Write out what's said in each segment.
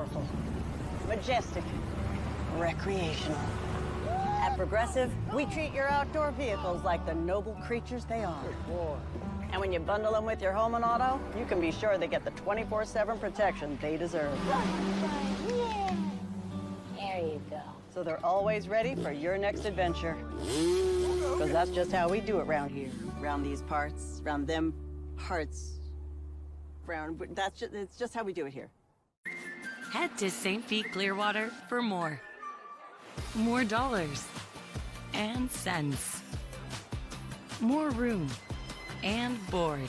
powerful, majestic, recreational. At Progressive, we treat your outdoor vehicles like the noble creatures they are. Good boy. And when you bundle them with your home and auto, you can be sure they get the 24/7 protection they deserve. Yeah. There you go. So they're always ready for your next adventure. Because that's just how we do it around here. Around these parts, around them parts. It's just how we do it here. Head to St. Pete Clearwater for more. More dollars and cents. More room and board.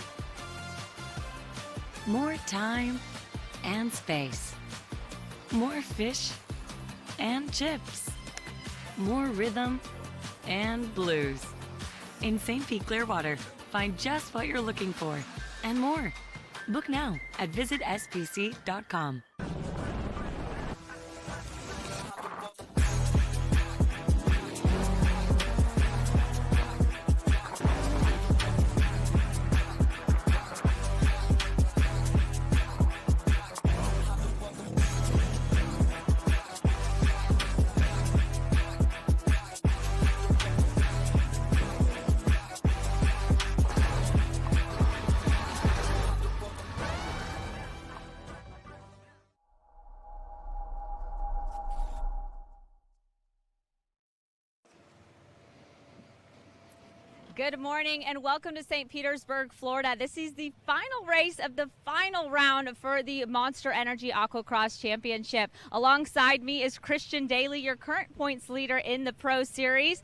More time and space. More fish and chips. More rhythm and blues. In St. Pete Clearwater, find just what you're looking for and more. Book now at visitspc.com. Good morning and welcome to St. Petersburg, Florida. This is the final race of the final round for the Monster Energy Aqua-Cross Championship. Alongside me is Christian Daly, your current points leader in the Pro Series.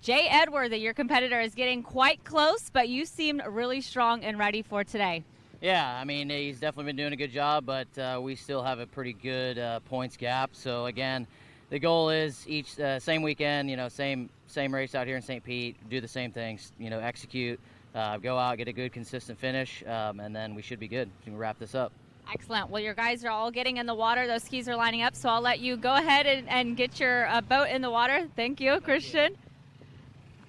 Jay Edworthy, your competitor, is getting quite close, but you seem really strong and ready for today. Yeah, I mean, he's definitely been doing a good job, but we still have a pretty good points gap. So, again, the goal is each same weekend, you know, same race out here in St. Pete, do the same things, you know, execute, go out, get a good, consistent finish, and then we should be good. We can wrap this up. Excellent. Well, your guys are all getting in the water. Those skis are lining up, so I'll let you go ahead and get your boat in the water. Thank you, Christian.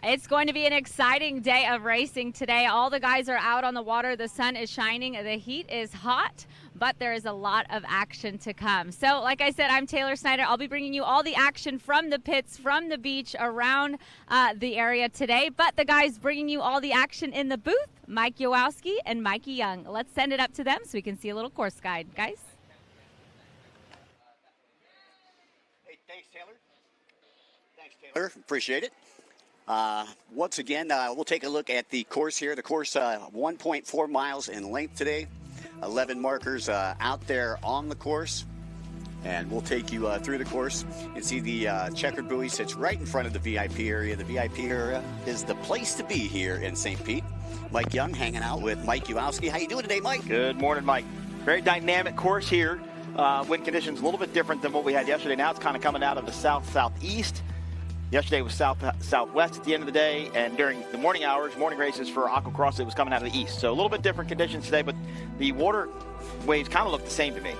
It's going to be an exciting day of racing today. All the guys are out on the water. The sun is shining. The heat is hot, but there is a lot of action to come. So, like I said, I'm Taylor Snyder. I'll be bringing you all the action from the pits, from the beach, around the area today. But the guys bringing you all the action in the booth, Mike Yowowski and Mikey Young. Let's send it up to them so we can see a little course guide, guys. Hey, thanks, Taylor. Appreciate it. Once again, we'll take a look at the course here. The course 1.4 miles in length today. 11 markers out there on the course. And we'll take you through the course. You can see the checkered buoy sits right in front of the VIP area. The VIP area is the place to be here in St. Pete. Mike Young hanging out with Mike Yowowski. How you doing today, Mike? Good morning, Mike. Very dynamic course here. Wind conditions a little bit different than what we had yesterday. Now it's kind of coming out of the south-southeast. Yesterday was south-southwest at the end of the day, and during the morning hours, morning races for Aqua-Cross, it was coming out of the east. So a little bit different conditions today, but the water waves kind of look the same to me.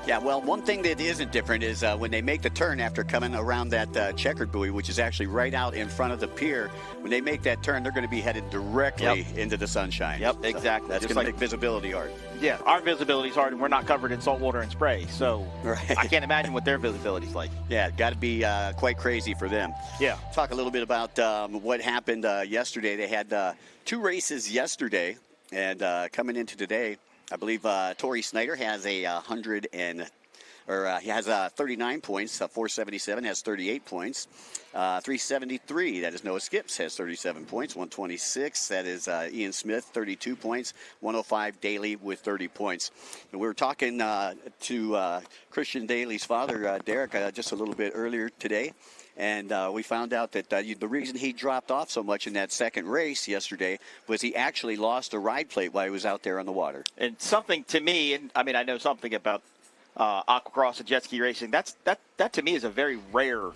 Yeah, well, one thing that isn't different is when they make the turn after coming around that checkered buoy, which is actually right out in front of the pier, when they make that turn, they're going to be headed directly into the sunshine. Yep, so exactly. That's going to make visibility hard. Yeah, our visibility is hard, and we're not covered in salt water and spray, so right. I can't imagine what their visibility is like. Yeah, got to be quite crazy for them. Yeah. Talk a little bit about what happened yesterday. They had 2 races yesterday, and coming into today, I believe Tori Snyder has he has 39 points. 477 has 38 points. 373, that is Noah Skips, has 37 points. 126, that is Ian Smith, 32 points. 105, Daly with 30 points. And we were talking to Christian Daly's father, Derek, just a little bit earlier today. And we found out that the reason he dropped off so much in that second race yesterday was he actually lost a ride plate while he was out there on the water. And something to me, and I mean, I know something about Aqua-Cross and jet ski racing. That to me is a very rare,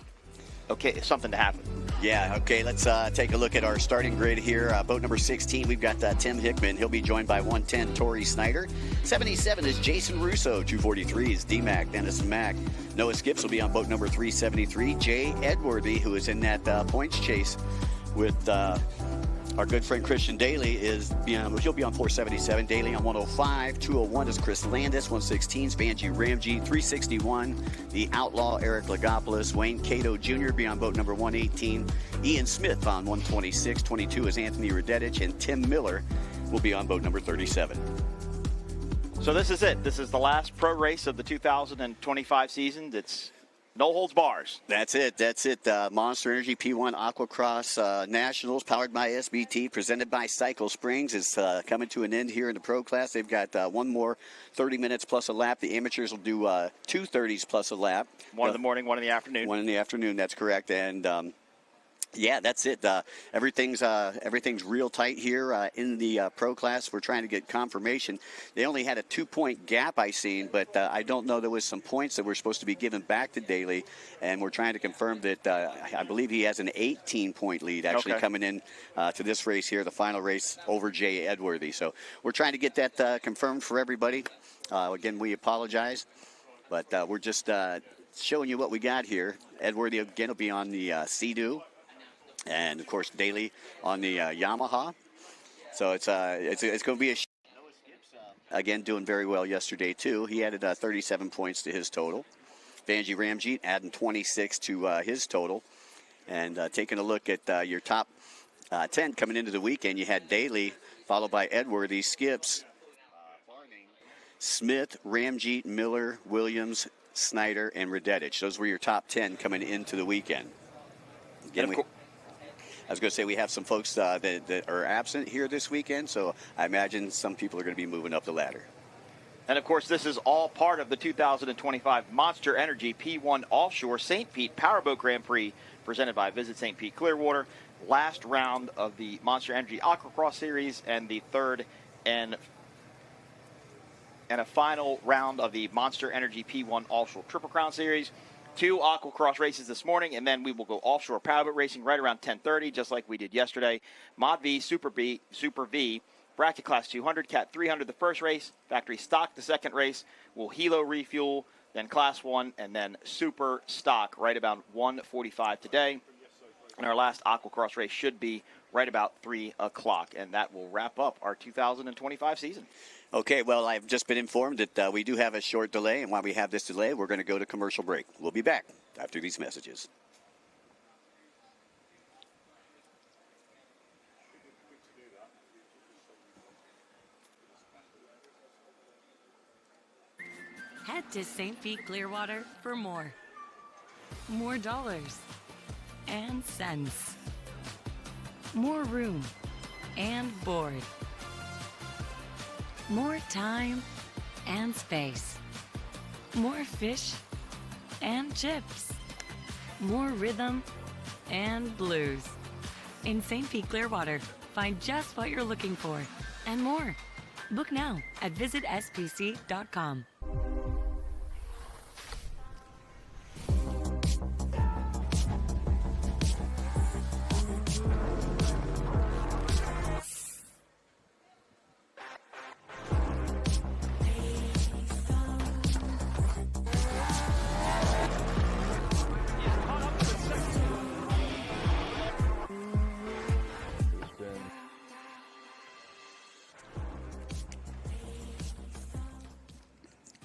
something to happen. Yeah, okay, let's take a look at our starting grid here. Boat number 16, we've got Tim Hickman. He'll be joined by 110, Tori Snyder. 77 is Jason Russo. 243 is D-Mac, Dennis Mack. Noah Skips will be on boat number 373. Jay Edworthy, who is in that points chase with Our good friend Christian Daly is, he'll be on 477. Daly on 105. 201 is Chris Landis. 116 is Vanjie Ramji. 361, the Outlaw Eric Lagopoulos. Wayne Cato Jr. be on boat number 118. Ian Smith on 126. 22 is Anthony Radetich. And Tim Miller will be on boat number 37. So this is it. This is the last pro race of the 2025 season. It's no holds bars. That's it. That's it. Monster Energy P1 Aquacross Nationals, powered by SBT, presented by Cycle Springs, is coming to an end here in the pro class. They've got one more 30 minutes plus a lap. The amateurs will do 2 30s plus a lap. One in the morning, one in the afternoon. One in the afternoon. That's correct. And yeah, that's it. Everything's real tight here in the pro class. We're trying to get confirmation. They only had a 2-point gap, I seen, but I don't know. There was some points that were supposed to be given back to Daly, and we're trying to confirm that I believe he has an 18-point lead actually coming in to this race here, the final race over Jay Edworthy. So we're trying to get that confirmed for everybody. Again, we apologize, but we're just showing you what we got here. Edworthy again will be on the Sea-Doo. And of course, Daly on the Yamaha. So it's going to be again doing very well yesterday too. He added 37 points to his total. Vanjie Ramjeet adding 26 to his total. And taking a look at your top 10 coming into the weekend, you had Daly followed by Edworthy, Skips, Smith, Ramjeet, Miller, Williams, Snyder, and Radetich. Those were your top 10 coming into the weekend. Again, I was going to say we have some folks that are absent here this weekend, so I imagine some people are going to be moving up the ladder. And, of course, this is all part of the 2025 Monster Energy P1 Offshore St. Pete Powerboat Grand Prix presented by Visit St. Pete Clearwater. Last round of the Monster Energy Aquacross Series and the third and a final round of the Monster Energy P1 Offshore Triple Crown Series. 2 Aquacross races this morning, and then we will go offshore powerboat racing right around 10:30, just like we did yesterday. Mod V, Super V, Bracket Class 200, Cat 300 the first race, Factory Stock the second race, will Helo refuel, then Class 1, and then Super Stock right about 1:45 today. And our last Aquacross race should be right about 3 o'clock, and that will wrap up our 2025 season. Okay, well, I've just been informed that we do have a short delay, and while we have this delay, we're going to go to commercial break. We'll be back after these messages. Head to St. Pete Clearwater for more. More dollars and cents. More room and board. More time and space. More fish and chips. More rhythm and blues. In St. Pete Clearwater, find just what you're looking for and more. Book now at visitspc.com.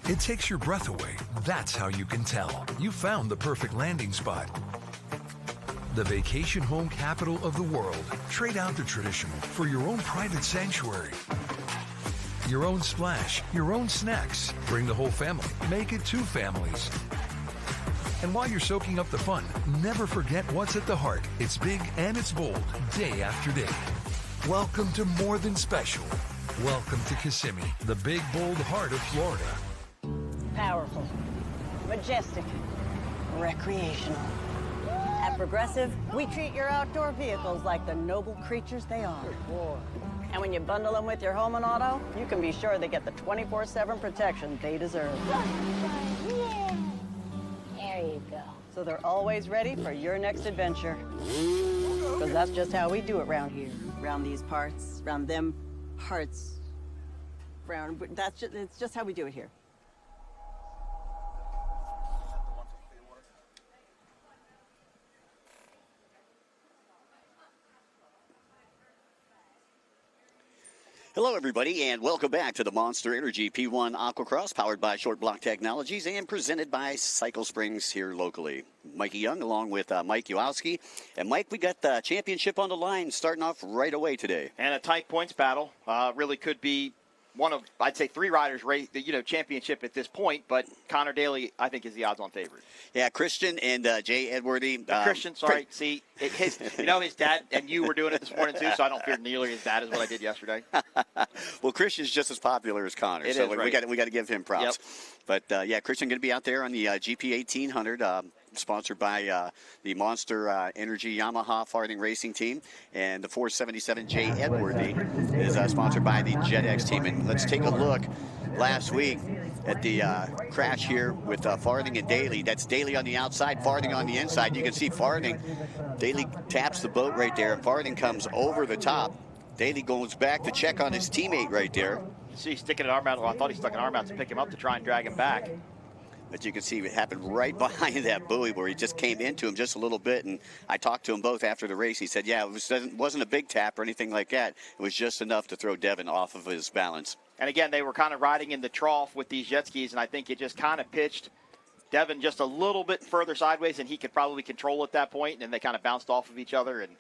It takes your breath away. That's how you can tell. You found the perfect landing spot. The vacation home capital of the world. Trade out the traditional for your own private sanctuary. Your own splash, your own snacks. Bring the whole family. Make it 2 families. And while you're soaking up the fun, never forget what's at the heart. It's big and it's bold, day after day. Welcome to More Than Special. Welcome to Kissimmee, the big, bold heart of Florida. Powerful, majestic, recreational. At Progressive, we treat your outdoor vehicles like the noble creatures they are. And when you bundle them with your home and auto, you can be sure they get the 24/7 protection they deserve. Yeah. There you go. So they're always ready for your next adventure. Because that's just how we do it around here. Around these parts, around them parts. It's just how we do it here. Hello, everybody, and welcome back to the Monster Energy P1 Aquacross, powered by Short Block Technologies and presented by Cycle Springs here locally. Mikey Young along with Mike Uowski. And, Mike, we got the championship on the line starting off right away today. And a tight points battle. Really could be one of, I'd say, three riders race, championship at this point, but Connor Daly, I think, is the odds-on favorite. Yeah, Christian and Jay Edwardy. Christian, sorry. See, his dad and you were doing it this morning, too, so I don't fear nearly as bad as what I did yesterday. Well, Christian's just as popular as Connor, so we got to give him props. Yep. But, yeah, Christian going to be out there on the GP 1800, sponsored by the Monster Energy Yamaha Farthing Racing Team. And the 477 Jay Edwardy is sponsored by the JetX team. And let's take a look last week at the crash here with Farthing and Daly. That's Daly on the outside, Farthing on the inside. You can see Farthing, Daly taps the boat right there, and Farthing comes over the top. Daly goes back to check on his teammate right there. See, he's sticking an arm out. Well, I thought he stuck an arm out to pick him up to try and drag him back. But you can see it happened right behind that buoy where he just came into him just a little bit. And I talked to him both after the race. He said, yeah, it wasn't a big tap or anything like that. It was just enough to throw Devin off of his balance. And again, they were kind of riding in the trough with these jet skis, and I think it just kind of pitched Devin just a little bit further sideways, and he could probably control at that point, and then they kind of bounced off of each other, and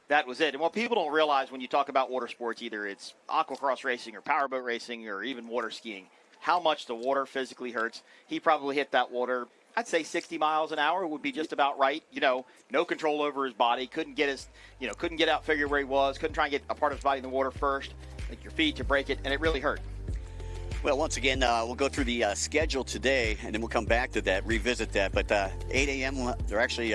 that was it. And what people don't realize when you talk about water sports, either it's aquacross racing or powerboat racing or even water skiing, how much the water physically hurts. He probably hit that water, I'd say 60 miles an hour would be just about right. No control over his body. Couldn't get out, figure where he was. Couldn't try and get a part of his body in the water first. Like your feet to break it, and it really hurt. Well, once again, we'll go through the schedule today, and then we'll come back to that, revisit that. But 8 a.m., they're actually,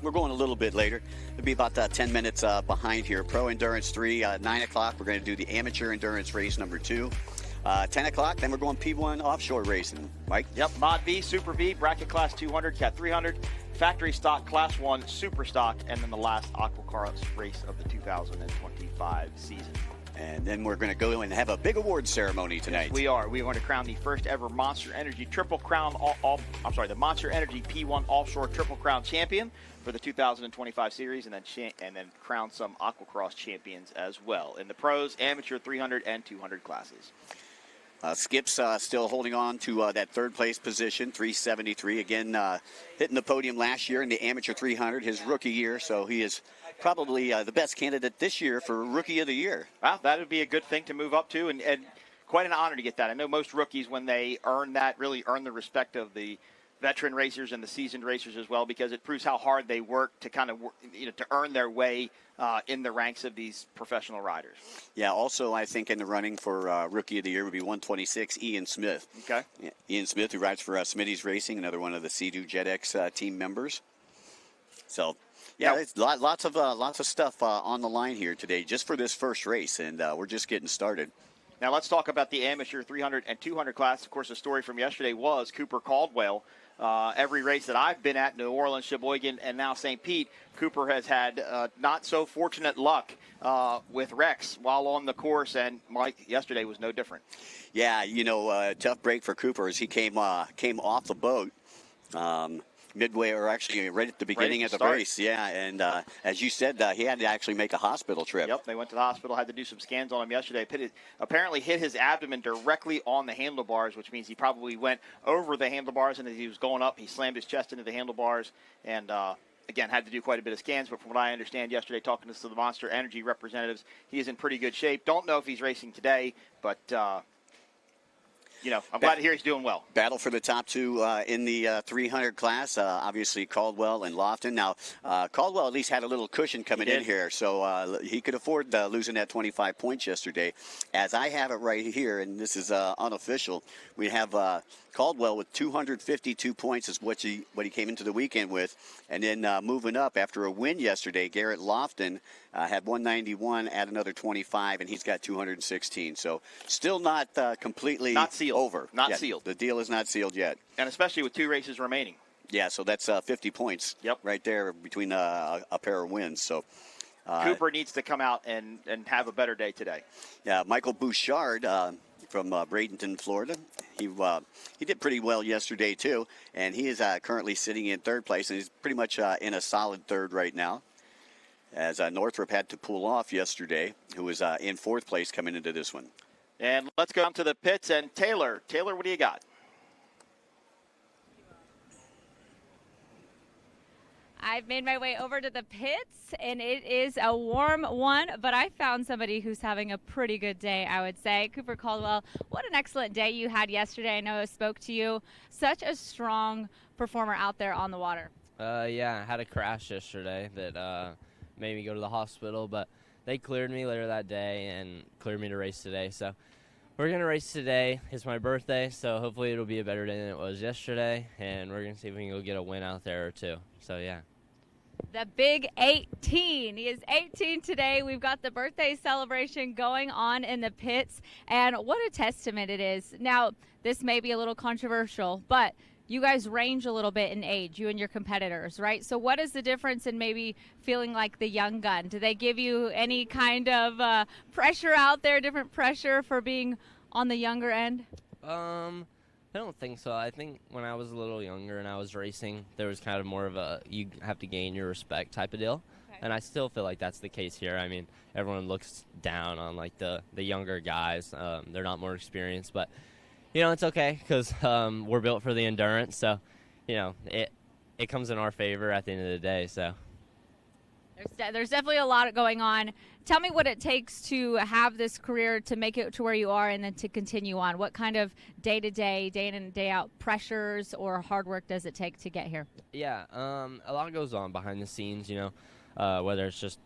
we're going a little bit later. It'll be about 10 minutes behind here. Pro Endurance 3, 9 o'clock, we're going to do the Amateur Endurance Race number 2. 10 o'clock, then we're going P1 Offshore Racing. Mike? Yep, Mod V, Super V, Bracket Class 200, Cat 300, Factory Stock Class 1, Super Stock, and then the last Aquacross race of the 2025 season. And then we're going to go and have a big award ceremony tonight. Yes, we are. We are going to crown the first ever Monster Energy Triple Crown, the Monster Energy P1 Offshore Triple Crown champion for the 2025 series, and then crown some Aquacross champions as well in the pros, amateur 300 and 200 classes. Skip's still holding on to that third place position, 373. Again, hitting the podium last year in the Amateur 300, his rookie year. So he is probably the best candidate this year for Rookie of the Year. Well, that would be a good thing to move up to, and quite an honor to get that. I know most rookies, when they earn that, really earn the respect of the veteran racers and the seasoned racers as well, because it proves how hard they work to kind of to earn their way in the ranks of these professional riders. Yeah, also I think in the running for Rookie of the Year would be 126, Ian Smith. Okay. Yeah, Ian Smith, who rides for Smitty's Racing, another one of the Sea-Doo JetX team members. So, yeah, it's lots of stuff on the line here today just for this first race, and we're just getting started. Now let's talk about the amateur 300 and 200 class. Of course, the story from yesterday was Cooper Caldwell. Every race that I've been at, New Orleans, Sheboygan, and now St. Pete, Cooper has had not so fortunate luck with wrecks while on the course, and Mike, yesterday was no different. Yeah, tough break for Cooper as he came off the boat. Midway, or actually right at the beginning of the race, yeah, and as you said, he had to actually make a hospital trip. Yep, they went to the hospital, had to do some scans on him yesterday. Apparently hit his abdomen directly on the handlebars, which means he probably went over the handlebars, and as he was going up, he slammed his chest into the handlebars, and again, had to do quite a bit of scans, but from what I understand yesterday, talking to the Monster Energy representatives, he is in pretty good shape. Don't know if he's racing today, but I'm glad to hear he's doing well. Battle for the top two in the 300 class. Obviously, Caldwell and Lofton. Now, Caldwell at least had a little cushion coming in here, so he could afford losing that 25 points yesterday. As I have it right here, and this is unofficial, we have Caldwell with 252 points is what he came into the weekend with. And then moving up after a win yesterday, Garrett Lofton had 191, add another 25, and he's got 216. So still not completely sealed. Over. Not sealed. The deal is not sealed yet. And especially with 2 races remaining. Yeah, so that's 50 points right there between a pair of wins. So Cooper needs to come out and have a better day today. Yeah, Michael Bouchard from Bradenton, Florida. He did pretty well yesterday, too, and he is currently sitting in third place, and he's pretty much in a solid third right now. as Northrop had to pull off yesterday, who was in 4th place coming into this one. And let's go down to the pits. And Taylor, what do you got? I've made my way over to the pits, and it is a warm one, but I found somebody who's having a pretty good day, I would say. Cooper Caldwell, what an excellent day you had yesterday. I know I spoke to you. Such a strong performer out there on the water. Yeah, I had a crash yesterday that made me go to the hospital, but they cleared me later that day and cleared me to race today. So we're going to race today. It's my birthday, so hopefully it'll be a better day than it was yesterday, and we're going to see if we can go get a win out there or two. So, yeah. The big 18. He is 18 today. We've got the birthday celebration going on in the pits, and what a testament it is. Now, this may be a little controversial, but you guys range a little bit in age, you and your competitors, right? So what is the difference in maybe feeling like the young gun? Do they give you any kind of pressure out there, different pressure for being on the younger end? I don't think so. I think when I was a little younger and I was racing, there was kind of more of a you have to gain your respect type of deal. Okay. And I still feel like that's the case here. I mean, everyone looks down on like the younger guys. They're not more experienced, but you know, it's okay because we're built for the endurance. So, you know, it comes in our favor at the end of the day. So there's definitely a lot going on. Tell me what it takes to have this career, to make it to where you are, and then to continue on. What kind of day-to-day, day in and day out pressures or hard work does it take to get here? Yeah, a lot goes on behind the scenes, you know, whether it's just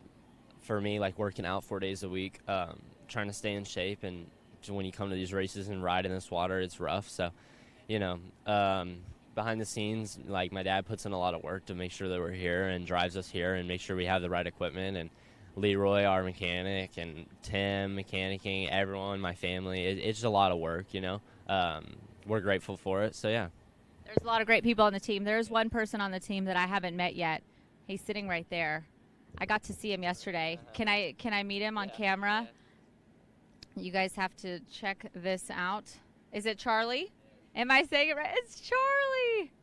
for me, like working out 4 days a week, trying to stay in shape. And when you come to these races and ride in this water, it's rough. So, you know, behind the scenes, like my dad puts in a lot of work to make sure that we're here and drives us here and make sure we have the right equipment. And Leroy, our mechanic, and Tim mechanicking, everyone, my family. It's just a lot of work, you know. We're grateful for it, so yeah. There's a lot of great people on the team. There's one person on the team that I haven't met yet. He's sitting right there. I got to see him yesterday. Can I meet him on camera? You guys have to check this out. Is it Charlie? Am I saying it right? It's Charlie.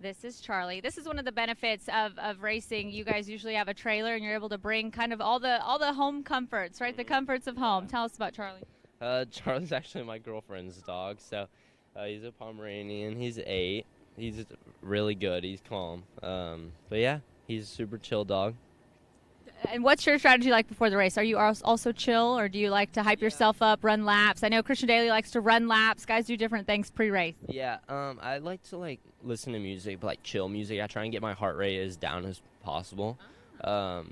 This is Charlie. This is one of the benefits of racing. You guys usually have a trailer and you're able to bring kind of all the home comforts, right? The comforts of home. Tell us about Charlie. Charlie's actually my girlfriend's dog. So he's a Pomeranian. He's 8. He's really good. He's calm. But yeah, he's a super chill dog. And what's your strategy like before the race? Are you also chill, or do you like to hype yourself up, run laps? I know Christian Daly likes to run laps. Guys do different things pre-race. Yeah, I like to listen to music, but chill music. I try and get my heart rate as down as possible to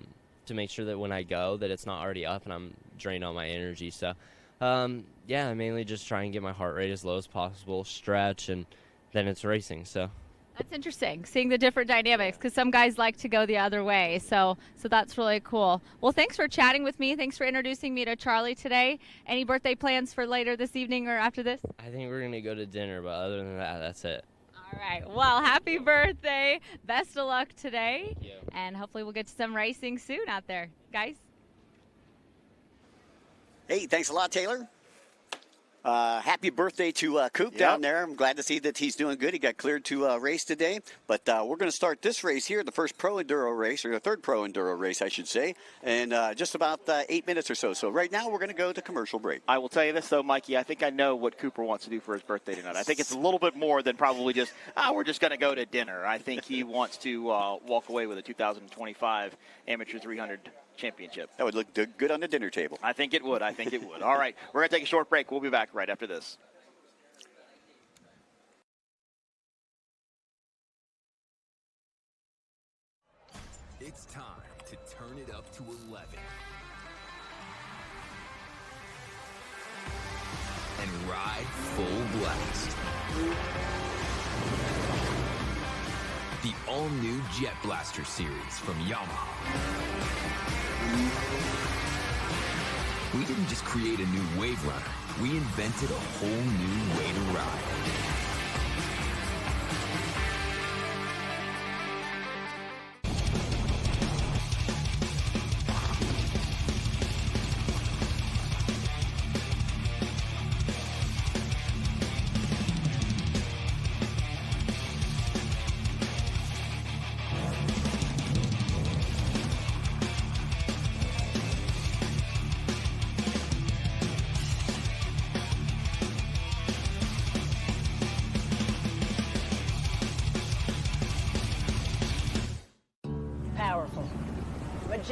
make sure that when I go that it's not already up and I'm drained on my energy. So, yeah, I mainly just try and get my heart rate as low as possible, stretch, and then it's racing. So. That's interesting, seeing the different dynamics, because some guys like to go the other way. So that's really cool. Well, thanks for chatting with me. Thanks for introducing me to Charlie today. Any birthday plans for later this evening or after this? I think we're going to go to dinner, but other than that, that's it. All right. Well, happy birthday. Best of luck today. Thank you. And hopefully we'll get to some racing soon out there. Guys? Hey, thanks a lot, Taylor. Happy birthday to Coop down there. I'm glad to see that he's doing good. He got cleared to race today. But we're going to start this race here, the first Pro Enduro race, or the third Pro Enduro race, I should say, in just about 8 minutes or so. So right now we're going to go to commercial break. I will tell you this, though, Mikey. I think I know what Cooper wants to do for his birthday tonight. I think it's a little bit more than probably just, we're just going to go to dinner. I think he wants to walk away with a 2025 Amateur 300 championship. That would look good on the dinner table. I think it would. All right, we're going to take a short break. We'll be back right after this. It's time to turn it up to 11 and ride full blast. The all-new Jet Blaster series from Yamaha. We didn't just create a new wave runner, we invented a whole new way to ride.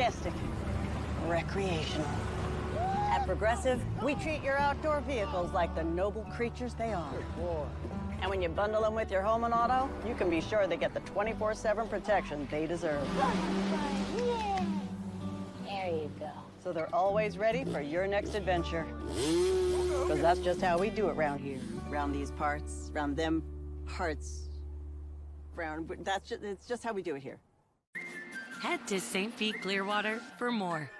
Majestic. Recreational. At Progressive, we treat your outdoor vehicles like the noble creatures they are. And when you bundle them with your home and auto, you can be sure they get the 24/7 protection they deserve. Yeah. There you go. So they're always ready for your next adventure. Because that's just how we do it around here. Around these parts, around them parts. It's just how we do it here. Head to St. Pete Clearwater for more.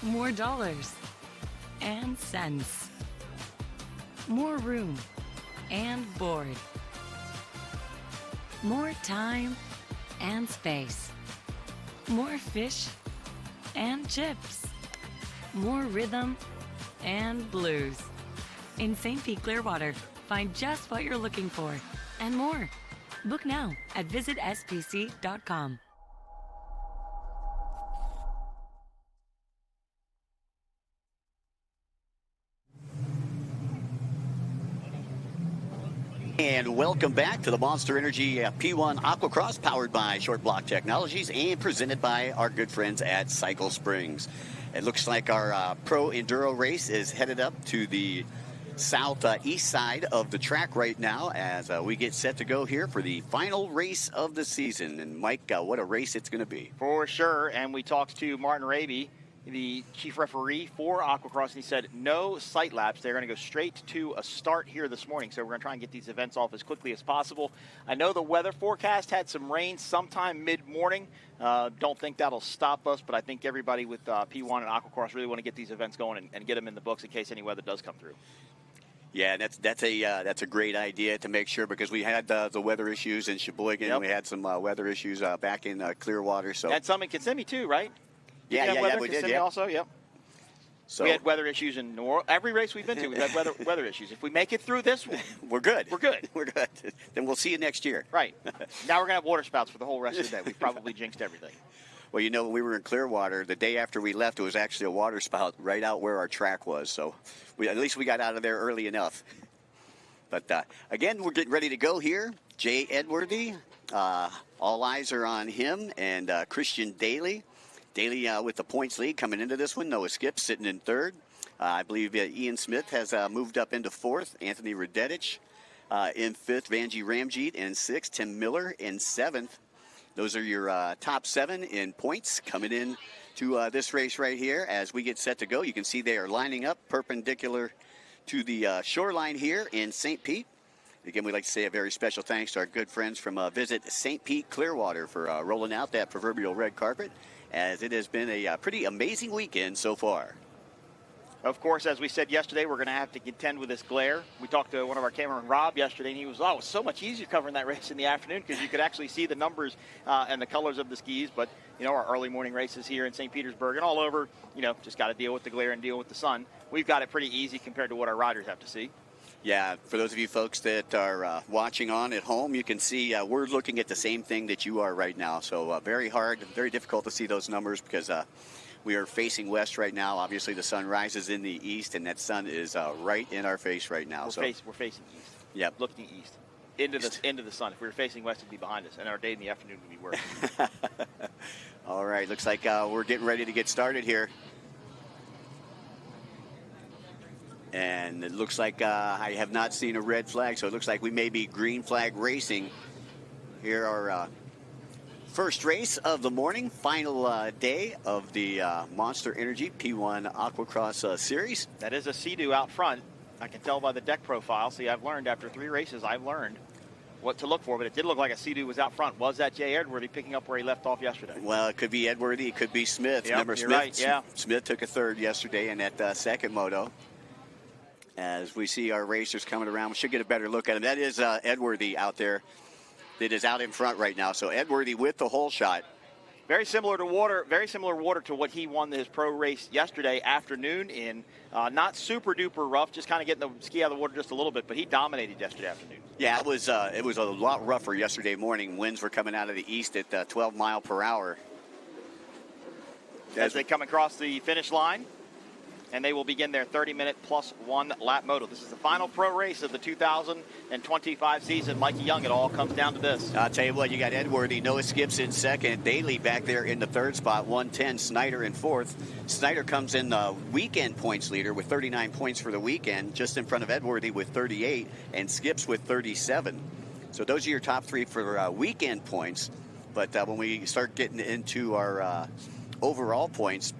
More dollars and cents. More room and board. More time and space. More fish and chips. More rhythm and blues. In St. Pete Clearwater, find just what you're looking for and more. Book now at visitspc.com. And welcome back to the Monster Energy P1 Aquacross, powered by Short Block Technologies and presented by our good friends at Cycle Springs. It looks like our Pro Enduro race is headed up to the southeast side of the track right now as we get set to go here for the final race of the season. And Mike, what a race it's going to be. For sure. And we talked to Martin Raby, the chief referee for Aquacross, and he said no sight laps. They're going to go straight to a start here this morning, so we're going to try and get these events off as quickly as possible. I know the weather forecast had some rain sometime mid-morning. Don't think that'll stop us, but I think everybody with P1 and Aquacross really want to get these events going and get them in the books in case any weather does come through. Yeah, that's a great idea to make sure, because we had the weather issues in Sheboygan. Yep. We had some weather issues back in Clearwater. So and some in Kissimmee too, right? Yeah, we did. Yeah, also, yep. So we had weather issues in New Orleans. Every race we've been to, we've had weather issues. If we make it through this one, we're good. We're good. We're good. Then we'll see you next year. Right. Now we're going to have water spouts for the whole rest of the day. We've probably jinxed everything. Well, you know, when we were in Clearwater, the day after we left, it was actually a water spout right out where our track was. So at least we got out of there early enough. But, again, we're getting ready to go here. Jay Edworthy, all eyes are on him, and Christian Daly. Daly with the points lead coming into this one. Noah Skip sitting in third. I believe Ian Smith has moved up into fourth. Anthony Radetich in fifth. Vanjie Ramjeet in sixth. Tim Miller in seventh. Those are your top seven in points coming in to this race right here. As we get set to go, you can see they are lining up perpendicular to the shoreline here in St. Pete. Again, we'd like to say a very special thanks to our good friends from Visit St. Pete Clearwater for rolling out that proverbial red carpet, as it has been a pretty amazing weekend so far. Of course, as we said yesterday, we're going to have to contend with this glare. We talked to one of our cameramen, Rob, yesterday, and he was, it was so much easier covering that race in the afternoon because you could actually see the numbers and the colors of the skis. But, you know, our early morning races here in St. Petersburg and all over, you know, just got to deal with the glare and deal with the sun. We've got it pretty easy compared to what our riders have to see. Yeah, for those of you folks that are watching on at home, you can see we're looking at the same thing that you are right now. So very hard, very difficult to see those numbers because we are facing west right now. Obviously, the sun rises in the east, and that sun is right in our face right now. We're facing east. Yep. Looking east. Into the sun. If we were facing west, it'd be behind us, and our day in the afternoon would be worse. All right, looks like we're getting ready to get started here. And it looks like I have not seen a red flag, so it looks like we may be green flag racing. Here our first race of the morning, final day of the Monster Energy P1 Aquacross Series. That is a Sea-Doo out front. I can tell by the deck profile. See, I've learned after 3 races, I've learned what to look for, but it did look like a Sea-Doo was out front. Was that Jay Edworthy picking up where he left off yesterday? Well, it could be Edworthy, it could be Smith. Yep, Remember, you're Smith, right, yeah. Smith took a third yesterday in that second moto. As we see our racers coming around, we should get a better look at him. That is Edworthy out there that is out in front right now. So Edworthy with the hole shot. Very similar water to what he won his pro race yesterday afternoon in not super duper rough, just kind of getting the ski out of the water just a little bit, but he dominated yesterday afternoon. Yeah, it was a lot rougher yesterday morning. Winds were coming out of the east at 12 mile per hour. As they come across the finish line. and they will begin their 30-minute plus 1 lap moto. This is the final pro race of the 2025 season. Mikey Young, it all comes down to this. I'll tell you what, you got Edworthy, Noah Skips in second, Daly back there in the third spot, 110, Snyder in fourth. Snyder comes in the weekend points leader with 39 points for the weekend, just in front of Edworthy with 38, and Skips with 37. So those are your top three for weekend points. But when we start getting into our overall points,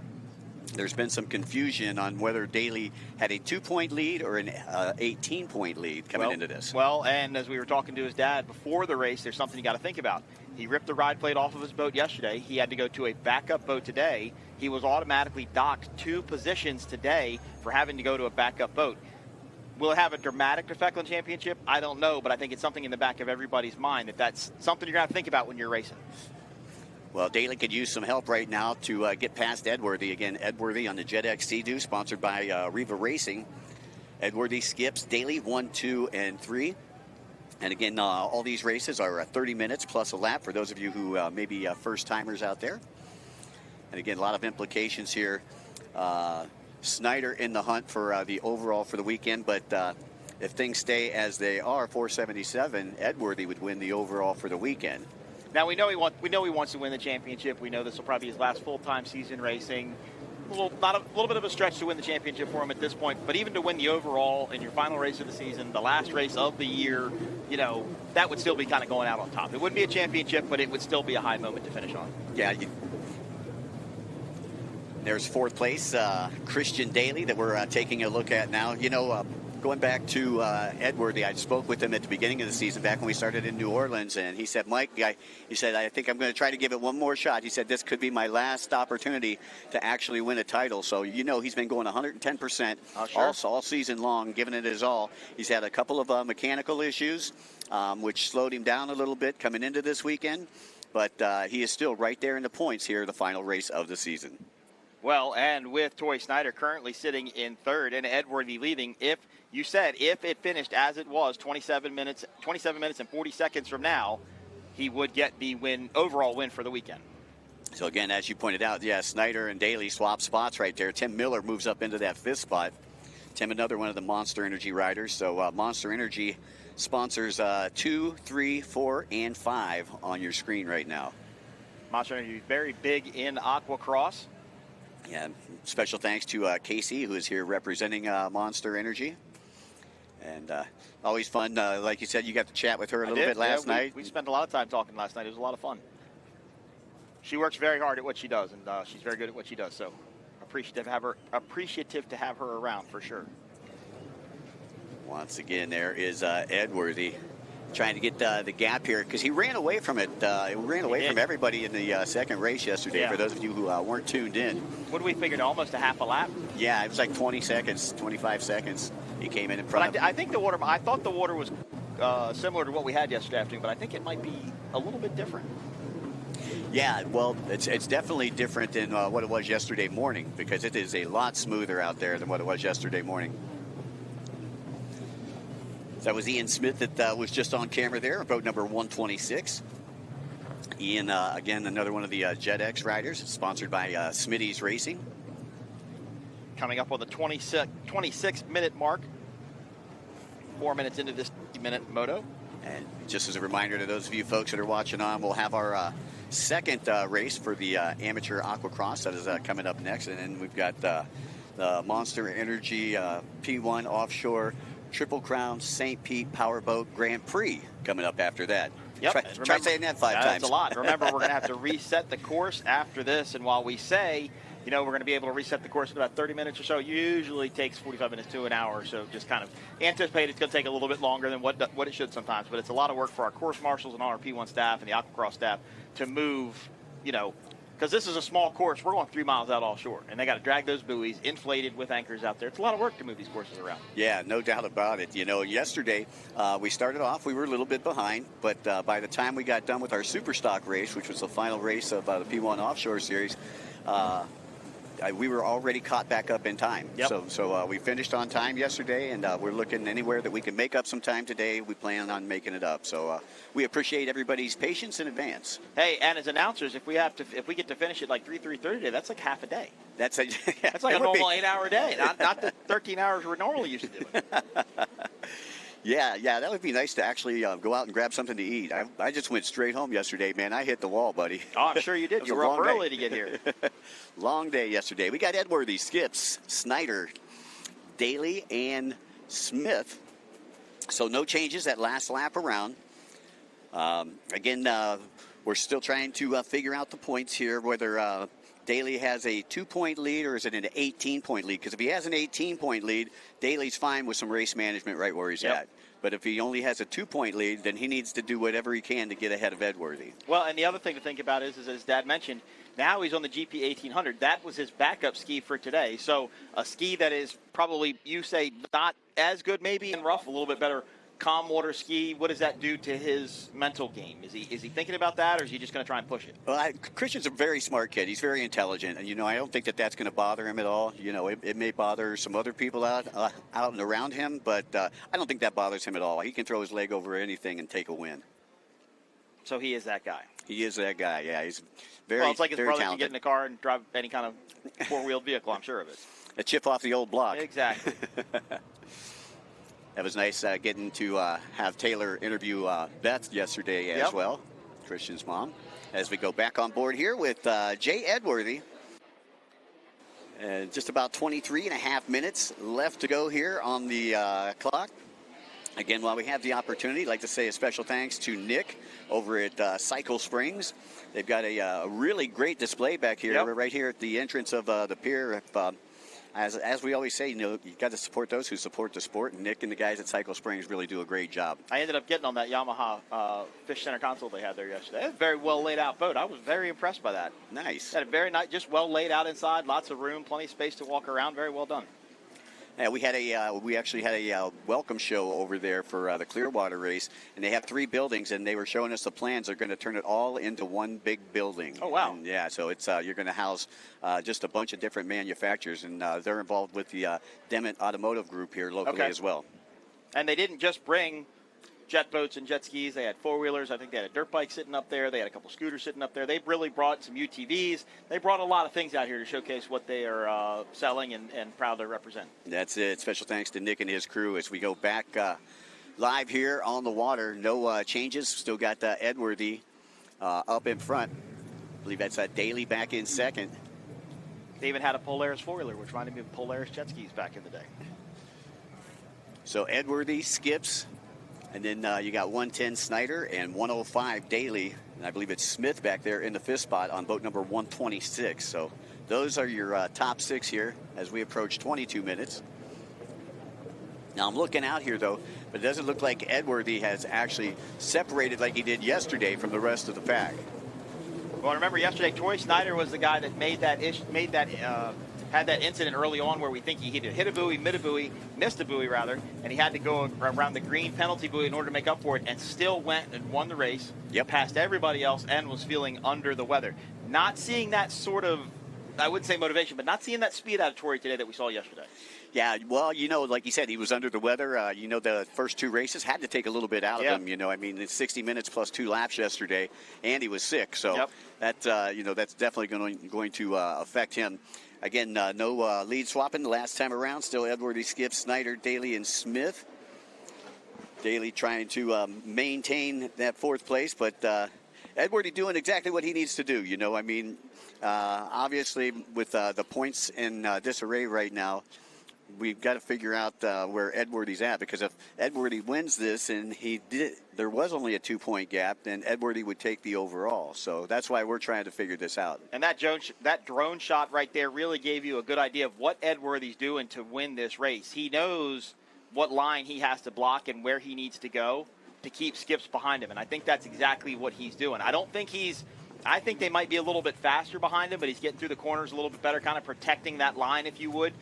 there's been some confusion on whether Daly had a 2-point lead or an 18-point lead coming into this. Well, and as we were talking to his dad before the race, there's something you got to think about. He ripped the ride plate off of his boat yesterday. He had to go to a backup boat today. He was automatically docked 2 positions today for having to go to a backup boat. Will it have a dramatic effect on the championship? I don't know, but I think it's something in the back of everybody's mind that's something you're going to think about when you're racing. Well, Daly could use some help right now to get past Edworthy. Again, Edworthy on the Jet X Sea-Doo, sponsored by Riva Racing. Edworthy, Skips, Daly 1, 2, and 3. And again, all these races are 30 minutes plus a lap for those of you who may be first-timers out there. And again, a lot of implications here. Snyder in the hunt for the overall for the weekend, but if things stay as they are, 477, Edworthy would win the overall for the weekend. Now we know he wants to win the championship. We know this will probably be his last full-time season racing. A little bit of a stretch to win the championship for him at this point, but even to win the overall in your final race of the season, the last race of the year, that would still be kind of going out on top. It wouldn't be a championship, but it would still be a high moment to finish on. Yeah. There's fourth place, Christian Daly, that we're taking a look at now. Going back to Edworthy, I spoke with him at the beginning of the season, back when we started in New Orleans, and he said, Mike, he said, I think I'm going to try to give it one more shot. He said, this could be my last opportunity to actually win a title. So, he's been going 110% all season long, giving it his all. He's had a couple of mechanical issues, which slowed him down a little bit coming into this weekend. But he is still right there in the points here, the final race of the season. Well, and with Toy Snyder currently sitting in third and Edworthy leading, if it finished as it was 27 minutes and 40 seconds from now, he would get the overall win for the weekend. So again, as you pointed out, Snyder and Daly swap spots right there. Tim Miller moves up into that 5th spot. Tim, another one of the Monster Energy riders. So Monster Energy sponsors 2, 3, 4, and 5 on your screen right now. Monster Energy very big in Aqua-Cross. Yeah, special thanks to Casey, who is here representing Monster Energy. And always fun. Like you said, you got to chat with her a little bit last night. We spent a lot of time talking last night. It was a lot of fun. She works very hard at what she does, and she's very good at what she does. So appreciative to have her around for sure. Once again, there is Edworthy trying to get the gap here, because he ran away from it. He ran away from everybody in the second race yesterday, for those of you who weren't tuned in. What do we figure, almost a half a lap? Yeah, it was like 20 seconds, 25 seconds. He came in front of I think I thought the water was similar to what we had yesterday afternoon, but I think it might be a little bit different. Yeah, well, it's definitely different than what it was yesterday morning, because it is a lot smoother out there than what it was yesterday morning. That was Ian Smith that was just on camera there, boat number 126. Ian, again, another one of the Jet X riders, sponsored by Smitty's Racing. Coming up on the 26-minute mark. 4 minutes into this 50-minute moto. And just as a reminder to those of you folks that are watching on, we'll have our second race for the amateur aquacross that is coming up next. And then we've got the Monster Energy P1 Offshore Triple Crown St. Pete Powerboat Grand Prix coming up after that. Yep. Try saying that 5 times. That's a lot. Remember, we're going to have to reset the course after this. And while we say, we're going to be able to reset the course in about 30 minutes or so, usually takes 45 minutes to an hour. So just kind of anticipate it's going to take a little bit longer than what it should sometimes. But it's a lot of work for our course marshals and all our P1 staff and the Aquacross staff to move, because this is a small course. We're going 3 miles out offshore, and they got to drag those buoys inflated with anchors out there. It's a lot of work to move these courses around. Yeah, no doubt about it. Yesterday we started off, we were a little bit behind, but by the time we got done with our Superstock race, which was the final race of the P1 Offshore Series, we were already caught back up in time. Yep. So we finished on time yesterday, and we're looking anywhere that we can make up some time today. We plan on making it up. So we appreciate everybody's patience in advance. Hey, and as announcers, if we get to finish at like 3:30 today, that's like half a day. That's like a normal 8-hour day, not the 13 hours we're normally used to doing. Yeah, that would be nice to actually go out and grab something to eat. I just went straight home yesterday, man. I hit the wall, buddy. Oh, I'm sure you did. You were up early to get here. Long day yesterday. We got Edworthy, Skips, Snyder, Daly, and Smith. So no changes that last lap around. Again, we're still trying to figure out the points here, whether Daly has a 2-point lead or is it an 18-point lead? Because if he has an 18-point lead, Daly's fine with some race management right where he's at. But if he only has a 2-point lead, then he needs to do whatever he can to get ahead of Edworthy. Well, and the other thing to think about is as Dad mentioned, now he's on the GP 1800. That was his backup ski for today. So a ski that is probably, you say, not as good maybe in rough, a little bit better calm water ski. What does that do to his mental game? Is he thinking about that, or is he just going to try and push it? Well, Christian's a very smart kid. He's very intelligent, and I don't think that's going to bother him at all. It may bother some other people out and around him, but I don't think that bothers him at all. He can throw his leg over anything and take a win. So he is that guy. He is that guy. Yeah, he's very. Well, it's like his brother talented. can get in a car and drive any kind of four-wheeled vehicle. I'm sure of it. A chip off the old block. Exactly. That was nice getting to have Taylor interview Beth yesterday as well, Christian's mom, as we go back on board here with Jay Edworthy. And just about 23 and a half minutes left to go here on the clock. Again, while we have the opportunity, I'd like to say a special thanks to Nick over at Cycle Springs. They've got a really great display back here, right here at the entrance of the pier. As we always say, you got to support those who support the sport. And Nick and the guys at Cycle Springs really do a great job. I ended up getting on that Yamaha fish center console they had there yesterday. It was a very well laid out boat. I was very impressed by that. Nice. Had a very nice, just well laid out inside, lots of room, plenty of space to walk around. Very well done. Yeah, we actually had a welcome show over there for the Clearwater race, and they have 3 buildings, and they were showing us the plans. They're going to turn it all into one big building. Oh, wow. And yeah, so it's you're going to house just a bunch of different manufacturers, and they're involved with the Dement Automotive Group here locally as well. And they didn't just bring jet boats and jet skis. They had four-wheelers. I think they had a dirt bike sitting up there. They had a couple scooters sitting up there. They really brought some UTVs. They brought a lot of things out here to showcase what they are selling and proud to represent. That's it. Special thanks to Nick and his crew as we go back live here on the water. No changes. Still got Edworthy up in front. I believe that's Daly back in second. They even had a Polaris four-wheeler, which reminded me of Polaris jet skis back in the day. So Edworthy, Skips, and then you got 110 Snyder and 105 Daly. And I believe it's Smith back there in the 5th spot on boat number 126. So those are your top 6 here as we approach 22 minutes. Now I'm looking out here, though, but it doesn't look like Edworthy has actually separated like he did yesterday from the rest of the pack. Well, remember yesterday, Troy Snyder was the guy that had that incident early on where we think he either hit a buoy, missed a buoy rather, and he had to go around the green penalty buoy in order to make up for it, and still went and won the race, passed everybody else, and was feeling under the weather. Not seeing that sort of, I wouldn't say motivation, but not seeing that speed out of Troy today that we saw yesterday. Yeah, well, like you said, he was under the weather. The first 2 races had to take a little bit out of him. I mean, it's 60 minutes plus 2 laps yesterday, and he was sick. So that's definitely going to affect him. Again, no lead swapping the last time around. Still Edworthy, Skips, Snyder, Daly, and Smith. Daly trying to maintain that 4th place, but Edworthy doing exactly what he needs to do. I mean, obviously with the points in disarray right now, we've got to figure out where Edworthy's at, because if Edworthy wins this and there was only a 2-point gap, then Edworthy would take the overall. So that's why we're trying to figure this out. And that drone shot right there really gave you a good idea of what Edworthy's doing to win this race. He knows what line he has to block and where he needs to go to keep Skips behind him. And I think that's exactly what he's doing. I think they might be a little bit faster behind him, but he's getting through the corners a little bit better, kind of protecting that line, if you would,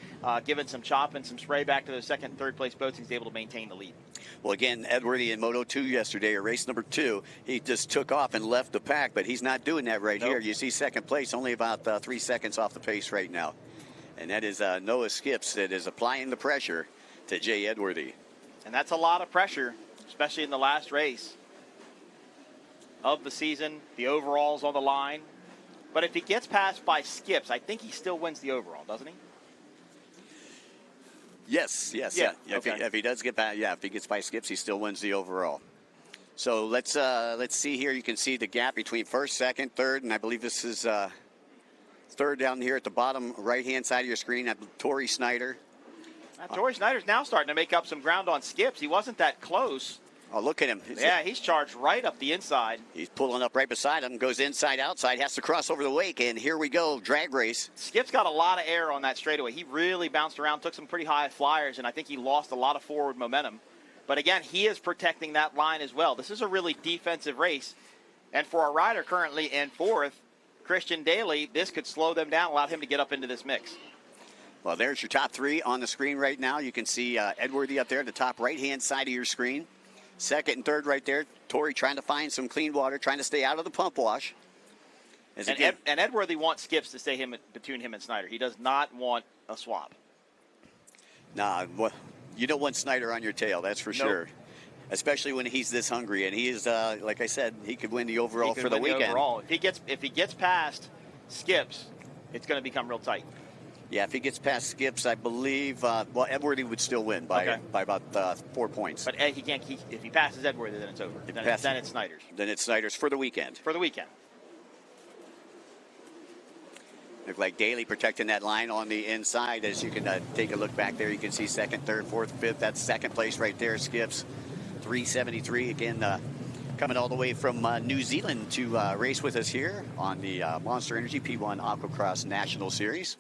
giving some chop and some spray back to the 2nd and 3rd place boats. He's able to maintain the lead. Well, again, Edworthy in Moto 2 yesterday, or race number 2, he just took off and left the pack, but he's not doing that here. You see 2nd place, only about 3 seconds off the pace right now. And that is Noah Skips that is applying the pressure to Jay Edworthy. And that's a lot of pressure, especially in the last race of the season. The overall's on the line. But if he gets passed by Skips, I think he still wins the overall, doesn't he? Yes. Yeah. Okay. If he does get by, if he gets by Skips, he still wins the overall. So let's see here. You can see the gap between first, second, third, and I believe this is third down here at the bottom right-hand side of your screen. Torrey Snyder. Torrey Snyder's now starting to make up some ground on Skips. He wasn't that close. Oh, look at him. He's charged right up the inside. He's pulling up right beside him, goes inside, outside, has to cross over the wake, and here we go, drag race. Skip's got a lot of air on that straightaway. He really bounced around, took some pretty high flyers, and I think he lost a lot of forward momentum. But again, he is protecting that line as well. This is a really defensive race. And for our rider currently in fourth, Christian Daly, this could slow them down, allow him to get up into this mix. Well, there's your top three on the screen right now. You can see Edworthy up there at the top right-hand side of your screen. Second and third right there. Torrey trying to find some clean water, trying to stay out of the pump wash. And Edworthy wants Skips to stay between him and Snyder. He does not want a swap. Nah, you don't want Snyder on your tail, that's for sure. Especially when he's this hungry, and he is, like I said, he could win the overall for the weekend. Overall. If he gets past Skips, it's going to become real tight. Yeah, if he gets past Skips, I believe, Edworthy would still win by about 4 points. But he can't. If he passes Edworthy, then it's over. Then it's Snyder's. Then it's Snyder's for the weekend. For the weekend. Look like Daly protecting that line on the inside. As you can take a look back there, you can see second, third, fourth, fifth. That's second place right there. Skips 373 again, coming all the way from New Zealand to race with us here on the Monster Energy P1 Aquacross National Series.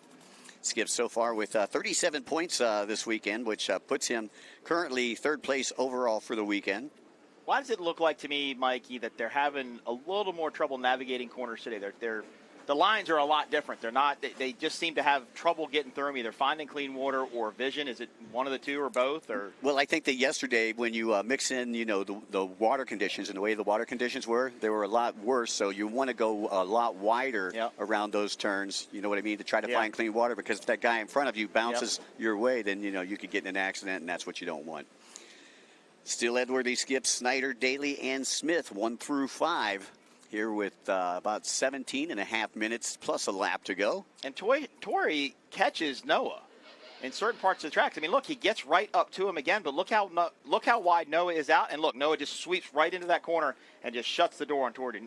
Skips so far with 37 points this weekend, which puts him currently third place overall for the weekend. Why does it look like to me, Mikey, that they're having a little more trouble navigating corners today? The lines are a lot different. They're not. They just seem to have trouble getting through them, either finding clean water or vision. Is it one of the two or both? Or well, I think that yesterday when you mix in, the water conditions and the way the water conditions were, they were a lot worse. So you want to go a lot wider around those turns. You know what I mean? To try to find clean water, because if that guy in front of you bounces your way, then you could get in an accident, and that's what you don't want. Still Edworthy, Skips, Snyder, Daly, and Smith 1 through 5. Here with about 17.5 minutes plus a lap to go. And Torrey catches Noah in certain parts of the track. I mean, look, he gets right up to him again, but look how wide Noah is out. And look, Noah just sweeps right into that corner and just shuts the door on Torrey.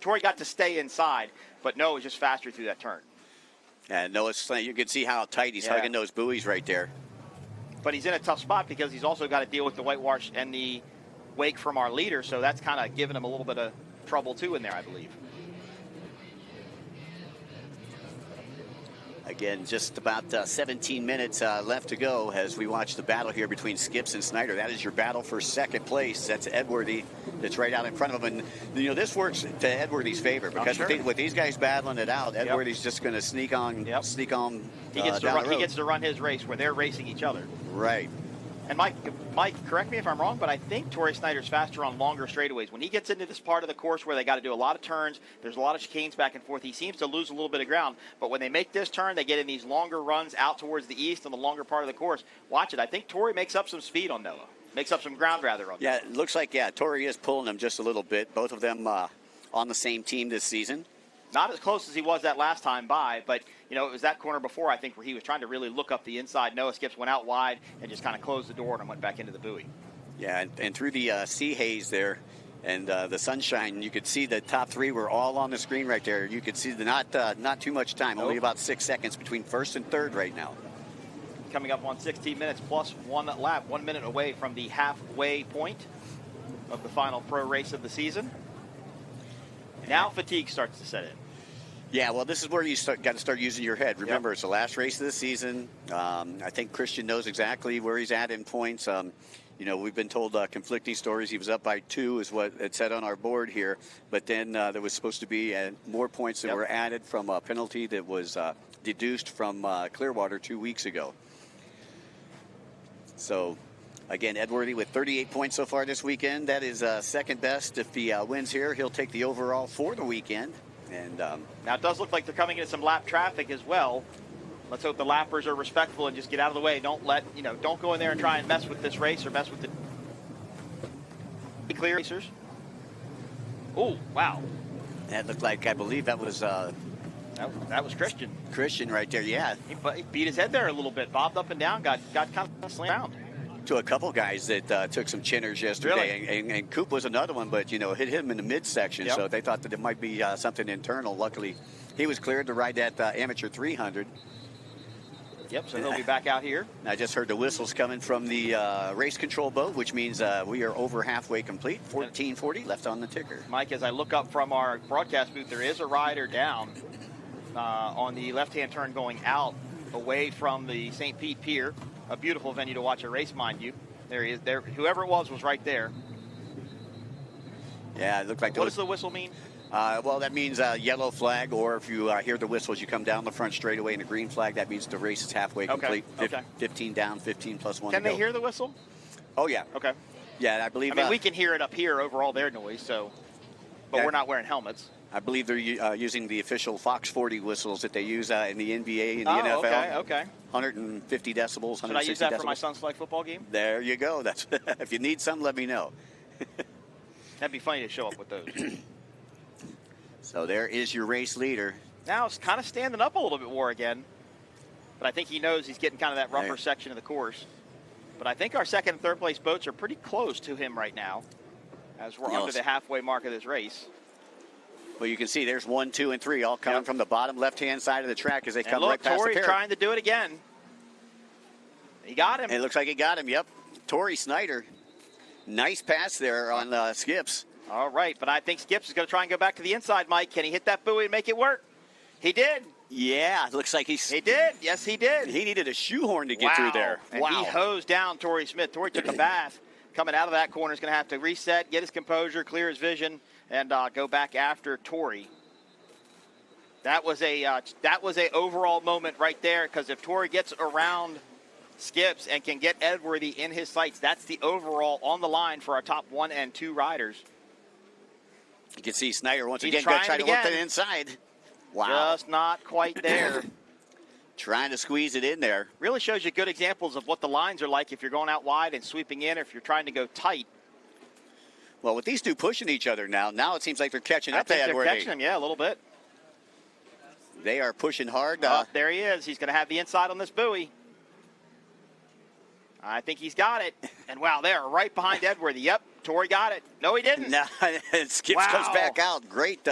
Torrey got to stay inside, but Noah was just faster through that turn. And Noah's, you can see how tight he's hugging those buoys right there. But he's in a tough spot because he's also got to deal with the whitewash and the wake from our leader, so that's kind of giving him a little bit of trouble too in there, I believe. Again, just about 17 minutes left to go as we watch the battle here between Skips and Snyder. That is your battle for second place. That's Edworthy that's right out in front of him. And, this works to Edworthy's favor because with these guys battling it out, Edworthy's just going to sneak on. He gets to run his race where they're racing each other. Right. And Mike, correct me if I'm wrong, but I think Torrey Snyder's faster on longer straightaways. When he gets into this part of the course where they got to do a lot of turns, there's a lot of chicanes back and forth, he seems to lose a little bit of ground. But when they make this turn, they get in these longer runs out towards the east on the longer part of the course. Watch it. I think Torrey makes up some speed on Noah. Makes up some ground, rather, on Noah. Yeah, it looks like, Torrey is pulling him just a little bit. Both of them on the same team this season. Not as close as he was that last time by, but, it was that corner before, I think, where he was trying to really look up the inside. Noah Skips went out wide and just kind of closed the door and went back into the buoy. Yeah, and through the sea haze there and the sunshine, you could see the top three were all on the screen right there. You could see not too much time, only about 6 seconds between first and third right now. Coming up on 16 minutes plus 1 lap, 1 minute away from the halfway point of the final pro race of the season. Now fatigue starts to set in. Yeah, well, this is where you got to start using your head. Remember, it's the last race of the season. I think Christian knows exactly where he's at in points. We've been told conflicting stories. He was up by 2 is what it said on our board here. But then there was supposed to be more points that were added from a penalty that was deduced from Clearwater 2 weeks ago. So, again, Edworthy with 38 points so far this weekend. That is second best. If he wins here, he'll take the overall for the weekend. And now it does look like they're coming into some lap traffic as well. Let's hope the lappers are respectful and just get out of the way. Don't go in there and try and mess with this race or mess with the clear racers. Oh, wow. That looked like, I believe that was that was Christian. Christian right there, yeah. He beat his head there a little bit, bobbed up and down, got kind of slammed down. To a couple guys that took some chinners yesterday, Really? and Coop was another one, but hit him in the midsection, Yep. so they thought that it might be something internal. Luckily, he was cleared to ride that amateur 300. Yep, so he'll be back out here. I just heard the whistles coming from the race control boat, which means we are over halfway complete. 14:40 left on the ticker. Mike, as I look up from our broadcast booth, there is a rider down on the left-hand turn going out away from the St. Pete Pier. A beautiful venue to watch a race, mind you. There he is. There, whoever it was right there. Yeah, it looked like. What does the whistle mean? Well, that means yellow flag, or if you hear the whistles, you come down the front straightaway in a green flag. That means the race is halfway complete. Okay. 15 down, 15 plus 1 Can to go. they hear the whistle? Oh, yeah. Okay. Yeah, I believe. I mean, we can hear it up here over all their noise, but Yeah. we're not wearing helmets. I believe they're using the official Fox 40 whistles that they use in the NBA and the NFL. Okay. 150 decibels, 160 Should I use that decibels. for my son's flag football game? There you go. That's if you need some, let me know. That'd be funny to show up with those. So there is your race leader. Now it's kind of standing up a little bit more again, but I think he knows he's getting kind of that rougher There. section of the course. But I think our second and third place boats are pretty close to him right now, as we're under the halfway mark of this race. Well, you can see there's 1, 2, and 3 all coming from the bottom left-hand side of the track as they come look, right past Tori's the pair. trying to do it again. He got him. And it looks like he got him, yep. Tori Snyder. Nice pass there on Skips. All right, but I think Skips is going to try and go back to the inside, Mike. Can he hit that buoy and make it work? He did. Yeah, it looks like he did. Yes, he did. He needed a shoehorn to get through there. And he hosed down Tori Smith. Tori took a bath. Coming out of that corner, is going to have to reset, get his composure, clear his vision, and go back after Tori. That was a overall moment right there, because if Tori gets around Skips and can get Edworthy in his sights, that's the overall on the line for our top 1 and 2 riders. You can see Snyder once He's again going to try trying to it work again. that inside. Wow. Just not quite there. Trying to squeeze it in there. Really shows you good examples of what the lines are like if you're going out wide and sweeping in, or if you're trying to go tight. Well, with these two pushing each other now it seems like they're catching up to they're Edworthy. catching him, yeah, a little bit. They are pushing hard. There he is. He's going to have the inside on this buoy. I think he's got it. And, wow, they're right behind Edworthy. Yep, Tori got it. No, he didn't. No, Skips comes back out. Great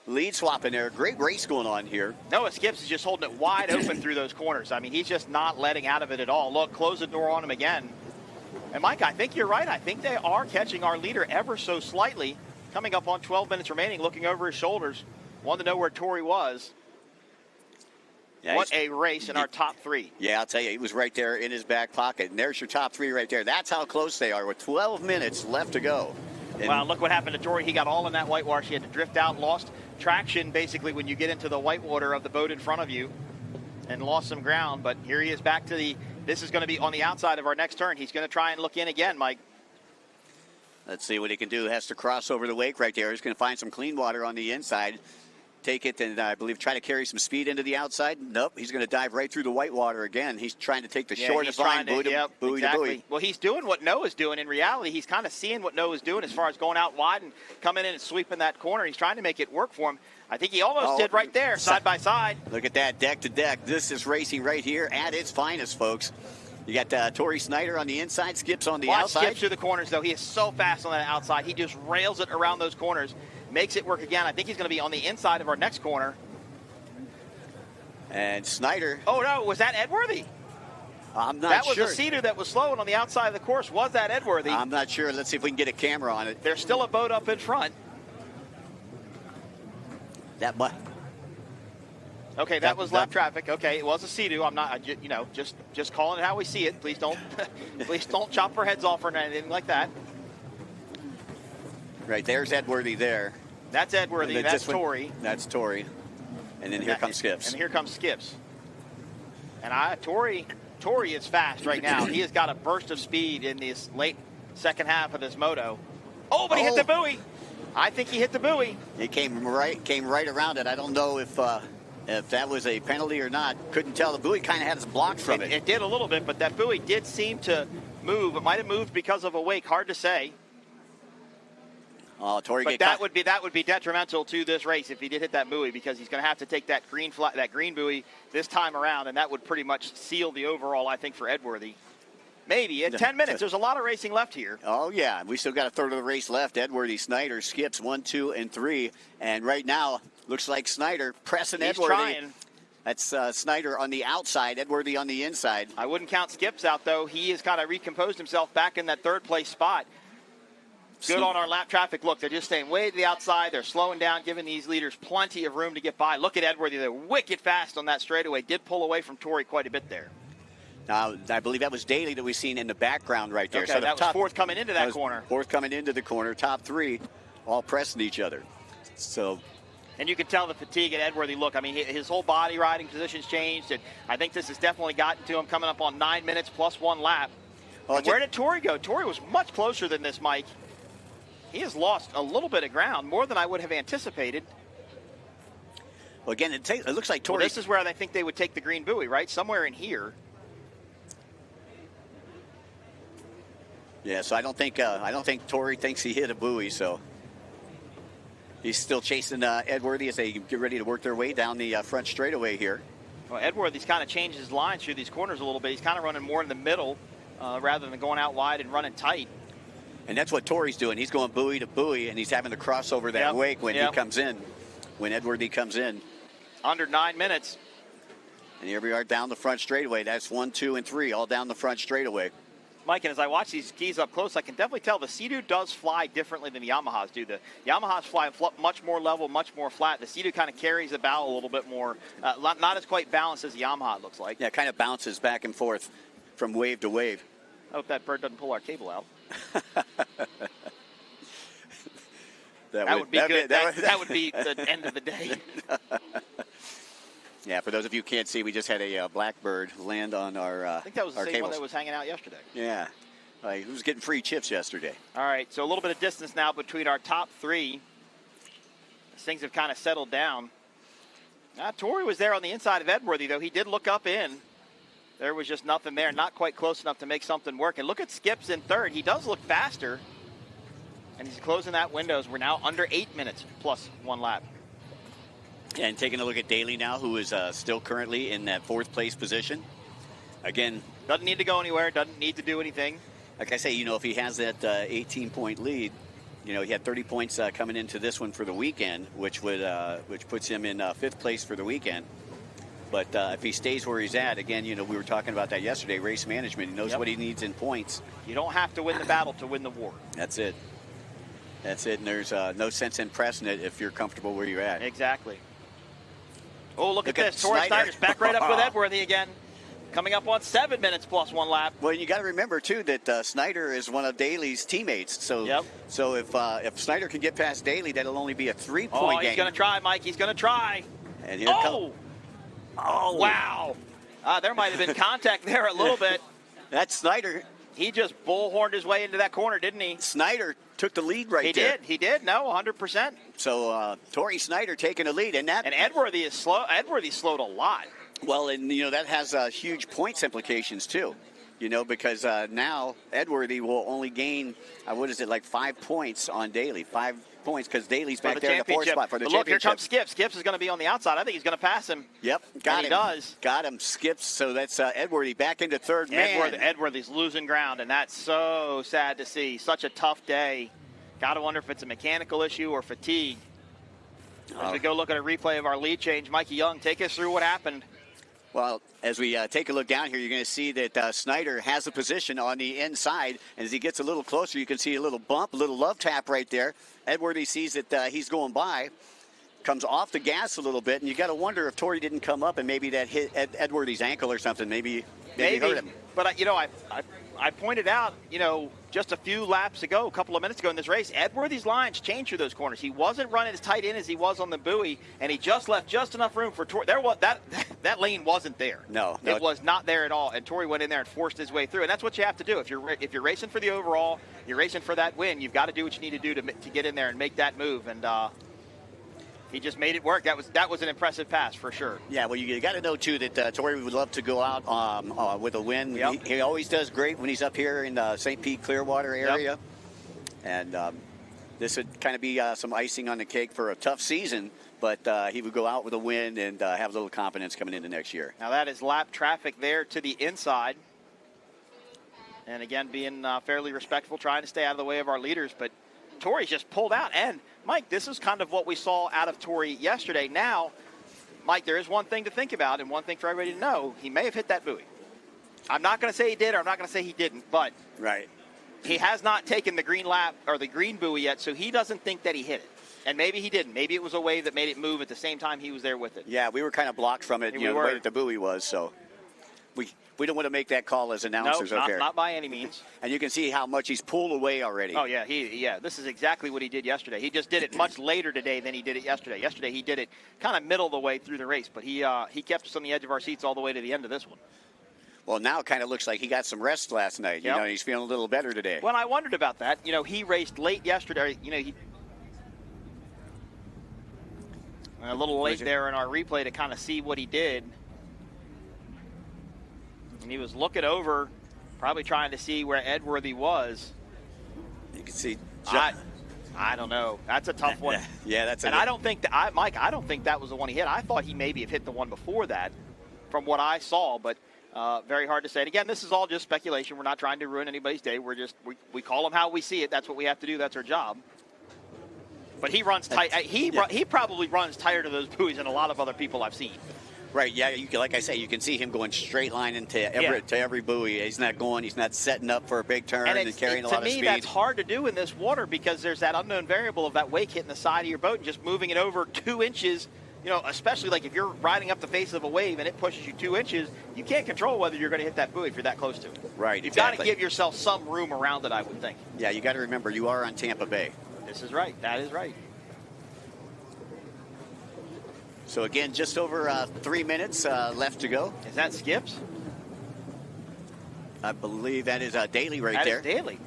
lead swap in there. Great race going on here. Noah Skips is just holding it wide open through those corners. I mean, he's just not letting out of it at all. Look, close the door on him again. And, Mike, I think you're right. I think they are catching our leader ever so slightly. Coming up on 12 minutes remaining, looking over his shoulders. Wanted to know where Tori was. Yeah, what a race in our top 3. Yeah, I'll tell you, he was right there in his back pocket. And there's your top 3 right there. That's how close they are with 12 minutes left to go. And wow, look what happened to Tori. He got all in that whitewater. She had to drift out, lost traction basically when you get into the whitewater of the boat in front of you, and lost some ground. But here he is back to this is going to be on the outside of our next turn. He's going to try and look in again, Mike. let's see what he can do. Has to cross over the wake right there. He's going to find some clean water on the inside. Take it and I believe try to carry some speed into the outside. Nope, he's going to dive right through the whitewater again. He's trying to take the shortest line, buoy to buoy. Well, he's doing what Noah's doing. In reality, he's kind of seeing what Noah's doing as far as going out wide and coming in and sweeping that corner. He's trying to make it work for him. I think he almost did right there, side by side. Look at that, deck to deck. This is racing right here at its finest, folks. You got Tori Snyder on the inside, Skips on the outside. Skips through the corners, though. He is so fast on that outside. He just rails it around those corners, makes it work again. I think he's going to be on the inside of our next corner. And Snyder. Oh, no, was that Edworthy? I'm not that sure. That was the Cedar that was slowing on the outside of the course. Was that Edworthy? I'm not sure. Let's see if we can get a camera on it. There's still a boat up in front. That much. Okay, that was lap traffic. Okay, it was a Sea-Doo. I'm not, just calling it how we see it. Please don't, please don't chop our heads off or anything like that. Right, there's Edworthy there. That's Edworthy. That's Tori. That's Tori. And then here comes Skips. And here comes Skips. And Tori is fast right now. He has got a burst of speed in this late second half of this moto. Oh, but he hit the buoy. I think he hit the buoy. He came right around it. I don't know if if that was a penalty or not. Couldn't tell. The buoy kind of had us blocked from it. It did a little bit, but that buoy did seem to move. It might have moved because of a wake. Hard to say. Oh, Tori, but that would be detrimental to this race if he did hit that buoy, because he's going to have to take that green buoy this time around, and that would pretty much seal the overall, I think, for Edworthy. Maybe in 10 minutes. There's a lot of racing left here. Oh yeah, we still got a third of the race left. Edworthy, Snyder, Skips 1, 2, and 3, and right now looks like Snyder pressing Edworthy. He's trying. That's Snyder on the outside, Edworthy on the inside. I wouldn't count Skips out though. He has kind of recomposed himself back in that third place spot. Good on our lap traffic. Look, they're just staying way to the outside. They're slowing down, giving these leaders plenty of room to get by. Look at Edworthy. They're wicked fast on that straightaway. Did pull away from Tori quite a bit there. Now, I believe that was Daly that we've seen in the background right there. Okay, so that was fourth coming into that corner. Fourth coming into the corner. Top three all pressing each other. So, and you can tell the fatigue at Edworthy. Look, I mean, his whole body riding position's changed, and I think this has definitely gotten to him, coming up on 9 minutes plus 1 lap. Where did Tori go? Tori was much closer than this, Mike. He has lost a little bit of ground, more than I would have anticipated. Well, again, it looks like Tori. Well, this is where I think they would take the green buoy, right? Somewhere in here. Yeah, so I don't think Tori thinks he hit a buoy. So he's still chasing Edworthy as they get ready to work their way down the front straightaway here. Well, Edworthy's kind of changed his lines through these corners a little bit. He's kind of running more in the middle rather than going out wide and running tight. And that's what Tori's doing. He's going buoy to buoy, and he's having to cross over that wake when he comes in, when Edworthy comes in. Under 9 minutes. And here we are down the front straightaway. That's 1, 2, and 3, all down the front straightaway. Mike, and as I watch these skis up close, I can definitely tell the Sea-Doo does fly differently than the Yamahas do. The Yamahas fly much more level, much more flat. The Sea-Doo kind of carries the bow a little bit more. Not as quite balanced as the Yamaha, it looks like. Yeah, it kind of bounces back and forth from wave to wave. I hope that bird doesn't pull our cable out. that would be good. That would be the end of the day. Yeah, for those of you who can't see, we just had a blackbird land on our I think that was the same cables. one that was hanging out yesterday. Yeah. He was getting free chips yesterday. All right, so a little bit of distance now between our top three. As things have kind of settled down. Tori was there on the inside of Edworthy, though. He did look up in. There was just nothing there, not quite close enough to make something work. And look at Skips in third. He does look faster. And he's closing that window. We're now under 8 minutes plus 1 lap. And taking a look at Daly now, who is still currently in that 4th place position. Again, doesn't need to go anywhere, doesn't need to do anything. Like I say, if he has that 18-point lead, he had 30 points coming into this one for the weekend, which puts him in 5th place for the weekend. But if he stays where he's at, again, we were talking about that yesterday, race management. He knows what he needs in points. You don't have to win the battle to win the war. That's it. That's it, and there's no sense in pressing it if you're comfortable where you're at. Exactly. Oh, look at this. Tori Snyder's back right up with Edworthy again. Coming up on 7 minutes plus 1 lap. Well, you got to remember, too, that Snyder is one of Daly's teammates. So, so if Snyder can get past Daly, that'll only be a 3-point game. He's going to try, Mike. He's going to try. And here comes. Oh, wow. There might have been contact there a little bit. That's Snyder. He just bullhorned his way into that corner, didn't he? Snyder took the lead there. He did. No, 100%. So Tori Snyder taking the lead. And Edworthy is slow. Edworthy slowed a lot. Well, and, that has huge points implications, too. Because now Edworthy will only gain, 5 points on Daly. 5 points, because Daly's back there in the 4th spot for the championship. Look, here comes Skips. Skips is going to be on the outside. I think he's going to pass him. Yep, got him. He does. Got him, Skips. So that's Edworthy back into 3rd. Edworthy's losing ground, and that's so sad to see. Such a tough day. Got to wonder if it's a mechanical issue or fatigue. As we go look at a replay of our lead change, Mikey Young, take us through what happened. Well, as we take a look down here, you're going to see that Snyder has a position on the inside. And as he gets a little closer, you can see a little bump, a little love tap right there. Edworthy sees that he's going by, comes off the gas a little bit. And you got to wonder if Tori didn't come up and maybe that hit Edworthy's ankle or something. Maybe hurt him. But, I pointed out, just a few laps ago, a couple of minutes ago in this race, Edworthy's lines changed through those corners. He wasn't running as tight in as he was on the buoy, and he just left just enough room for Tori. That lane wasn't there. No, it was not there at all. And Tori went in there and forced his way through. And that's what you have to do. If you're racing for the overall, you're racing for that win. You've got to do what you need to do to get in there and make that move. And he just made it work. That was an impressive pass for sure. Yeah, well, you got to know, too, that Tori would love to go out with a win. Yep. He always does great when he's up here in the St. Pete, Clearwater area. Yep. And this would kind of be some icing on the cake for a tough season, but he would go out with a win and have a little confidence coming into next year. Now that is lap traffic there to the inside. And again, being fairly respectful, trying to stay out of the way of our leaders, but Tori's just pulled out. And Mike, this is kind of what we saw out of Tori yesterday. Now, Mike, there is one thing to think about and one thing for everybody to know. He may have hit that buoy. I'm not going to say he did or I'm not going to say he didn't, but right. He has not taken the green lap or the green buoy yet, so he doesn't think that he hit it. And maybe he didn't. Maybe it was a wave that made it move at the same time he was there with it. Yeah, we were kind of blocked from it, the way that the buoy was, so we don't want to make that call as announcers up here. Not by any means. And you can see how much he's pulled away already. Oh, yeah. This is exactly what he did yesterday. He just did it much later today than he did it yesterday. Yesterday he did it kind of middle of the way through the race, but he kept us on the edge of our seats all the way to the end of this one. Well, now it kind of looks like he got some rest last night. Yep. He's feeling a little better today. Well, I wondered about that. He raced late yesterday. A little late there in our replay to kind of see what he did. And he was looking over, probably trying to see where Edworthy was. You can see. I don't know. That's a tough one. Yeah, that's. And I don't think that Mike. I don't think that was the one he hit. I thought he maybe have hit the one before that, from what I saw. But very hard to say. And again, this is all just speculation. We're not trying to ruin anybody's day. We're just we call them how we see it. That's what we have to do. That's our job. But he runs tight. He probably runs tighter to those buoys than a lot of other people I've seen. Right, yeah, like I say, you can see him going straight line into every buoy. He's not setting up for a big turn and carrying a lot of speed. To me, that's hard to do in this water because there's that unknown variable of that wake hitting the side of your boat and just moving it over 2 inches, especially like if you're riding up the face of a wave and it pushes you 2 inches, you can't control whether you're going to hit that buoy if you're that close to it. Right, You've got to give yourself some room around it, I would think. Yeah, you got to remember, you are on Tampa Bay. This is right. That is right. So again, just over 3 minutes left to go. Is that Skips? I believe that is Daly right there. That is Daly.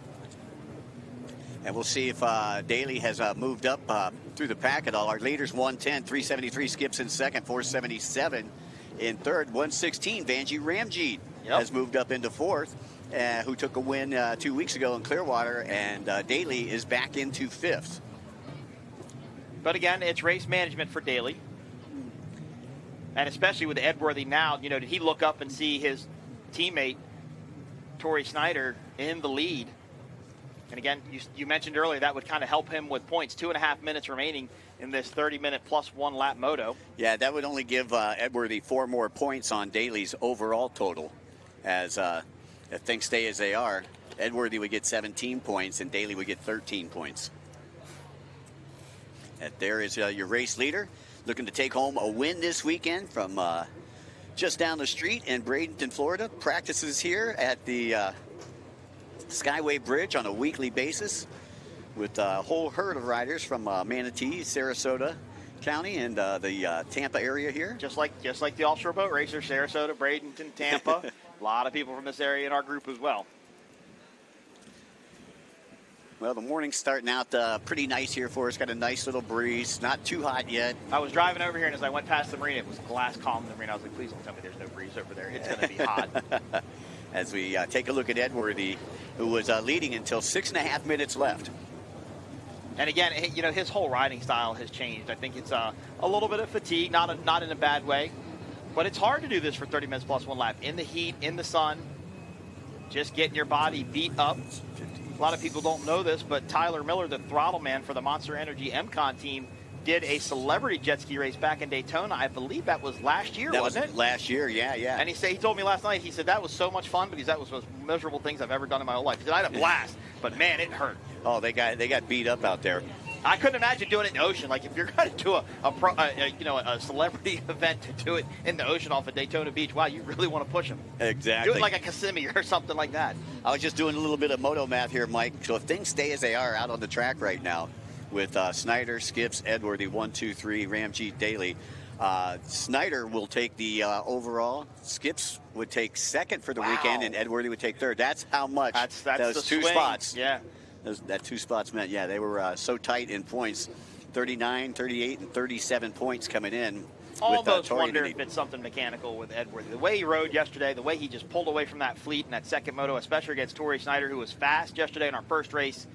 And we'll see if Daly has moved up through the pack at all. Our leaders 110, 373 Skips in second, 477 in third, 116 Vanjie Ramjeet has moved up into fourth, who took a win 2 weeks ago in Clearwater, and Daly is back into fifth. But again, it's race management for Daly. And especially with Edworthy now, did he look up and see his teammate, Tori Snyder, in the lead? And again, you mentioned earlier that would kind of help him with points. 2.5 minutes remaining in this 30-minute plus 1 lap moto. Yeah, that would only give Edworthy 4 more points on Daly's overall total. As if things stay as they are, Edworthy would get 17 points and Daly would get 13 points. And there is your race leader, looking to take home a win this weekend from just down the street in Bradenton, Florida. Practices here at the Skyway Bridge on a weekly basis with a whole herd of riders from Manatee, Sarasota County, and the Tampa area here. Just like the Offshore Boat Racers, Sarasota, Bradenton, Tampa. A lot of people from this area in our group as well. Well, the morning's starting out pretty nice here for us. Got a nice little breeze. Not too hot yet. I was driving over here, and as I went past the marina, it was glass calm in the marina. I was like, please don't tell me there's no breeze over there. It's going to be hot. As we take a look at Edworthy, who was leading until 6.5 minutes left. And again, his whole riding style has changed. I think it's a little bit of fatigue, not in a bad way. But it's hard to do this for 30 minutes plus 1 lap. In the heat, in the sun, just getting your body beat up. A lot of people don't know this, but Tyler Miller, the throttle man for the Monster Energy MCON team, did a celebrity jet ski race back in Daytona. I believe that was last year, wasn't it? Last year, yeah. And he told me last night, he said that was so much fun because that was one of the most miserable things I've ever done in my whole life. He said I had a blast, but man, it hurt. Oh, they got beat up out there. I couldn't imagine doing it in the ocean. Like if you're going to do a celebrity event to do it in the ocean off of Daytona Beach, wow, you really want to push them. Exactly. Do it like a Kissimmee or something like that. I was just doing a little bit of moto math here, Mike. So if things stay as they are out on the track right now, with Snyder, Skips, Edworthy, 1, 2, 3, Ramjeet, Daly, Snyder will take the overall. Skips would take second for the weekend, and Edworthy would take third. That's how much that's those the two swing. spots. Yeah. That 2 spots meant, they were so tight in points 39, 38, and 37 points coming in. Almost wonder if it's something mechanical with Edworthy. The way he rode yesterday, the way he just pulled away from that fleet in that second moto, especially against Torrey Snyder, who was fast yesterday in our first race.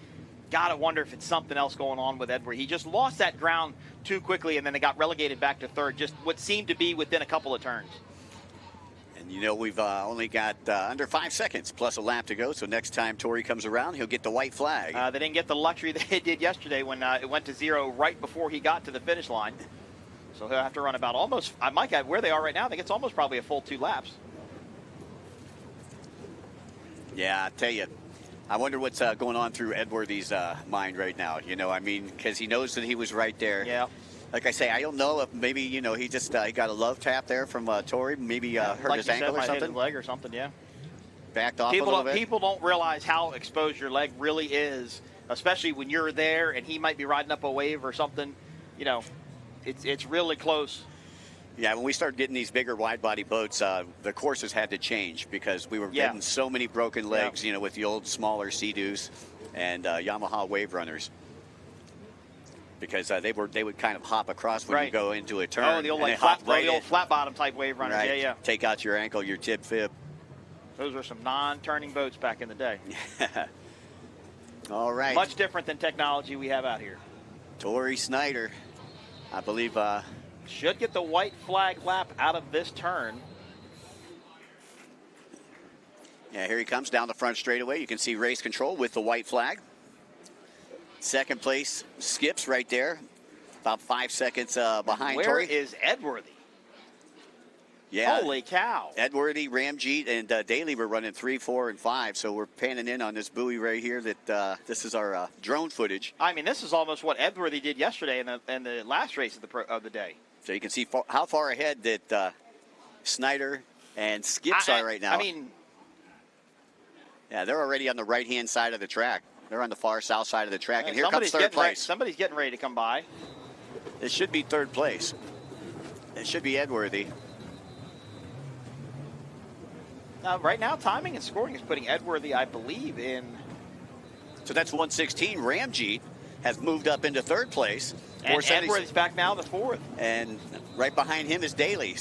Gotta wonder if it's something else going on with Edworthy. He just lost that ground too quickly, and then they got relegated back to third, just what seemed to be within a couple of turns. And you know, we've only got under 5 seconds plus a lap to go, so next time Torrey comes around, he'll get the white flag. They didn't get the luxury they did yesterday when it went to 0 right before he got to the finish line. So he'll have to run about almost, I might add, where they are right now, I think it's almost probably a full 2 laps. Yeah, I tell you, I wonder what's going on through Edworthy's mind right now. You know, I mean, because he knows that he was right there. Yeah. Like I say, I don't know if maybe, you know, he just he got a love tap there from Torrey. Maybe hurt like his ankle or something. Hit his leg or something, yeah. Backed off a little bit. People don't realize how exposed your leg really is, especially when you're there and he might be riding up a wave or something. You know, it's really close. Yeah, when we started getting these bigger wide-body boats, the courses had to change because we were getting so many broken legs, you know, with the old smaller Sea-Doos and Yamaha Wave Runners. Because they would kind of hop across when you go into a turn. Oh, the old, like, flat bottom type wave runners. Right. Yeah, yeah. Take out your ankle, your tib fib. Those were some non-turning boats back in the day. All right. Much different than technology we have out here. Torrey Snyder, I believe, should get the white flag lap out of this turn. Yeah, here he comes down the front straightaway. You can see race control with the white flag. Second place, Skips right there, about 5 seconds behind Where Torrey. Where is Edworthy? Yeah. Holy cow. Edworthy, Ramjeet, and Daly were running 3, 4, and 5, so we're panning in on this buoy right here that this is our drone footage. I mean, this is almost what Edworthy did yesterday in the last race of the day. So you can see how far ahead that Snyder and Skips are right now. I mean, yeah, they're already on the right-hand side of the track. They're on the far south side of the track, and here comes third place. Somebody's getting ready to come by. It should be third place. It should be Edworthy. Now, right now, timing and scoring is putting Edworthy, I believe, in. So that's 116. Ramjeet has moved up into third place. And Edworthy's back now to fourth. And right behind him is Daly.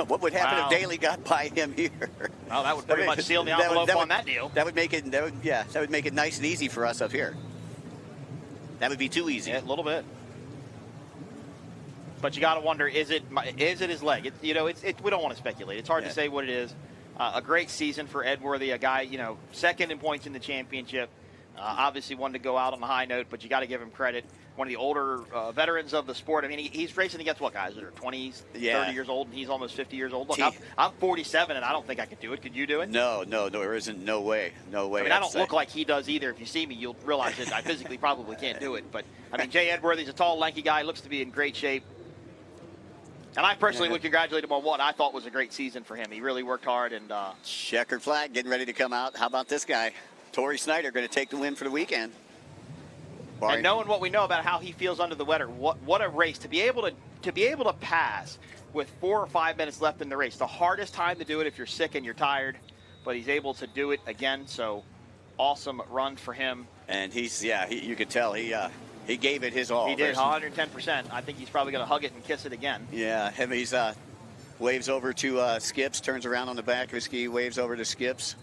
What would happen if Daly got by him here? Well, that would pretty much seal the envelope on that deal. That would make it. That would make it nice and easy for us up here. That would be too easy. Yeah, a little bit. But you got to wonder: is it his leg? We don't want to speculate. It's hard to say what it is. A great season for Edworthy, a guy second in points in the championship. Obviously wanted to go out on a high note, but you got to give him credit. One of the older veterans of the sport. I mean, he's racing against what guys that are 20s, 30 years old, and he's almost 50 years old. Look, I'm 47, and I don't think I could do it. Could you do it? No, there isn't. No way. I mean, I don't look like he does either. If you see me, you'll realize that I physically probably can't do it. But, I mean, Jay Edworthy's a tall, lanky guy. Looks to be in great shape. And I personally would congratulate him on what I thought was a great season for him. He really worked hard. And checkered flag getting ready to come out. How about this guy? Torrey Snyder going to take the win for the weekend. And knowing what we know about how he feels under the weather, what a race to be able to pass with 4 or 5 minutes left in the race. The hardest time to do it if you're sick and you're tired, but he's able to do it again. So awesome run for him. And you could tell he gave it his all. He did 110%. I think he's probably going to hug it and kiss it again. Yeah, he's waves over to Skips, turns around on the back of his ski, waves over to Skips.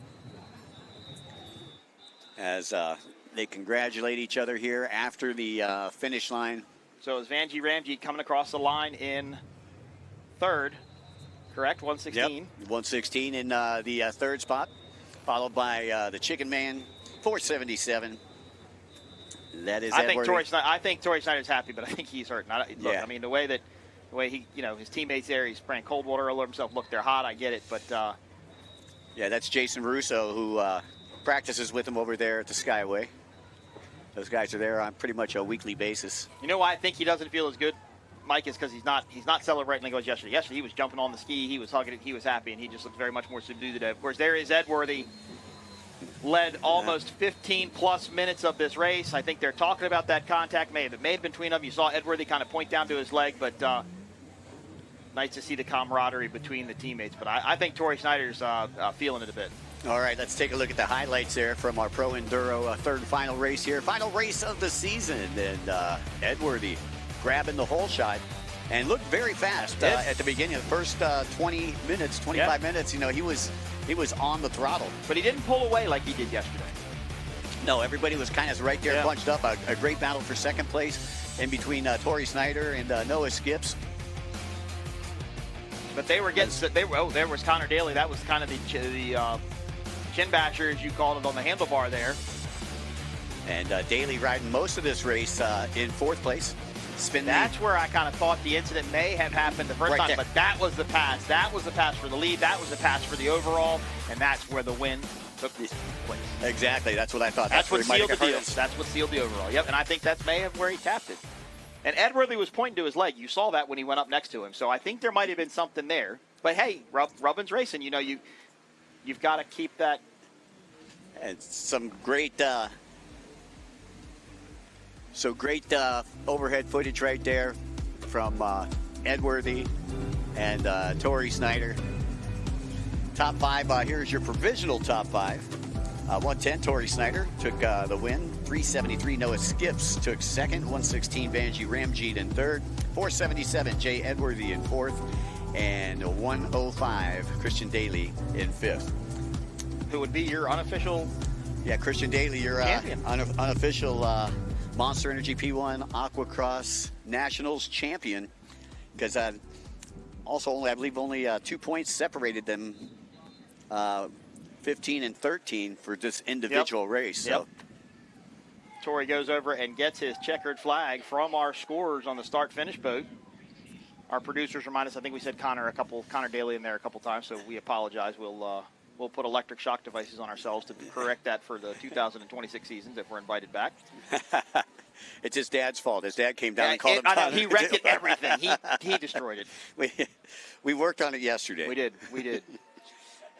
As they congratulate each other here after the finish line. So is Vanjie Ramjeet coming across the line in third, correct? 116? Yep, 116 in the third spot, followed by the Chicken Man, 477. That is I think Torrey Snyder's happy, but I think he's hurt. I mean, the way he, his teammates there, he's spraying cold water all over himself. Look, they're hot, I get it, but. Yeah, that's Jason Russo, who practices with him over there at the Skyway. Those guys are there on pretty much a weekly basis. You know why I think he doesn't feel as good, Mike, is because he's not celebrating like he was yesterday. Yesterday he was jumping on the ski, he was hugging it, he was happy, and he just looks very much more subdued today. Of course, there is Edworthy, led almost 15-plus minutes of this race. I think they're talking about that contact. May have been between them. You saw Edworthy kind of point down to his leg, but nice to see the camaraderie between the teammates. But I think Torrey Snyder's feeling it a bit. All right, let's take a look at the highlights there from our Pro Enduro third and final race here. Final race of the season, and Edworthy grabbing the whole shot and looked very fast at the beginning of the first 20 minutes, 25 minutes. You know, he was on the throttle. But he didn't pull away like he did yesterday. No, everybody was kind of right there bunched up. A great battle for second place in between Torrey Snyder and Noah Skips. But they were getting, there was Connor Daly. That was kind of the chin basher, as you called it, on the handlebar there. And Daly riding most of this race in fourth place. That's where I kind of thought the incident may have happened the first time, but that was the pass. That was the pass for the lead. That was the pass for the overall, and that's where the win took place. Exactly. That's what I thought. That's what sealed the deal. That's what sealed the overall. Yep, and I think that's may have where he tapped it. And Edworthy was pointing to his leg. You saw that when he went up next to him. So I think there might have been something there. But hey, Rubbin's racing. You know, you've got to keep that. And some great, overhead footage right there from Edworthy and Torrey Snyder. Top five. Here's your provisional top five. 110, Torrey Snyder took the win. 373, Noah Skips took second. 116, Vanjie Ramjeet in third. 477, Jay Edworthy in fourth. And 105, Christian Daly in fifth. Who would be your unofficial? Yeah, Christian Daly, your unofficial Monster Energy P1 Aqua-Cross Nationals champion. Because also I believe only 2 points separated them. 15 and 13 for this individual race. So. Torrey goes over and gets his checkered flag from our scorers on the start-finish boat. Our producers remind us, I think we said Connor Daly in there a couple times, so we apologize. We'll put electric shock devices on ourselves to correct that for the 2026 seasons if we're invited back. It's his dad's fault. His dad came down and called him. I know, he wrecked everything. He destroyed it. We worked on it yesterday. We did.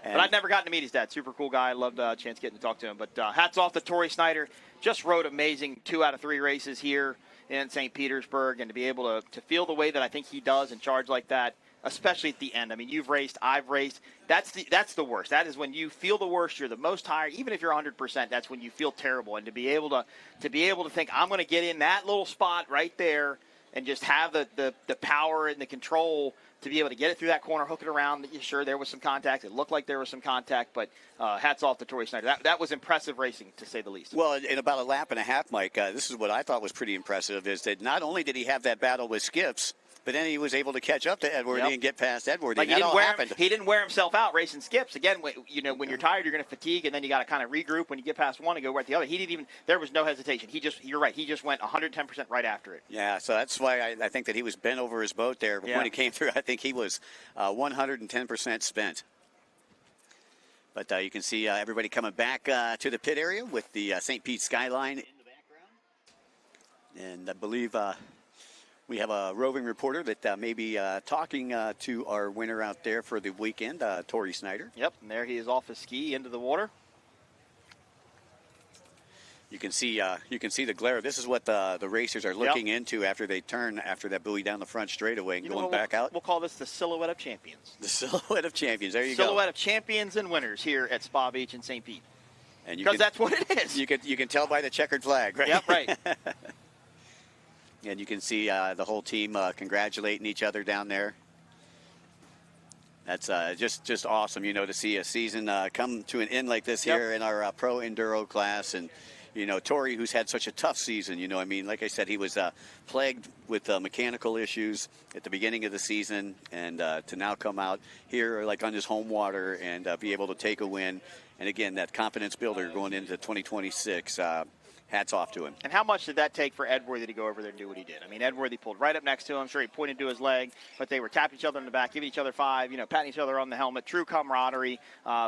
But I'd never gotten to meet his dad. Super cool guy. I loved a chance getting to talk to him. But hats off to Torrey Snyder. Just rode amazing 2 out of 3 races here in St. Petersburg. And to be able to feel the way that I think he does and charge like that, especially at the end. I mean, you've raced, I've raced. That's the worst. That is when you feel the worst. You're the most tired. Even if you're 100%, that's when you feel terrible. And to be able to think, I'm going to get in that little spot right there and just have the power and the control to be able to get it through that corner, hook it around. Sure, there was some contact. It looked like there was some contact, but hats off to Torrey Snyder. That was impressive racing, to say the least. Well, in about a lap and a half, Mike, this is what I thought was pretty impressive, is that not only did he have that battle with Skips, but then he was able to catch up to Edworthy and get past Edworthy. Like he didn't wear himself out racing Skips. Again, when you're tired, you're going to fatigue, and then you got to kind of regroup when you get past one and go right the other. There was no hesitation. You're right. He just went 110% right after it. Yeah, so that's why I think that he was bent over his boat there when he came through. I think he was 110% spent. But you can see everybody coming back to the pit area with the St. Pete skyline in the background. And I believe we have a roving reporter that may be talking to our winner out there for the weekend, Torrey Snyder. Yep, and there he is off his ski into the water. You can see the glare. This is what the racers are looking into after they turn after that buoy down the front straightaway and going back out. We'll call this the silhouette of champions. The silhouette of champions. There you go. Silhouette of champions and winners here at Spa Beach in St. Pete. Because that's what it is. You can tell by the checkered flag, right? Yep, right. And you can see the whole team congratulating each other down there. That's just awesome, to see a season come to an end like this here in our Pro Enduro class. And, Torrey, who's had such a tough season, like I said, he was plagued with mechanical issues at the beginning of the season. And to now come out here like on his home water and be able to take a win. And, again, that confidence builder going into 2026. Hats off to him. And how much did that take for Edworthy to go over there and do what he did? I mean, Edworthy pulled right up next to him. Sure, he pointed to his leg, but they were tapping each other in the back, giving each other 5, patting each other on the helmet. True camaraderie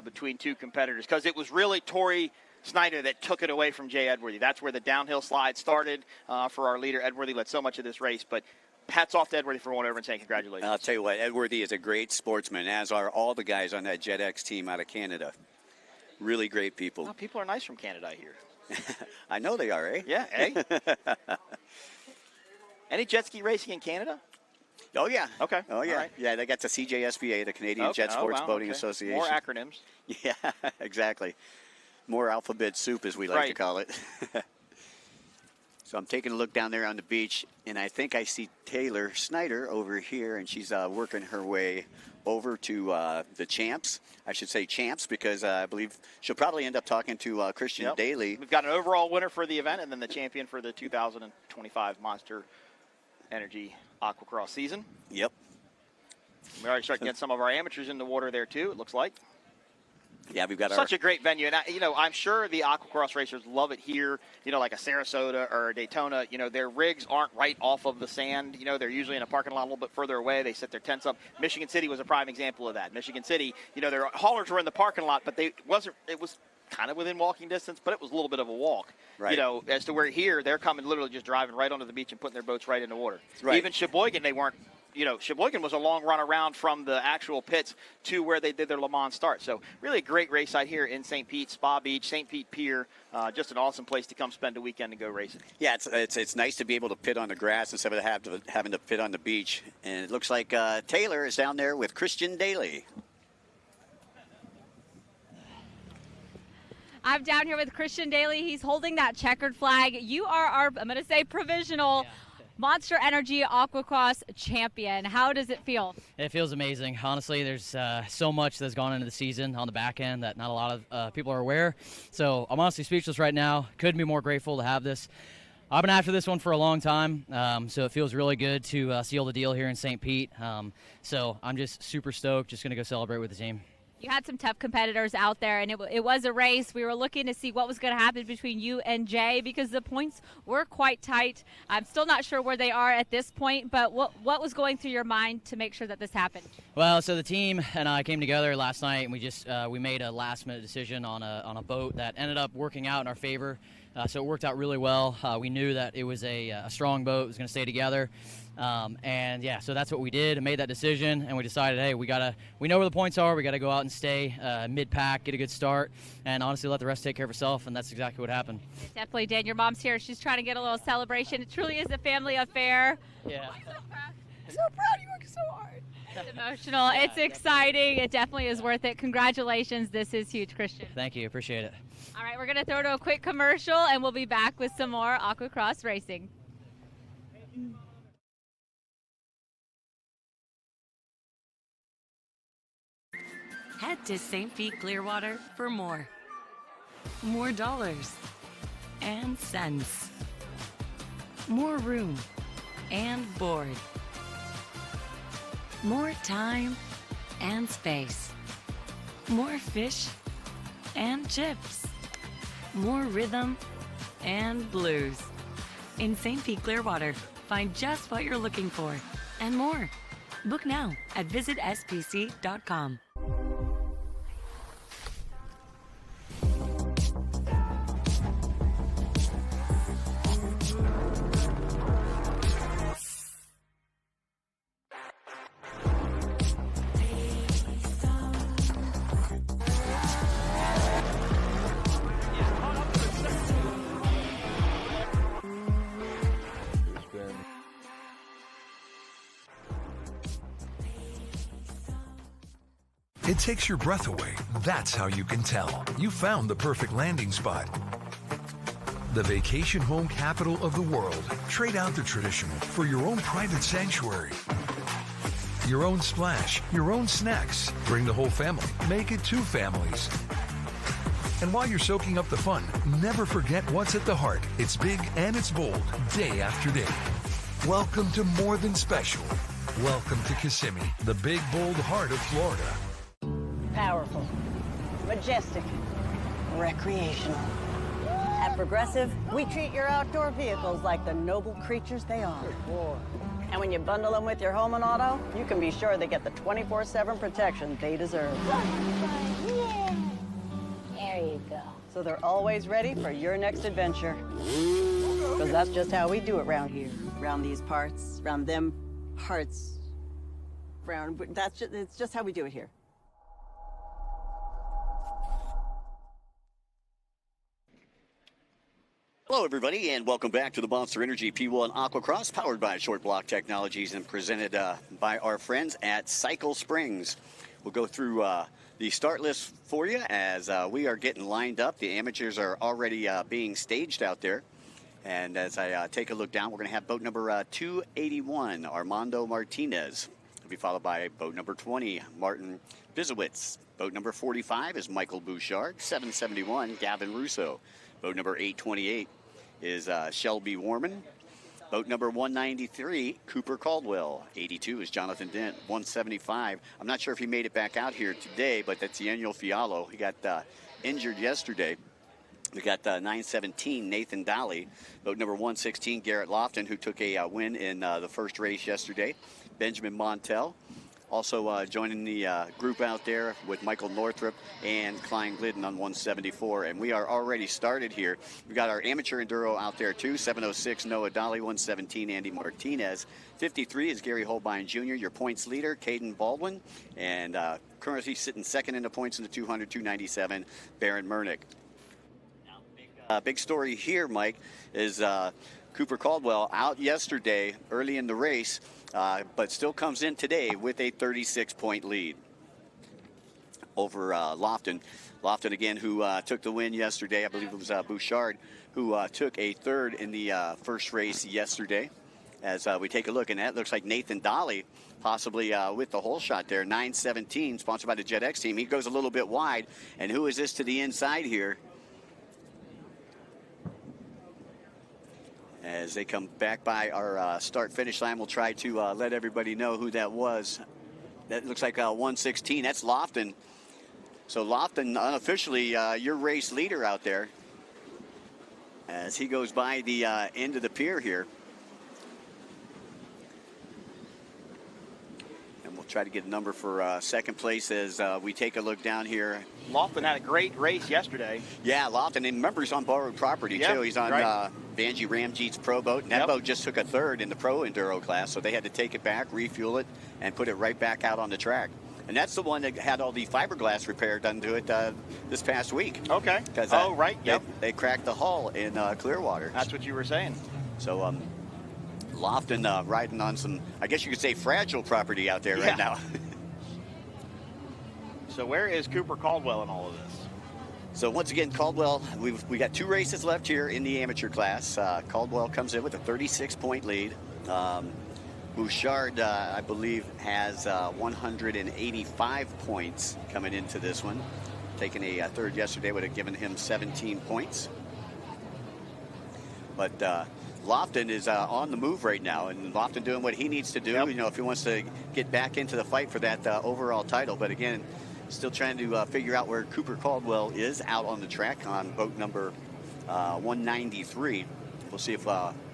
between two competitors, because it was really Torrey Snyder that took it away from Jay Edworthy. That's where the downhill slide started for our leader. Edworthy led so much of this race, but hats off to Edworthy for going over and saying congratulations. I'll tell you what, Edworthy is a great sportsman, as are all the guys on that JetX team out of Canada. Really great people. Well, people are nice from Canada, I hear. I know they are, eh? Yeah, eh? Any jet ski racing in Canada? Oh, yeah. Okay. Oh, yeah. All right. Yeah, they got the CJSBA, the Canadian Jet Sports Boating Association. More acronyms. Yeah, exactly. More alphabet soup, as we like to call it. So I'm taking a look down there on the beach, and I think I see Taylor Snyder over here, and she's working her way over to the champs. I should say champs because I believe she'll probably end up talking to Christian Daly. We've got an overall winner for the event and then the champion for the 2025 Monster Energy Aqua-Cross season. Yep. We're already starting to get some of our amateurs in the water there, too, it looks like. Yeah, we've got such a great venue. And, I'm sure the Aqua-Cross racers love it here, like a Sarasota or a Daytona. Their rigs aren't right off of the sand. They're usually in a parking lot a little bit further away. They set their tents up. Michigan City was a prime example of that. Michigan City, their haulers were in the parking lot, but it was kind of within walking distance, but it was a little bit of a walk. Right. As to where here, they're coming literally just driving right onto the beach and putting their boats right in the water. Right. Even Sheboygan, they weren't. Sheboygan was a long run around from the actual pits to where they did their Le Mans start. So really a great race site here in St. Pete, Spa Beach, St. Pete Pier. Just an awesome place to come spend a weekend and go racing. Yeah, it's nice to be able to pit on the grass instead of having to pit on the beach. And it looks like Taylor is down there with Christian Daly. I'm down here with Christian Daly. He's holding that checkered flag. You are our, I'm going to say, provisional Monster Energy Aqua-Cross champion. How does it feel? It feels amazing. Honestly, there's so much that's gone into the season on the back end that not a lot of people are aware. So I'm honestly speechless right now. Couldn't be more grateful to have this. I've been after this one for a long time, so it feels really good to seal the deal here in St. Pete. So I'm just super stoked, just going to go celebrate with the team. You had some tough competitors out there, and it was a race. We were looking to see what was going to happen between you and Jay because the points were quite tight. I'm still not sure where they are at this point, but what was going through your mind to make sure that this happened? Well, so the team and I came together last night, and we made a last-minute decision on a boat that ended up working out in our favor. So it worked out really well. We knew that it was a strong boat. It was going to stay together. And yeah, so that's what we did and made that decision. And we decided, hey, we know where the points are. We got to go out and stay mid-pack, get a good start, and honestly let the rest take care of itself. And that's exactly what happened. It definitely did. Your mom's here. She's trying to get a little celebration. It truly is a family affair. Yeah. I'm so proud. You worked so hard. It's emotional. Yeah, it's exciting. It definitely is worth it. Congratulations. This is huge, Christian. Thank you. Appreciate it. All right, we're going to throw to a quick commercial, and we'll be back with some more Aqua-Cross racing. Head to St. Pete Clearwater for more. More dollars and cents. More room and board. More time and space. More fish and chips. More rhythm and blues. In St. Pete Clearwater, find just what you're looking for and more. Book now at visitspc.com. It takes your breath away. That's how you can tell. You found the perfect landing spot. The vacation home capital of the world. Trade out the traditional for your own private sanctuary. Your own splash, your own snacks. Bring the whole family. Make it 2 families. And while you're soaking up the fun, never forget what's at the heart. It's big and it's bold, day after day. Welcome to More Than Special. Welcome to Kissimmee, the big, bold heart of Florida. Powerful, majestic, recreational. At Progressive, we treat your outdoor vehicles like the noble creatures they are. And when you bundle them with your home and auto, you can be sure they get the 24/7 protection they deserve. Yeah. There you go. So they're always ready for your next adventure. Because that's just how we do it around here. Around these parts, around them parts. It's just how we do it here. Hello, everybody, and welcome back to the Monster Energy P1 Aquacross, powered by Short Block Technologies and presented by our friends at Cycle Springs. We'll go through the start list for you as we are getting lined up. The amateurs are already being staged out there. And as I take a look down, we're going to have boat number 281, Armando Martinez. Will be followed by boat number 20, Martin Bizowitz. Boat number 45 is Michael Bouchard. 771, Gavin Russo. Boat number 828 is Shelby Warman. Boat number 193, Cooper Caldwell. 82 is Jonathan Dent. 175. I'm not sure if he made it back out here today, but that's Daniel Fialo. He got injured yesterday. We got 917, Nathan Daly. Boat number 116, Garrett Lofton, who took a win in the first race yesterday. Benjamin Montel. Also joining the group out there with Michael Northrup and Klein Glidden on 174. And we are already started here. We've got our amateur enduro out there too. 706, Noah Dolly. 117, Andy Martinez. 53 is Gary Holbein Jr., your points leader, Caden Baldwin. And currently sitting second in the points in the 200, 297, Baron Mernick. Big story here, Mike, is Cooper Caldwell out yesterday early in the race, but still comes in today with a 36-point lead over Lofton. Lofton, again, who took the win yesterday. I believe it was Bouchard who took a third in the first race yesterday. As we take a look, and that looks like Nathan Dolly possibly with the hole shot there. 917, sponsored by the Jet X team. He goes a little bit wide. And who is this to the inside here? As they come back by our start-finish line, we'll try to let everybody know who that was. That looks like 116. That's Lofton. So Lofton, unofficially, your race leader out there as he goes by the end of the pier here. And we'll try to get a number for second place as we take a look down here. Lofton had a great race yesterday. Yeah, Lofton, and remember, he's on borrowed property, too. He's on Vanjie Ramjeet's Pro Boat, and that boat just took a third in the Pro Enduro class, so they had to take it back, refuel it, and put it right back out on the track. And that's the one that had all the fiberglass repair done to it this past week. Okay. They cracked the hull in Clearwater. That's what you were saying. So Lofton riding on some, I guess you could say, fragile property out there right now. So where is Cooper Caldwell in all of this? So once again, Caldwell, we got 2 races left here in the amateur class. Caldwell comes in with a 36-point lead. Bouchard, I believe, has 185 points coming into this one. Taking a third yesterday would have given him 17 points. But Lofton is on the move right now, and Lofton doing what he needs to do, you know, if he wants to get back into the fight for that overall title. But again, still trying to figure out where Cooper Caldwell is out on the track on boat number 193. We'll see if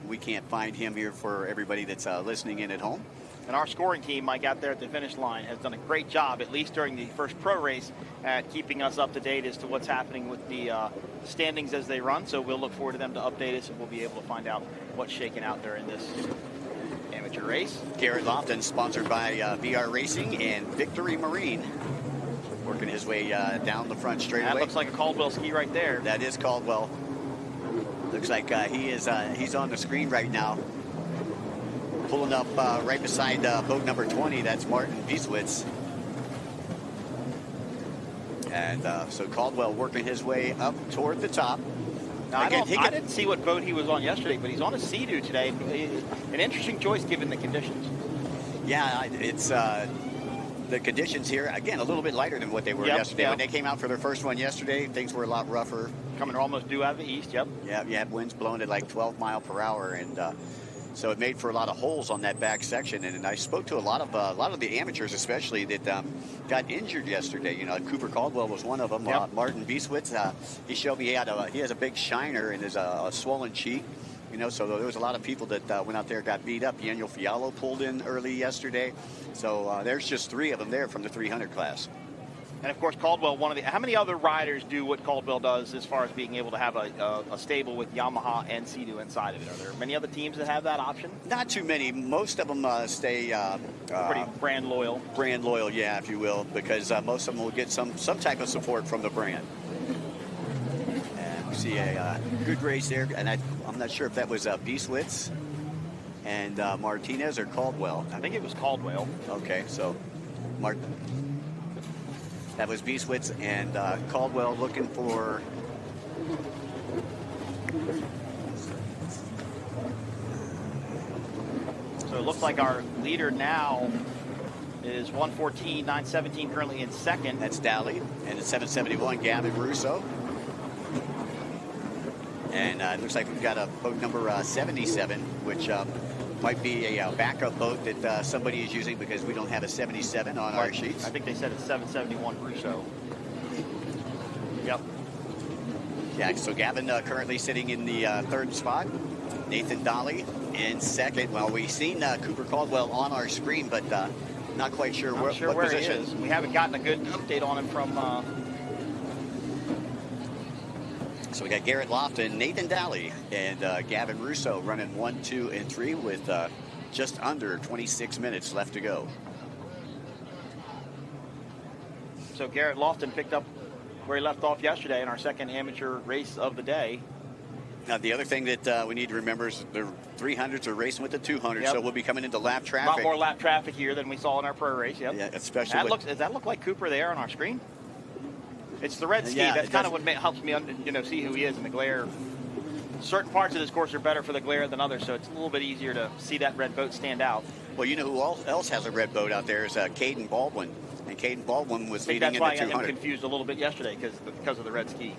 we can't find him here for everybody that's listening in at home. And our scoring team, Mike, out there at the finish line has done a great job, at least during the first pro race, at keeping us up to date as to what's happening with the standings as they run. So we'll look forward to them to update us, and we'll be able to find out what's shaking out there in this amateur race. Garrett Lofton, sponsored by VR Racing and Victory Marine. Working his way down the front straightaway. That looks like a Caldwell ski right there. That is Caldwell. Looks like he's on the screen right now. Pulling up right beside boat number 20. That's Martin Bieswitz. And so Caldwell working his way up toward the top. Now, I didn't see what boat he was on yesterday, but he's on a Sea-Doo today. An interesting choice given the conditions. Yeah, it's the conditions here, again, a little bit lighter than what they were yesterday. When they came out for their first one yesterday, things were a lot rougher. Coming almost due out of the east, Yeah, you had winds blowing at like 12 mile per hour, and so it made for a lot of holes on that back section. And I spoke to a lot of the amateurs, especially that got injured yesterday. You know, Cooper Caldwell was one of them. Martin Bieswitz, he showed me he has a big shiner and a swollen cheek. You know, so there was a lot of people that went out there, got beat up. Daniel Fialo pulled in early yesterday. So there's just 3 of them there from the 300 class. And of course, Caldwell, how many other riders do what Caldwell does as far as being able to have a stable with Yamaha and Sea-Doo inside of it? Are there many other teams that have that option? Not too many. Most of them stay pretty brand loyal. Brand loyal, yeah, if you will, because most of them will get some type of support from the brand. And see a good race there, and I'm not sure if that was Beeswitz and Martinez or Caldwell. I think it was Caldwell. Okay, so that was Beeswitz and Caldwell looking for. So it looks like our leader now is 1:14.917, currently in second. That's Dally, and it's 771 Gavin Russo. And it looks like we've got a boat number 77, which might be a backup boat that somebody is using because we don't have a 77 on our sheets. I think they said it's 771 Russo. Yep. Yeah, so Gavin currently sitting in the third spot. Nathan Dolly in second. Well, we've seen Cooper Caldwell on our screen, but not quite sure what position. He is. We haven't gotten a good update on him from... So we got Garrett Lofton, Nathan Daly, and Gavin Russo running 1, 2, and 3 with just under 26 minutes left to go. So Garrett Lofton picked up where he left off yesterday in our second amateur race of the day. Now, the other thing that we need to remember is the 300s are racing with the 200s, Yep. so we'll be coming into lap A traffic. lot more lap traffic here than we saw in our pro race. Yep. Yeah, especially Does that look like Cooper there on our screen? It's the red ski. Yeah, That's kind of what helps me, see who he is in the glare. Certain parts of this course are better for the glare than others, so it's a little bit easier to see that red boat stand out. Well, you know who else has a red boat out there is Caden Baldwin. And Caden Baldwin was leading in the 200. That's why I got him confused a little bit yesterday because of the red ski.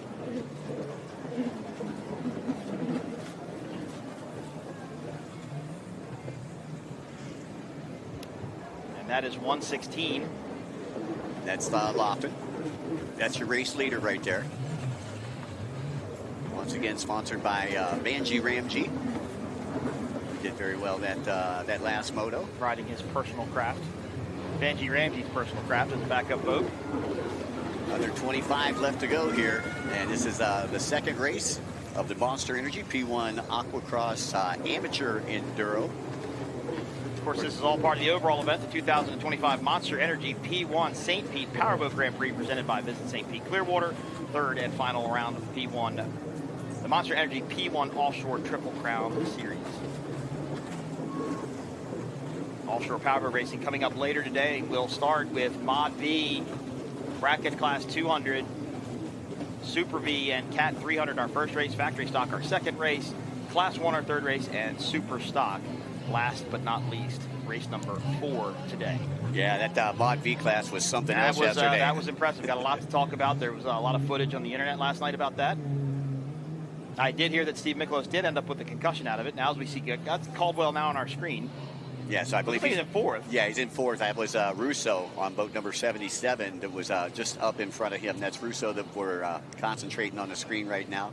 And that is 1:16. That's Lofton. That's your race leader right there. Once again, sponsored by Banji Ramji. Did very well that last moto. Riding his personal craft. Banji Ramji's personal craft as a backup boat. Another 25 left to go here. And this is the second race of the Monster Energy P1 Aqua-Cross Amateur Enduro. Of course, this is all part of the overall event, the 2025 Monster Energy P1 St. Pete Powerboat Grand Prix presented by Visit St. Pete Clearwater. Third and final round of the P1, the Monster Energy P1 Offshore Triple Crown Series. Offshore Powerboat racing coming up later today. We'll start with Mod V, Bracket Class 200, Super V, and Cat 300 our first race, Factory Stock our second race, Class 1 our third race, and Super Stock last but not least, race number 4 today. Yeah, that Mod V class was something else yesterday. That was impressive. Got a lot to talk about. There was a lot of footage on the internet last night about that. I did hear that Steve Miklos did end up with a concussion out of it. Now as we see, that's Caldwell now on our screen. Yeah, so I believe he's in fourth. Yeah, he's in fourth. That was Russo on boat number 77 that was just up in front of him. That's Russo that we're concentrating on the screen right now.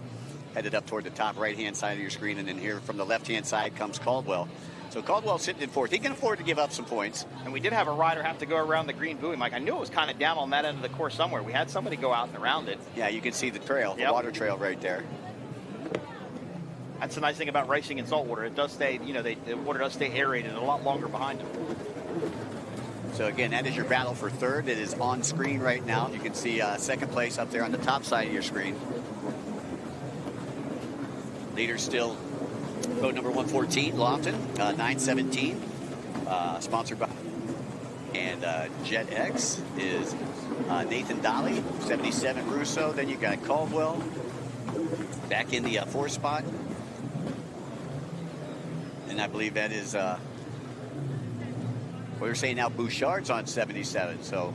Headed up toward the top right-hand side of your screen, and then here from the left-hand side comes Caldwell. So Caldwell's sitting in fourth. He can afford to give up some points. And we did have a rider have to go around the green buoy, Mike. I knew it was kind of down on that end of the course somewhere. We had somebody go out and around it. Yeah, you can see the trail, the water trail right there. That's the nice thing about racing in saltwater. It does stay, the water does stay aerated a lot longer behind them. So again, that is your battle for third. It is on screen right now. You can see second place up there on the top side of your screen. Leader still boat number 114, Lofton, 917, sponsored by. And Jet X is Nathan Dolly, 77 Russo. Then you got Caldwell back in the fourth spot. And I believe that is, we're saying now Bouchard's on 77. So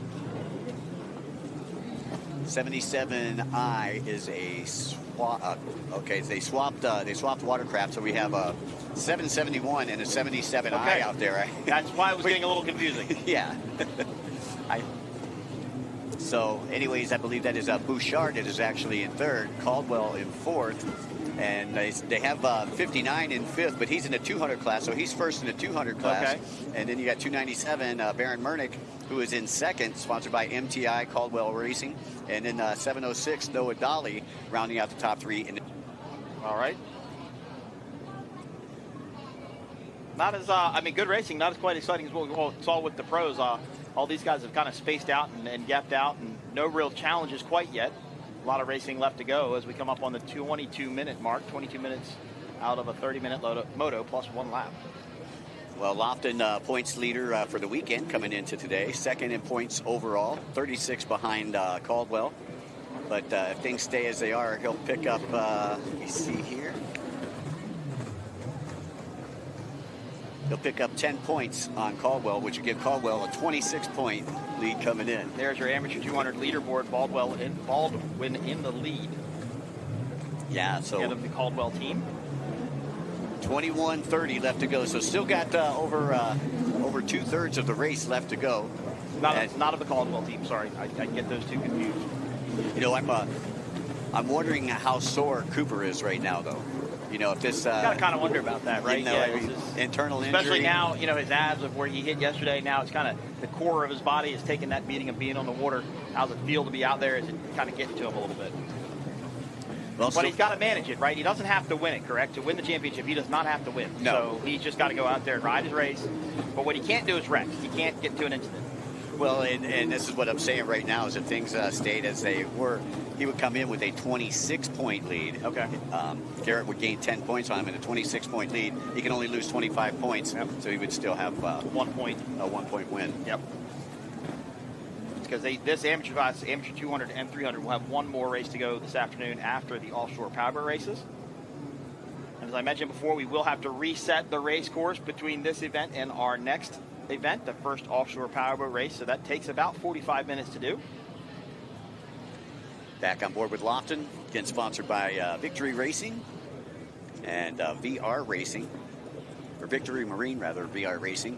77I is a swap. Okay, they swapped watercraft, so we have a 771 and a 77I out there. Right? That's why it was getting a little confusing. Yeah. So, anyways, I believe that is Bouchard. It is actually in third. Caldwell in fourth. And they have 59 in fifth, but he's in the 200 class, so he's first in the 200 class. Okay. And then you got 297, Baron Mernick, who is in second, sponsored by MTI Caldwell Racing. And then 706, Noah Dolly, rounding out the top three. All right. Not as, good racing, not as quite exciting as what we saw with the pros. All these guys have kind of spaced out and gapped out, and no real challenges quite yet. A lot of racing left to go as we come up on the 22-minute mark. 22 minutes out of a 30-minute moto plus 1 lap. Well, Lofton points leader for the weekend coming into today. Second in points overall, 36 behind Caldwell. But if things stay as they are, he'll pick up, let me see here. He'll pick up 10 points on Caldwell, which will give Caldwell a 26-point lead coming in. There's your amateur 200 leaderboard. Baldwin in the lead. Yeah, so Head of the Caldwell team. 21:30 left to go. So still got over 2/3 of the race left to go. Not of the Caldwell team. Sorry, I get those two confused. You know, I'm wondering how sore Cooper is right now, though. You know, if this... Gotta kind of wonder about that, right? You know, Yeah, internal injury. Especially now, you know, his abs of where he hit yesterday, now it's kind of the core of his body is taking that beating of being on the water. How's it feel to be out there? Is it kind of getting to him a little bit? Well, but he's got to manage it, right? He doesn't have to win it, correct? To win the championship, he does not have to win. No. So he's just got to go out there and ride his race. But what he can't do is wreck. He can't get into an incident. Well, and this is what I'm saying right now, is if things stayed as they were, he would come in with a 26-point lead. Okay. Garrett would gain 10 points on him in a 26-point lead. He can only lose 25 points, so he would still have 1 point. A 1-point win. Yep. Because this amateur class, amateur 200 and 300, will have one more race to go this afternoon after the Offshore Powerboat races. And as I mentioned before, we will have to reset the race course between this event and our next event, the first Offshore Powerboat race. So that takes about 45 minutes to do. Back on board with Lofton, again sponsored by Victory Racing and VR Racing, or Victory Marine rather, VR Racing.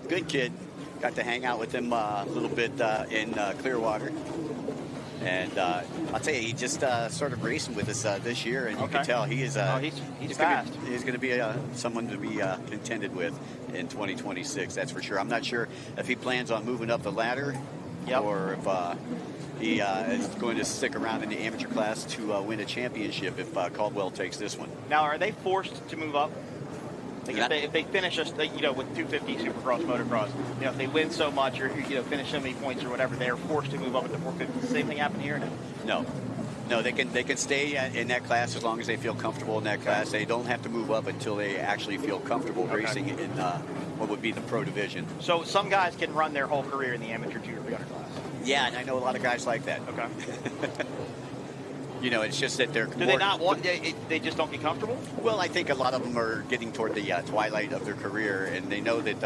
Good kid. Got to hang out with him a little bit in Clearwater. And I'll tell you, he just started racing with us this year, and you can tell he is he's fast. He's going to be someone to be contended with in 2026, that's for sure. I'm not sure if he plans on moving up the ladder or if he is going to stick around in the amateur class to win a championship if Caldwell takes this one. Now, are they forced to move up? Like if they finish us, you know, with 250 Supercross, Motocross, you know, if they win so much or, you know, finish so many points or whatever, they are forced to move up into 450. The same thing happened here? No, they can stay in that class as long as they feel comfortable in that class. They don't have to move up until they actually feel comfortable racing in what would be the pro division. So some guys can run their whole career in the amateur 200 or 300 class. Yeah, and I know a lot of guys like that. Okay. You know, it's just that they're... Do they not want... They just don't get comfortable? Well, I think a lot of them are getting toward the twilight of their career, and they know that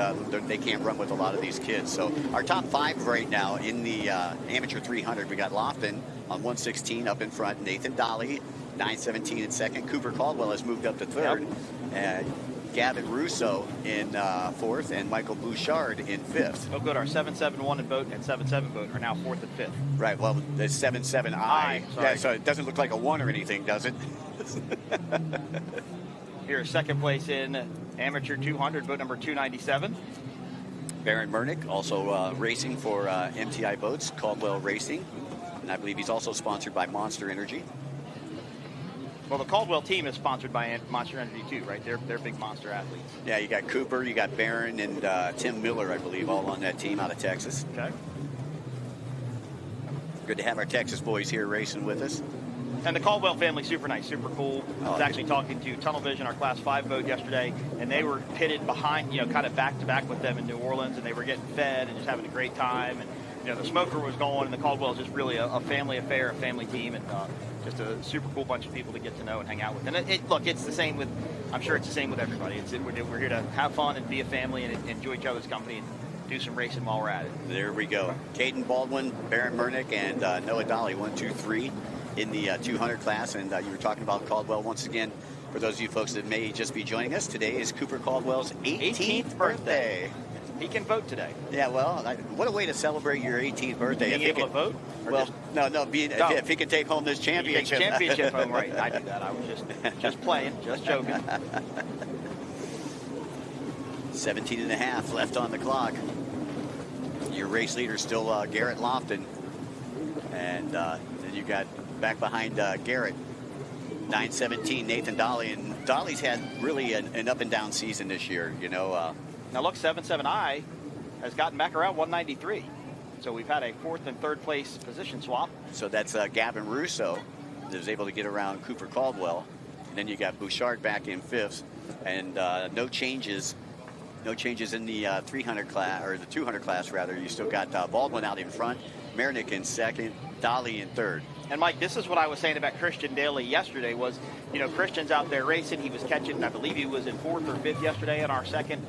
they can't run with a lot of these kids. So our top 5 right now in the amateur 300, we got Lofton on 116 up in front, Nathan Dolly, 917 in second. Cooper Caldwell has moved up to third. Yep. Gavin Russo in 4th, and Michael Bouchard in 5th. Oh, good. Our 771 in boat and 77 boat are now 4th and 5th. Right. Well, the 77I. Yeah, so it doesn't look like a 1 or anything, does it? Here's second place in amateur 200, boat number 297. Baron Mernick, also racing for MTI Boats, Caldwell Racing. And I believe he's also sponsored by Monster Energy. Well, the Caldwell team is sponsored by Monster Energy too, right? They're big Monster athletes. Yeah, you got Cooper, you got Barron, and Tim Miller, I believe, all on that team out of Texas. Okay. Good to have our Texas boys here racing with us. And the Caldwell family, super nice, super cool. I was actually talking to Tunnel Vision, our Class 5 boat yesterday, and they were pitted behind, you know, kind of back to back with them in New Orleans, and they were getting fed and just having a great time. And you know, the smoker was going, and the Caldwell is just really a family affair, a family team, and just a super cool bunch of people to get to know and hang out with. And look, it's the same with, I'm sure it's the same with everybody. We're here to have fun and be a family and enjoy each other's company and do some racing while we're at it. There we go. Caden Baldwin, Baron Mernick, and Noah Dolly, 1, 2, 3 in the 200 class. And you were talking about Caldwell once again. For those of you folks that may just be joining us, today is Cooper Caldwell's 18th birthday. He can vote today. Yeah, well, what a way to celebrate your 18th birthday. Being able to vote? Well, if he can take home this championship. Championship home, right. I do that. I was just playing, just joking. 17 and a half left on the clock. Your race leader still Garrett Lofton. And then you got back behind Garrett, 917, Nathan Dolly. And Dolly's had really an up and down season this year, you know. Now look, 77I has gotten back around 193. So we've had a 4th and 3rd place position swap. So that's Gavin Russo that was able to get around Cooper Caldwell. And then you got Bouchard back in 5th, and no changes in the 300 class, or the 200 class rather. You still got Baldwin out in front, Mernick in 2nd, Dolly in 3rd. And Mike, this is what I was saying about Christian Daly yesterday was, you know, Christian's out there racing. He was catching, I believe he was in 4th or 5th yesterday in our 2nd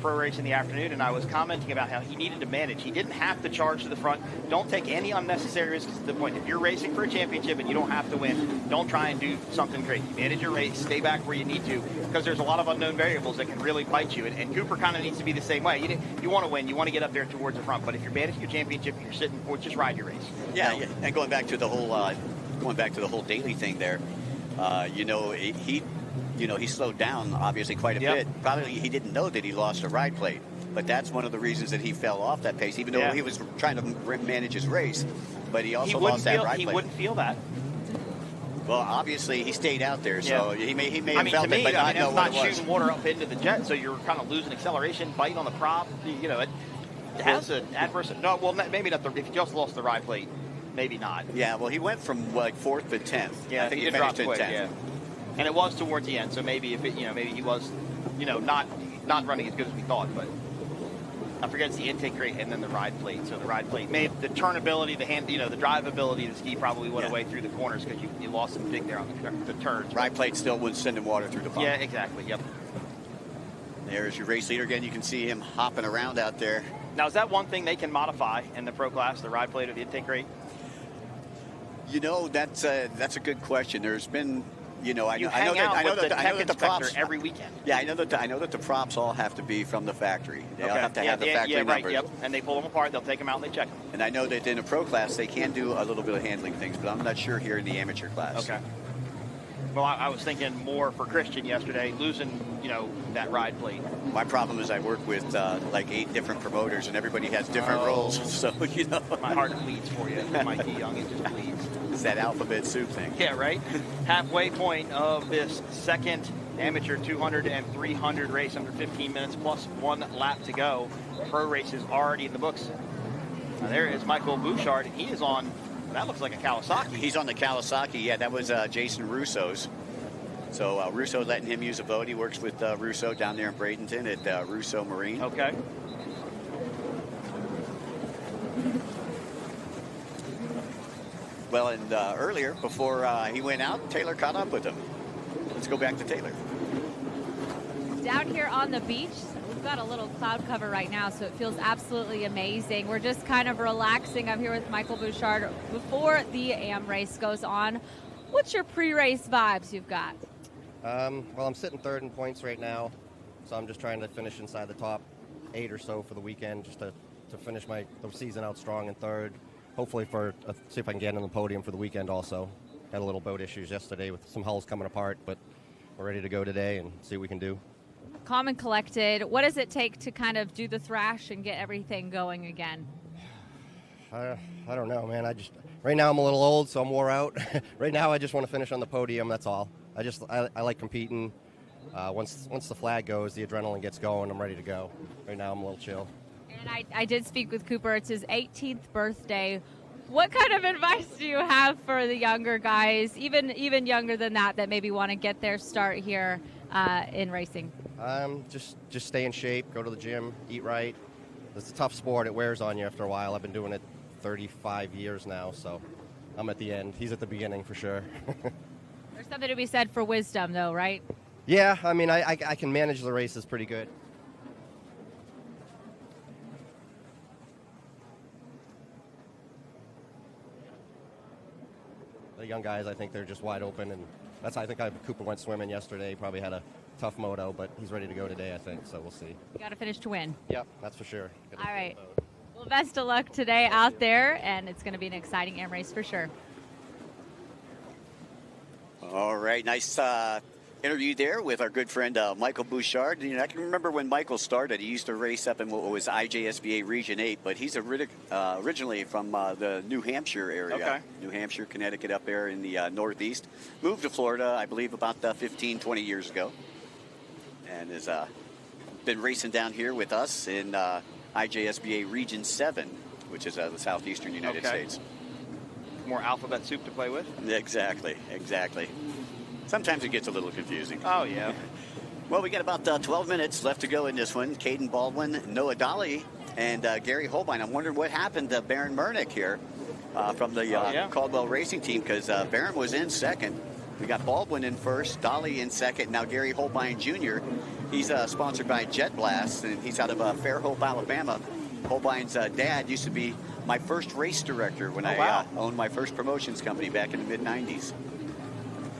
pro race in the afternoon. And I was commenting about how he needed to manage. He didn't have to charge to the front. Don't take any unnecessary risks to the point. If you're racing for a championship and you don't have to win, don't try and do something crazy. Manage your race, stay back where you need to, because there's a lot of unknown variables that can really bite you. And Cooper kind of needs to be the same way. You want to win. You want to get up there towards the front. But if you're managing your championship and you're sitting, or just ride your race. Yeah, yeah. And going back to the whole Daly thing there, he slowed down obviously quite a bit. Probably he didn't know that he lost a ride plate, but that's one of the reasons that he fell off that pace, even though he was trying to manage his race. But he also lost that ride plate. He wouldn't feel that. Well, obvioally he stayed out there, so he may have felt to it, me, but not know it's what not it was. shooting water up into the jet, so you're kind of losing acceleration, biting on the prop. You know, it has an adverse. No, well, maybe not. If you just lost the ride plate. Maybe not. Yeah, well, he went from like 4th to 10th. Yeah, I think he dropped finished in quick, 10th. yeah. And it was towards the end, so maybe maybe he was, not running as good as we thought. But I forget it's the intake rate and then the ride plate. So the ride plate made the turnability, the drivability of the ski probably went away through the corners because you lost some dig there on the turns. Ride plate still wouldn't send him water through the pump. Yeah, exactly. Yep. There's your race leader again. You can see him hopping around out there. Now, is that one thing they can modify in the pro class, the ride plate or the intake rate? That's a good question. There's been, I know that the props every weekend. Yeah, I know that the props all have to be from the factory. They all have to have the factory numbers. Right, yep. And they pull them apart. They'll take them out and they check them. And I know that in a pro class they can do a little bit of handling things, but I'm not sure here in the amateur class. Okay. Well, I was thinking more for Christian yesterday, losing, that ride plate. My problem is I work with like 8 different promoters, and everybody has different roles. So, My heart bleeds for you, Mikey Young. It just bleeds. It's that alphabet soup thing. Yeah, right? Halfway point of this 2nd amateur 200 and 300 race, under 15 minutes plus 1 lap to go. Pro race is already in the books. Now, there is Michael Bouchard. He is on, that looks like a Kawasaki. He's on the Kawasaki. Yeah, that was Jason Russo's. So Russo letting him use a boat. He works with Russo down there in Bradenton at Russo Marine. Okay. Well, and earlier, before he went out, Taylor caught up with him. Let's go back to Taylor. Down here on the beach, we've got a little cloud cover right now, so it feels absolutely amazing. We're just kind of relaxing. I'm here with Michael Bouchard before the AM race goes on. What's your pre-race vibes you've got? Well, I'm sitting 3rd in points right now, so I'm just trying to finish inside the top 8 or so for the weekend, just to finish the season out strong in 3rd. Hopefully see if I can get on the podium for the weekend also. Had a little boat issues yesterday with some hulls coming apart, but we're ready to go today and see what we can do. Calm and collected. What does it take to kind of do the thrash and get everything going again? I don't know, man. Right now I'm a little old, so I'm wore out. Right now I just want to finish on the podium, that's all. I like competing. Once the flag goes, the adrenaline gets going, I'm ready to go. Right now I'm a little chill. And I did speak with Cooper. It's his 18th birthday. What kind of advice do you have for the younger guys, even younger than that maybe want to get their start here in racing? Just stay in shape, go to the gym, eat right. It's a tough sport. It wears on you after a while. I've been doing it 35 years now, so I'm at the end. He's at the beginning for sure. There's something to be said for wisdom, though, right? Yeah, I mean, I can manage the races pretty good. The young guys, I think they're just wide open, and I think Cooper went swimming yesterday. He probably had a tough moto, but he's ready to go today, I think, so we'll see. You got to finish to win. Yep, that's for sure. All right. Well, best of luck today out there, and it's going to be an exciting AM race for sure. All right, nice interview there with our good friend Michael Bouchard. I can remember when Michael started, he used to race up in what was IJSBA Region 8, but he's originally from the New Hampshire area. Okay. New Hampshire, Connecticut, up there in the Northeast. Moved to Florida, I believe, about 15, 20 years ago. And has been racing down here with us in IJSBA Region 7 which is the southeastern United States. More alphabet soup to play with. Exactly. Sometimes it gets a little confusing. Oh, yeah. Well, we got about 12 minutes left to go in this one. Caden Baldwin, Noah Dolly, and Gary Holbein. I'm wondering what happened to Baron Murnick here from the Caldwell Racing team, because Baron was in second. We got Baldwin in first, Dolly in second. Now Gary Holbein Jr. He's sponsored by Jet Blast, and he's out of Fairhope, Alabama. Holbein's dad used to be my first race director when I owned my first promotions company back in the mid-90s.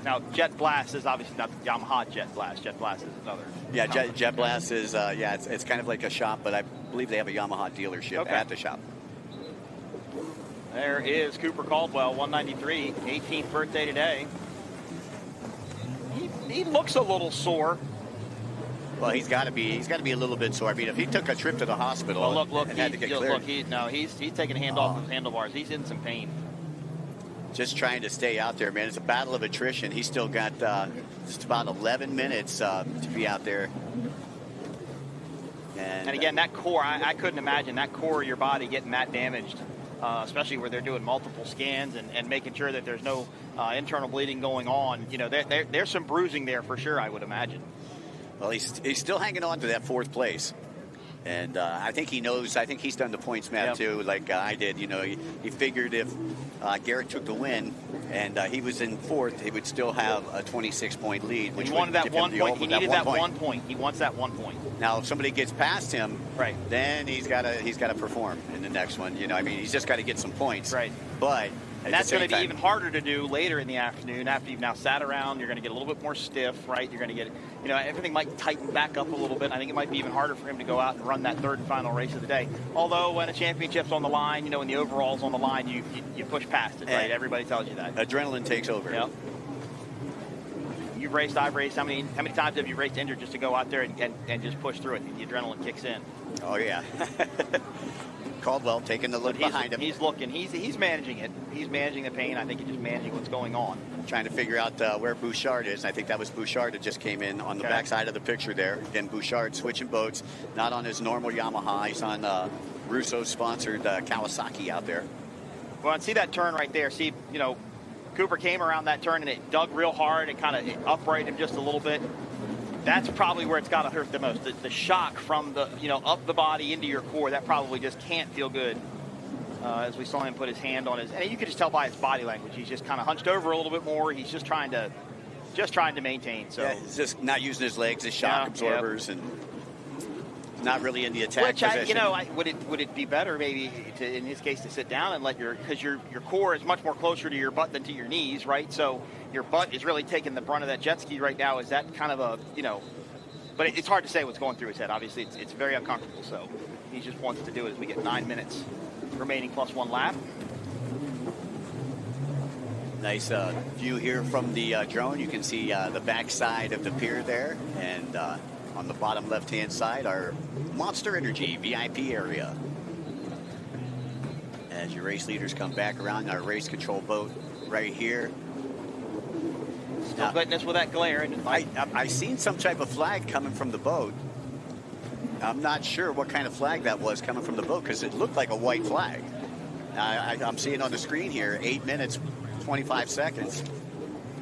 Now, Jet Blast is obviously not the Yamaha Jet Blast. Jet Blast is another. Yeah, Jet Blast is, it's kind of like a shop, but I believe they have a Yamaha dealership at the shop. There is Cooper Caldwell, 193, 18th birthday today. He looks a little sore. Well, he's got to be a little bit sore. I mean, if he took a trip to the hospital and had to get cleared. He's taking a hand off his handlebars. He's in some pain. Just trying to stay out there, man. It's a battle of attrition. He's still got just about 11 minutes to be out there. And again, that core, I couldn't imagine that core of your body getting that damaged, especially where they're doing multiple scans and making sure that there's no internal bleeding going on. You know, there's some bruising there for sure, I would imagine. Well, he's still hanging on to that fourth place. And I think he knows. I think he's done the points map too, like I did. You know, he figured if Garrett took the win and he was in fourth, he would still have a 26-point lead. Which he wanted that 1 point. He needed that 1 point. He wants that 1 point. Now, if somebody gets past him, then he's got to perform in the next one. You know, I mean, he's just got to get some points. Right. But and that's going to be even harder to do later in the afternoon after you've now sat around. You're going to get a little bit more stiff, right? You're going to get, you know, everything might tighten back up a little bit. I think it might be even harder for him to go out and run that third and final race of the day. Although when a championship's on the line, you know, when the overall's on the line, you push past it, right? Everybody tells you that. Adrenaline takes over. Yep. You've raced, I've raced. How many times have you raced injured just to go out there and just push through it? The adrenaline kicks in. Oh, yeah. Caldwell taking the look behind him. He's looking. He's managing it. He's managing the pain. I think he's just managing what's going on. Trying to figure out where Bouchard is. I think that was Bouchard that just came in on the backside of the picture there. Again, Bouchard switching boats, not on his normal Yamaha. He's on Russo-sponsored Kawasaki out there. Well, and see that turn right there. See, you know, Cooper came around that turn and it dug real hard and kind of uprighted him just a little bit. That's probably where it's got to hurt the most. The shock from the, you know, up the body into your core, that probably just can't feel good. As we saw him put his hand on his, and you could just tell by his body language, he's just kind of hunched over a little bit more. He's just trying to maintain. So he's just not using his legs as shock absorbers and not really in the attack position. You know, would it be better maybe to, in his case, to sit down and let because your core is much more closer to your butt than to your knees, right? So your butt is really taking the brunt of that jet ski right now. Is that kind of a, you know, but it's hard to say what's going through his head. Obviously, it's very uncomfortable. So he just wants to do it as we get 9 minutes remaining plus 1 lap. Nice view here from the drone. You can see the backside of the pier there, and on the bottom left-hand side, our Monster Energy VIP area. As your race leaders come back around, our race control boat right here. Still getting us with that glare. I seen some type of flag coming from the boat. I'm not sure what kind of flag that was coming from the boat because it looked like a white flag. I'm seeing on the screen here, 8 minutes, 25 seconds.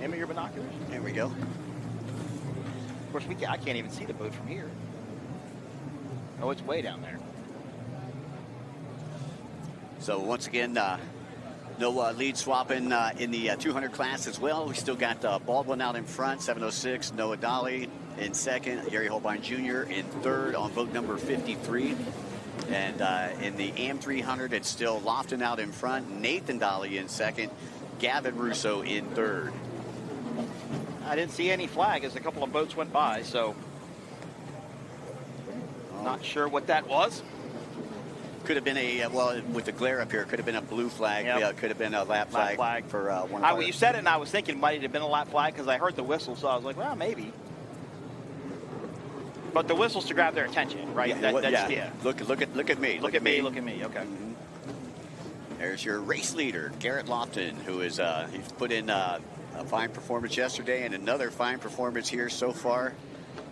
Aim at your binoculars. There we go. Of course, I can't even see the boat from here. Oh, it's way down there. So once again, no lead swapping in the 200 class as well. We still got Baldwin out in front, 706. Noah Dolly in second. Gary Holbein Jr. in third on boat number 53. And in the AM 300, it's still Lofton out in front. Nathan Dolly in second. Gavin Russo in third. I didn't see any flag as a couple of boats went by, so not sure what that was. Could have been a, well, with the glare up here, could have been a blue flag. Yep. Yeah, could have been a lap flag for one of our... You said it, and I was thinking it might have been a lap flag because I heard the whistle, so I was like, well, maybe. But the whistle's to grab their attention, right? Yeah, Look at me. Look at me. Okay. Mm-hmm. There's your race leader, Garrett Lofton, who is he's put in a fine performance yesterday and another fine performance here so far.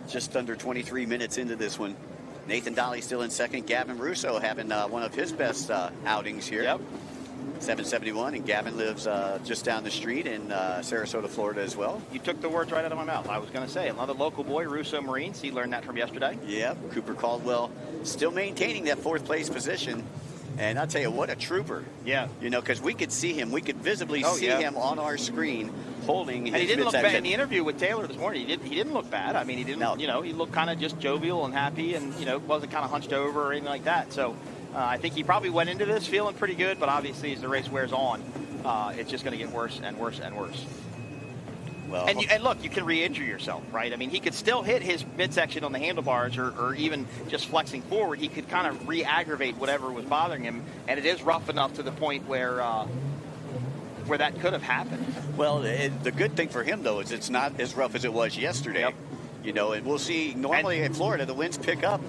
Just under 23 minutes into this one. Nathan Dolly still in second. Gavin Russo having one of his best outings here. Yep. 771, and Gavin lives just down the street in Sarasota, Florida as well. You took the words right out of my mouth. I was going to say, another local boy, Russo Marines. He learned that from yesterday. Yep. Cooper Caldwell still maintaining that 4th place position. And I'll tell you, what a trooper. Yeah. You know, because we could see him. We could visibly see him on our screen holding his And he didn't look midsection. bad. In the interview with Taylor this morning, he didn't look bad. I mean, he didn't, you know, he looked kind of just jovial and happy and, you know, wasn't kind of hunched over or anything like that. So I think he probably went into this feeling pretty good, but obviously as the race wears on, it's just going to get worse and worse and worse. Well, and look, you can re-injure yourself, right? I mean, he could still hit his midsection on the handlebars or even just flexing forward. He could kind of re-aggravate whatever was bothering him, and it is rough enough to the point where that could have happened. Well, the good thing for him, though, is it's not as rough as it was yesterday. Yep. You know, and we'll see, normally in Florida, the winds pick up,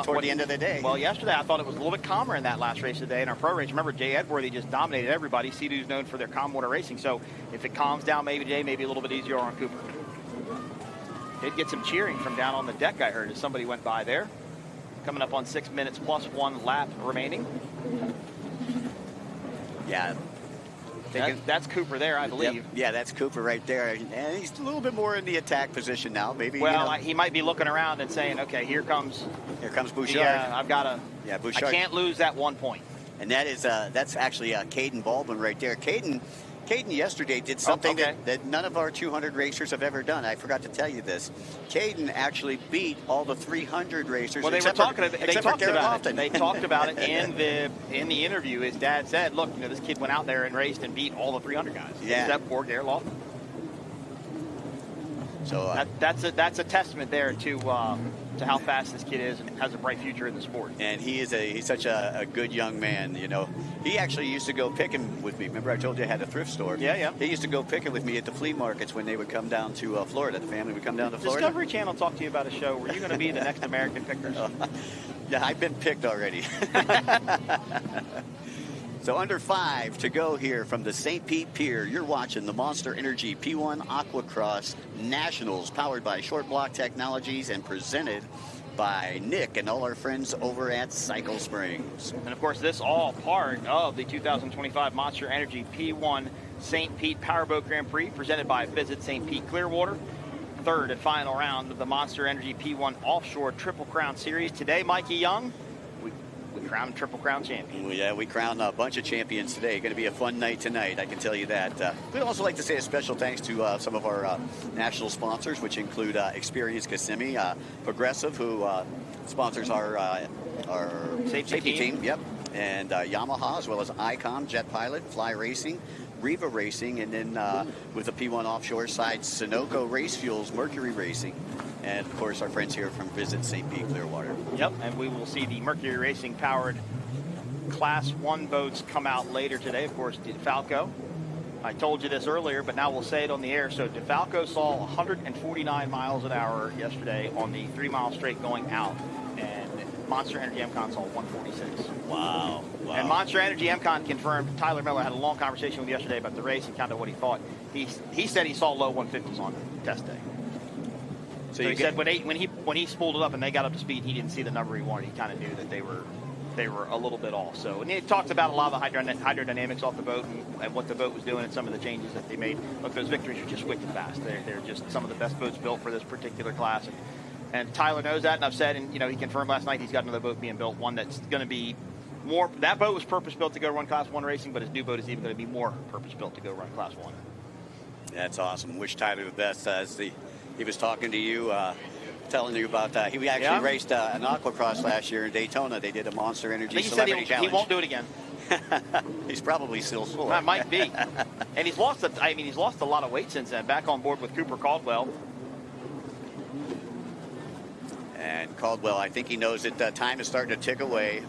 toward the end of the day. Well, yesterday I thought it was a little bit calmer in that last race today in our pro race. Remember, Jay Edworthy just dominated everybody. Sea-Doo's known for their calm water racing. So if it calms down maybe today, maybe a little bit easier on Cooper. Did get some cheering from down on the deck, I heard, as somebody went by there. Coming up on 6 minutes plus 1 lap remaining. Yeah. That's Cooper there, I believe. Yep. Yeah, that's Cooper right there. And he's a little bit more in the attack position now. Maybe. Well, he might be looking around and saying, okay, here comes Bouchard. Yeah, I've got to. Yeah, Bouchard. I can't lose that 1 point. And that's actually Caden Baldwin right there. Caden yesterday did something that none of our 200 racers have ever done. I forgot to tell you this. Caden actually beat all the 300 racers. Well, they talked about it. They talked about it in the interview. His dad said, "Look, this kid went out there and raced and beat all the 300 guys, except for Garrett Lofton." So that's a testament there to how fast this kid is and has a bright future in the sport. And he's such a good young man. You know, he actually used to go picking with me. Remember I told you I had a thrift store? Yeah. He used to go picking with me at the flea markets when they would come down to Florida. The family would come down to Florida. Discovery Channel talked to you about a show. Were you going to be the next American Pickers? Yeah, I've been picked already. So under 5 to go here from the St. Pete Pier. You're watching the Monster Energy P1 Aquacross Nationals, powered by Short Block Technologies and presented by Nick and all our friends over at Cycle Springs. And of course, this all part of the 2025 Monster Energy P1 St. Pete Powerboat Grand Prix, presented by Visit St. Pete Clearwater. 3rd and final round of the Monster Energy P1 Offshore Triple Crown Series. Today, Mikey Young, we crowned Triple Crown champion. Well, yeah, we crowned a bunch of champions today. Going to be a fun night tonight, I can tell you that. We'd also like to say a special thanks to some of our national sponsors, which include Experience Kissimmee, Progressive, who sponsors our safety team. Yep. And Yamaha, as well as ICOM, Jet Pilot, Fly Racing, Riva Racing, and then with the P1 Offshore side, Sunoco Race Fuels, Mercury Racing, and of course our friends here from Visit St. Pete Clearwater. Yep, and we will see the Mercury Racing powered Class 1 boats come out later today. Of course, DeFalco. I told you this earlier, but now we'll say it on the air. So DeFalco saw 149 miles an hour yesterday on the 3-mile straight going out, and Monster Energy MCon saw 146. Wow. And Monster Energy MCon confirmed. Tyler Miller had a long conversation with him yesterday about the race and kind of what he thought. He said he saw low 150s on test day. So he said when he spooled it up and they got up to speed, he didn't see the number he wanted. He kind of knew that they were a little bit off. So, and he talked about a lot of the hydrodynamics off the boat and what the boat was doing and some of the changes that they made. Look, those victories are just wicked fast. They're just some of the best boats built for this particular class. And Tyler knows that, and I've said, and he confirmed last night he's got another boat being built, one that's going to be more. That boat was purpose-built to go run Class 1 racing, but his new boat is even going to be more purpose-built to go run Class 1. That's awesome. Wish Tyler the best. He was talking to you, telling you about he actually raced an aquacross last year in Daytona. They did a Monster Energy Celebrity Challenge. He won't do it again. He's probably still sore. That might be. And he's lost a lot of weight since then. Back on board with Cooper Caldwell. And Caldwell, I think he knows that time is starting to tick away,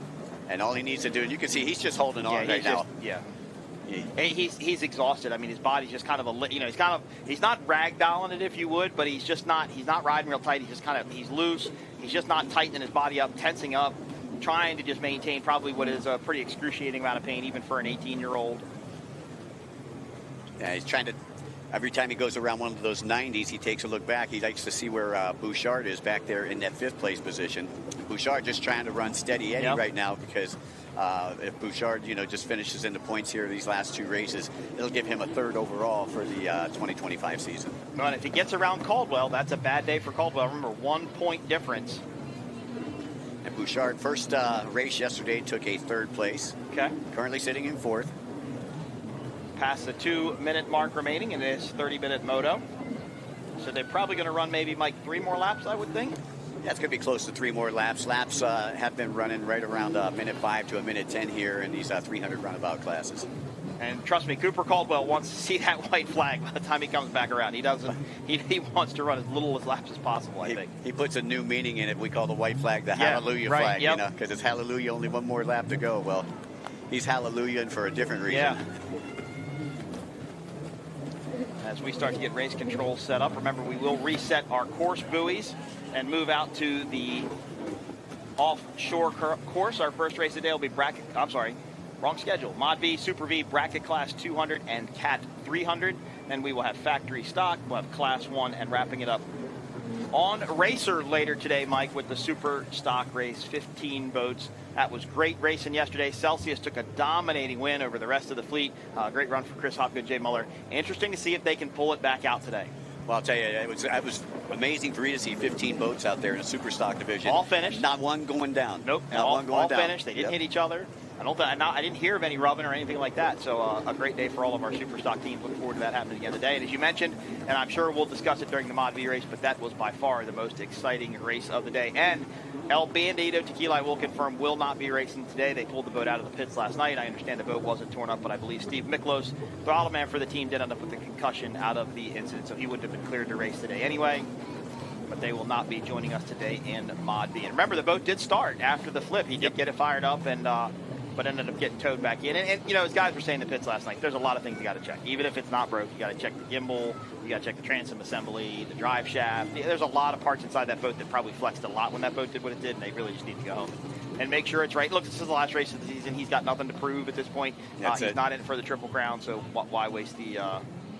and all he needs to do, and you can see he's just holding on right now. Yeah. He's exhausted. I mean, his body's just kind of he's not ragdolling it, if you would, but he's not riding real tight. He's loose. He's just not tightening his body up, tensing up, trying to just maintain probably what is a pretty excruciating amount of pain, even for an 18-year-old. Yeah, he's trying to Every time he goes around one of those 90s, he takes a look back. He likes to see where Bouchard is back there in that 5th place position. Bouchard just trying to run steady Eddie right now, because if Bouchard, just finishes in the points here these last 2 races, it'll give him a 3rd overall for the 2025 season. Well, and if he gets around Caldwell, that's a bad day for Caldwell. Remember, 1 point difference. And Bouchard, first race yesterday, took a 3rd place. Okay. Currently sitting in 4th. Past the 2-minute mark remaining in this 30-minute moto. So they're probably going to run maybe, Mike, 3 more laps, I would think. Yeah, it's going to be close to 3 more laps. Laps have been running right around minute 5 to a minute 10 here in these 300 roundabout classes. And trust me, Cooper Caldwell wants to see that white flag by the time he comes back around. He doesn't. He wants to run as little as laps as possible, I think. He puts a new meaning in it. We call the white flag the hallelujah flag, because it's hallelujah, only 1 more lap to go. Well, he's hallelujahing for a different reason. Yeah. As we start to get race control set up, remember, we will reset our course buoys and move out to the offshore course. Our first race today will be wrong schedule. Mod V, Super V, Bracket Class 200, and Cat 300. Then we will have Factory Stock, we'll have Class 1, and wrapping it up on Racer later today, Mike, with the Superstock Race, 15 boats. That was great racing yesterday. Celsius took a dominating win over the rest of the fleet. Great run for Chris Hopgood, Jay Muller. Interesting to see if they can pull it back out today. Well, I'll tell you, it was amazing for me to see 15 boats out there in the Superstock division. All finished. Not one going down. Nope. Not one going down. All finished. They didn't hit each other. I didn't hear of any rubbing or anything like that. So a great day for all of our Superstock teams. Looking forward to that happening again today. And as you mentioned, and I'm sure we'll discuss it during the Mod V race, but that was by far the most exciting race of the day. And El Bandito Tequila, I will confirm, will not be racing today. They pulled the boat out of the pits last night. I understand the boat wasn't torn up, but I believe Steve Miklos, throttle man for the team, did end up with a concussion out of the incident, so he wouldn't have been cleared to race today anyway. But they will not be joining us today in Mod V. And remember, the boat did start after the flip. He did get it fired up, and but ended up getting towed back in. And as guys were saying in the pits last night, there's a lot of things you got to check. Even if it's not broke, you got to check the gimbal, you got to check the transom assembly, the drive shaft. There's a lot of parts inside that boat that probably flexed a lot when that boat did what it did, and they really just need to go home and make sure it's right. Look, this is the last race of the season. He's got nothing to prove at this point. He's not in for the Triple Crown, so why waste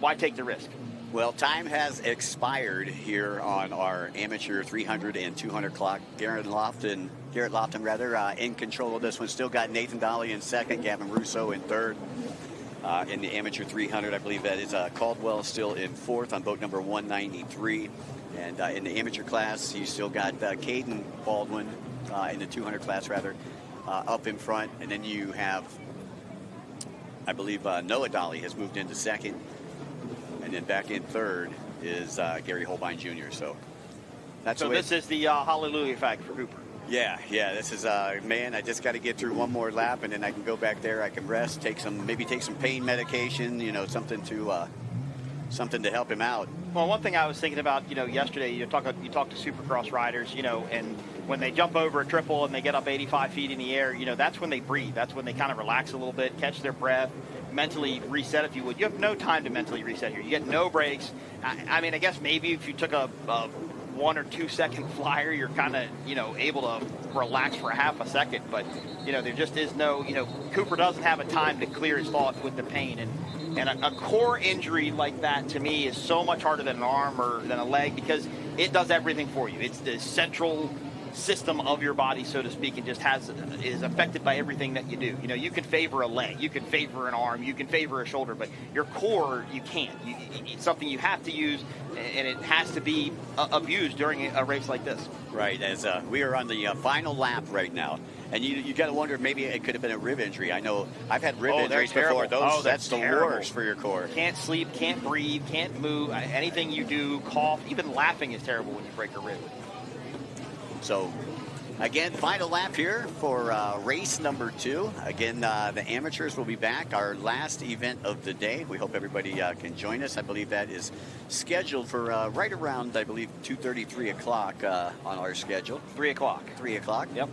why take the risk? Well, time has expired here on our amateur 300 and 200 clock. Garrett Lofton, in control of this one. Still got Nathan Dolly in second, Gavin Russo in third. In the amateur 300, I believe that is Caldwell still in fourth on boat number 193. And in the amateur class, you still got Caden Baldwin in the 200 class, up in front. And then you have, I believe, Noah Dolly has moved into second. And then back in third is Gary Holbein Jr. So this is the hallelujah fact for Cooper. Yeah. This is man. I just got to get through one more lap, and then I can go back there. I can rest, take some pain medication. Something to help him out. Well, one thing I was thinking about, yesterday, you talk to Supercross riders, and when they jump over a triple and they get up 85 feet in the air, that's when they breathe. That's when they kind of relax a little bit, catch their breath, mentally reset, if you would. You have no time to mentally reset here. You get no breaks. I mean, I guess maybe if you took a 1 or 2 second flyer, you're kind of, able to relax for a half a second. But, there just is no, Cooper doesn't have a time to clear his thoughts with the pain. And a core injury like that, to me, is so much harder than an arm or than a leg, because it does everything for you. It's the central system of your body, so to speak, and just is affected by everything that you do. You can favor a leg, you can favor an arm, you can favor a shoulder, but your core, you can't. It's something you have to use, and it has to be abused during a race like this. Right, as we are on the final lap right now. And you got to wonder if maybe it could have been a rib injury. I know I've had rib injuries before. That's the worst for your core. Can't sleep, can't breathe, can't move. Anything you do, cough, even laughing is terrible when you break a rib. So, again, final lap here for race number 2. Again, the amateurs will be back, our last event of the day. We hope everybody can join us. I believe that is scheduled for right around, I believe, 2:30, 3 o'clock on our schedule. 3 o'clock. 3 o'clock. Yep.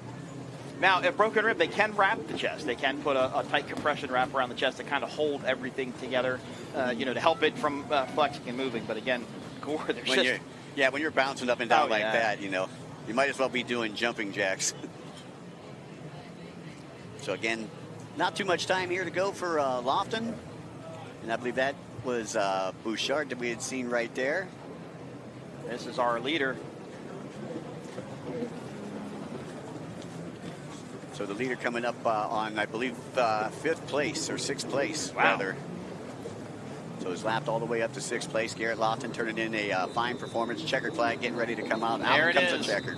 Now, if broken rib, they can wrap the chest. They can put a tight compression wrap around the chest to kind of hold everything together, to help it from flexing and moving. But again, core, when you're bouncing up and down that, you might as well be doing jumping jacks. So again, not too much time here to go for Lofton. And I believe that that was Bouchard that we had seen right there. This is our leader. So the leader coming up on, I believe, 5th place or 6th place, rather. So he's lapped all the way up to 6th place. Garrett Lofton turning in a fine performance. Checkered flag getting ready to come out. There Out it comes is. a checkered.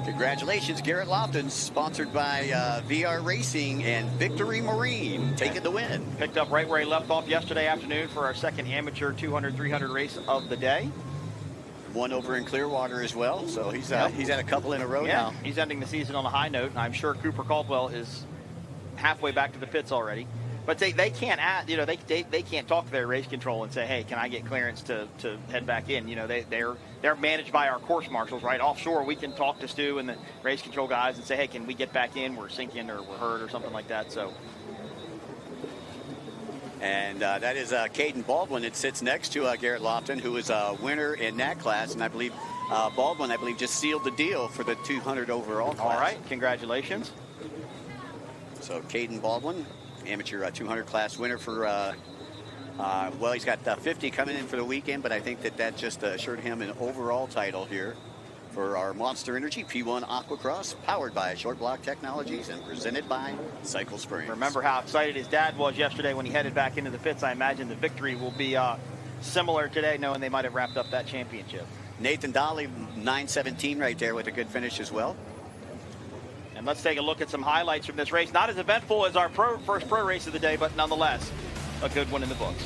Congratulations, Garrett Lofton, sponsored by VR Racing and Victory Marine, taking the win. Picked up right where he left off yesterday afternoon for our second amateur 200-300 race of the day. One over in Clearwater as well, so he's had a couple in a row now. He's ending the season on a high note, and I'm sure Cooper Caldwell is halfway back to the pits already. But they can't add, you know, they can't talk to their race control and say, hey, can I get clearance to head back in? You know, they're managed by our course marshals, right? Offshore, we can talk to Stu and the race control guys and say, hey, can we get back in? We're sinking or we're hurt or something like that. So. And that is Caden Baldwin. It sits next to Garrett Lofton, who is a winner in that class. And I believe Baldwin, just sealed the deal for the 200 overall class. All right, congratulations. So Caden Baldwin, amateur 200 class winner for, well, he's got 50 coming in for the weekend, but I think that just assured him an overall title here for our Monster Energy P1 Aquacross, powered by Short Block Technologies and presented by Cycle Springs. Remember how excited his dad was yesterday when he headed back into the pits. I imagine the victory will be similar today, knowing they might have wrapped up that championship. Nathan Dolly, 9:17 right there with a good finish as well. And let's take a look at some highlights from this race. Not as eventful as our first pro race of the day, but nonetheless, a good one in the books.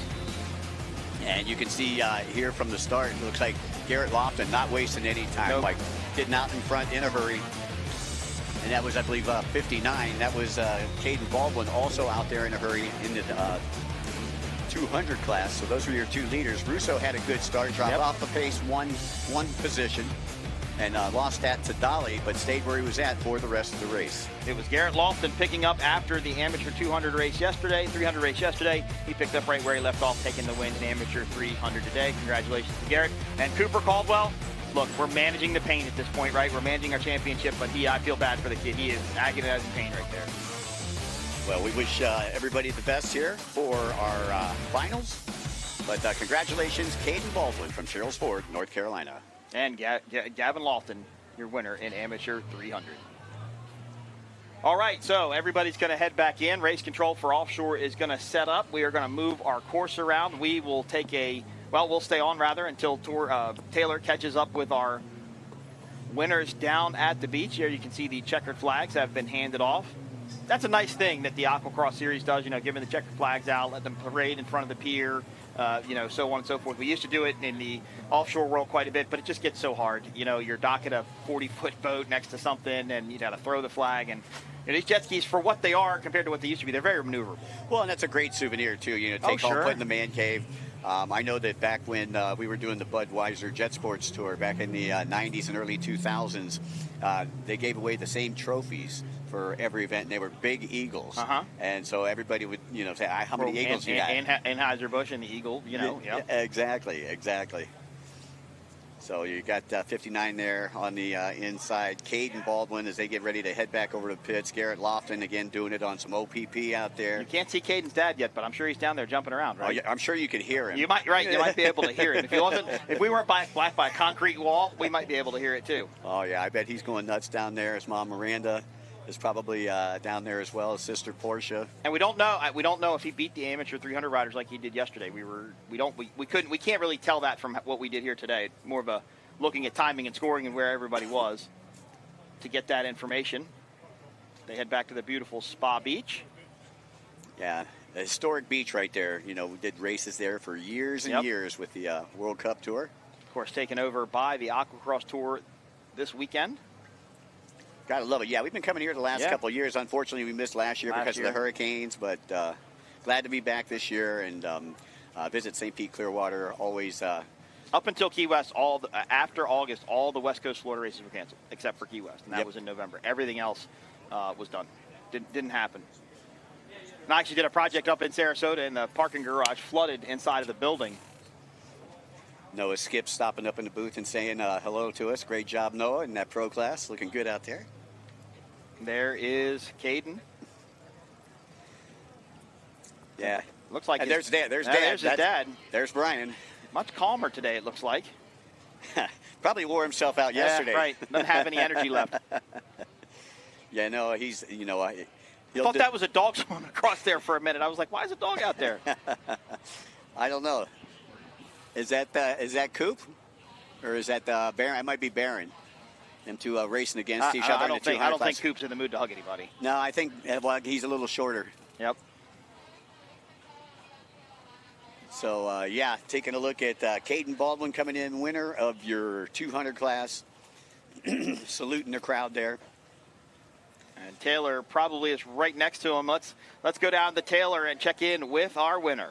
And you can see here from the start, it looks like Garrett Lofton not wasting any time, Nope. getting out in front in a hurry. And that was, I believe, 59. That was Caden Baldwin also out there in a hurry in the 200 class. So those were your two leaders. Russo had a good start, dropped off the pace one position, and lost that to Dolly, but stayed where he was at for the rest of the race. It was Garrett Lofton picking up after the amateur 200 race yesterday, 300 race yesterday. He picked up right where he left off, taking the win in amateur 300 today. Congratulations to Garrett. And Cooper Caldwell, look, we're managing the pain at this point, right? We're managing our championship, but I feel bad for the kid. He is agonizing pain right there. Well, we wish everybody the best here for our finals. But congratulations, Caden Baldwin from Sherrills Ford, North Carolina. And Gavin Lofton, your winner in amateur 300. All right, so everybody's going to head back in. Race control for Offshore is going to set up. We are going to move our course around. We will take we'll stay on rather until Taylor catches up with our winners down at the beach. Here you can see the checkered flags have been handed off. That's a nice thing that the Aquacross Series does, giving the checkered flags out, let them parade in front of the pier, so on and so forth. We used to do it in the offshore world quite a bit, but it just gets so hard. You're docking a 40-foot boat next to something, and you got to throw the flag. And these jet skis, for what they are compared to what they used to be, they're very maneuverable. Well, and that's a great souvenir, too. Take home, put in the man cave. I know that back when we were doing the Budweiser Jet Sports Tour back in the 90s and early 2000s, they gave away the same trophies for every event, and they were big eagles. And so everybody would, say, how many eagles you got? Anheuser-Busch and the eagle, Yeah, exactly. So you got 59 there on the inside. Caden Baldwin as they get ready to head back over to the pits. Garrett Lofton again doing it on some OPP out there. You can't see Caden's dad yet, but I'm sure he's down there jumping around, right? Oh, yeah, I'm sure you could hear him. You might be able to hear him. If we weren't blocked by a concrete wall, we might be able to hear it too. Oh yeah, I bet he's going nuts down there. His mom Miranda is probably down there as well as sister Portia. And we don't know if he beat the amateur 300 riders like he did yesterday. We can't really tell that from what we did here today. More of a looking at timing and scoring and where everybody was to get that information. They head back to the beautiful Spa Beach. Yeah, a historic beach right there. We did races there for years and years with the World Cup Tour. Of course, taken over by the Aquacross Tour this weekend. Gotta love it. Yeah, we've been coming here the last couple of years. Unfortunately, we missed last year because of the hurricanes, but glad to be back this year and visit St. Pete Clearwater. Always. Up until Key West, after August, all the West Coast Florida races were canceled, except for Key West, and that was in November. Everything else was done. Didn't happen. And I actually did a project up in Sarasota, and the parking garage flooded inside of the building. Noah Skip stopping up in the booth and saying hello to us. Great job, Noah, in that pro class. Looking good out there. There is Caden. Yeah, Looks like there's Dad. There's his dad. There's Brian. Much calmer today, it looks like. Probably wore himself out yesterday. Right. Doesn't have any energy left. Yeah, no, he's, I thought that was a dog swimming across there for a minute. I was like, why is a dog out there? I don't know. Is that Coop? Or is that Baron? It might be Baron. Them two racing against each other. I don't think Coop's in the mood to hug anybody. No, I think he's a little shorter. Yep. So, taking a look at Caden Baldwin coming in winner of your 200 class. Saluting the crowd there. And Taylor probably is right next to him. Let's go down to Taylor and check in with our winner.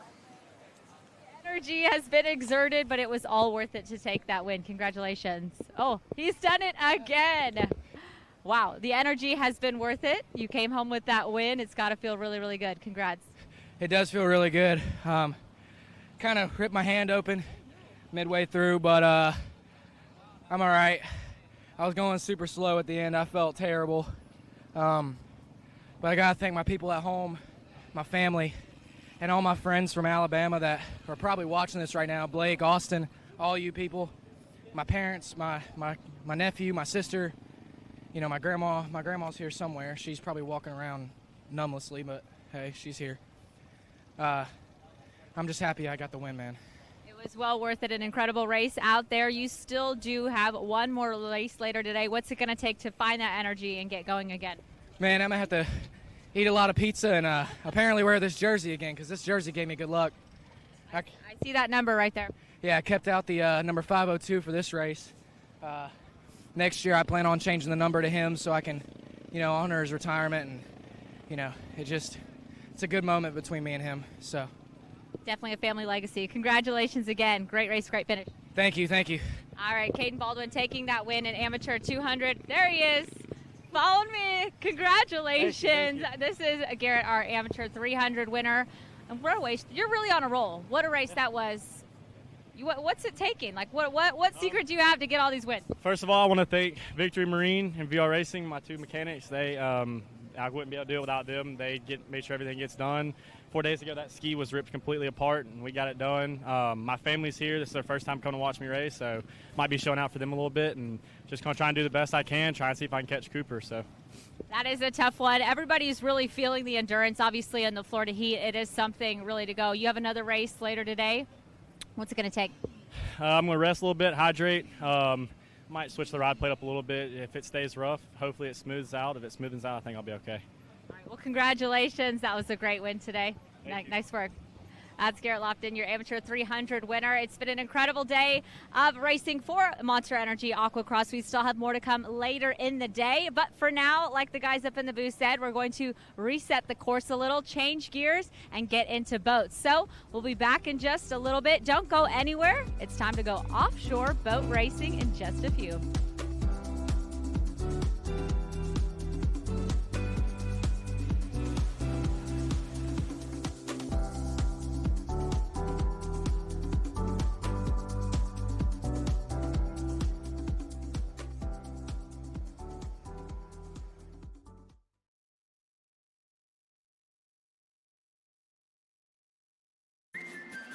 Energy has been exerted, but it was all worth it to take that win. Congratulations. Oh, he's done it again. Wow, the energy has been worth it. You came home with that win. It's got to feel really, really good. Congrats. It does feel really good. Kind of ripped my hand open midway through, but I'm all right. I was going super slow at the end. I felt terrible. But I got to thank my people at home, my family, and all my friends from Alabama that are probably watching this right now. Blake, Austin, all you people, my parents, my nephew, my sister, my grandma. My grandma's here somewhere. She's probably walking around numblessly, but hey, she's here. I'm just happy I got the win, man. It was well worth it, an incredible race out there. You still do have one more race later today. What's it going to take to find that energy and get going again? Man, I'm going to have to eat a lot of pizza and apparently wear this jersey again because this jersey gave me good luck. I see that number right there. Yeah, I kept out the number 502 for this race. Next year I plan on changing the number to him so I can, honor his retirement. And, it's a good moment between me and him. So. Definitely a family legacy. Congratulations again. Great race, great finish. Thank you. All right, Caden Baldwin taking that win in amateur 200. There he is. Followed me. Congratulations. Thank you. This is Garrett, our amateur 300 winner. And you're really on a roll. What a race that was. What's it taking? Like, what secret do you have to get all these wins? First of all, I want to thank Victory Marine and VR Racing, my two mechanics. I wouldn't be able to do it without them. They make sure everything gets done. 4 days ago, that ski was ripped completely apart, and we got it done. My family's here. This is their first time coming to watch me race, so might be showing out for them a little bit, and just going to try and do the best I can, try and see if I can catch Cooper. So that is a tough one. Everybody's really feeling the endurance. Obviously, in the Florida heat, it is something really to go. You have another race later today. What's it going to take? I'm going to rest a little bit, hydrate. Might switch the ride plate up a little bit. If it stays rough, hopefully it smooths out. If it smooths out, I think I'll be okay. All right, well, congratulations. That was a great win today. Nice work. That's Garrett Lofton, your amateur 300 winner. It's been an incredible day of racing for Monster Energy Aquacross. We still have more to come later in the day. But for now, like the guys up in the booth said, we're going to reset the course a little, change gears, and get into boats. So we'll be back in just a little bit. Don't go anywhere. It's time to go offshore boat racing in just a few.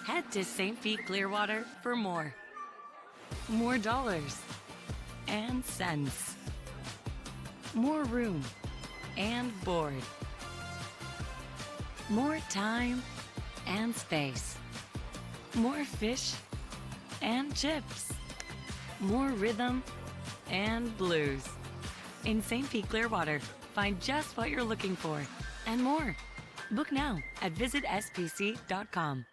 Head to St. Pete Clearwater for more. More dollars and cents. More room and board. More time and space. More fish and chips. More rhythm and blues. In St. Pete Clearwater, find just what you're looking for and more. Book now at visitspc.com.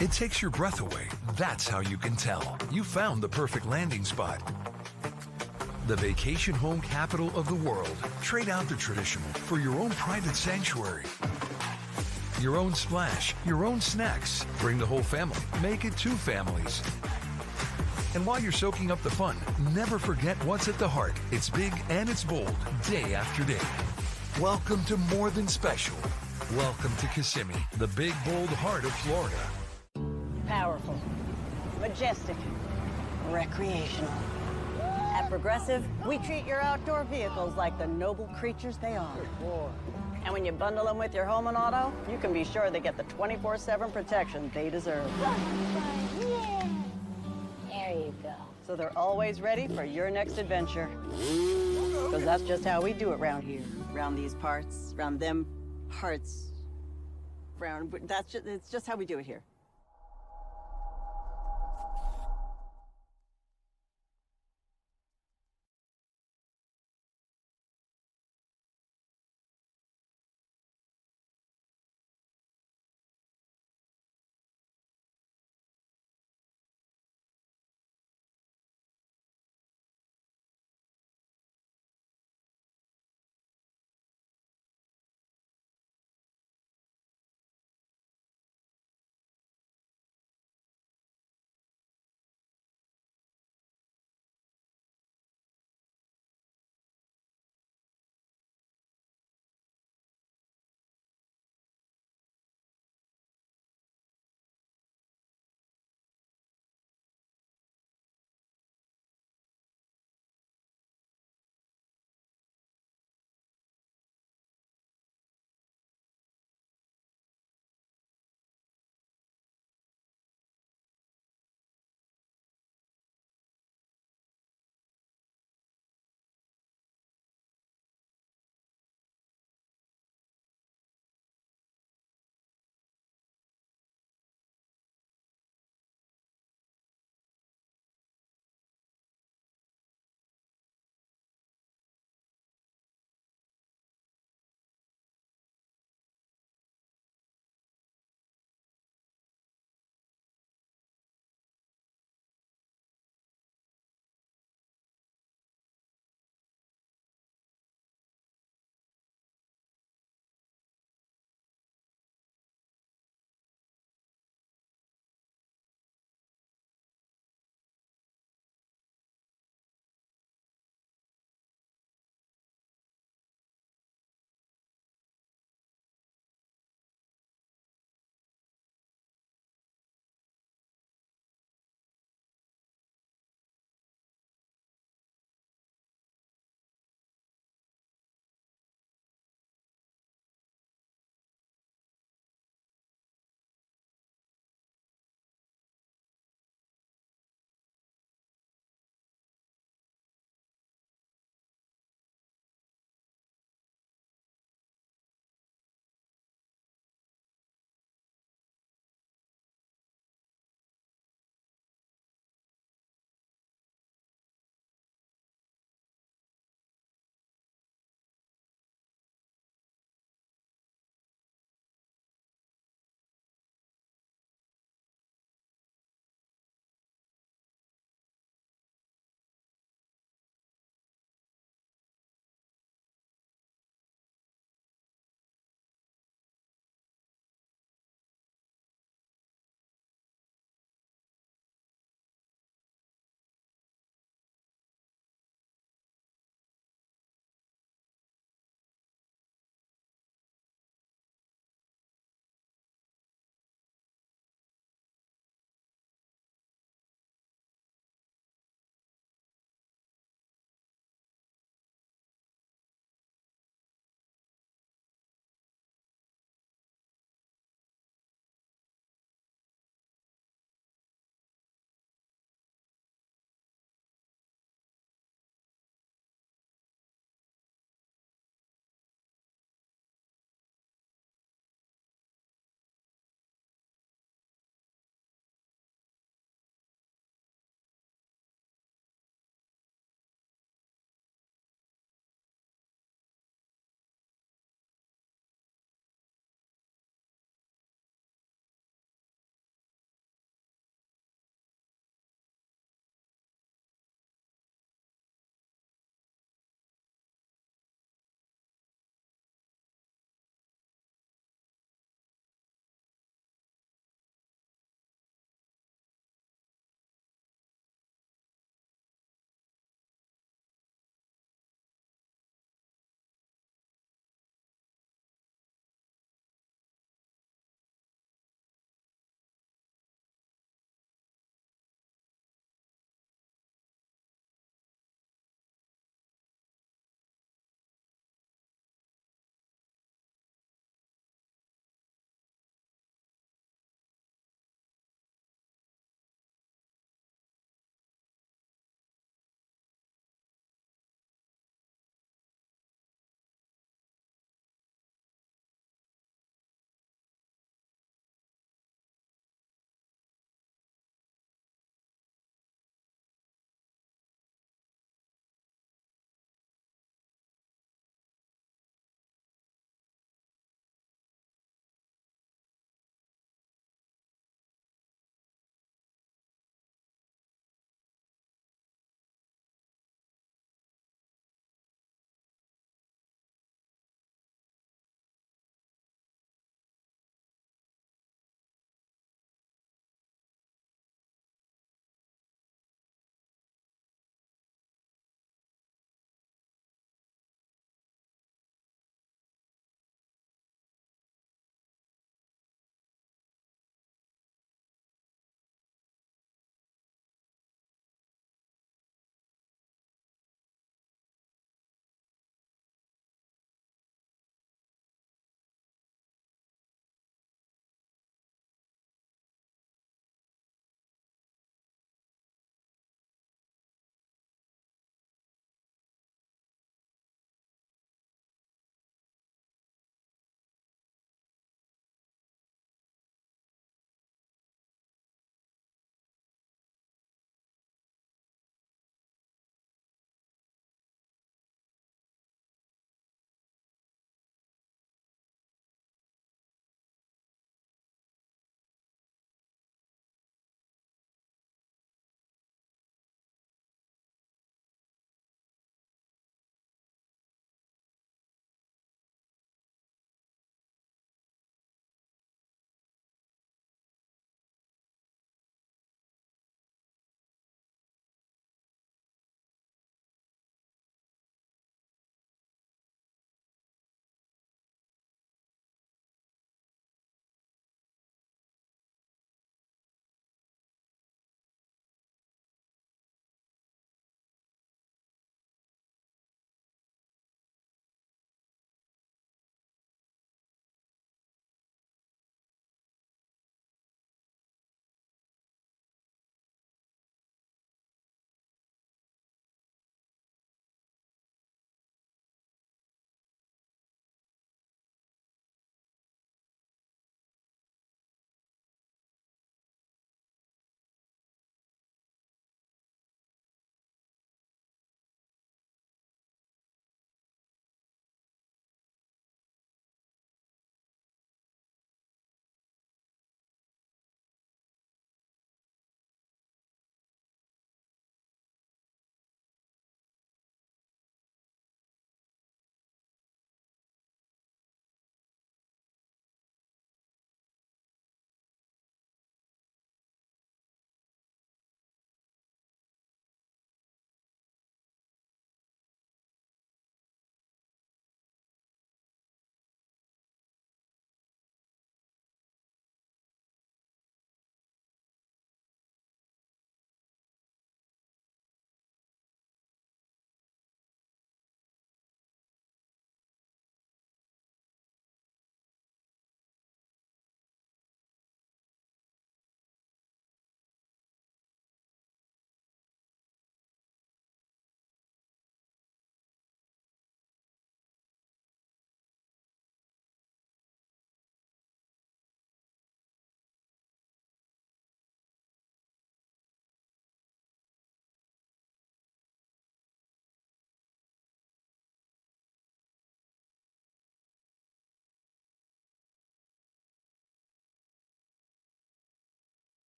It takes your breath away. That's how you can tell. You found the perfect landing spot. The vacation home capital of the world. Trade out the traditional for your own private sanctuary. your own splash, your own snacks. Bring the whole family. Make it 2 families. And while you're soaking up the fun, never forget what's at the heart. It's big and it's bold, day after day. Welcome to More Than Special. Welcome to Kissimmee, the big, bold heart of Florida. Powerful, majestic, recreational. At Progressive, we treat your outdoor vehicles like the noble creatures they are. And when you bundle them with your home and auto, you can be sure they get the 24/7 protection they deserve. Yeah. There you go. So they're always ready for your next adventure. Because that's just how we do it around here. Around these parts, around them hearts. It's just how we do it here.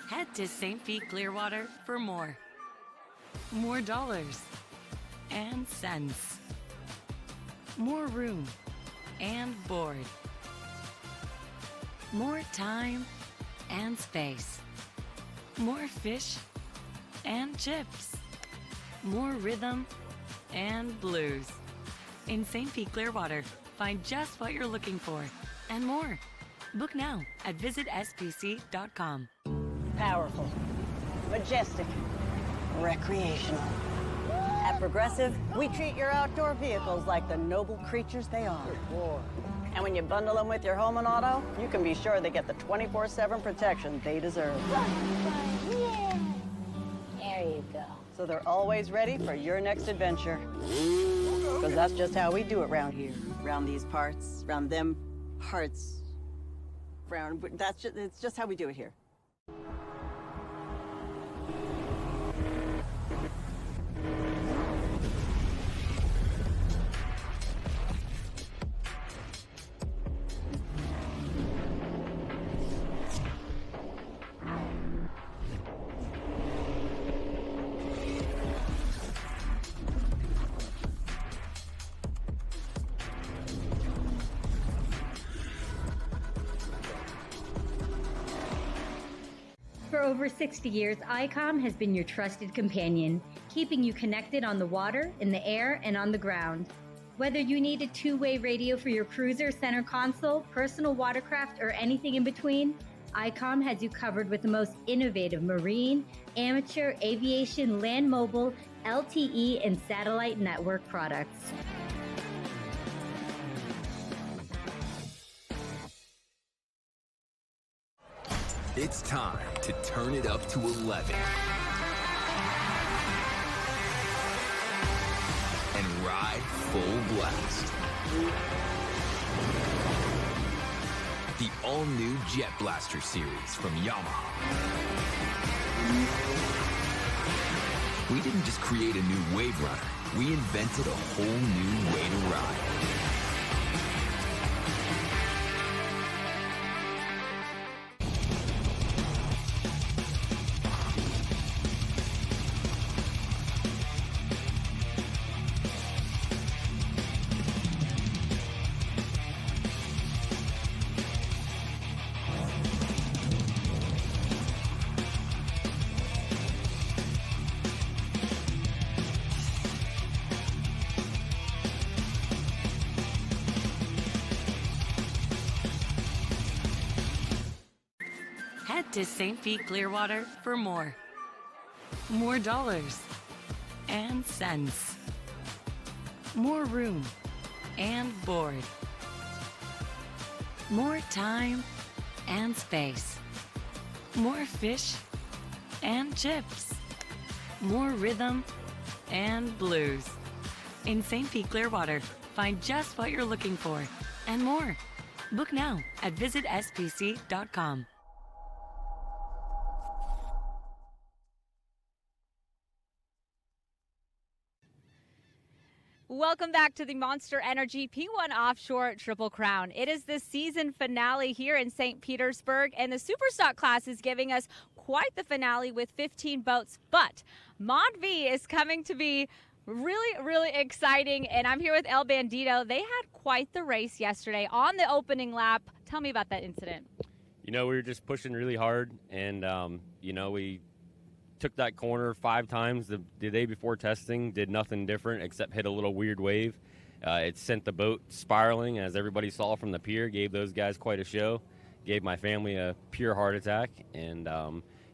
Head to St. Pete Clearwater for more. More dollars and cents. More room and board. More time and space. More fish and chips. More rhythm and blues. In St. Pete Clearwater, find just what you're looking for and more. Book now at visitspc.com. Powerful, majestic, recreational. At Progressive, we treat your outdoor vehicles like the noble creatures they are. And when you bundle them with your home and auto, you can be sure they get the 24/7 protection they deserve. Yeah. There you go. So they're always ready for your next adventure. Because that's just how we do it around here. Around these parts, around them parts. It's just how we do it here. For over 60 years, ICOM has been your trusted companion, keeping you connected on the water, in the air, and on the ground. Whether you need a two-way radio for your cruiser, center console, personal watercraft, or anything in between, ICOM has you covered with the most innovative marine, amateur, aviation, land mobile, LTE, and satellite network products. It's time to turn it up to 11 and ride full blast. The all-new Jet Blaster series from Yamaha. We didn't just create a new wave runner, we invented a whole new way to ride. Head to St. Pete Clearwater for more. More dollars and cents. More room and board. More time and space. More fish and chips. More rhythm and blues. In St. Pete Clearwater, find just what you're looking for and more. Book now at visitspc.com. Welcome back to the Monster Energy P1 Offshore Triple Crown. It is the season finale here in St. Petersburg, and the Superstock class is giving us quite the finale with 15 boats. But Mod V is coming to be really, really exciting, and I'm here with El Bandito. They had quite the race yesterday on the opening lap. Tell me about that incident. You know, we were just pushing really hard, and, you know, we took that corner 5 times the day before testing, did nothing different except hit a little weird wave. It sent the boat spiraling, as everybody saw from the pier, gave those guys quite a show, gave my family a pure heart attack, and,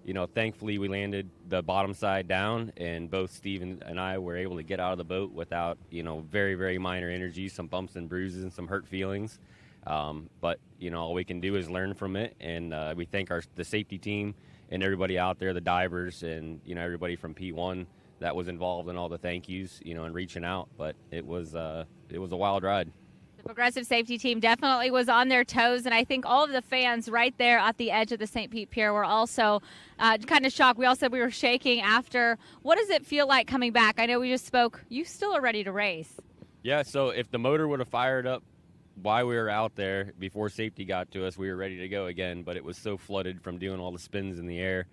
you know, thankfully we landed the bottom side down, and both Steve and I were able to get out of the boat without, you know, very, very minor injuries, some bumps and bruises and some hurt feelings. But, you know, all we can do is learn from it, and we thank the safety team and everybody out there, the divers, and, you know, everybody from P1 that was involved in all the thank yous, you know, and reaching out. But it was a wild ride. The Progressive safety team definitely was on their toes, and I think all of the fans right there at the edge of the St. Pete Pier were also kind of shocked. We all said we were shaking after. What does it feel like coming back? I know we just spoke. You still are ready to race. Yeah, so if the motor would have fired up why we were out there before safety got to us. We were ready to go again, but it was so flooded from doing all the spins in the air.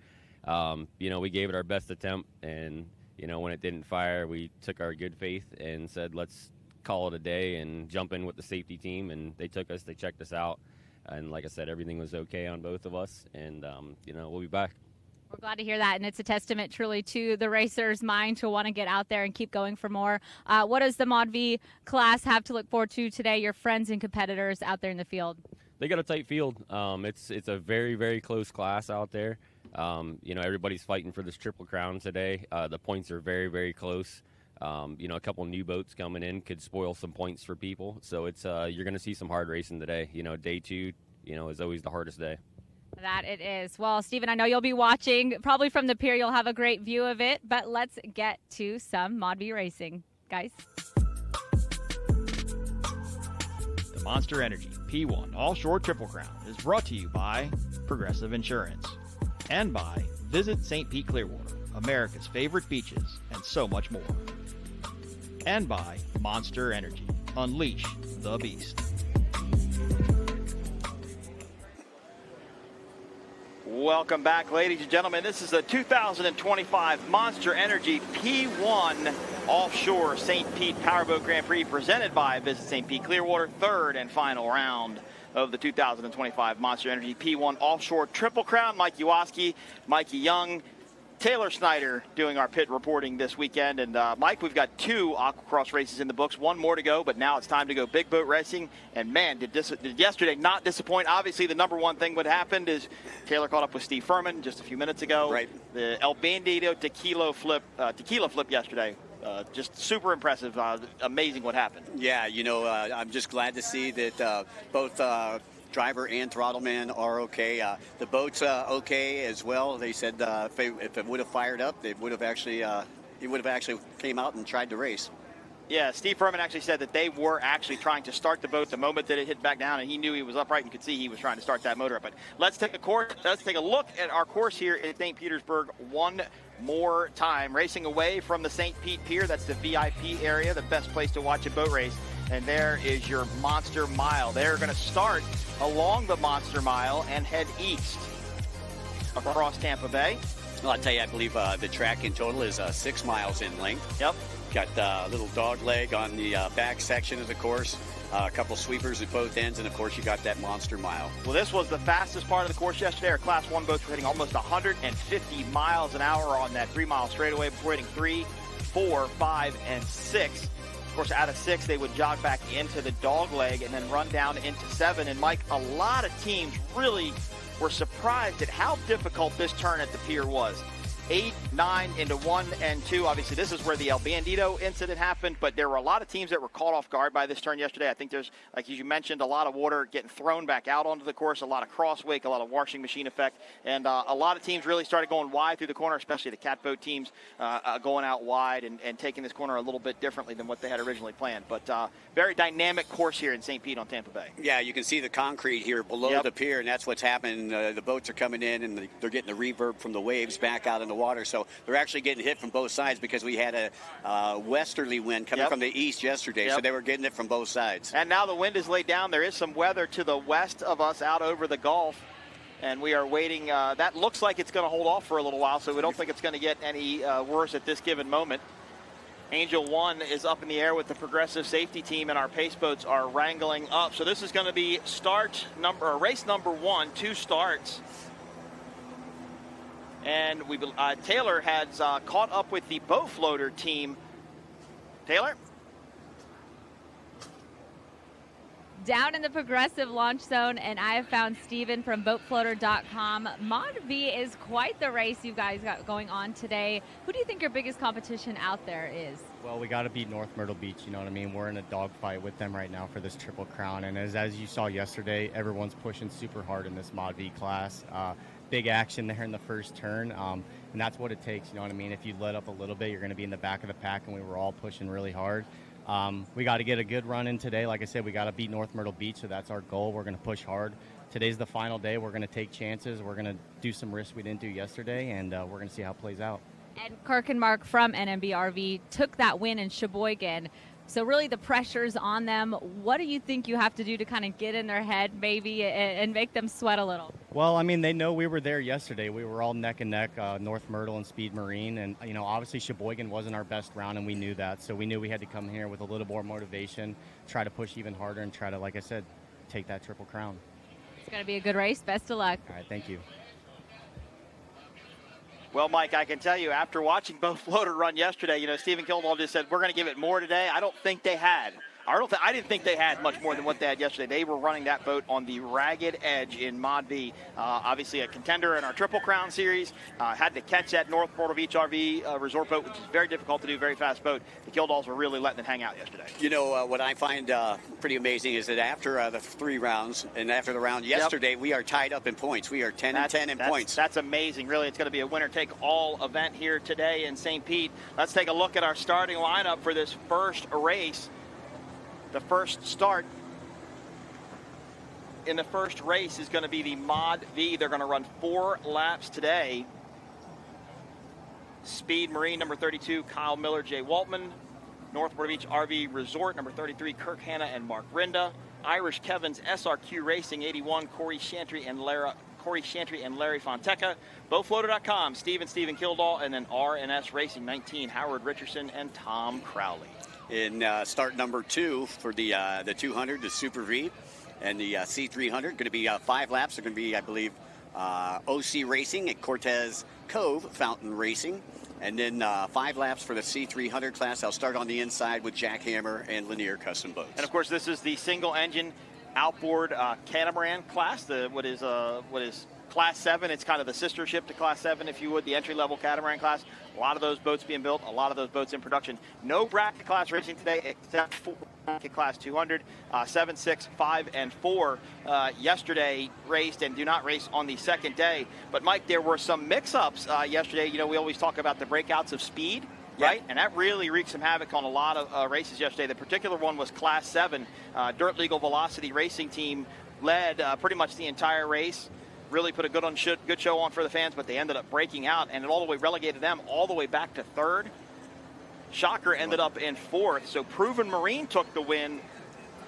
We gave it our best attempt, and when it didn't fire, we took our good faith and said, let's call it a day and jump in with the safety team. And they took us, they checked us out, and like I said, everything was okay on both of us, and we'll be back. We're glad to hear that, and it's a testament truly to the racer's mind to want to get out there and keep going for more. What does the Mod V class have to look forward to today, your friends and competitors out there in the field? They got a tight field. It's a very, very close class out there. Everybody's fighting for this Triple Crown today. The points are very, very close. A couple new boats coming in could spoil some points for people. So it's you're going to see some hard racing today. Day 2, is always the hardest day. That it is. Well, Stephen, I know you'll be watching. Probably from the pier, you'll have a great view of it. But let's get to some Mod V racing, guys. The Monster Energy P1 Offshore Triple Crown is brought to you by Progressive Insurance and by Visit St. Pete Clearwater, America's favorite beaches, and so much more. And by Monster Energy. Unleash the beast. Welcome back, ladies and gentlemen. This is the 2025 Monster Energy P1 Offshore St. Pete Powerboat Grand Prix presented by Visit St. Pete Clearwater. Third and final round of the 2025 Monster Energy P1 Offshore Triple Crown. Mike Uwaski, Mikey Young, Taylor Snyder doing our pit reporting this weekend. And Mike, we've got 2 Aqua-Cross races in the books, 1 more to go, but now it's time to go big boat racing. And man, did yesterday not disappoint. Obviously, the number one thing what happened is Taylor caught up with Steve Furman just a few minutes ago. Right. The El Bandito tequila flip yesterday. Just super impressive. Amazing what happened. Yeah, I'm just glad to see that both driver and throttle man are okay. The boat's okay as well. They said if it would have fired up, it would have actually came out and tried to race. Yeah, Steve Furman actually said that they were actually trying to start the boat the moment that it hit back down, and he knew he was upright and could see he was trying to start that motor up. But let's take a look at our course here in St. Petersburg one more time. Racing away from the St. Pete Pier, that's the VIP area, the best place to watch a boat race. And there is your Monster Mile. They're going to start along the Monster Mile and head east across Tampa Bay. Well, I'll tell you, I believe the track in total is 6 miles in length. Yep. Got a little dog leg on the back section of the course, a couple sweepers at both ends, and of course you got that Monster Mile. Well, this was the fastest part of the course yesterday. Our Class 1 boats were hitting almost 150 miles an hour on that 3-mile straightaway before hitting 3, 4, 5, and 6. Of course, out of 6, they would jog back into the dog leg and then run down into 7. And Mike, a lot of teams really were surprised at how difficult this turn at the pier was. 8, 9 into 1 and 2. Obviously, this is where the El Bandito incident happened, but there were a lot of teams that were caught off guard by this turn yesterday. I think there's, like you mentioned, a lot of water getting thrown back out onto the course, a lot of crosswake, a lot of washing machine effect, and a lot of teams really started going wide through the corner, especially the catboat teams going out wide and taking this corner a little bit differently than what they had originally planned. But very dynamic course here in St. Pete on Tampa Bay. Yeah, you can see the concrete here below the pier, and that's what's happening. The boats are coming in, and they're getting the reverb from the waves back out in the water. So they're actually getting hit from both sides because we had a westerly wind coming from the east yesterday. So they were getting it from both sides. And now the wind is laid down. There is some weather to the west of us out over the Gulf. And we are waiting. That looks like it's going to hold off for a little while, so we don't think it's going to get any worse at this given moment. Angel 1 is up in the air with the Progressive safety team, and our pace boats are wrangling up. So this is going to be race number 1, 2 starts. And Taylor has caught up with the boat floater team. Taylor? Down in the Progressive launch zone, and I have found Steven from boatfloater.com. Mod V is quite the race you guys got going on today. Who do you think your biggest competition out there is? Well, we got to beat North Myrtle Beach, you know what I mean? We're in a dogfight with them right now for this Triple Crown. And as you saw yesterday, everyone's pushing super hard in this Mod V class. Big action there in the first turn, and that's what it takes, you know what I mean? If you let up a little bit, you're going to be in the back of the pack, and we were all pushing really hard. We got to get a good run in today. Like I said, we got to beat North Myrtle Beach, so that's our goal. We're going to push hard. Today's the final day. We're going to take chances. We're going to do some risks we didn't do yesterday, and we're going to see how it plays out. And Kirk and Mark from NMBRV took that win in Sheboygan. So really the pressure's on them. What do you think you have to do to kind of get in their head maybe and make them sweat a little? Well, I mean, they know we were there yesterday. We were all neck and neck, North Myrtle and Speed Marine. And, you know, obviously Sheboygan wasn't our best round, and we knew that. So we knew we had to come here with a little more motivation, try to push even harder, and try to, like I said, take that Triple Crown. It's going to be a good race. Best of luck. All right, thank you. Well, Mike, I can tell you, after watching both floater run yesterday, you know, Stephen Kildall just said, we're going to give it more today. I don't think they had. I didn't think they had much more than what they had yesterday. They were running that boat on the ragged edge in Mod V. Obviously a contender in our Triple Crown series. Had to catch that North Myrtle Beach RV resort boat, which is very difficult to do, very fast boat. The Killdalls were really letting it hang out yesterday. You know, what I find pretty amazing is that after the 3 rounds and after the round yesterday, we are tied up in points. We are 10-10 in points. That's amazing. Really, it's going to be a winner-take-all event here today in St. Pete. Let's take a look at our starting lineup for this first race. The first start in the first race is going to be the Mod V. They're going to run 4 laps today. Speed Marine, number 32, Kyle Miller, Jay Waltman. North Myrtle Beach RV Resort, number 33, Kirk Hanna and Mark Rinda. Irish Kevin's SRQ Racing, 81, Corey Chantry and Larry Fonteca. BowFloater.com, Stephen Kildall, and then R&S Racing, 19, Howard Richardson and Tom Crowley. In start number 2 for the 200, the Super V, and the C300, going to be 5 laps. They're going to be, I believe, OC Racing at Cortez Cove Fountain Racing, and then 5 laps for the C300 class. I'll start on the inside with Jackhammer and Lanier Custom Boats. And of course, this is the single-engine outboard catamaran class. What is Class 7. It's kind of the sister ship to Class 7, if you would, the entry-level catamaran class. A lot of those boats being built, a lot of those boats in production. No bracket class racing today except for bracket class 200. 7, 6, 5, and 4 yesterday raced and do not race on the second day. But, Mike, there were some mix-ups yesterday. You know, we always talk about the breakouts of speed, right? And that really wreaked some havoc on a lot of races yesterday. The particular one was Class 7. Dirt Legal Velocity Racing Team led pretty much the entire race. Really put a good show on for the fans, but they ended up breaking out, and it all the way relegated them all the way back to 3rd. Shocker ended up in 4th, so Proven Marine took the win.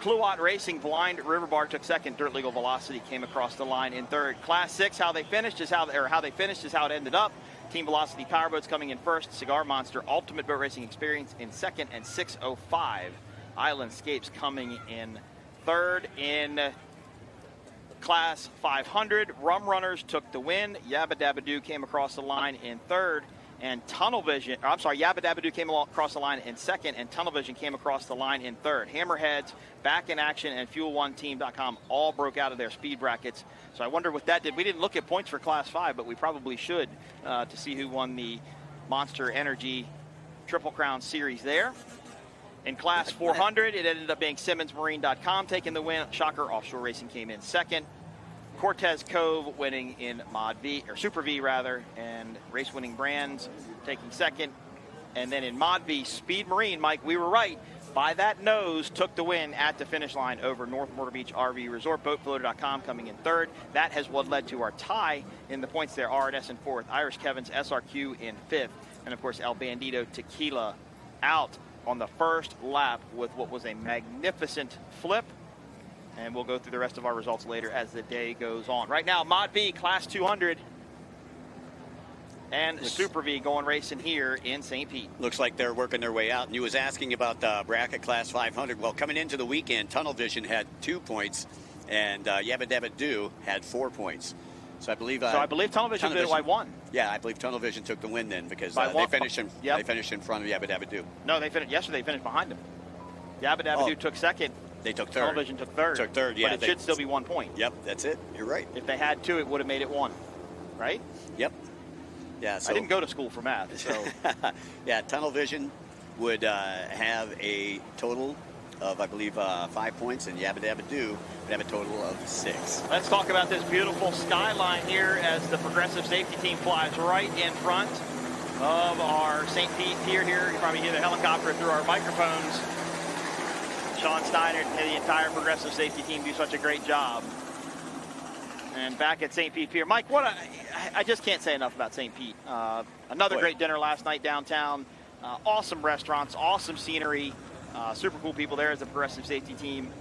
Kluot Racing, Blind River Bar took 2nd. Dirt Legal Velocity came across the line in 3rd. Class 6, how they finished is how it ended up. Team Velocity Powerboats coming in 1st. Cigar Monster Ultimate Boat Racing Experience in 2nd, and 605 Island Scapes coming in 3rd. In Class 500, Rum Runners took the win. Yabba Dabba Doo came across the line in 3rd, and Yabba Dabba Doo came across the line in 2nd, and Tunnel Vision came across the line in 3rd. Hammerheads, Back in Action, and Fuel1Team.com all broke out of their speed brackets. So I wonder what that did. We didn't look at points for Class 5, but we probably should to see who won the Monster Energy Triple Crown Series there. In Class 400, it ended up being SimmonsMarine.com taking the win. Shocker, Offshore Racing came in 2nd. Cortez Cove winning in Mod V, or Super V rather, and Race Winning Brands taking 2nd. And then in Mod V, Speed Marine, Mike, we were right. By that nose, took the win at the finish line over North Myrtle Beach RV Resort. BoatFloater.com coming in 3rd. That has what led to our tie in the points there. R&S in 4th. Irish Kevin's SRQ in 5th. And of course, El Bandito Tequila out on the first lap with what was a magnificent flip. And we'll go through the rest of our results later as the day goes on. Right now, Mod V, Class 200, and Super V going racing here in St. Pete. Looks like they're working their way out. And you was asking about the bracket Class 500. Well, coming into the weekend, Tunnel Vision had 2 points, and Yabba Dabba Doo had 4 points. So I believe Tunnel Vision did it by 1. Yeah, I believe Tunnel Vision took the win then because they finished in front of Yabba Dabba Doo. No, yesterday they finished behind him. Yabba Dabba Doo took 2nd. They took 3rd. Tunnel Vision took 3rd. Yeah. But it should still be 1 point. Yep, that's it. You're right. If they had 2, it would have made it 1. Right? Yep. Yeah. So I didn't go to school for math, so. Yeah, Tunnel Vision would have a total of, I believe, 5 points, and Yabba Dabba Doo would have a total of 6. Let's talk about this beautiful skyline here as the Progressive Safety Team flies right in front of our St. Pete pier here. You probably hear the helicopter through our microphones. Sean Steiner and the entire Progressive Safety Team do such a great job. And back at St. Pete Pier. Mike, I just can't say enough about St. Pete. Another great dinner last night downtown. Awesome restaurants, awesome scenery. Super cool people there as the Progressive Safety team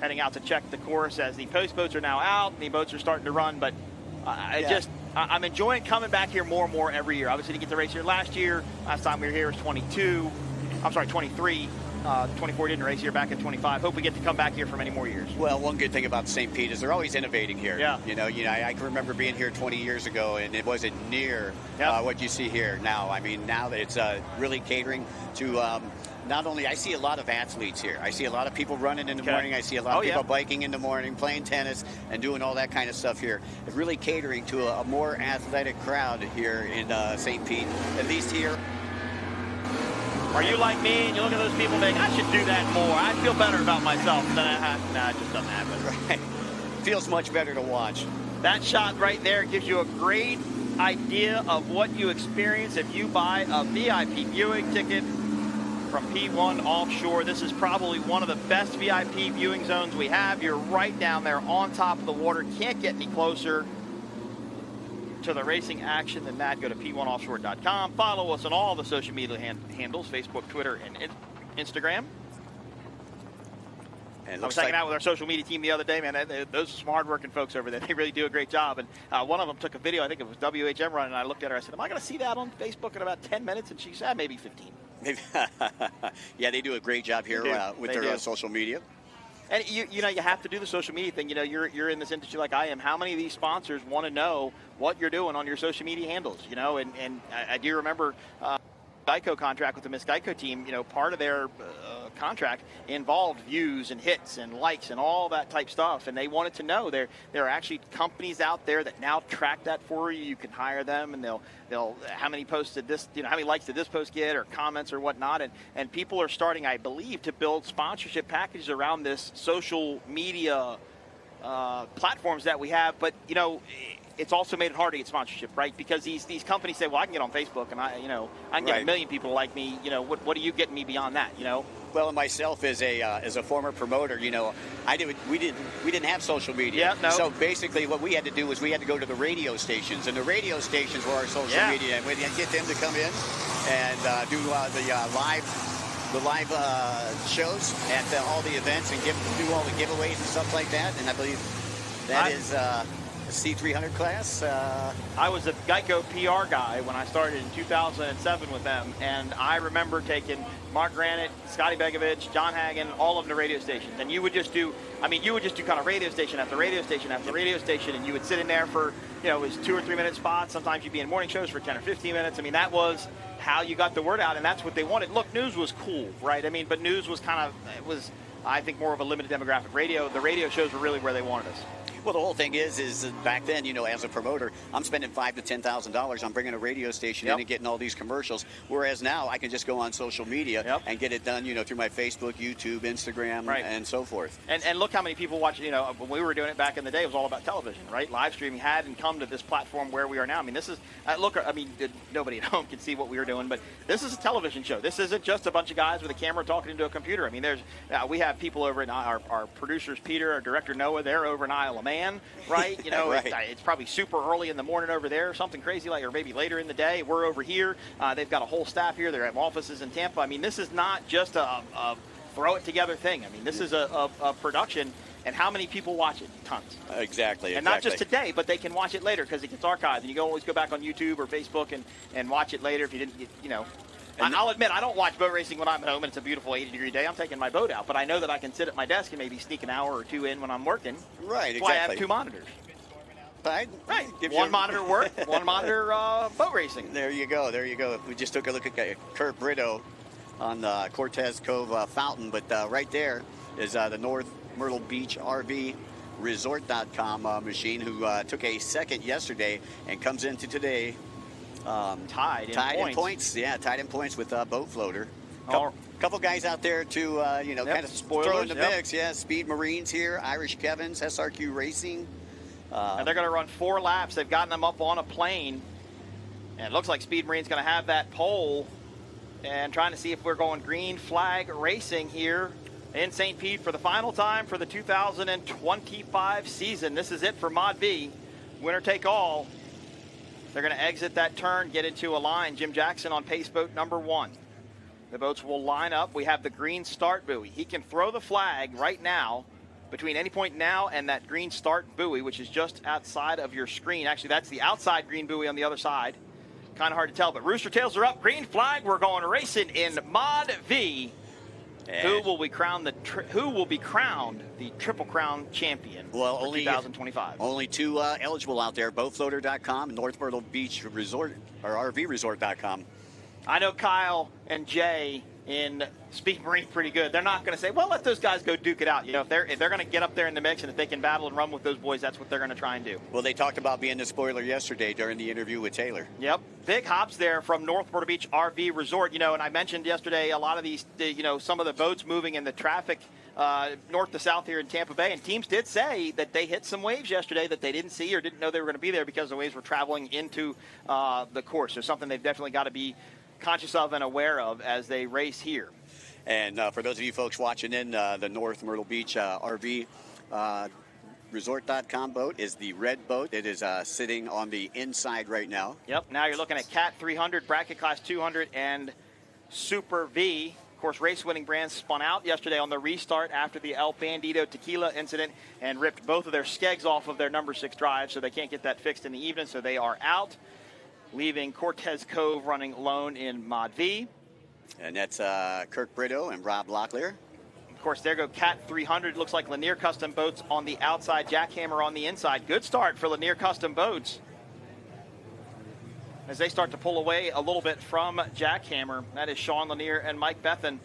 heading out to check the course as the post boats are now out and the boats are starting to run. But I'm enjoying coming back here more and more every year. Obviously, didn't get to race here last year. Last time we were here was 23. 24 didn't race here back in 25. Hope we get to come back here for many more years. Well, one good thing about St. Pete is they're always innovating here. Yeah. I can remember being here 20 years ago, and it wasn't near what you see here now. I mean, now that it's really catering to not only, I see a lot of athletes here. I see a lot of people running in the morning. I see a lot of people biking in the morning, playing tennis, and doing all that kind of stuff here. It's really catering to a more athletic crowd here in St. Pete, at least here. Are you like me and you look at those people and think, I should do that more? I feel better about myself. Nah, it just doesn't happen. Right. Feels much better to watch. That shot right there gives you a great idea of what you experience if you buy a VIP viewing ticket from P1 Offshore. This is probably one of the best VIP viewing zones we have. You're right down there on top of the water. Can't get any closer to the racing action than that. Go to p1offshore.com. Follow us on all the social media handles, Facebook, Twitter, and Instagram. And I was hanging out with our social media team the other day, man. Those are some hard-working folks over there. They really do a great job. And one of them took a video. I think it was WHM running, and I looked at her. I said, am I going to see that on Facebook in about 10 minutes? And she said, maybe 15. Maybe. Yeah, they do a great job here with their social media. And you have to do the social media thing. You're in this industry like I am. How many of these sponsors want to know what you're doing on your social media handles? And I do remember Geico contract with the Miss Geico team. Part of their contract involved views and hits and likes and all that type stuff. And they wanted to know there are actually companies out there that now track that for you. You can hire them, and they'll how many posts did this, how many likes did this post get, or comments or whatnot. And people are starting, I believe, to build sponsorship packages around this social media platforms that we have. But it's also made it hard to get sponsorship, right? Because these companies say, well, I can get on Facebook and I can get a million people like me. What are you getting me beyond that? Well, and myself as a former promoter, we didn't have social media. Yeah, no. So basically, what we had to do was we had to go to the radio stations, and the radio stations were our social media, and we had to get them to come in and do the live shows at all the events and do all the giveaways and stuff like that. And I believe that is a C300 class. I was a Geico PR guy when I started in 2007 with them, and I remember taking Mark Granite, Scotty Begovich, John Hagen, all of them to radio stations. And you would just do kind of radio station after radio station after radio station, and you would sit in there for, it was 2 or 3 minute spots. Sometimes you'd be in morning shows for 10 or 15 minutes. I mean, that was how you got the word out, and that's what they wanted. Look, news was cool, right? I mean, but news was I think, more of a limited demographic. Radio, the radio shows were really where they wanted us. Well, the whole thing is back then, as a promoter, I'm spending $5,000 to $10,000 on bringing a radio station in and getting all these commercials. Whereas now I can just go on social media and get it done, through my Facebook, YouTube, Instagram, and so forth. And look how many people watch. When we were doing it back in the day, it was all about television, right? Live streaming hadn't come to this platform where we are now. I mean, this is nobody at home can see what we were doing, but this is a television show. This isn't just a bunch of guys with a camera talking into a computer. I mean, we have people over in our producers, Peter, our director Noah. They're over in Isle of Man. Right? It's probably super early in the morning over there, something crazy like, or maybe later in the day. We're over here. They've got a whole staff here. They have offices in Tampa. I mean, this is not just a throw it together thing. I mean, this is a production. And how many people watch it? Tons. Exactly. And not just today, but they can watch it later because it gets archived. And you can always go back on YouTube or Facebook and watch it later if you didn't get, I'll admit, I don't watch boat racing when I'm at home and it's a beautiful 80-degree day. I'm taking my boat out, but I know that I can sit at my desk and maybe sneak an hour or two in when I'm working. Right, That's why I have 2 monitors. Right. One monitor work, one monitor boat racing. There you go. We just took a look at Kurt Brito on the Cortez Cove fountain, but right there is the North Myrtle Beach RV Resort.com machine, who took a second yesterday and comes into today tied in points. Yeah, tied in points with Boat Floater. Couple guys out there to kind of throw in the mix. Yeah, Speed Marines here, Irish Kevins, SRQ Racing. And they're going to run 4 laps. They've gotten them up on a plane, and it looks like Speed Marine's going to have that pole. And trying to see if we're going green flag racing here in St. Pete for the final time for the 2025 season. This is it for Mod V. Winner take all. They're going to exit that turn, get into a line. Jim Jackson on pace boat number 1. The boats will line up. We have the green start buoy. He can throw the flag right now between any point now and that green start buoy, which is just outside of your screen. Actually, that's the outside green buoy on the other side. Kind of hard to tell, but rooster tails are up. Green flag. We're going racing in Mod V. Who will be crowned the Triple Crown champion? Well, for only 2025. Only two eligible out there: boatfloater.com and North Myrtle Beach Resort or RVResort.com. I know Kyle and Jay in Speed Marine pretty good. They're not going to say, "Well, let those guys go duke it out." You know, if they're going to get up there in the mix and if they can battle and run with those boys, that's what they're going to try and do. Well, they talked about being the spoiler yesterday during the interview with Taylor. Yep, big hops there from North Myrtle Beach RV Resort. You know, and I mentioned yesterday a lot of these, some of the boats moving in the traffic north to south here in Tampa Bay, and teams did say that they hit some waves yesterday that they didn't see or didn't know they were going to be there because the waves were traveling into the course. So something they've definitely got to be conscious of and aware of as they race here. And for those of you folks watching in, the North Myrtle Beach RV Resort.com boat is the red boat. It is sitting on the inside right now. Yep, now you're looking at Cat 300, Bracket Class 200, and Super V. Of course, race-winning brands spun out yesterday on the restart after the El Bandito tequila incident and ripped both of their skegs off of their number 6 drive, so they can't get that fixed in the evening, so they are out, leaving Cortez Cove running lone in Mod V. And that's Kirk Brito and Rob Locklear. Of course, there go Cat 300. Looks like Lanier Custom Boats on the outside, Jackhammer on the inside. Good start for Lanier Custom Boats as they start to pull away a little bit from Jackhammer. That is Sean Lanier and Mike Bethan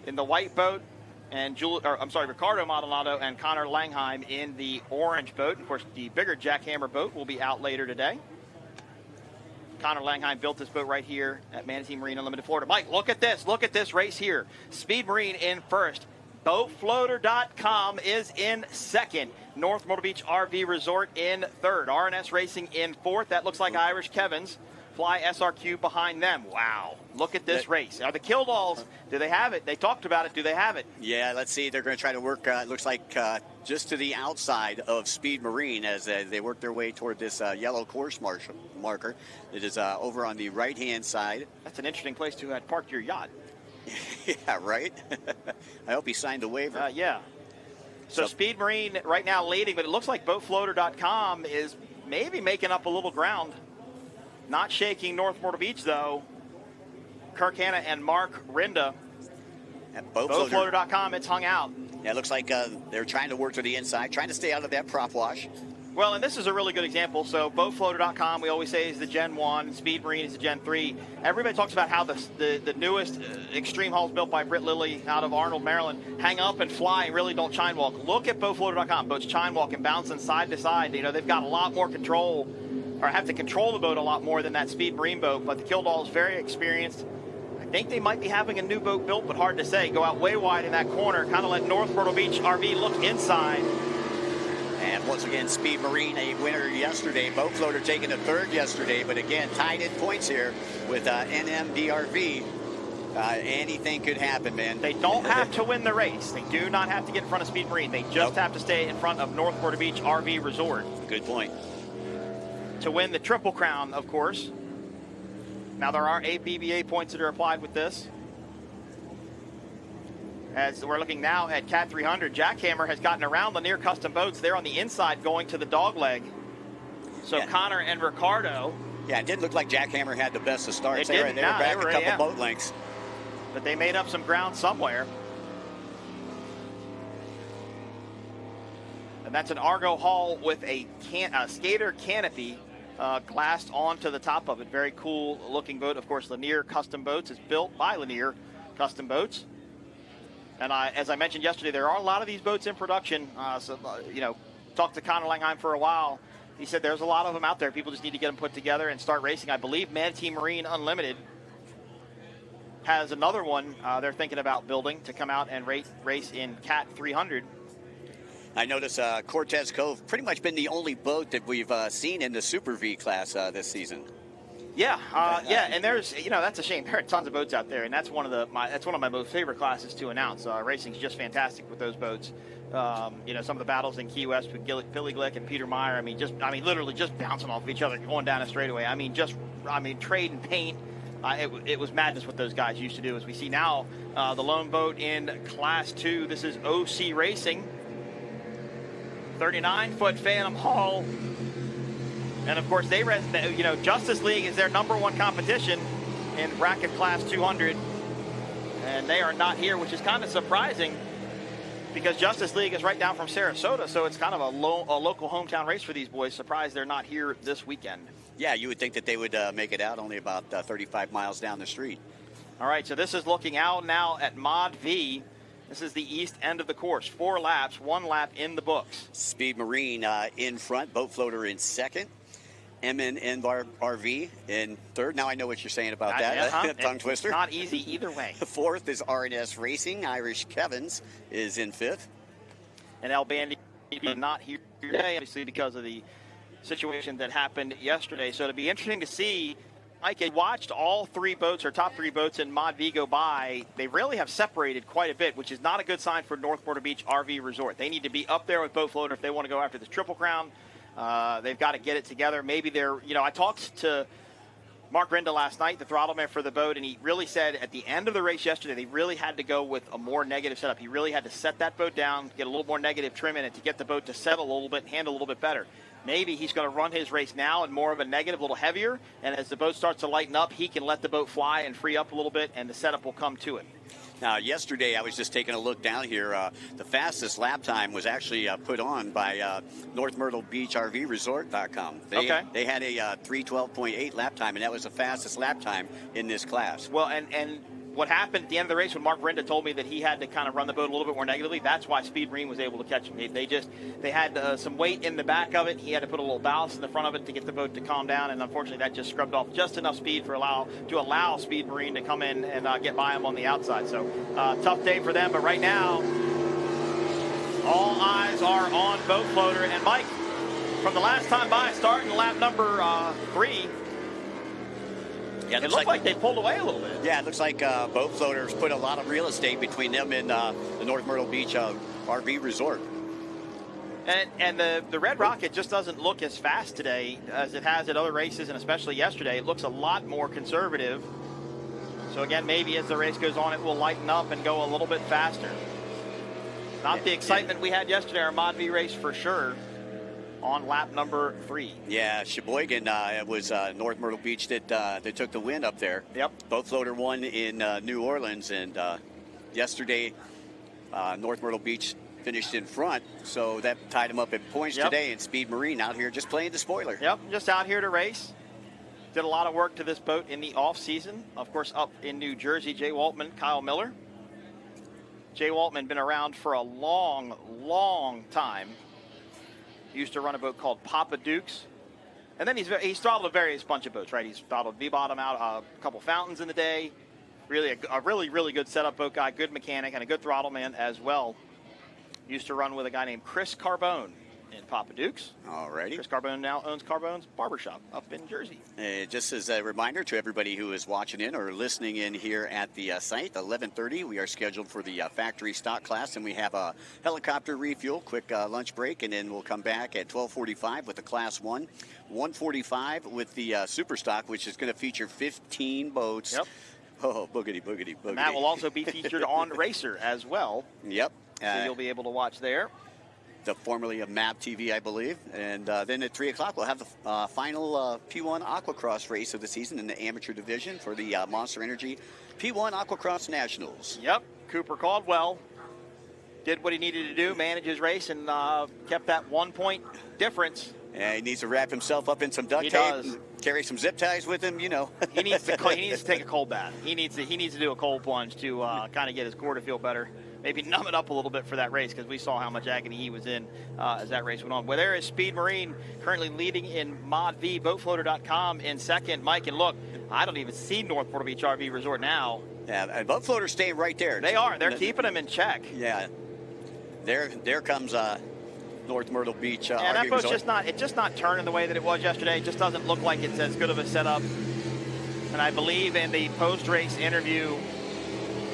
in the white boat, and Ricardo Maldonado and Connor Langheim in the orange boat. Of course, the bigger Jackhammer boat will be out later today. Connor Langheim built this boat right here at Manatee Marine Unlimited, Florida. Mike, look at this. Look at this race here. Speed Marine in first. Boatfloater.com is in second. North Myrtle Beach RV Resort in third. RNS Racing in fourth. That looks like Irish Kevin's. Fly SRQ behind them. Wow. Look at this race. Are the Killdalls, do they have it? They talked about it. Do they have it? Yeah, let's see. They're going to try to work, it looks like, just to the outside of Speed Marine as they work their way toward this yellow course marker. It is over on the right-hand side. That's an interesting place to have parked your yacht. Yeah, right? I hope he signed the waiver. Yeah. So Speed Marine right now leading, but it looks like BoatFloater.com is maybe making up a little ground. Not shaking North Myrtle Beach, though. Kirk Hanna and Mark Rinda. At BoatFloater.com, it's hung out. Yeah, it looks like they're trying to work to the inside, trying to stay out of that prop wash. Well, and this is a really good example. So BoatFloater.com, we always say, is the Gen 1. Speed Marine is the Gen 3. Everybody talks about how the newest extreme hulls built by Britt Lilly out of Arnold, Maryland, hang up and fly and really don't chine walk. Look at BoatFloater.com. Boats chine walk and bouncing side to side. You know, they've got a lot more control, or have to control the boat a lot more than that Speed Marine boat. But the Killdall is very experienced. I think they might be having a new boat built, but hard to say. Go out way wide in that corner, kind of let North Myrtle Beach RV look inside. And once again, Speed Marine, a winner yesterday. Boat Floater taking a third yesterday, but again, tied in points here with NMDRV. Anything could happen, man. They don't have to win the race. They do not have to get in front of Speed Marine. They just have to stay in front of North Myrtle Beach RV Resort. Good point. To win the Triple Crown, of course. Now, there are 8 BBA points that are applied with this. As we're looking now at Cat 300, Jackhammer has gotten around Lanier Custom Boats. They're on the inside going to the dog leg. So Connor and Ricardo. Yeah, it didn't look like Jackhammer had the best of starts. They were back a couple boat lengths. But they made up some ground somewhere. And that's an Argo hull with a skater canopy glassed onto the top of it. Very cool looking boat. Of course, Lanier Custom Boats is built by Lanier Custom Boats. And as I mentioned yesterday, there are a lot of these boats in production. Talked to Connor Langheim for a while. He said there's a lot of them out there. People just need to get them put together and start racing. I believe Manatee Marine Unlimited has another one they're thinking about building to come out and race in Cat 300. I notice Cortez Cove pretty much been the only boat that we've seen in the Super V class this season. Yeah, and there's, that's a shame. There are tons of boats out there, and that's one of my most favorite classes to announce. Racing's just fantastic with those boats. Some of the battles in Key West with Billy Glick and Peter Meyer. Literally just bouncing off of each other, going down a straightaway. Trade and paint. It was madness what those guys used to do. As we see now, the lone boat in Class 2. This is OC Racing. 39-foot Phantom Hull. And, of course, Justice League is their #1 competition in bracket Class 200. And they are not here, which is kind of surprising because Justice League is right down from Sarasota, so it's kind of a local hometown race for these boys. Surprised they're not here this weekend. Yeah, you would think that they would make it out only about 35 miles down the street. All right, so this is looking out now at Mod V. This is the east end of the course. 4 laps, 1 lap in the books. Speed Marine in front, Boat Floater in second. MNN RV in third. Now I know what you're saying about that. Tongue twister. It's not easy either way. Fourth is RNS Racing. Irish Kevins is in fifth. And El Bandy not here today, obviously, because of the situation that happened yesterday. So it'll be interesting to see. Mike, I watched all 3 boats, or top 3 boats in Mod V go by. They really have separated quite a bit, which is not a good sign for North Myrtle Beach RV Resort. They need to be up there with Boat Floater if they want to go after this Triple Crown. They've got to get it together. Maybe I talked to Mark Rinda last night, the throttleman for the boat, and he really said at the end of the race yesterday, they really had to go with a more negative setup. He really had to set that boat down, get a little more negative trim in it to get the boat to settle a little bit and handle a little bit better. Maybe he's going to run his race now in more of a negative, a little heavier, and as the boat starts to lighten up, he can let the boat fly and free up a little bit, and the setup will come to it. Now, yesterday I was just taking a look down here. The fastest lap time was actually put on by North Myrtle Beach RV Resort.com. They had a 3:12.8 lap time, and that was the fastest lap time in this class. Well, and what happened at the end of the race when Mark Rinda told me that he had to kind of run the boat a little bit more negatively, that's why Speed Marine was able to catch him. They had some weight in the back of it. He had to put a little ballast in the front of it to get the boat to calm down, and unfortunately that just scrubbed off just enough speed to allow Speed Marine to come in and get by him on the outside. So tough day for them, but right now all eyes are on Boat Floater. And Mike, from the last time by, starting lap number 3, it looks like they pulled away a little bit. Yeah, it looks like Boat Floaters put a lot of real estate between them and the North Myrtle Beach RV Resort. And the Red Rocket just doesn't look as fast today as it has at other races, and especially yesterday. It looks a lot more conservative. So again, maybe as the race goes on, it will lighten up and go a little bit faster. Not the excitement we had yesterday, our Mod V race for sure. On lap number 3. Yeah, Sheboygan, it was North Myrtle Beach that took the win up there. Yep. Boat Floater won in New Orleans, and yesterday North Myrtle Beach finished in front, so that tied them up in points today. And Speed Marine out here just playing the spoiler. Yep, just out here to race. Did a lot of work to this boat in the off-season. Of course, up in New Jersey, Jay Waltman, Kyle Miller. Jay Waltman been around for a long, long time. He used to run a boat called Papa Dukes. And then he's throttled a various bunch of boats, right? He's throttled V-Bottom out, a couple fountains in the day. Really a really good setup boat guy, good mechanic, and a good throttle man as well. Used to run with a guy named Chris Carbone in Papa Dukes. Alrighty. Chris Carbone now owns Carbone's Barbershop up in Jersey. Just as a reminder to everybody who is watching in or listening in here at the site, 11:30, we are scheduled for the factory stock class, and we have a helicopter refuel, quick lunch break, and then we'll come back at 12:45 with the Class 1, 1:45 with the Superstock, which is going to feature 15 boats. Yep. Oh, boogity, boogity, boogity. And that will also be featured on Racer as well. Yep. So you'll be able to watch there. The formerly of MAP TV, I believe. And then at 3 o'clock, we'll have the final P1 Aquacross race of the season in the amateur division for the Monster Energy P1 Aquacross Nationals. Yep. Cooper Caldwell did what he needed to do, manage his race, and kept that 1 point difference. Yeah, he needs to wrap himself up in some duct tape, and carry some zip ties with him, you know. He needs to take a cold bath. He needs to do a cold plunge to kind of get his core to feel better. Maybe numb it up a little bit for that race, because we saw how much agony he was in as that race went on. Well, there is Speed Marine currently leading in Mod V, BoatFloater.com in second. Mike, and look, I don't even see North Myrtle Beach RV Resort now. Yeah, and Boat Floater's staying right there. They are. They're keeping them in check. Yeah. There comes North Myrtle Beach RV that boat's Resort. just not turning the way that it was yesterday. It just doesn't look like it's as good of a setup. And I believe in the post-race interview,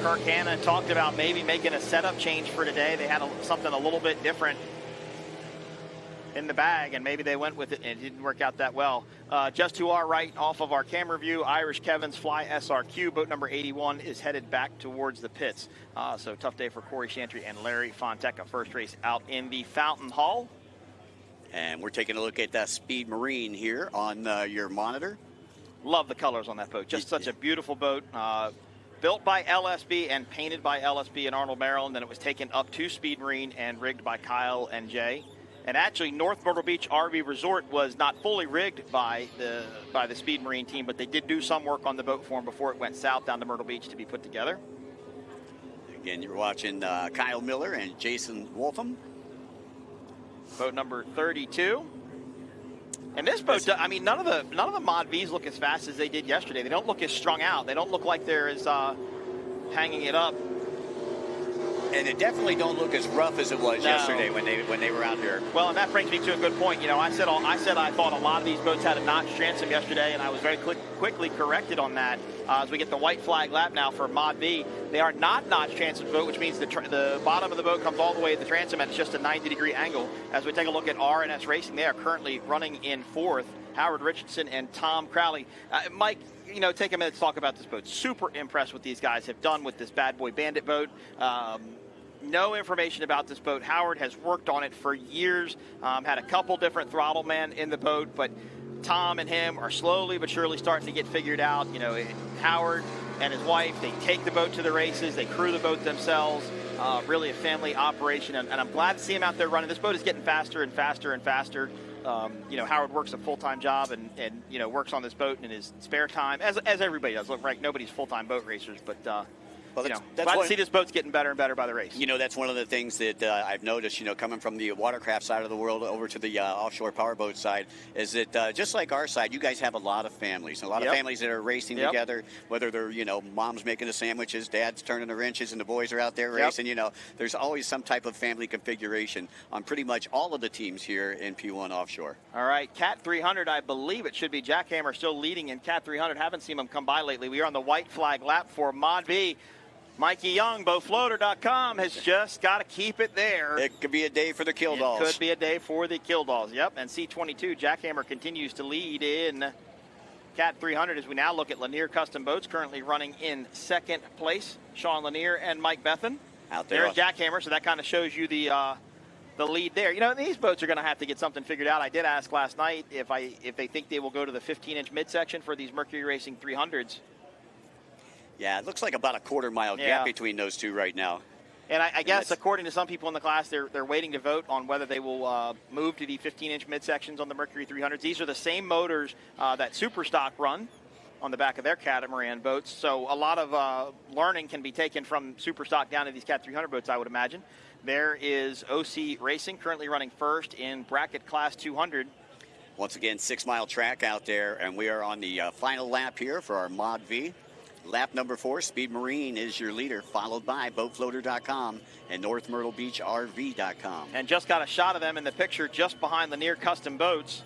Kirk Hanna talked about maybe making a setup change for today. They had something a little bit different in the bag, and maybe they went with it, and it didn't work out that well. Just to our right, off of our camera view, Irish Kevin's Fly SRQ, boat number 81, is headed back towards the pits. So tough day for Corey Chantry and Larry Fonteca. First race out in the Fountain Hall. And we're taking a look at that Speed Marine here on your monitor. Love the colors on that boat. Just such a beautiful boat. Built by LSB and painted by LSB in Arnold, Maryland. Then it was taken up to Speed Marine and rigged by Kyle and Jay. And actually, North Myrtle Beach RV Resort was not fully rigged by the Speed Marine team, but they did do some work on the boat for them before it went south down to Myrtle Beach to be put together. Again, you're watching Kyle Miller and Jason Wolfham. Boat number 32. And this boat, I mean, none of the Mod Vs look as fast as they did yesterday. They don't look as strung out. They don't look like they're as hanging it up. And it definitely don't look as rough as it was yesterday when they were out here. Well, and that brings me to a good point. You know, I said I thought a lot of these boats had a notch transom yesterday, and I was very quickly corrected on that. As we get the white flag lap now for Mod V, they are not notch transom boat, which means the bottom of the boat comes all the way to the transom, and it's just a 90-degree angle. As we take a look at R&S Racing, they are currently running in fourth. Howard Richardson and Tom Crowley. Mike, you know, take a minute to talk about this boat. Super impressed with these guys have done with this Bad Boy Bandit boat. No information about this boat. Howard has worked on it for years, had a couple different throttle men in the boat, but Tom and him are slowly but surely starting to get figured out. You know, Howard and his wife, they take the boat to the races, they crew the boat themselves. Really a family operation, and I'm glad to see him out there running. This boat is getting faster and faster and faster. You know, Howard works a full-time job and you know, works on this boat in his spare time, as everybody does. Look, right, nobody's full-time boat racers, but well, that's glad to see this boat's getting better and better by the race. You know, that's one of the things that I've noticed, you know, coming from the watercraft side of the world over to the offshore powerboat side, is that just like our side, you guys have a lot of families. A lot of families that are racing together, whether they're, you know, mom's making the sandwiches, dad's turning the wrenches, and the boys are out there racing. You know, there's always some type of family configuration on pretty much all of the teams here in P1 Offshore. All right, Cat 300, I believe it should be Jackhammer still leading in Cat 300. Haven't seen him come by lately. We are on the white flag lap for Mod V. Mikey Young, BoatFloater.com, has just got to keep it there. It could be a day for the Killdolls. It could be a day for the Killdolls, yep. And C22, Jackhammer continues to lead in Cat 300 as we now look at Lanier Custom Boats, currently running in second place. Sean Lanier and Mike Bethan out there. There's Jackhammer, so that kind of shows you the lead there. You know, these boats are going to have to get something figured out. I did ask last night if they think they will go to the 15-inch midsection for these Mercury Racing 300s. Yeah, it looks like about a quarter-mile gap between those two right now. And I guess, according to some people in the class, they're waiting to vote on whether they will move to the 15-inch midsections on the Mercury 300s. These are the same motors that Superstock run on the back of their catamaran boats. So a lot of learning can be taken from Superstock down to these Cat 300 boats, I would imagine. There is OC Racing, currently running first in bracket class 200. Once again, 6-mile track out there, and we are on the final lap here for our Mod V. Lap number 4, Speed Marine is your leader, followed by BoatFloater.com and North Myrtle Beach RV.com. And just got a shot of them in the picture just behind Lanier Custom Boats.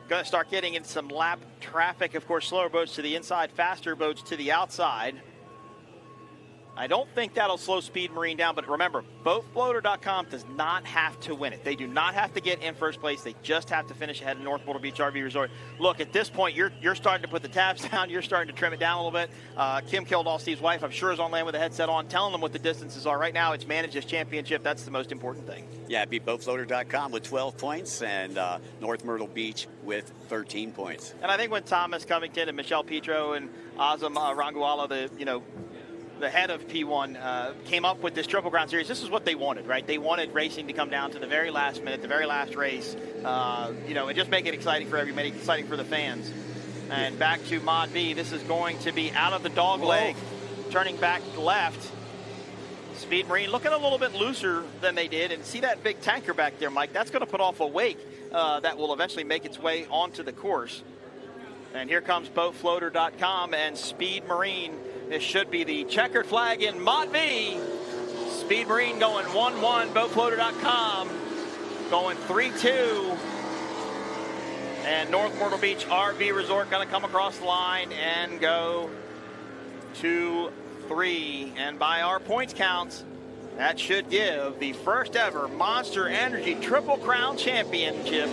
Going to start getting in some lap traffic. Of course, slower boats to the inside, faster boats to the outside. I don't think that'll slow Speed Marine down, but remember, BoatFloater.com does not have to win it. They do not have to get in first place. They just have to finish ahead of North Myrtle Beach RV Resort. Look, at this point, you're starting to put the tabs down. You're starting to trim it down a little bit. Kim Kildahl, Steve's wife, I'm sure is on land with the headset on, telling them what the distances are. Right now, it's manage this championship. That's the most important thing. Yeah, beat BoatFloater.com with 12 points and North Myrtle Beach with 13 points. And I think when Thomas Covington and Michelle Petro and Azam Ranguala, the head of P1, came up with this Triple Crown Series, this is what they wanted, right? They wanted racing to come down to the very last minute, the very last race, and just make it exciting for everybody, exciting for the fans. And back to Mod V, this is going to be out of the dog leg, turning back left. Speed Marine looking a little bit looser than they did, and see that big tanker back there, Mike? That's going to put off a wake that will eventually make its way onto the course. And here comes BoatFloater.com and Speed Marine. This should be the checkered flag in Mod V. Speed Marine going 1-1. BoatFloater.com going 3-2. And North Myrtle Beach RV Resort going to come across the line and go 2-3. And by our points counts, that should give the first ever Monster Energy Triple Crown Championship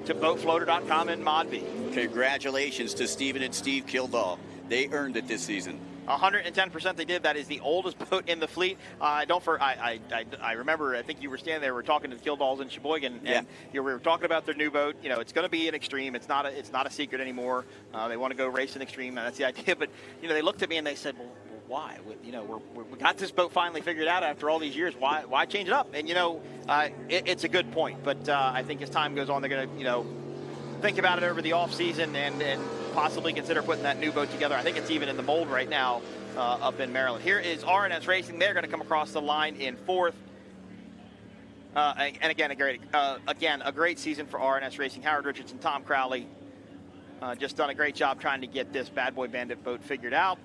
to boatfloater.com and ModV. Congratulations to Stephen and Steve Kildall. They earned it this season. 110% they did. That is the oldest boat in the fleet. I remember, I think you were standing there, we were talking to the Kildalls in Sheboygan, and we were talking about their new boat. It's going to be an Extreme. It's not a secret anymore. They want to go race an Extreme, and that's the idea. But, they looked at me and they said, well, why? We got this boat finally figured out after all these years. Why change it up? And, it's a good point. But I think as time goes on, they're going to, think about it over the off season and possibly consider putting that new boat together. I think it's even in the mold right now up in Maryland. Here is R&S Racing. They're going to come across the line in fourth. And again, a great season for R&S Racing. Howard Richardson, Tom Crowley, just done a great job trying to get this Bad Boy Bandit boat figured out.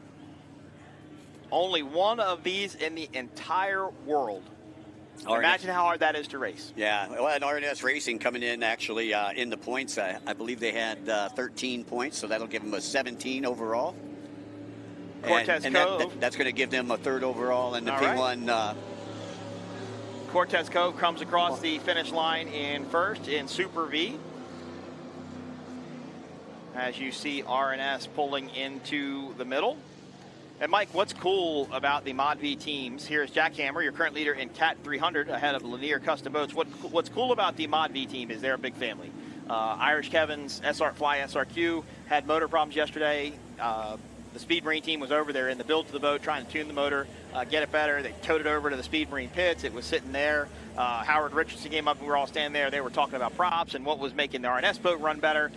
Only one of these in the entire world. Imagine how hard that is to race. Yeah, well, and R&S Racing coming in actually in the points. I believe they had 13 points, so that'll give them a 17 overall. Cortez Cove. That's going to give them a third overall in the P1. Cortez Cove comes across the finish line in first in Super V. As you see R&S pulling into the middle. And Mike, what's cool about the Mod V teams? Here's Jack Hammer, your current leader in Cat 300, ahead of Lanier Custom Boats. What's cool about the Mod V team is they're a big family. Irish Kevin's Fly SRQ had motor problems yesterday. The Speed Marine team was over there in the build to the boat trying to tune the motor, get it better. They towed it over to the Speed Marine pits. It was sitting there. Howard Richardson came up and we were all standing there. They were talking about props and what was making the R&S boat run better.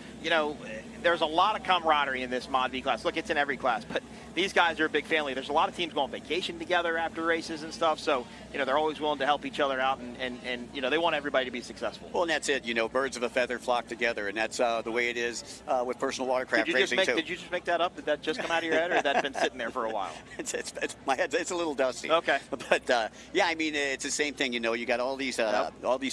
There's a lot of camaraderie in this Mod V class. Look, it's in every class, but these guys are a big family. There's a lot of teams going on vacation together after races and stuff, so they're always willing to help each other out, and they want everybody to be successful. Well, and that's it. Birds of a feather flock together, and that's the way it is with personal watercraft racing too. Did you just make that up? Did that just come out of your head, or had that been sitting there for a while? It's my head. It's a little dusty. Okay, but it's the same thing. You got all these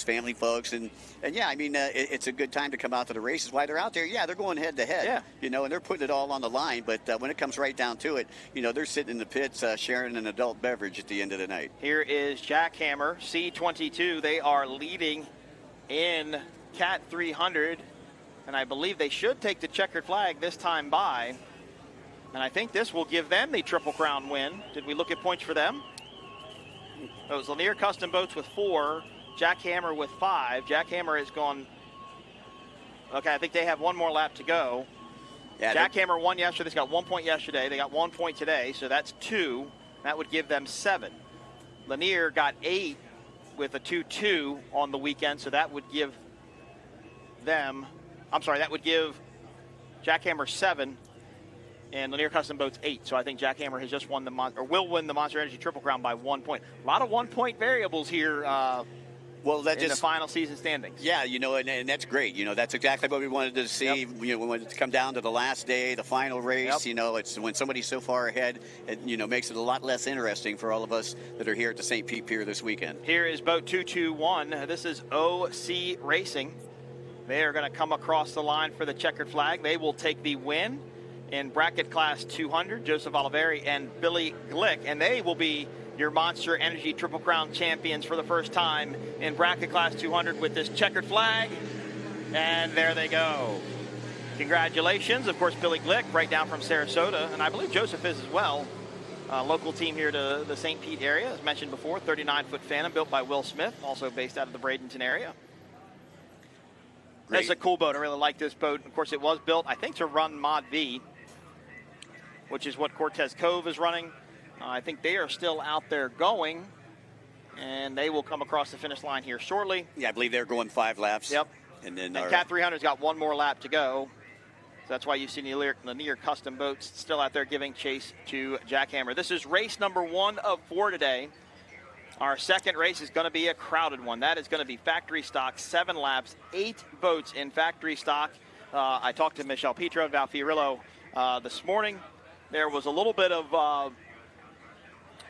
family folks, and it's a good time to come out to the races. While they're out there, they're going head to head. And they're putting it all on the line. But when it comes right down to it, they're sitting in the pits sharing an adult beverage at the end of the night. Here is Jack Hammer, C22. They are leading in Cat 300, and I believe they should take the checkered flag this time by. And I think this will give them the Triple Crown win. Did we look at points for them? It was Lanier Custom Boats with 4, Jack Hammer with 5. Jack Hammer has gone. Okay, I think they have one more lap to go. Yeah, Jack Hammer won yesterday. They got 1 point yesterday. They got 1 point today, so that's 2. That would give them 7. Lanier got 8 with a 2-2 on the weekend, so that would give them. That would give Jack Hammer 7 and Lanier Custom Boats 8. So I think Jack Hammer has just won will win the Monster Energy Triple Crown by 1 point. A lot of 1 point variables here. In the final season standings. Yeah, and that's great. That's exactly what we wanted to see. Yep. We wanted it to come down to the last day, the final race. Yep. It's when somebody's so far ahead, it makes it a lot less interesting for all of us that are here at the St. Pete Pier this weekend. Here is boat 221. This is OC Racing. They are going to come across the line for the checkered flag. They will take the win in bracket class 200. Joseph Oliveri and Billy Glick, and they will be your Monster Energy Triple Crown champions for the first time in bracket class 200 with this checkered flag. And there they go. Congratulations. Of course, Billy Glick, right down from Sarasota, and I believe Joseph is as well. Local team here to the St. Pete area, as mentioned before, 39-foot Phantom built by Will Smith, also based out of the Bradenton area. Great. It's a cool boat. I really like this boat. Of course, it was built, I think, to run Mod V, which is what Cortez Cove is running. I think they are still out there going, and they will come across the finish line here shortly. Yeah, I believe they're going 5 laps. Yep. And then Cat 300's got 1 more lap to go. So that's why you see Lanier Custom Boats still out there giving chase to Jack Hammer. This is race number 1 of 4 today. Our second race is going to be a crowded one. That is going to be factory stock, 7 laps, 8 boats in factory stock. I talked to Michelle Petro and Val Fiorillo this morning. There was a little bit of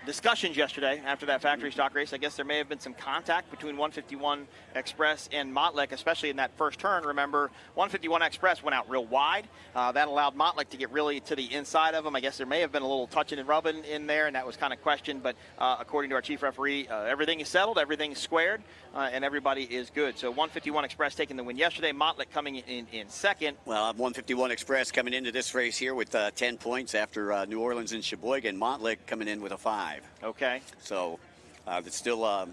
discussions yesterday after that factory stock race. I guess there may have been some contact between 151 Express and Mottlick, especially in that first turn. Remember, 151 Express went out real wide. That allowed Mottlick to get really to the inside of him. I guess there may have been a little touching and rubbing in there, and that was kind of questioned. But according to our chief referee, everything is settled, everything is squared, and everybody is good. So 151 Express taking the win yesterday. Mottlick coming in second. Well, 151 Express coming into this race here with 10 points after New Orleans and Sheboygan. Mottlick coming in with a 5. Okay. So it's still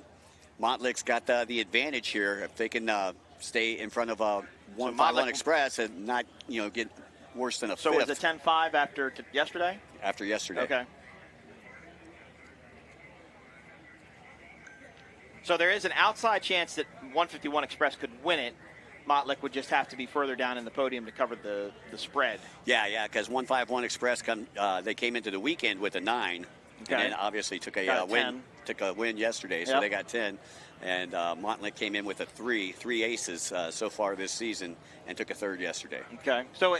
Mottlick's got the advantage here if they can stay in front of 151 Express and not get worse than a so fifth. Was it 10-5 after yesterday? After yesterday. Okay. So there is an outside chance that 151 Express could win it. Mottlick would just have to be further down in the podium to cover the spread. Yeah, because 151 Express they came into the weekend with a 9. Okay. And then obviously took a win yesterday, so they got 10. And Mottlick came in with a 3 aces so far this season, and took a 3rd yesterday. Okay, so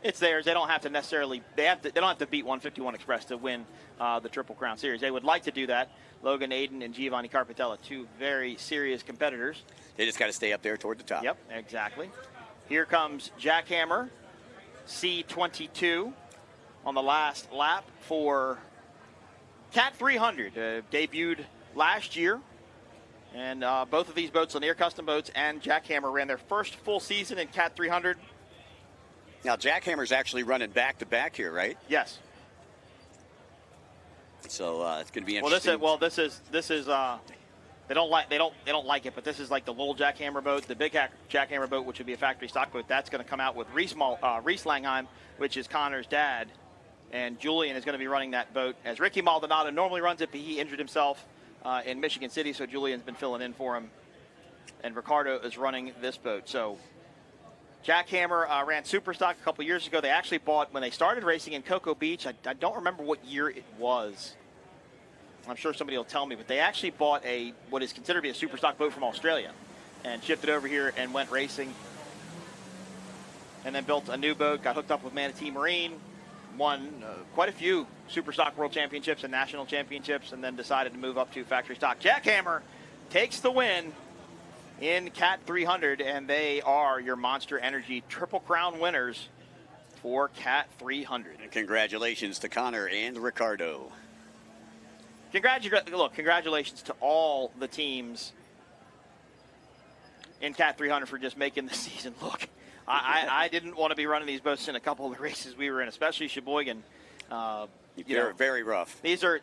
it's theirs. They don't have to necessarily they don't have to beat 151 Express to win the Triple Crown Series. They would like to do that. Logan Aiden and Giovanni Carpatella, 2 very serious competitors. They just got to stay up there toward the top. Yep, exactly. Here comes Jackhammer, C22, on the last lap for Cat 300, debuted last year, and both of these boats, Lanier Custom Boats and Jackhammer, ran their first full season in Cat 300. Now Jackhammer's actually running back-to-back here, right? Yes. So it's going to be interesting. This is they don't like it, but this is like the little Jackhammer boat, the big Jackhammer boat, which would be a factory stock boat. That's going to come out with Reese Langheim, which is Connor's dad. And Julian is going to be running that boat as Ricky Maldonado normally runs it, but he injured himself in Michigan City, so Julian's been filling in for him. And Ricardo is running this boat. So Jackhammer ran Superstock a couple years ago. They actually bought, when they started racing in Cocoa Beach, I don't remember what year it was. I'm sure somebody will tell me, but they actually bought what is considered to be a Superstock boat from Australia and shipped it over here and went racing. And then built a new boat, got hooked up with Manatee Marine, won quite a few Superstock World Championships and National Championships, and then decided to move up to factory stock. Jackhammer takes the win in Cat 300, and they are your Monster Energy Triple Crown winners for Cat 300. And congratulations to Connor and Ricardo. Congratulations to all the teams in Cat 300 for just making the season look. I didn't want to be running these boats in a couple of the races we were in, especially Sheboygan. Very rough. These are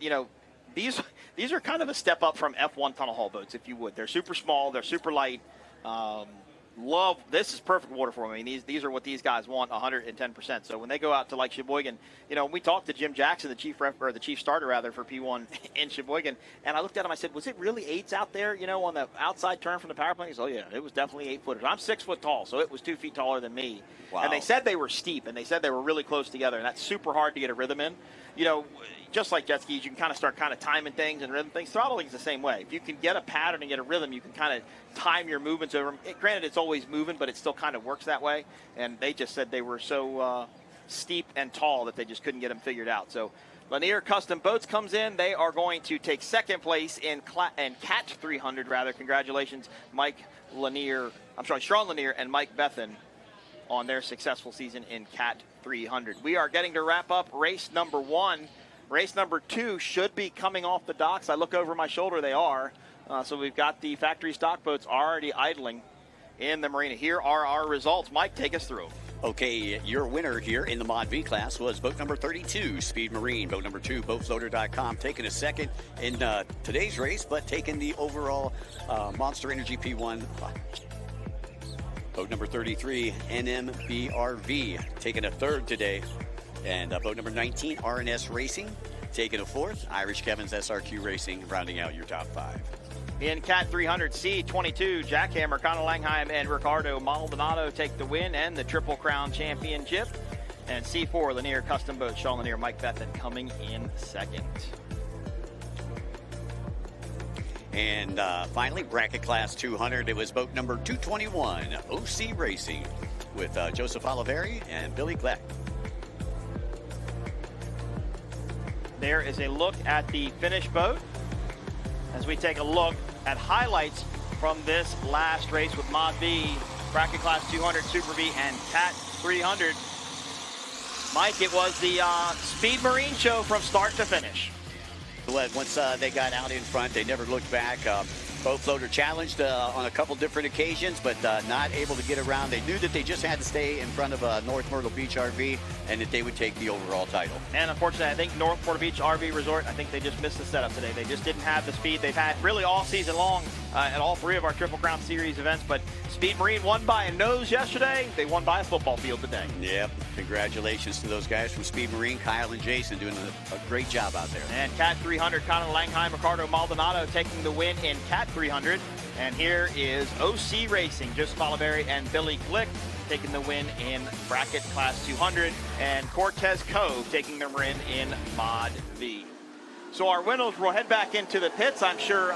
kind of a step up from F1 tunnel haul boats, if you would. They're super small. They're super light. This is perfect water for them. I mean, these are what these guys want, 110%. So when they go out to like Sheboygan, we talked to Jim Jackson, the chief starter for P1 in Sheboygan, and I looked at him. I said, "Was it really 8s out there? On the outside turn from the power plant?" He said, "Oh yeah, it was definitely 8-footers. I'm 6 foot tall, so it was 2 feet taller than me." Wow. And they said they were steep, and they said they were really close together, and that's super hard to get a rhythm in. Just like jet skis, you can kind of start timing things and rhythm things. Throttling is the same way. If you can get a pattern and get a rhythm, you can kind of time your movements over them. Granted, it's always moving, but it still kind of works that way. And they just said they were so steep and tall that they just couldn't get them figured out. So Lanier Custom Boats comes in. They are going to take second place in Cat 300, rather. Congratulations, Sean Lanier and Mike Bethan on their successful season in Cat 300. We are getting to wrap up race number 1. Race number 2 should be coming off the docks. I look over my shoulder, they are. So we've got the factory stock boats already idling in the marina. Here are our results. Mike, take us through. Okay, your winner here in the Mod V class was boat number 32, Speed Marine. Boat number 2, BoatFloater.com, taking a second in today's race, but taking the overall Monster Energy P1. Boat number 33, NMBRV, taking a 3rd today. And boat number 19, RNS Racing, taking a 4th. Irish Kevin's SRQ Racing, rounding out your top 5. In Cat 300 C22, Jackhammer, Connor Langheim, and Ricardo Maldonado take the win and the Triple Crown Championship. And C4, Lanier Custom Boats, Sean Lanier, Mike Bethan coming in second. And finally, bracket class 200, it was boat number 221, OC Racing, with Joseph Oliveri and Billy Gleck. There is a look at the finished boat as we take a look at highlights from this last race with Mod V, Bracket Class 200, Super V, and Cat 300. Mike, it was the Speed Marine show from start to finish. Once they got out in front, they never looked back. Boat floater challenged on a couple different occasions, but not able to get around. They knew that they just had to stay in front of North Myrtle Beach RV and that they would take the overall title. And unfortunately, I think North Myrtle Beach RV Resort, I think they just missed the setup today. They just didn't have the speed they've had really all season long at all three of our Triple Crown Series events. But Speed Marine won by a nose yesterday. They won by a football field today. Yep. Congratulations to those guys from Speed Marine, Kyle and Jason, doing a great job out there. And Cat 300, Conor Langheim, Ricardo Maldonado taking the win in Cat 300. And here is OC Racing, Joseph Oliveri and Billy Glick taking the win in Bracket Class 200. And Cortez Cove taking the win in Mod V. So our winners will head back into the pits. I'm sure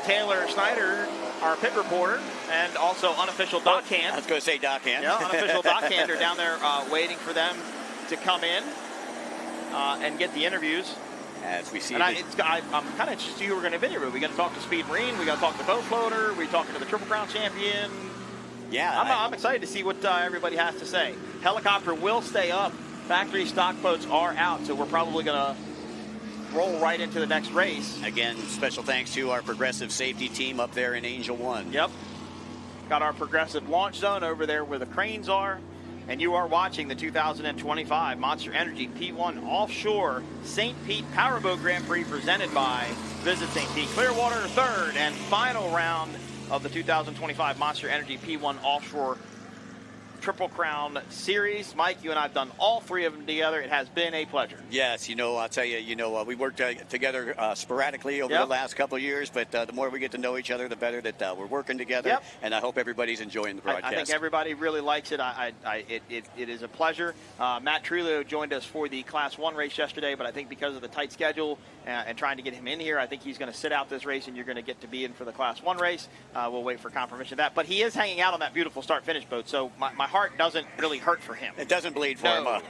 Taylor Snyder, our pit reporter, and also unofficial dockhand. I was going to say dockhand. Yeah, unofficial dockhand are down there waiting for them to come in and get the interviews. As we see, and I'm kind of interested to who we're going to interview. We got to talk to Speed Marine. We got to talk to Boat Floater. We talking to the Triple Crown champion. Yeah, I'm excited to see what everybody has to say. Helicopter will stay up. Factory stock boats are out, so we're probably going to roll right into the next race. Again, special thanks to our Progressive safety team up there in Angel 1. Yep. Got our Progressive launch zone over there where the cranes are. And you are watching the 2025 Monster Energy P1 Offshore St. Pete Powerboat Grand Prix presented by Visit St. Pete Clearwater. Third and final round of the 2025 Monster Energy P1 Offshore Triple Crown Series. Mike, you and I have done all three of them together. It has been a pleasure. Yes, I'll tell you, we worked together sporadically over the last couple of years, but the more we get to know each other, the better that we're working together. And I hope everybody's enjoying the broadcast. I think everybody really likes it. It is a pleasure. Matt Trulio joined us for the Class 1 race yesterday, but I think because of the tight schedule and trying to get him in here, I think he's going to sit out this race, and you're going to get to be in for the Class 1 race. We'll wait for confirmation of that. But he is hanging out on that beautiful start-finish boat, so my heart doesn't really hurt for him. It doesn't bleed for him. No,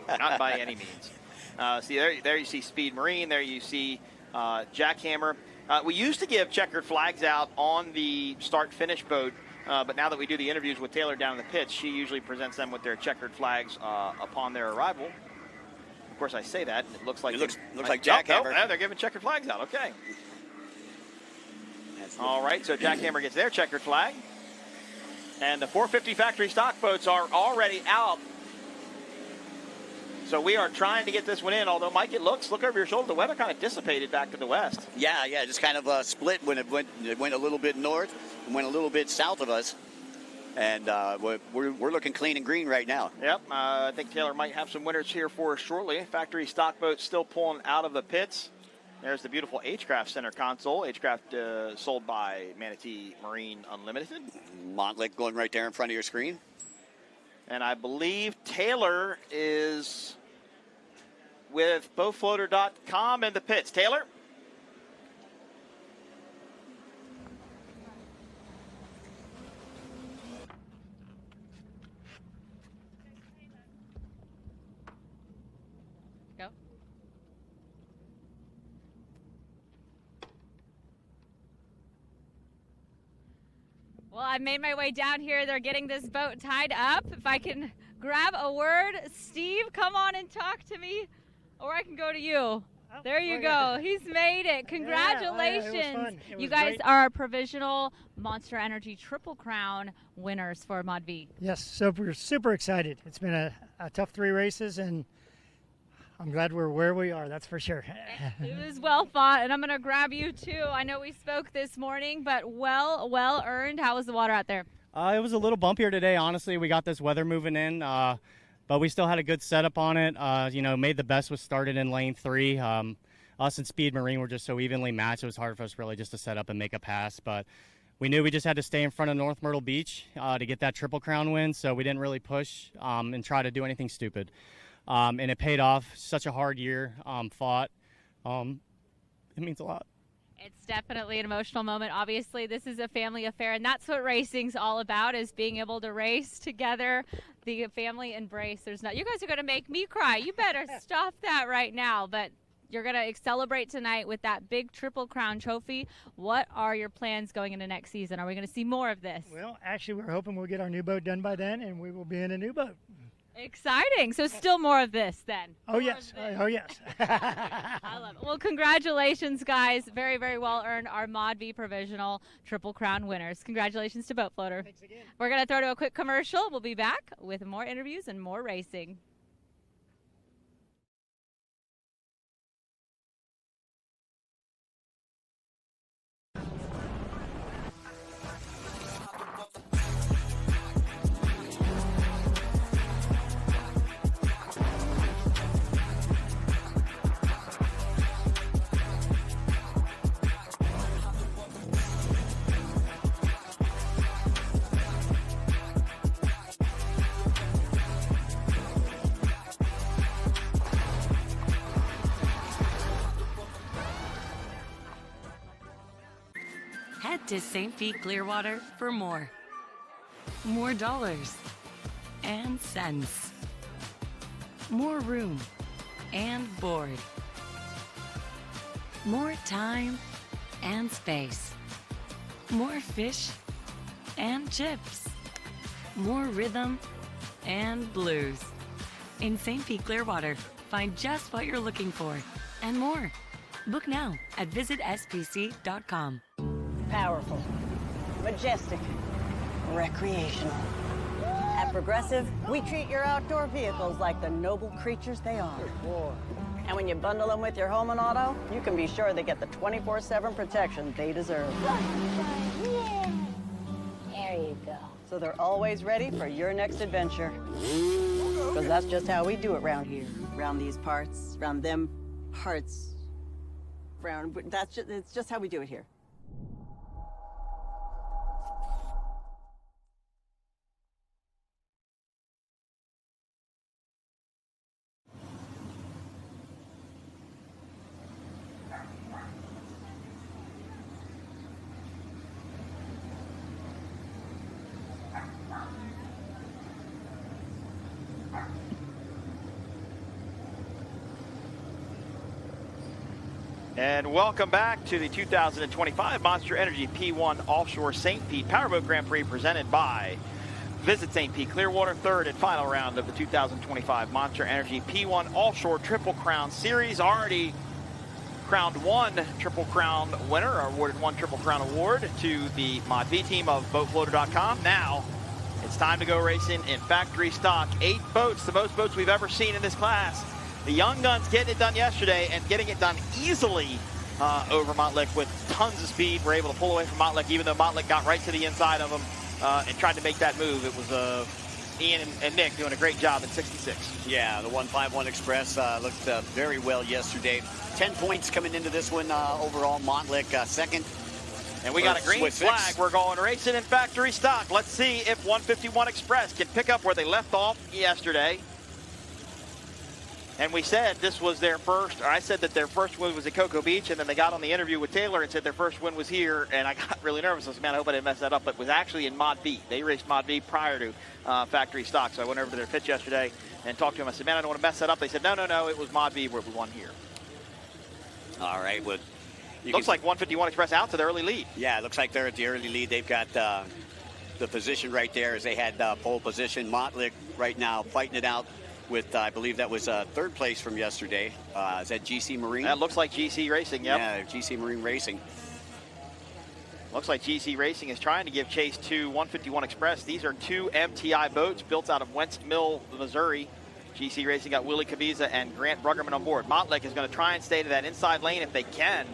not by any means. See, there you see Speed Marine. There you see Jackhammer. We used to give checkered flags out on the start-finish boat, but now that we do the interviews with Taylor down in the pits, she usually presents them with their checkered flags upon their arrival. Of course, I say that. It looks like Jackhammer. Oh, they're giving checkered flags out. Okay. All right, so Jackhammer gets their checkered flag. And the 450 factory stock boats are already out. So we are trying to get this one in, although, Mike, look over your shoulder. The weather kind of dissipated back to the west. Yeah, just kind of split when it went a little bit north and went a little bit south of us. And we're looking clean and green right now. Yep, I think Taylor might have some winners here for us shortly. Factory stock boats still pulling out of the pits. There's the beautiful H-Craft center console. H-Craft sold by Manatee Marine Unlimited. Montlick going right there in front of your screen. And I believe Taylor is with BoatFloater.com in the pits. Taylor? Go. Well, I made my way down here. They're getting this boat tied up. If I can grab a word, Steve, come on and talk to me, or I can go to you. Oh, there you go. He's made it. Congratulations. Yeah, it was fun. It was you guys great. are provisional Monster Energy Triple Crown winners for Mod V. Yes, so we're super excited. It's been a tough 3 races, and I'm glad we're where we are, that's for sure. It was well fought, and I'm going to grab you too. I know we spoke this morning, but well earned. How was the water out there? It was a little bumpier today, honestly. We got this weather moving in, but we still had a good setup on it. Made the best was started in lane 3. Us and Speed Marine were just so evenly matched. It was hard for us really just to set up and make a pass, but we knew we just had to stay in front of North Myrtle Beach to get that Triple Crown win, so we didn't really push and try to do anything stupid. And it paid off. Such a hard year fought. It means a lot. It's definitely an emotional moment. Obviously, this is a family affair, and that's what racing's all about, is being able to race together, the family embrace. You guys are going to make me cry. You better stop that right now. But You're going to celebrate tonight with that big Triple Crown trophy. What are your plans going into next season? Are we going to see more of this? Well, actually, we're hoping we'll get our new boat done by then, and we will be in a new boat. Exciting. So still more of this then. Oh, yes. Oh, yes. I love it. Well, congratulations, guys. Very, very well earned. Our Mod V Provisional Triple Crown winners. Congratulations to Boat Floater. Thanks again. We're going to throw to a quick commercial. We'll be back with more interviews and more racing. Head to St. Pete Clearwater for more. More dollars and cents. More room and board. More time and space. More fish and chips. More rhythm and blues. In St. Pete Clearwater, find just what you're looking for and more. Book now at visitspc.com. Powerful, majestic, recreational. At Progressive, we treat your outdoor vehicles like the noble creatures they are. And when you bundle them with your home and auto, you can be sure they get the 24/7 protection they deserve. Yeah. There you go. So they're always ready for your next adventure. Because that's just how we do it around here. Around these parts, around them parts. It's just how we do it here. And welcome back to the 2025 Monster Energy P1 Offshore St. Pete Powerboat Grand Prix presented by Visit St. Pete Clearwater, third and final round of the 2025 Monster Energy P1 Offshore Triple Crown Series. Already crowned one Triple Crown winner, or awarded one Triple Crown award to the Mod V team of BoatFloater.com. Now it's time to go racing in factory stock. 8 boats, the most boats we've ever seen in this class. The young guns getting it done yesterday and getting it done easily over Montlick with tons of speed. We're able to pull away from Montlick, even though Montlick got right to the inside of them and tried to make that move. It was Ian and Nick doing a great job in 66. Yeah, the 151 Express looked very well yesterday. 10 points coming into this one overall. Montlick second. And we got a green flag. We're going racing in factory stock. Let's see if 151 Express can pick up where they left off yesterday. And we said this was their first, or I said that their first win was at Cocoa Beach, and then they got on the interview with Taylor and said their first win was here, and I got really nervous. I said, man, I hope I didn't mess that up, but it was actually in Mod V. They raced Mod V prior to factory stock, so I went over to their pitch yesterday and talked to them. I said, man, I don't want to mess that up. They said, no, it was Mod V where we won here. All right, well, looks like 151 Express out to the early lead. Yeah, it looks like they're at the early lead. They've got the position right there as they had pole position. Montlick right now fighting it out with, I believe that was third place from yesterday. Is that GC Marine? That looks like GC Racing, yep. Yeah, GC Marine Racing. Looks like GC Racing is trying to give chase to 151 Express. These are 2 MTI boats built out of Wentz Mill, Missouri. GC Racing got Willie Cabiza and Grant Bruggerman on board. Montlick is going to try and stay to that inside lane if they can.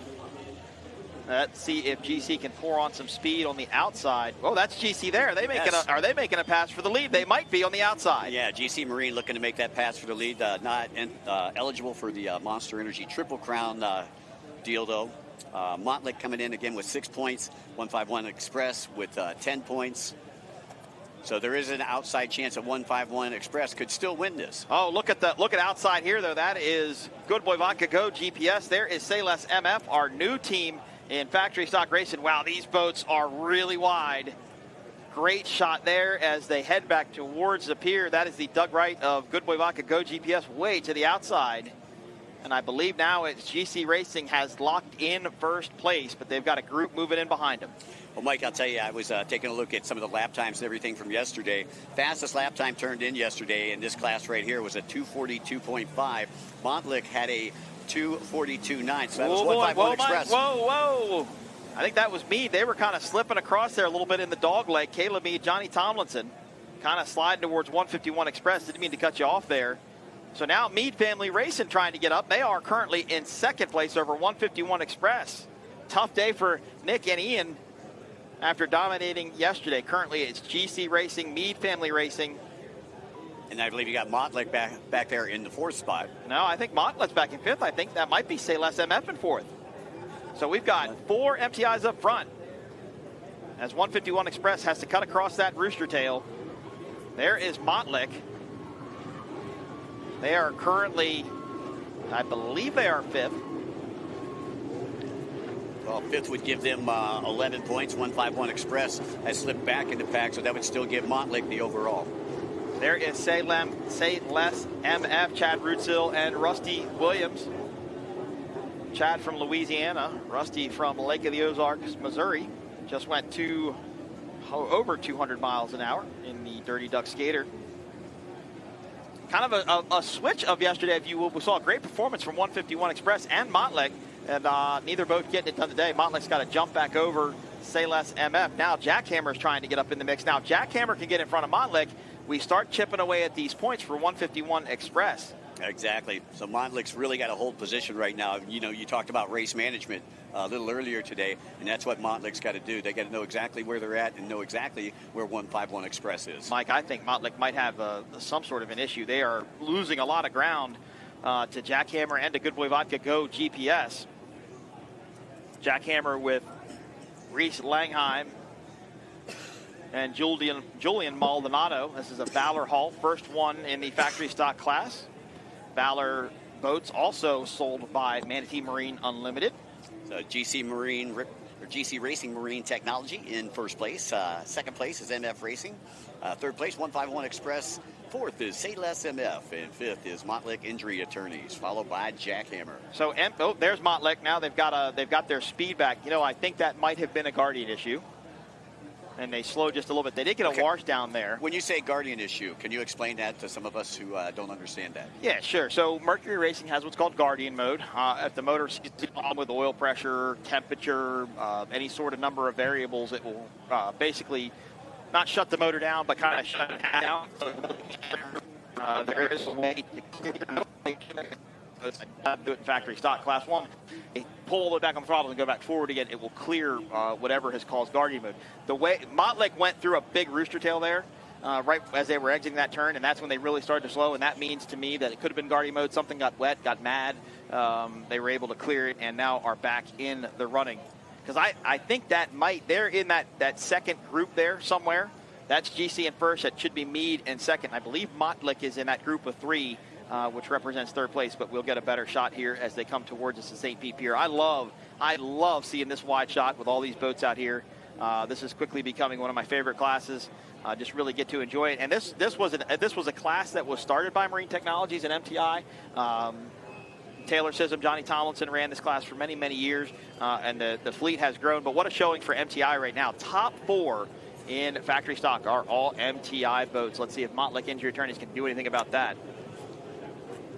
Let's see if GC can pour on some speed on the outside. Oh, that's GC there. Are they making a pass for the lead? They might be on the outside. Yeah, GC Marine looking to make that pass for the lead. Not eligible for the Monster Energy Triple Crown deal, though. Montlick coming in again with 6 points. 151 Express with 10 points. So there is an outside chance that 151 Express could still win this. Oh, look at outside here, though. That is Good Boy Vodka Go GPS. There is Say Less MF, our new team in factory stock racing. Wow, these boats are really wide. Great shot there as they head back towards the pier. That is the Doug Wright of Good Boy Vodka Go GPS way to the outside. And I believe now it's GC Racing has locked in first place, but they've got a group moving in behind them. Well, Mike, I'll tell you, I was taking a look at some of the lap times and everything from yesterday. Fastest lap time turned in yesterday in this class right here was a 2:42.5. Montlick had a 2:42.9, so that was 151 Express. Whoa. I think that was Meade. They were kind of slipping across there a little bit in the dog leg. Caleb Meade, Johnny Tomlinson, kind of sliding towards 151 Express. Didn't mean to cut you off there. So now Meade Family Racing trying to get up. They are currently in second place over 151 Express. Tough day for Nick and Ian after dominating yesterday. Currently it's GC Racing, Meade Family Racing. And I believe you got Montlick back there in the fourth spot. No, I think Montlick's back in fifth. I think that might be Sayless MF in fourth. So we've got 4 MTIs up front as 151 Express has to cut across that rooster tail. There is Montlick. They are currently, I believe they are fifth. Well, fifth would give them 11 points. 151 Express has slipped back in the pack, so that would still give Montlick the overall. There is Say Less MF, Chad Rootsill, and Rusty Williams. Chad from Louisiana, Rusty from Lake of the Ozarks, Missouri. Just went over 200 miles an hour in the Dirty Duck Skater. Kind of a switch of yesterday, if you will. We saw a great performance from 151 Express and Montlick, and neither boat getting it done today. Montlick's got to jump back over Say Less MF. Now Jackhammer is trying to get up in the mix. Now Jackhammer can get in front of Montlick. We start chipping away at these points for 151 Express. Exactly. So Montlick's really got to hold position right now. You know, you talked about race management a little earlier today, and that's what Montlick's got to do. They got to know exactly where they're at and know exactly where 151 Express is. Mike, I think Montlick might have some sort of an issue. They are losing a lot of ground to Jackhammer and to Good Boy Vodka Go GPS. Jackhammer with Reese Langheim and Julian Maldonado. This is a Valor Hall, first one in the factory stock class. Valor boats also sold by Manatee Marine Unlimited. So GC Racing Marine Technology in first place. Second place is MF Racing. Third place, 151 Express. Fourth is Say Less MF. And fifth is Montlick Injury Attorneys, followed by Jackhammer. So there's Montlick. Now they've got their speed back. You know, I think that might have been a Guardian issue. And they slowed just a little bit. They did get a wash down there. When you say Guardian issue, can you explain that to some of us who don't understand that? Yeah, sure. So Mercury Racing has what's called Guardian mode. If the motor sees a problem with oil pressure, temperature, any sort of number of variables, it will basically not shut the motor down, but kind of shut it down. There is a way to do it in factory stock class 1. Pull all the way back on the throttle and go back forward again. It will clear whatever has caused Guardian mode. The way Montlick went through a big rooster tail there, right as they were exiting that turn, and that's when they really started to slow. And that means to me that it could have been Guardian mode. Something got wet, got mad. They were able to clear it, and now are back in the running. Because I think they're in that second group there somewhere. That's GC in first. That should be Meade in second. I believe Montlick is in that group of 3. Which represents third place, but we'll get a better shot here as they come towards us at St. Pete Pier. I love seeing this wide shot with all these boats out here. This is quickly becoming one of my favorite classes. Just really get to enjoy it. And this was a class that was started by Marine Technologies and MTI. Taylor Sissom, Johnny Tomlinson ran this class for many, many years, and the fleet has grown. But what a showing for MTI right now. Top 4 in factory stock are all MTI boats. Let's see if Montlick Injury Attorneys can do anything about that.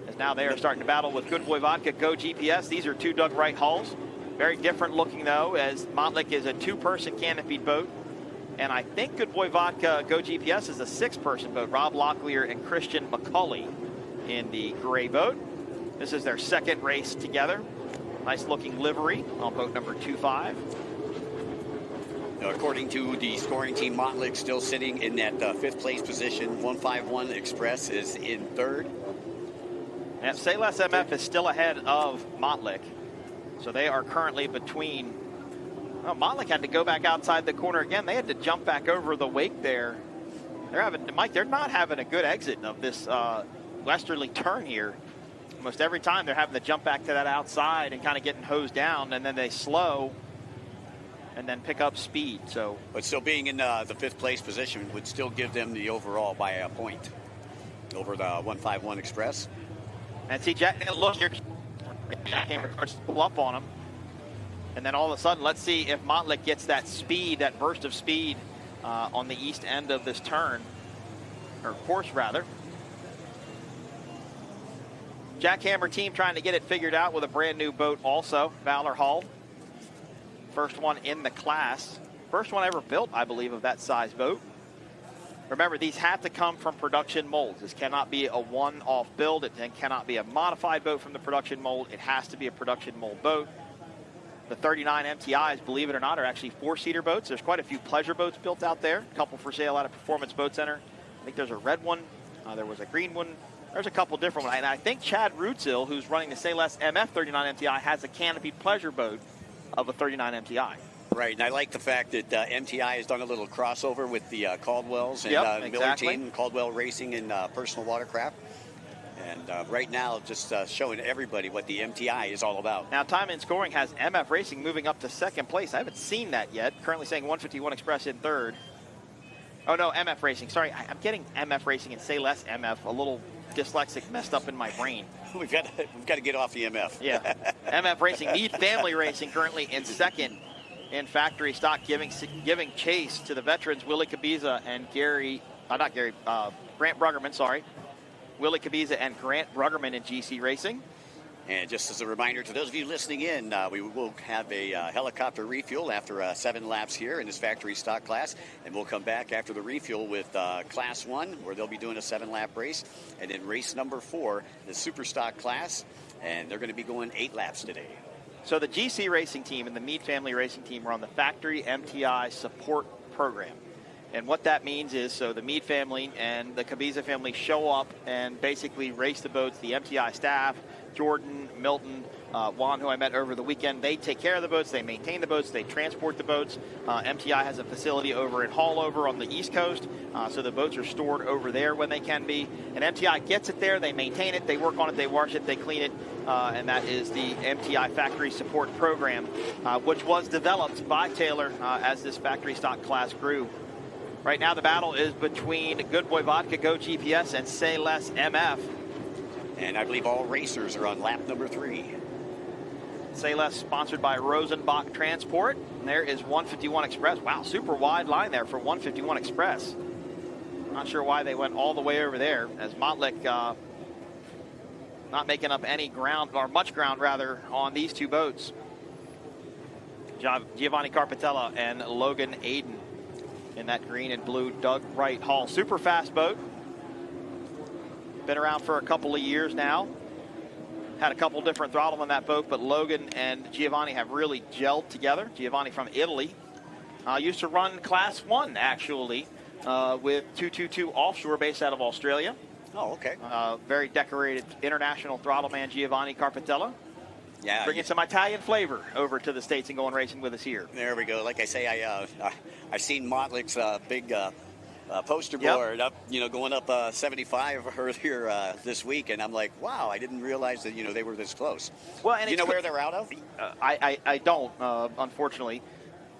As now they are starting to battle with Good Boy Vodka Go GPS. These are 2 Doug Wright hulls. Very different looking, though, as Montlick is a 2-person canopied boat. And I think Good Boy Vodka Go GPS is a 6-person boat. Rob Locklear and Christian McCulley in the gray boat. This is their second race together. Nice looking livery on boat number 25. According to the scoring team, Montlick still sitting in that 5th place position. 151 Express is in 3rd. And Say Less MF is still ahead of Montlick. So they are currently between. Well, Montlick had to go back outside the corner again. They had to jump back over the wake there. They're not having a good exit of this westerly turn here. Almost every time they're having to jump back to that outside and kind of getting hosed down, and then they slow and then pick up speed. So, but still being in the 5th place position would still give them the overall by a point over the 151 Express. And see, Jack, look, Camera starts to pull up on him. And then all of a sudden, let's see if Montlick gets that speed, that burst of speed on the east end of this turn, or course rather. Jackhammer team trying to get it figured out with a brand new boat also, Valor Hull. First one in the class. First one ever built, I believe, of that size boat. Remember, these have to come from production molds. This cannot be a one-off build. It cannot be a modified boat from the production mold. It has to be a production mold boat. The 39 MTIs, believe it or not, are actually 4-seater boats. There's quite a few pleasure boats built out there. A couple for sale out of Performance Boat Center. I think there's a red one. There was a green one. There's a couple different ones. And I think Chad Rutzill, who's running the Sayless MF 39 MTI, has a canopied pleasure boat of a 39 MTI. Right, and I like the fact that MTI has done a little crossover with the Caldwell's and Miller exactly. team, Caldwell Racing and Personal Watercraft. And right now, just showing everybody what the MTI is all about. Now, time in scoring has MF Racing moving up to second place. I haven't seen that yet. Currently saying 151 Express in third. Oh, no, MF Racing. Sorry, I'm getting MF Racing and Sayless MF a little dyslexic, messed up in my brain. We've got to get off the MF. Yeah. MF Racing, Mead Family Racing currently in second in factory stock, giving chase to the veterans Willie Cabiza and Grant Bruggerman, sorry. Willie Cabiza and Grant Bruggerman in GC Racing. And just as a reminder to those of you listening in, we will have a helicopter refuel after 7 laps here in this factory stock class. And we'll come back after the refuel with Class 1, where they'll be doing a 7-lap race. And then race number 4, the Superstock class. And they're going to be going 8 laps today. So the GC Racing team and the Mead Family Racing team are on the factory MTI support program. And what that means is, so the Mead family and the Cabiza family show up and basically race the boats. The MTI staff, Jordan, Milton, Juan, who I met over the weekend, they take care of the boats, they maintain the boats, they transport the boats. MTI has a facility over in Hallover on the East Coast, so the boats are stored over there when they can be. And MTI gets it there, they maintain it, they work on it, they wash it, they clean it, and that is the MTI Factory Support Program, which was developed by Taylor as this factory stock class grew. Right now the battle is between Good Boy Vodka, Go GPS, and Sayless MF. And I believe all racers are on lap number 3. Sayless sponsored by Rosenbach Transport. And there is 151 Express. Wow, super wide line there for 151 Express. Not sure why they went all the way over there, as Montlick not making up any ground, or much ground rather, on these two boats. Giovanni Carpatella and Logan Aiden in that green and blue Doug Wright Hall. Super fast boat. Been around for a couple of years now. Had a couple different throttle on that boat, but Logan and Giovanni have really gelled together. Giovanni from Italy. Used to run Class 1, actually, with 222 Offshore, based out of Australia. Oh, okay. Very decorated international throttle man, Giovanni Carpatella. Yeah, bringing some Italian flavor over to the States and going racing with us here. There we go. Like I say, I've seen Montlick's big poster board up, going up 75 earlier this week, and I'm like, wow, I didn't realize that they were this close. Well, and do you know where they're out of? I don't, unfortunately.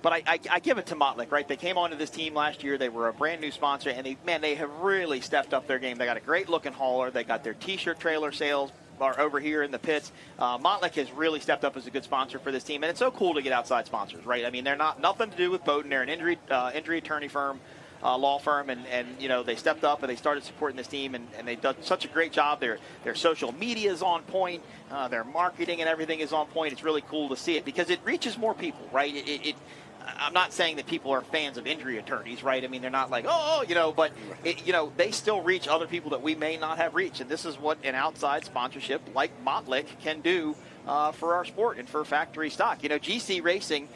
But I give it to Montlick, right? They came onto this team last year. They were a brand new sponsor, and they have really stepped up their game. They got a great looking hauler. They got their T-shirt trailer sales are over here in the pits. Montlick has really stepped up as a good sponsor for this team, and it's so cool to get outside sponsors, right? I mean, they're nothing to do with boating. They're an injury attorney firm, law firm, and they stepped up and they started supporting this team, and they've done such a great job. Their social media is on point. Their marketing and everything is on point. It's really cool to see it because it reaches more people, right? I'm not saying that people are fans of injury attorneys, right? I mean, they're not like, but they still reach other people that we may not have reached. And this is what an outside sponsorship like Montlick can do for our sport and for factory stock. GC Racing,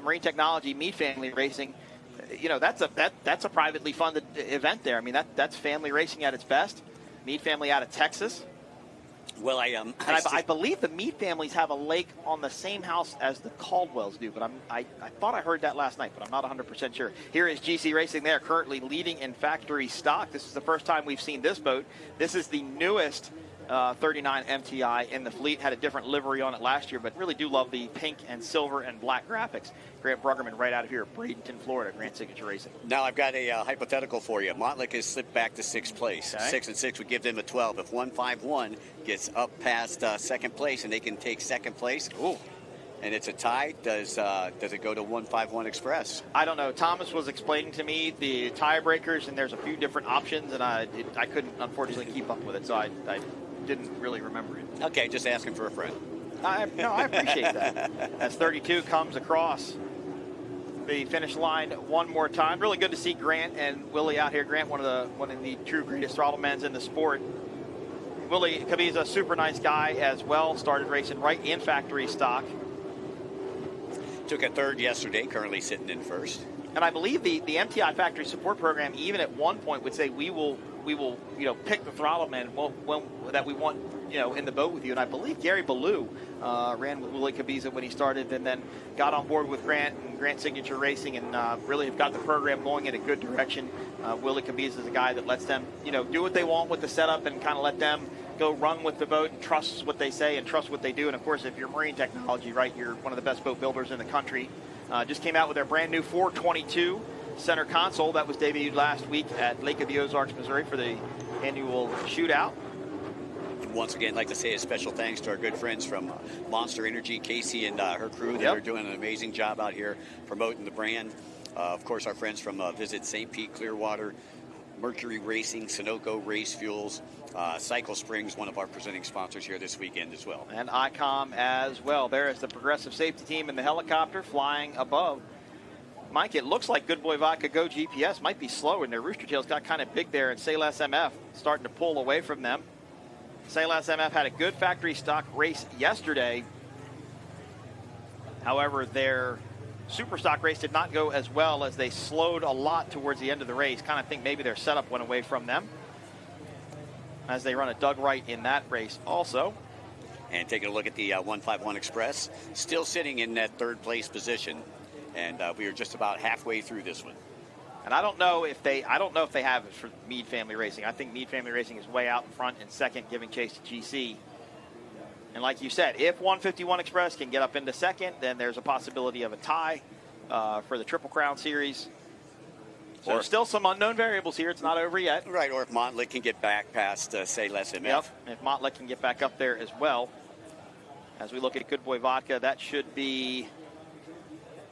Marine Technology, Mead Family Racing, that's a privately funded event there. I mean, that's family racing at its best. Mead Family out of Texas. Well, I believe the Mead families have a lake on the same house as the Caldwells do, but I thought I heard that last night, but I'm not 100% sure. Here is GC Racing. They are currently leading in factory stock. This is the first time we've seen this boat. This is the newest 39 MTI in the fleet. Had a different livery on it last year, but really do love the pink and silver and black graphics. Grant Bruggerman right out of here at Bradenton, Florida, Grant Signature Racing. Now I've got a hypothetical for you. Montlick has slipped back to 6th place. Okay. 6 and 6 would give them a 12. If 151 gets up past 2nd place and they can take 2nd place, and it's a tie, does it go to 151 Express? I don't know. Thomas was explaining to me the tiebreakers, and there's a few different options, and I couldn't, unfortunately, keep up with it, so I didn't really remember it. Okay, just asking for a friend. I appreciate that. As 32 comes across the finish line one more time. Really good to see Grant and Willie out here. Grant, one of the true greatest throttle men in the sport. Willie Cabiza, a super nice guy as well. Started racing right in factory stock. Took a 3rd yesterday, currently sitting in 1st. And I believe the MTI factory support program, even at one point, would say we will pick the throttle man that we want in the boat with you. And I believe Gary Ballou ran with Willie Cabiza when he started, and then got on board with Grant and Grant Signature Racing, and really have got the program going in a good direction. Willie Cabiza is a guy that lets them do what they want with the setup, and kind of let them go run with the boat and trust what they say and trust what they do. And of course, if you're marine technology, right, you're one of the best boat builders in the country. Just came out with their brand new 422 center console that was debuted last week at Lake of the Ozarks, Missouri for the annual shootout. Once again, I'd like to say a special thanks to our good friends from Monster Energy, Casey and her crew. They are doing an amazing job out here promoting the brand. Of course, our friends from Visit St. Pete, Clearwater, Mercury Racing, Sunoco Race Fuels, Cycle Springs, one of our presenting sponsors here this weekend as well. And ICOM as well. There is the Progressive Safety Team in the helicopter flying above. Mike, it looks like Good Boy Vodka Go GPS might be slow, and their rooster tails got kind of big there, and Sayles MF starting to pull away from them. Sayles MF had a good factory stock race yesterday. However, their Superstock race did not go as well, as they slowed a lot towards the end of the race. Kind of think maybe their setup went away from them, as they run a Doug Wright in that race also. And taking a look at the 151 Express, still sitting in that 3rd place position. And we are just about halfway through this one. And I don't know if they have it for Meade Family Racing. I think Meade Family Racing is way out in front in 2nd, giving chase to GC. And like you said, if 151 Express can get up into 2nd, then there's a possibility of a tie for the Triple Crown Series. So there's still some unknown variables here. It's not over yet. Right, or if Montlick can get back past, say, Les MF. Yep, if Montlick can get back up there as well. As we look at Good Boy Vodka, that should be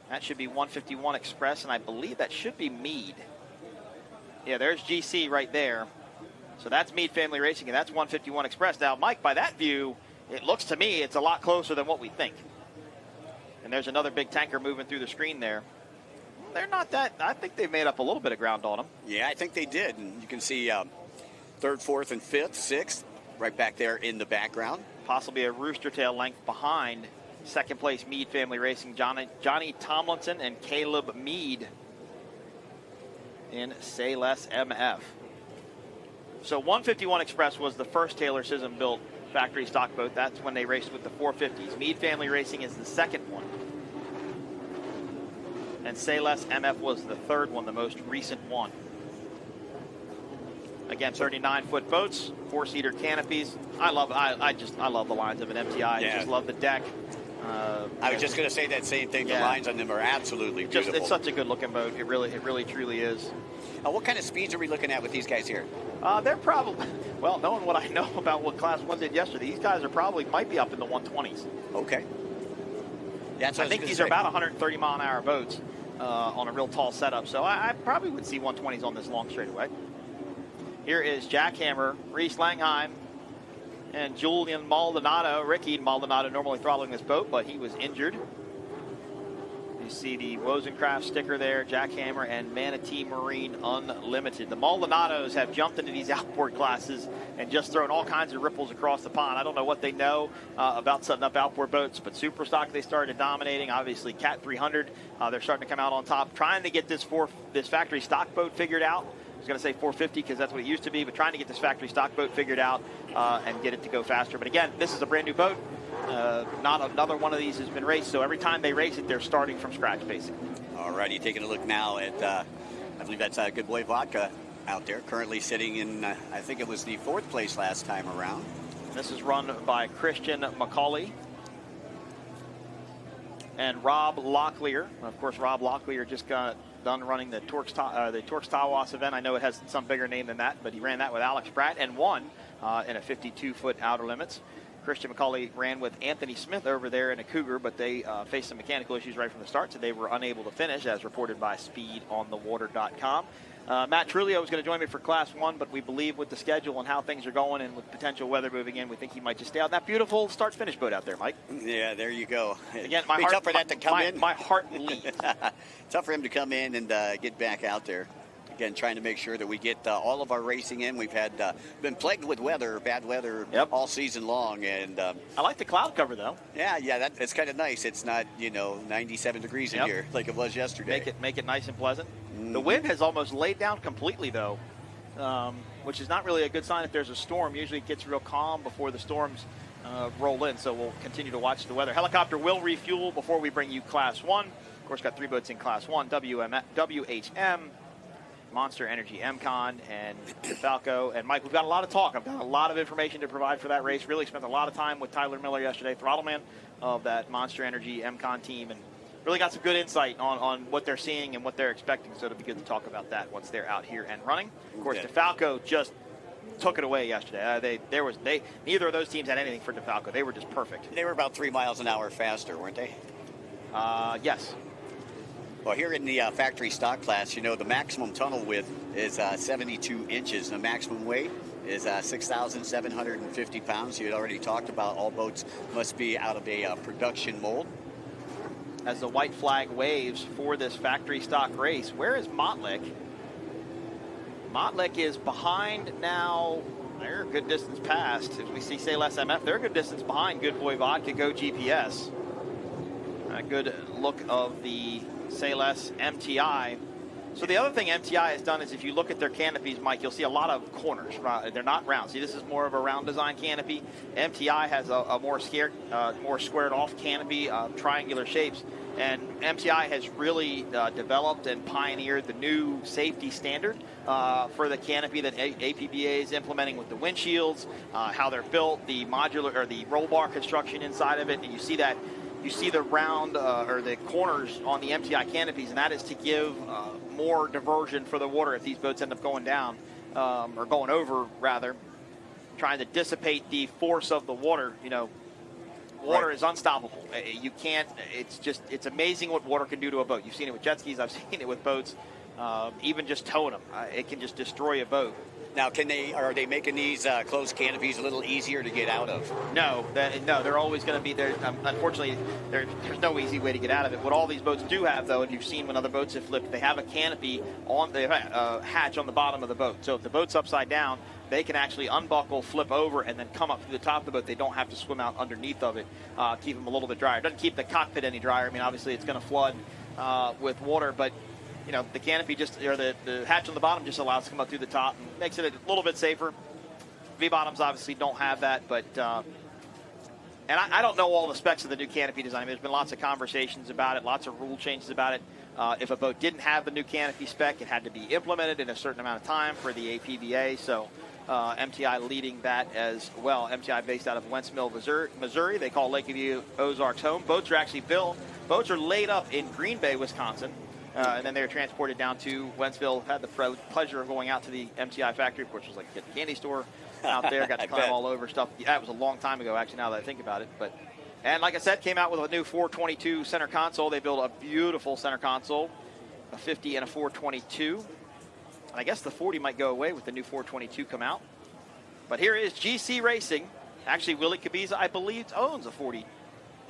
151 Express, and I believe that should be Meade. Yeah, there's GC right there. So that's Meade Family Racing, and that's 151 Express. Now, Mike, by that view, it looks to me it's a lot closer than what we think. And there's another big tanker moving through the screen there. They're not that. I think they've made up a little bit of ground on them. Yeah, I think they did. And you can see 3rd, 4th, and 5th, 6th, right back there in the background. Possibly a rooster tail length behind 2nd place Meade Family Racing. Johnny Tomlinson and Caleb Meade in Sayles MF. So 151 Express was the first Taylor Sism built factory stock boat. That's when they raced with the 450s. Meade Family Racing is the 2nd one. And Sayles MF was the 3rd one, the most recent one. Again, 39-foot boats, 4-seater canopies. I love the lines of an MTI. I just love the deck. I was just going to say that same thing. The lines on them are absolutely beautiful. It's such a good-looking boat. It really, truly is. What kind of speeds are we looking at with these guys here? They're probably, well, knowing what I know about what Class 1 did yesterday, these guys might be up in the 120s. Okay. That's I think these are about 130 mile an hour boats on a real tall setup. So I probably would see 120s on this long straightaway. Here is Jack Hammer, Reese Langheim, and Julian Maldonado. Ricky Maldonado normally throttling this boat, but he was injured. You see the Wozencraft sticker there, Jack Hammer and Manatee Marine Unlimited. The Maldonados have jumped into these outboard classes and just thrown all kinds of ripples across the pond. I don't know what they know about setting up outboard boats, but Superstock they started dominating. Obviously, Cat 300, they're starting to come out on top, trying to get this factory stock boat figured out. I was going to say 450 because that's what it used to be, but trying to get this factory stock boat figured out and get it to go faster. But again, this is a brand new boat. Not another one of these has been raced, so every time they race it, they're starting from scratch, basically. All righty, taking a look now at, I believe that's Good Boy Vodka out there, currently sitting in, I think it was the 4th place last time around. This is run by Christian McCauley and Rob Locklear. Of course, Rob Locklear just got done running the Torx Tawas event. I know it has some bigger name than that, but he ran that with Alex Pratt and won in a 52-foot outer limits. Christian McCauley ran with Anthony Smith over there in a Cougar, but they faced some mechanical issues right from the start, so they were unable to finish, as reported by SpeedOnTheWater.com. Matt Trulio is going to join me for Class 1, but we believe with the schedule and how things are going and with potential weather moving in, we think he might just stay on that beautiful start-finish boat out there, Mike. Yeah, there you go. Again, tough for that to come in. My heart bleeds. Tough for him to come in and get back out there. Again, trying to make sure that we get all of our racing in. We've had been plagued with bad weather all season long, and I like the cloud cover though. Yeah, it's kind of nice. It's not 97 degrees in here like it was yesterday. Make it nice and pleasant. The wind has almost laid down completely though, which is not really a good sign if there's a storm. Usually it gets real calm before the storms roll in. So we'll continue to watch the weather. Helicopter will refuel before we bring you Class 1. Of course, got 3 boats in Class 1: WHM. Monster Energy MCon, and Falco. And Mike, we've got a lot of talk. I've got a lot of information to provide for that race. Really spent a lot of time with Tyler Miller yesterday, throttleman of that Monster Energy MCon team, and really got some good insight on what they're seeing and what they're expecting. So it'll be good to talk about that once they're out here and running. Of course, DeFalco just took it away yesterday. Neither of those teams had anything for DeFalco. They were just perfect. They were about 3 miles an hour faster, weren't they? Yes. Well, here in the factory stock class, the maximum tunnel width is 72 inches. The maximum weight is 6,750 pounds. You had already talked about all boats must be out of a production mold. As the white flag waves for this factory stock race, where is Mottlick? Mottlick is behind now. They're a good distance past. As we see Sayless MF, they're a good distance behind Good Boy Vodka, Go GPS. A good look of the Sayless MTI. So the other thing MTI has done is if you look at their canopies, Mike, you'll see a lot of corners. They're not round. See, this is more of a round design canopy. MTI has a more squared off canopy, triangular shapes. And MTI has really developed and pioneered the new safety standard for the canopy that APBA is implementing with the windshields, how they're built, the modular or the roll bar construction inside of it, and you see that. You see the round or the corners on the MTI canopies, and that is to give more diversion for the water if these boats end up going down or going over, rather, trying to dissipate the force of the water. Water is unstoppable. You can't. It's amazing what water can do to a boat. You've seen it with jet skis. I've seen it with boats. Even just towing them, it can just destroy a boat. Now, are they making these closed canopies a little easier to get out of? No, they're always going to be there. Unfortunately, there's no easy way to get out of it. What all these boats do have, though, and you've seen when other boats have flipped, they have a canopy on the hatch on the bottom of the boat. So if the boat's upside down, they can actually unbuckle, flip over, and then come up to the top of the boat. They don't have to swim out underneath of it, keep them a little bit drier. It doesn't keep the cockpit any drier. I mean, obviously, it's going to flood with water, but the canopy the hatch on the bottom just allows it to come up through the top and makes it a little bit safer. V-bottoms obviously don't have that, but and I don't know all the specs of the new canopy design. There's been lots of conversations about it, lots of rule changes about it. If a boat didn't have the new canopy spec, it had to be implemented in a certain amount of time for the APBA, so MTI leading that as well. MTI based out of Wentz Mill, Missouri. They call Lakeview Ozarks home. Boats are actually built. Boats are laid up in Green Bay, Wisconsin. And then they were transported down to Wentzville. Had the pleasure of going out to the MTI factory. Of course, it was like a candy store out there. Got to climb all over stuff. Yeah, it was a long time ago, actually, now that I think about it. And like I said, came out with a new 422 center console. They built a beautiful center console, a 50 and a 422. And I guess the 40 might go away with the new 422 come out. But here is GC Racing. Actually, Willie Cabiza, I believe, owns a 40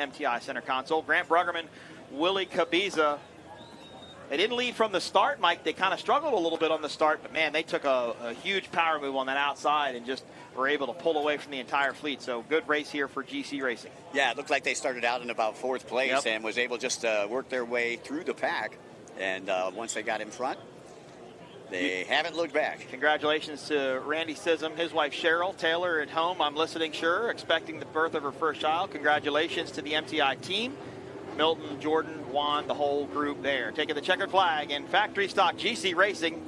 MTI center console. Grant Bruggerman, Willie Cabiza. They didn't lead from the start, Mike. They kind of struggled a little bit on the start, but, man, they took a huge power move on that outside and just were able to pull away from the entire fleet. So good race here for GC Racing. Yeah, it looked like they started out in about 4th place and was able just to work their way through the pack. And once they got in front, they haven't looked back. Congratulations to Randy Sism, his wife Cheryl. Taylor at home, I'm listening, sure, expecting the birth of her first child. Congratulations to the MTI team. Milton, Jordan, Juan, the whole group there. Taking the checkered flag in factory stock GC Racing.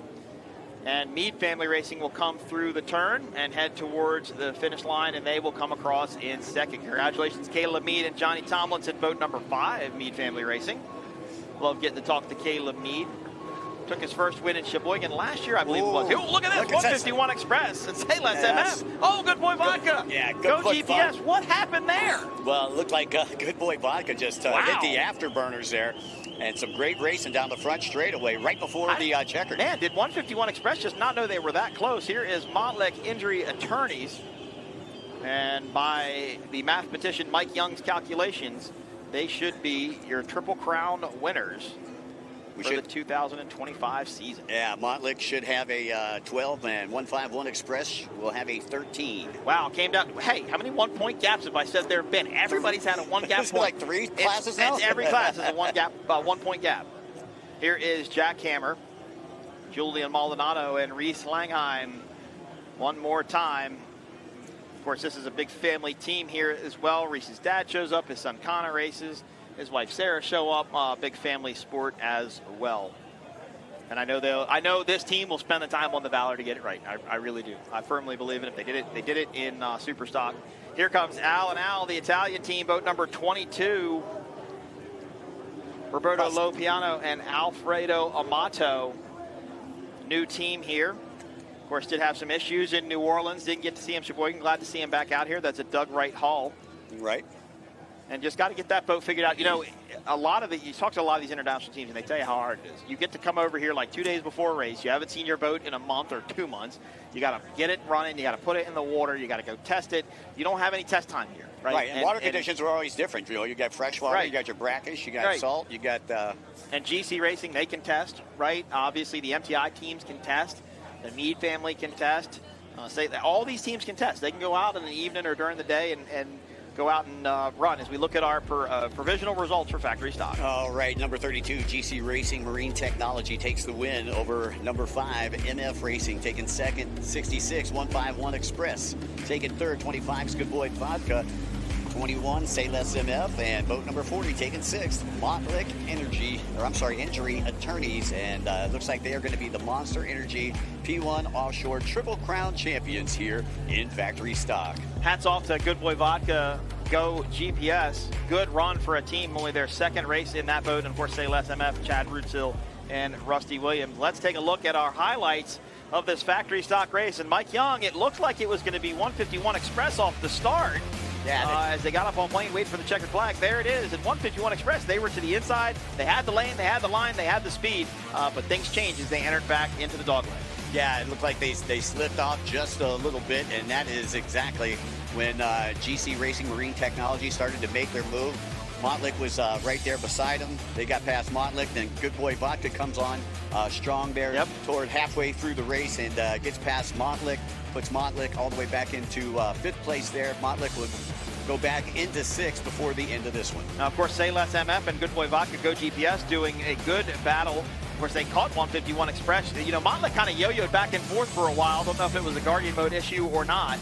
And Mead Family Racing will come through the turn and head towards the finish line, and they will come across in second. Congratulations, Caleb Mead and Johnny Tomlinson, boat number 5, Mead Family Racing. Love getting to talk to Caleb Mead. Took his first win in Sheboygan last year, I believe it was. Oh, look at this, 151 Express and Say Less MF. Oh, Good Boy Vodka. Go GPS. Vodka. What happened there? Well, it looked like Good Boy Vodka just hit the afterburners there. And some great racing down the front straightaway right before the checkered. Man, did 151 Express just not know they were that close? Here is Montlick Injury Attorneys. And by the mathematician Mike Young's calculations, they should be your Triple Crown winners for the 2025 season. Yeah, Montlick should have a 12, and 151 Express will have a 13. Wow, came down. Hey, how many 1-point gaps have I said there have been? Everybody's had a 1-gap point. Like 3 classes now? It's every class is a 1-point gap. Here is Jack Hammer, Julian Maldonado, and Reese Langheim one more time. Of course, this is a big family team here as well. Reese's dad shows up. His son Connor races. His wife Sarah show up. Big family sport as well. And I know this team will spend the time on the Valor to get it right. I really do. I firmly believe it. If they did it in Superstock. Here comes Al and Al, the Italian team, boat number 22. Roberto Lopiano and Alfredo Amato. New team here. Of course, did have some issues in New Orleans. Didn't get to see him Sheboygan. Glad to see him back out here. That's a Doug Wright Hall. Right. And just got to get that boat figured out. You know, you talk to a lot of these international teams, and they tell you how hard it is. You get to come over here like 2 days before a race. You haven't seen your boat in a month or 2 months. You got to get it running. You got to put it in the water. You got to go test it. You don't have any test time here, right? Right. And water conditions are always different. You know, you got fresh water, you got your brackish, you got salt, you got. And GC Racing, they can test, right? Obviously, the MTI teams can test. The Mead family can test. All these teams can test. They can go out in the evening or during the day and go out and run as we look at our provisional results for factory stock. All right, number 32, GC Racing Marine Technology takes the win over number 5, MF Racing, taking second, 66, 151 Express. Taking third, 25's Good Boy Vodka. 21, Say Less MF, and boat number 40 taking sixth, Montlick Injury Attorneys, and looks like they are going to be the Monster Energy P1 Offshore Triple Crown champions here in factory stock. Hats off to Good Boy Vodka, Go GPS. Good run for a team, only their second race in that boat, and of course Say Less MF, Chad Rootsill, and Rusty Williams. Let's take a look at our highlights of this factory stock race, and Mike Young, it looked like it was going to be 151 Express off the start. Yeah, as they got up on plane, wait for the checkered flag. There it is. At 151 Express, they were to the inside. They had the lane, they had the line, they had the speed. But things changed as they entered back into the dogleg. Yeah, it looked like they slipped off just a little bit, and that is exactly when GC Racing Marine Technology started to make their move. Montlick was right there beside him. They got past Montlick, then Good Boy Vodka comes on strong there toward halfway through the race and gets past Montlick, puts Montlick all the way back into 5th place there. Montlick would go back into 6th before the end of this one. Now, of course, Say Less MF and Good Boy Vodka Go GPS doing a good battle. Of course, they caught 151 Express. You know, Montlick kind of yo-yoed back and forth for a while. Don't know if it was a Guardian mode issue or not.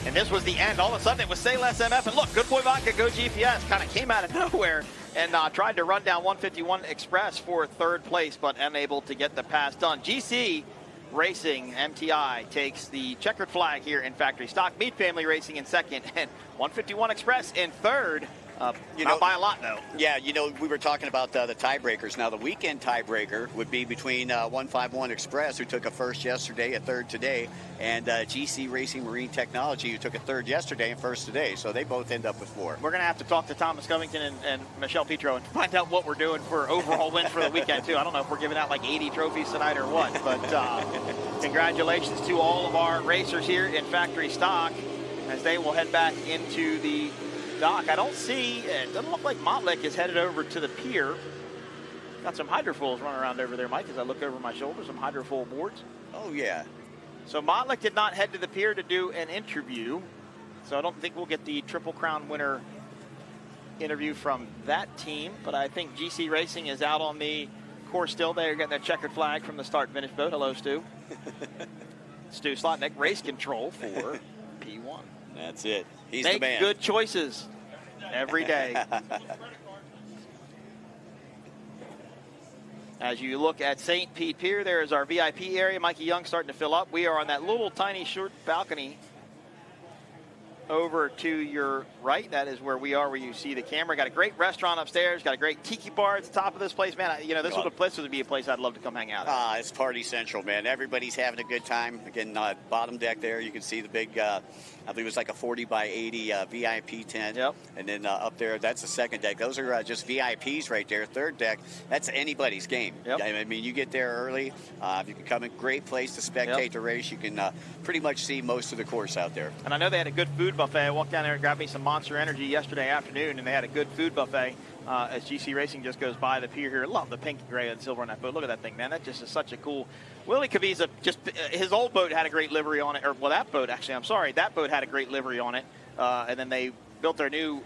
And this was the end. All of a sudden, it was Say Less MF. And look, Good Boy Vodka Go GPS kind of came out of nowhere and tried to run down 151 Express for 3rd place, but unable to get the pass done. GC Racing MTI takes the checkered flag here in factory stock. Mead Family Racing in 2nd, and 151 Express in 3rd. Not by a lot, though. Yeah, you know, we were talking about the tiebreakers. Now, the weekend tiebreaker would be between 151 Express, who took a 1st yesterday, a 3rd today, and GC Racing Marine Technology, who took a 3rd yesterday and 1st today. So they both end up with 4. We're going to have to talk to Thomas Covington and Michelle Petro and find out what we're doing for overall wins for the weekend, too. I don't know if we're giving out like 80 trophies tonight or what, but congratulations to all of our racers here in factory stock as they will head back into the dock. I don't see, it doesn't look like Montlick is headed over to the pier. Got some hydrofoils running around over there, Mike, as I look over my shoulder, some hydrofoil boards. Oh, yeah. So Montlick did not head to the pier to do an interview. So I don't think we'll get the Triple Crown winner interview from that team, but I think GC Racing is out on the course still. They're getting their checkered flag from the start finish boat. Hello, Stu. Stu Slotnick, race control for P1. That's it. He's Make the man. good choices every day. As you look at St. Pete Pier, there is our VIP area. Mikey Young starting to fill up. We are on that little tiny short balcony over to your right. That is where we are, where you see the camera. Got a great restaurant upstairs. Got a great tiki bar at the top of this place. Man, this would be a place I'd love to come hang out at. It's party central, man. Everybody's having a good time. Again, bottom deck there, you can see the big, I believe it was like a 40 by 80 VIP tent. Yep. And then up there, that's the second deck. Those are just VIPs right there. Third deck, that's anybody's game. Yep. I mean, you get there early. You can come in. Great place to spectate the race. You can pretty much see most of the course out there. And I know they had a good food buffet. I walked down there and grabbed me some Monster Energy yesterday afternoon, and they had a good food buffet as GC Racing just goes by the pier here. I love the pink, gray, and silver on that boat. Look at that thing, man. That just is such a cool. Willie Cavisa, his old boat had a great livery on it. That boat had a great livery on it. And then they built their new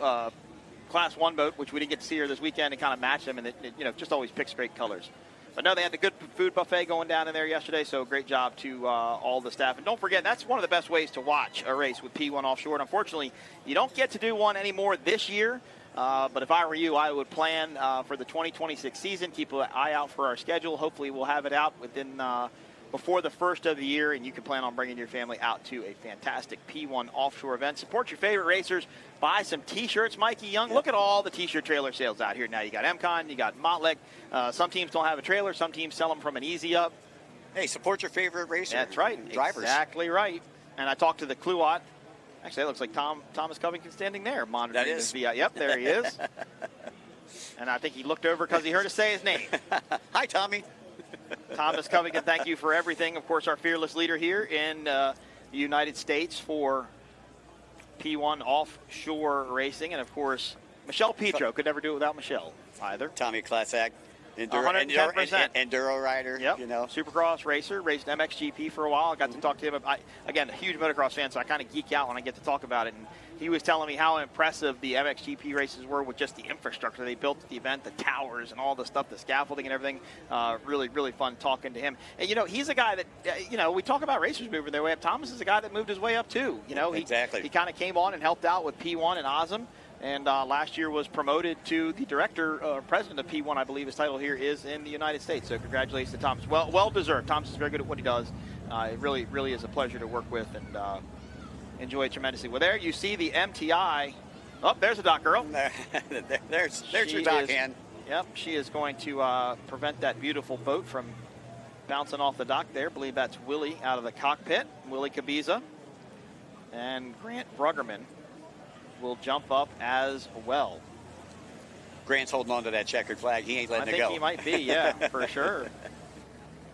Class 1 boat, which we didn't get to see here this weekend, and kind of match them, and it just always picks great colors. But no, they had the good food buffet going down in there yesterday, so great job to all the staff. And don't forget, that's one of the best ways to watch a race with P1 Offshore. And unfortunately, you don't get to do one anymore this year. But if I were you, I would plan for the 2026 season. Keep an eye out for our schedule. Hopefully we'll have it out within before the first of the year, and you can plan on bringing your family out to a fantastic P1 Offshore event. Support your favorite racers. Buy some T-shirts. Mikey Young, Look at all the T-shirt trailer sales out here now. You got MCon, you got Motlek. Some teams don't have a trailer. Some teams sell them from an easy up. Hey, support your favorite racer. That's right. Drivers. Exactly right. And I talked to the Kluot. Actually, that looks like Thomas Covington standing there monitoring this VI. Yep, there he is. And I think he looked over because he heard us say his name. Hi, Tommy. Thomas Covington, thank you for everything. Of course, our fearless leader here in the United States for P1 Offshore Racing. And, of course, Michelle Petro. Could never do it without Michelle either. Tommy Class Act. 110%. Enduro rider, yep. Supercross racer, raced MXGP for a while. I got to talk to him. Again, a huge motocross fan, so I kind of geek out when I get to talk about it. And he was telling me how impressive the MXGP races were with just the infrastructure they built at the event, the towers and all the stuff, the scaffolding and everything. Really, really fun talking to him. And, he's a guy that, we talk about racers moving their way up. Thomas is a guy that moved his way up, too. Exactly. He kind of came on and helped out with P1 and Ozum. And last year was promoted to the director, president of P1, I believe his title here is in the United States. So congratulations to Thomas. Well deserved. Thomas is very good at what he does. It really, really is a pleasure to work with and enjoy it tremendously. Well, there you see the MTI. Oh, there's a dock girl. there's your dock hand. Yep, she is going to prevent that beautiful boat from bouncing off the dock there. I believe that's Willie out of the cockpit. Willie Cabiza and Grant Bruggerman will jump up as well. Grant's holding on to that checkered flag. He ain't letting it go. I think he might be, yeah, for sure.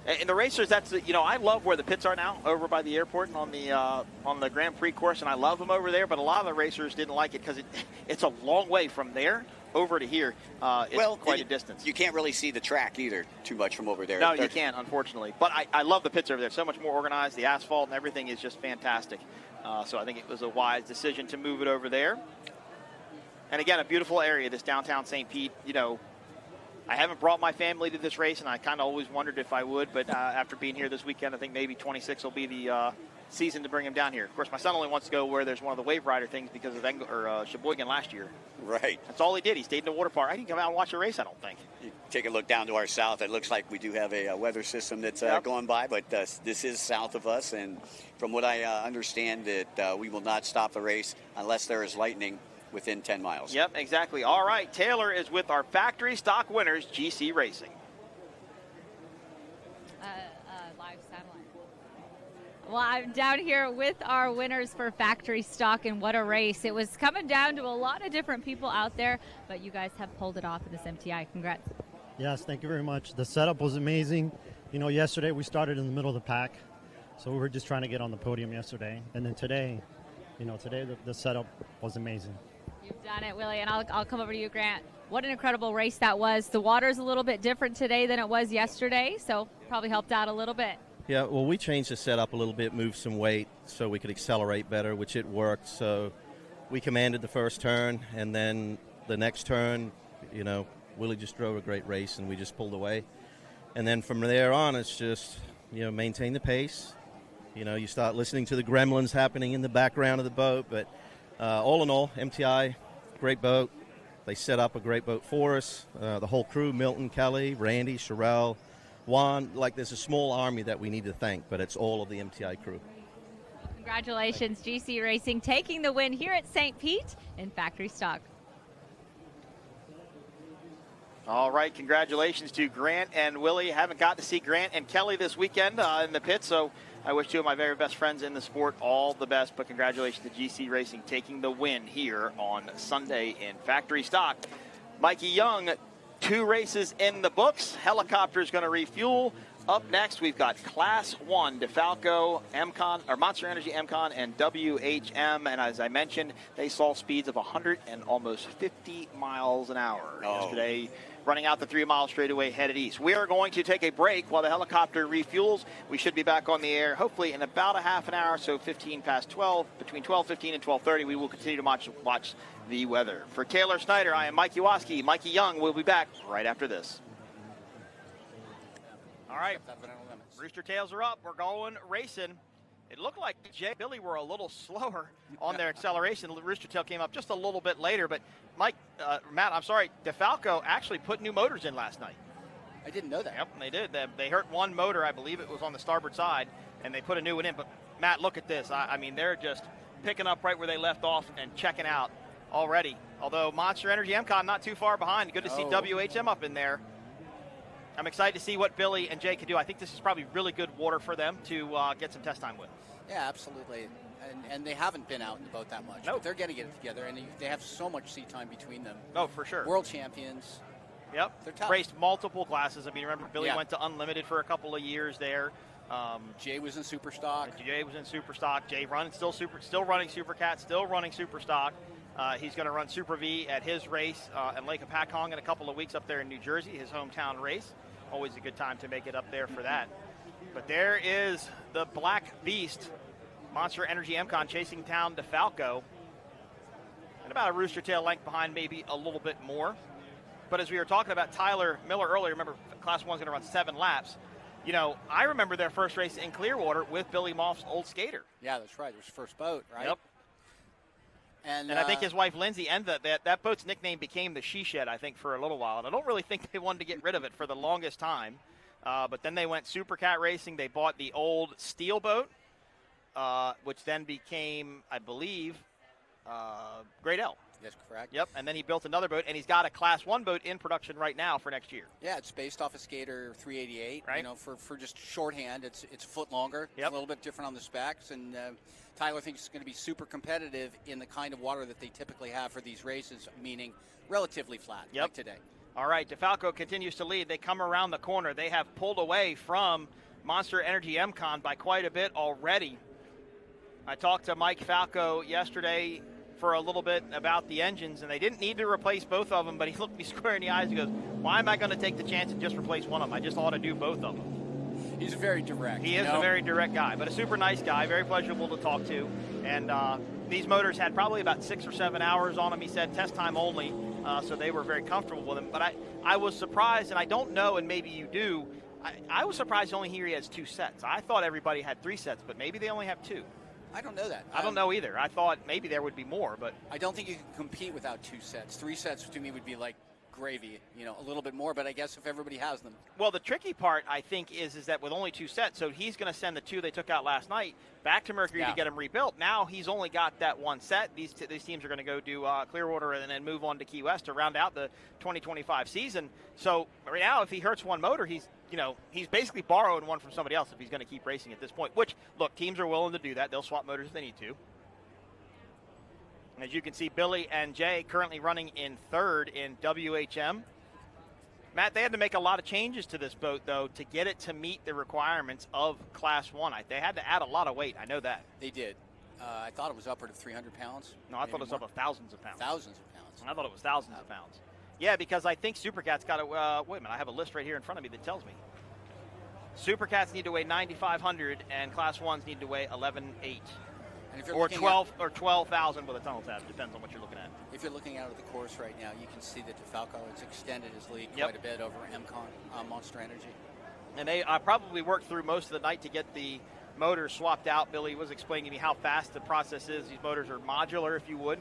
And the racers, I love where the pits are now, over by the airport and on the Grand Prix course, and I love them over there. But a lot of the racers didn't like it because it's a long way from there over to here. It's quite a distance. You can't really see the track either too much from over there. No, you can't, unfortunately. But I love the pits over there. So much more organized. The asphalt and everything is just fantastic. So I think it was a wise decision to move it over there. And again, a beautiful area, this downtown St. Pete. I haven't brought my family to this race, and I kind of always wondered if I would. But after being here this weekend, I think maybe 26 will be the season to bring him down here. Of course, my son only wants to go where there's one of the wave rider things because of Sheboygan last year. Right. That's all he did. He stayed in the water park. I didn't come out and watch a race, I don't think. You take a look down to our south. It looks like we do have a weather system that's going by, but this is south of us. And from what I understand, that we will not stop the race unless there is lightning within 10 miles. Yep, exactly. All right, Taylor is with our factory stock winners, GC Racing. Live satellite. Well, I'm down here with our winners for factory stock, and what a race. It was coming down to a lot of different people out there, but you guys have pulled it off in this MTI. Congrats. Yes, thank you very much. The setup was amazing. Yesterday we started in the middle of the pack, so we were just trying to get on the podium yesterday. And then today, the setup was amazing. You've done it, Willie, and I'll come over to you, Grant. What an incredible race that was. The water's a little bit different today than it was yesterday, so probably helped out a little bit. Yeah, well, we changed the setup a little bit, moved some weight so we could accelerate better, which it worked. So we commanded the first turn, and then the next turn, Willie just drove a great race, and we just pulled away. And then from there on, it's just, maintain the pace. You start listening to the gremlins happening in the background of the boat, but all in all, MTI, great boat, They set up a great boat for us. The whole crew, Milton, Kelly, Randy, Sherelle, Juan, like there's a small army that we need to thank, but it's all of the MTI crew. Congratulations, GC Racing, taking the win here at St. Pete in factory stock. All right, congratulations to Grant and Willie. Haven't got to see Grant and Kelly this weekend in the pit, so I wish two of my very best friends in the sport all the best, but congratulations to GC Racing taking the win here on Sunday in factory stock. Mikey Young, 2 races in the books. Helicopter's going to refuel. Up next, we've got Class 1, DeFalco, MCon, or Monster Energy MCon, and WHM. And as I mentioned, they saw speeds of 100 and almost 50 miles an hour yesterday, running out the 3-mile straightaway headed east. We are going to take a break while the helicopter refuels. We should be back on the air, hopefully in about a half an hour, so 15 past 12. Between 12:15 and 12:30, we will continue to watch the weather. For Taylor Snyder, I am Mike Iwaski. Mikey Young will be back right after this. All right, Rooster Tails are up. We're going racing. It looked like Jay and Billy were a little slower on their acceleration. The Rooster Tail came up just a little bit later, but Matt, I'm sorry, DeFalco actually put new motors in last night. I didn't know that. Yep, they did. They hurt one motor, I believe it was on the starboard side, and they put a new one in. But Matt, look at this. I mean, they're just picking up right where they left off and checking out already. Although Monster Energy MCon not too far behind. Good to see WHM up in there. I'm excited to see what Billy and Jay can do. I think this is probably really good water for them to get some test time with. Yeah, absolutely. And they haven't been out in the boat that much. Nope. But they're going to get it together, and they have so much seat time between them. Oh, for sure. World champions. Yep. They're tough. Raced multiple classes. I mean, remember, Billy went to Unlimited for a couple of years there. Jay was in Superstock. Jay was in Superstock. Jay still running Supercat, still running Superstock. He's going to run Super V at his race at Lake Apacong in a couple of weeks up there in New Jersey, his hometown race. Always a good time to make it up there for that. But there is the Black Beast, Monster Energy MCon, chasing down DeFalco. And about a Rooster Tail length behind, maybe a little bit more. But as we were talking about Tyler Miller earlier, remember, Class 1 is going to run 7 laps. You know, I remember their first race in Clearwater with Billy Moff's old skater. Yeah, that's right. It was his first boat, right? Yep. And I think his wife, Lindsay, and that boat's nickname became the She Shed, I think, for a little while. And I don't really think they wanted to get rid of it for the longest time. But then they went Supercat racing. They bought the old steel boat, which then became, I believe, Great L. That's correct. Yep, and then he built another boat, and he's got a Class 1 boat in production right now for next year. Yeah, it's based off a Skater 388. Right. You know, for just shorthand, it's a foot longer. Yep. It's a little bit different on the specs, and Tyler thinks it's going to be super competitive in the kind of water that they typically have for these races, meaning relatively flat, like today. All right, DeFalco continues to lead. They come around the corner. They have pulled away from Monster Energy MCon by quite a bit already. I talked to Mike Falco yesterday for a little bit about the engines, and they didn't need to replace both of them, but he looked me square in the eyes and goes, why am I going to take the chance and just replace one of them? I just ought to do both of them. He's very direct. He is a very direct guy, but a super nice guy, very pleasurable to talk to. And these motors had probably about 6 or 7 hours on them, he said, test time only, so they were very comfortable with them. But I was surprised, and I don't know, and maybe you do, I was surprised only here he has 2 sets. I thought everybody had 3 sets, but maybe they only have 2. I don't know that. I don't know either. I thought maybe there would be more, but I don't think you can compete without 2 sets. 3 sets to me would be like gravy, you know, a little bit more, but I guess if everybody has them. Well, the tricky part, I think, is that with only 2 sets, so he's going to send the 2 they took out last night back to Mercury to get them rebuilt. Now he's only got that 1 set. These teams are going to go do Clearwater and then move on to Key West to round out the 2025 season. So right now, if he hurts one motor, he's basically borrowing one from somebody else if he's going to keep racing at this point, which, look, teams are willing to do that. They'll swap motors if they need to. As you can see, Billy and Jay currently running in 3rd in WHM. Matt, they had to make a lot of changes to this boat, though, to get it to meet the requirements of Class 1. They had to add a lot of weight. I know that. They did. I thought it was upward of 300 pounds. No, I thought it was up of thousands of pounds. Thousands of pounds. I thought it was thousands of pounds. Yeah, because I think Supercat's got to, wait a minute, I have a list right here in front of me that tells me. Supercats need to weigh 9,500 and Class 1s need to weigh 11,800. Or 12,000 with a tunnel tab. Depends on what you're looking at. If you're looking out at the course right now, you can see that DeFalco has extended his lead quite a bit over MCon, Monster Energy. And they probably worked through most of the night to get the motors swapped out. Billy was explaining to me how fast the process is. These motors are modular, if you would.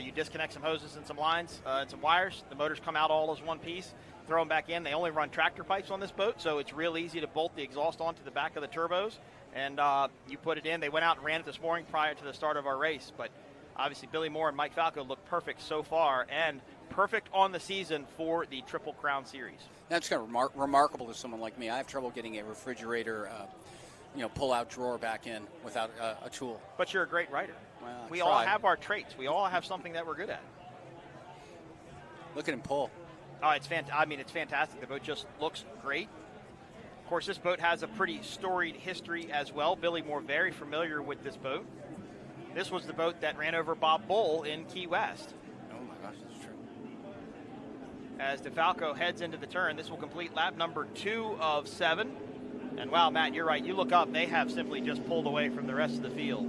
You disconnect some hoses and some lines and some wires. The motors come out all as one piece. Throw them back in. They only run tractor pipes on this boat, so it's real easy to bolt the exhaust onto the back of the turbos. And you put it in. They went out and ran it this morning prior to the start of our race. But obviously Billy Moore and Mike Falco look perfect so far, and perfect on the season for the Triple Crown Series. That's kind of remarkable to someone like me. I have trouble getting a refrigerator, pull-out drawer back in without a tool. But you're a great writer. Well, we all have our traits. We all have something that we're good at. Look at him pull. Oh, it's fantastic. The boat just looks great. Of course, this boat has a pretty storied history as well. Billy Moore very familiar with this boat. This was the boat that ran over Bob Bull in Key West. Oh my gosh, that's true. As DeFalco heads into the turn, this will complete lap number 2 of 7. And wow, Matt, you're right. You look up, they have simply just pulled away from the rest of the field.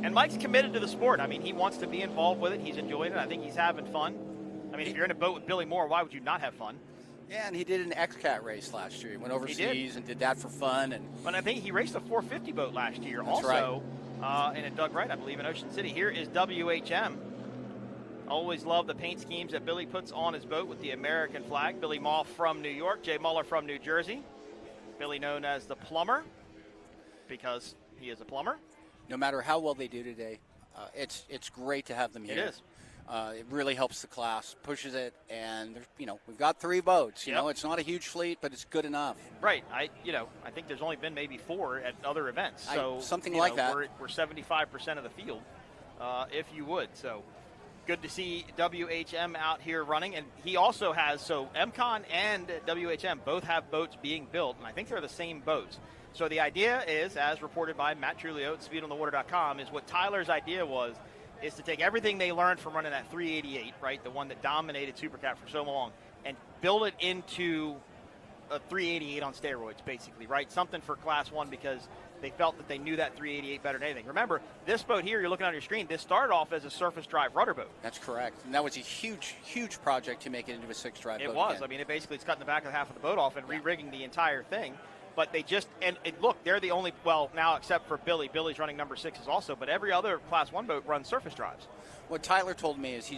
And Mike's committed to the sport. I mean, he wants to be involved with it. He's enjoying it. I think he's having fun. I mean, if you're in a boat with Billy Moore, why would you not have fun? Yeah, and he did an X-Cat race last year. He went overseas and did that for fun. But I think he raced a 450 boat last year. That's also, and it dug right, I believe, in Ocean City. Here is WHM. Always love the paint schemes that Billy puts on his boat with the American flag. Billy Moll from New York, Jay Muller from New Jersey. Billy known as the plumber because he is a plumber. No matter how well they do today, it's great to have them here. It is. It really helps the class, pushes it, and we've got 3 boats. You know, it's not a huge fleet, but it's good enough. Right. I think there's only been maybe 4 at other events. So something like that. We're 75% of the field, if you would. So good to see WHM out here running, and he also has MCON and WHM both have boats being built, and I think they're the same boats. So the idea is, as reported by Matt Trulio at SpeedOnTheWater.com, is what Tyler's idea was, is to take everything they learned from running that 388, right, the one that dominated Supercat for so long, and build it into a 388 on steroids, basically, right? Something for Class 1 because they felt that they knew that 388 better than anything. Remember, this boat here, you're looking on your screen, this started off as a surface drive rudder boat. That's correct. And that was a huge, huge project to make it into a 6-drive boat. It was. Again. I mean, it's cutting the back of half of the boat off and re-rigging the entire thing. But they just, look, they're the only, well, now except for Billy. Billy's running number 6s also, but every other Class 1 boat runs surface drives. What Tyler told me is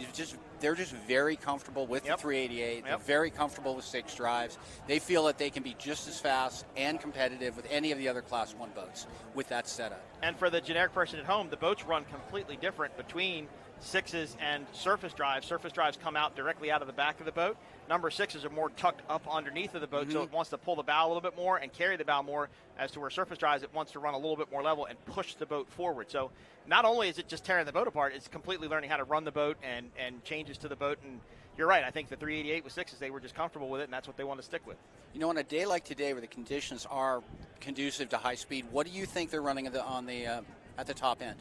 they're just very comfortable with the 388. They're very comfortable with 6 drives. They feel that they can be just as fast and competitive with any of the other Class 1 boats with that setup. And for the generic person at home, the boats run completely different between 6s and surface drives. Surface drives come out directly out of the back of the boat. Number 6s are more tucked up underneath of the boat, so it wants to pull the bow a little bit more and carry the bow more, as to where surface drives, it wants to run a little bit more level and push the boat forward. So not only is it just tearing the boat apart, it's completely learning how to run the boat and changes to the boat. And you're right, I think the 388 with 6s, they were just comfortable with it, and that's what they want to stick with. You know, on a day like today where the conditions are conducive to high speed, what do you think they're running at the top end?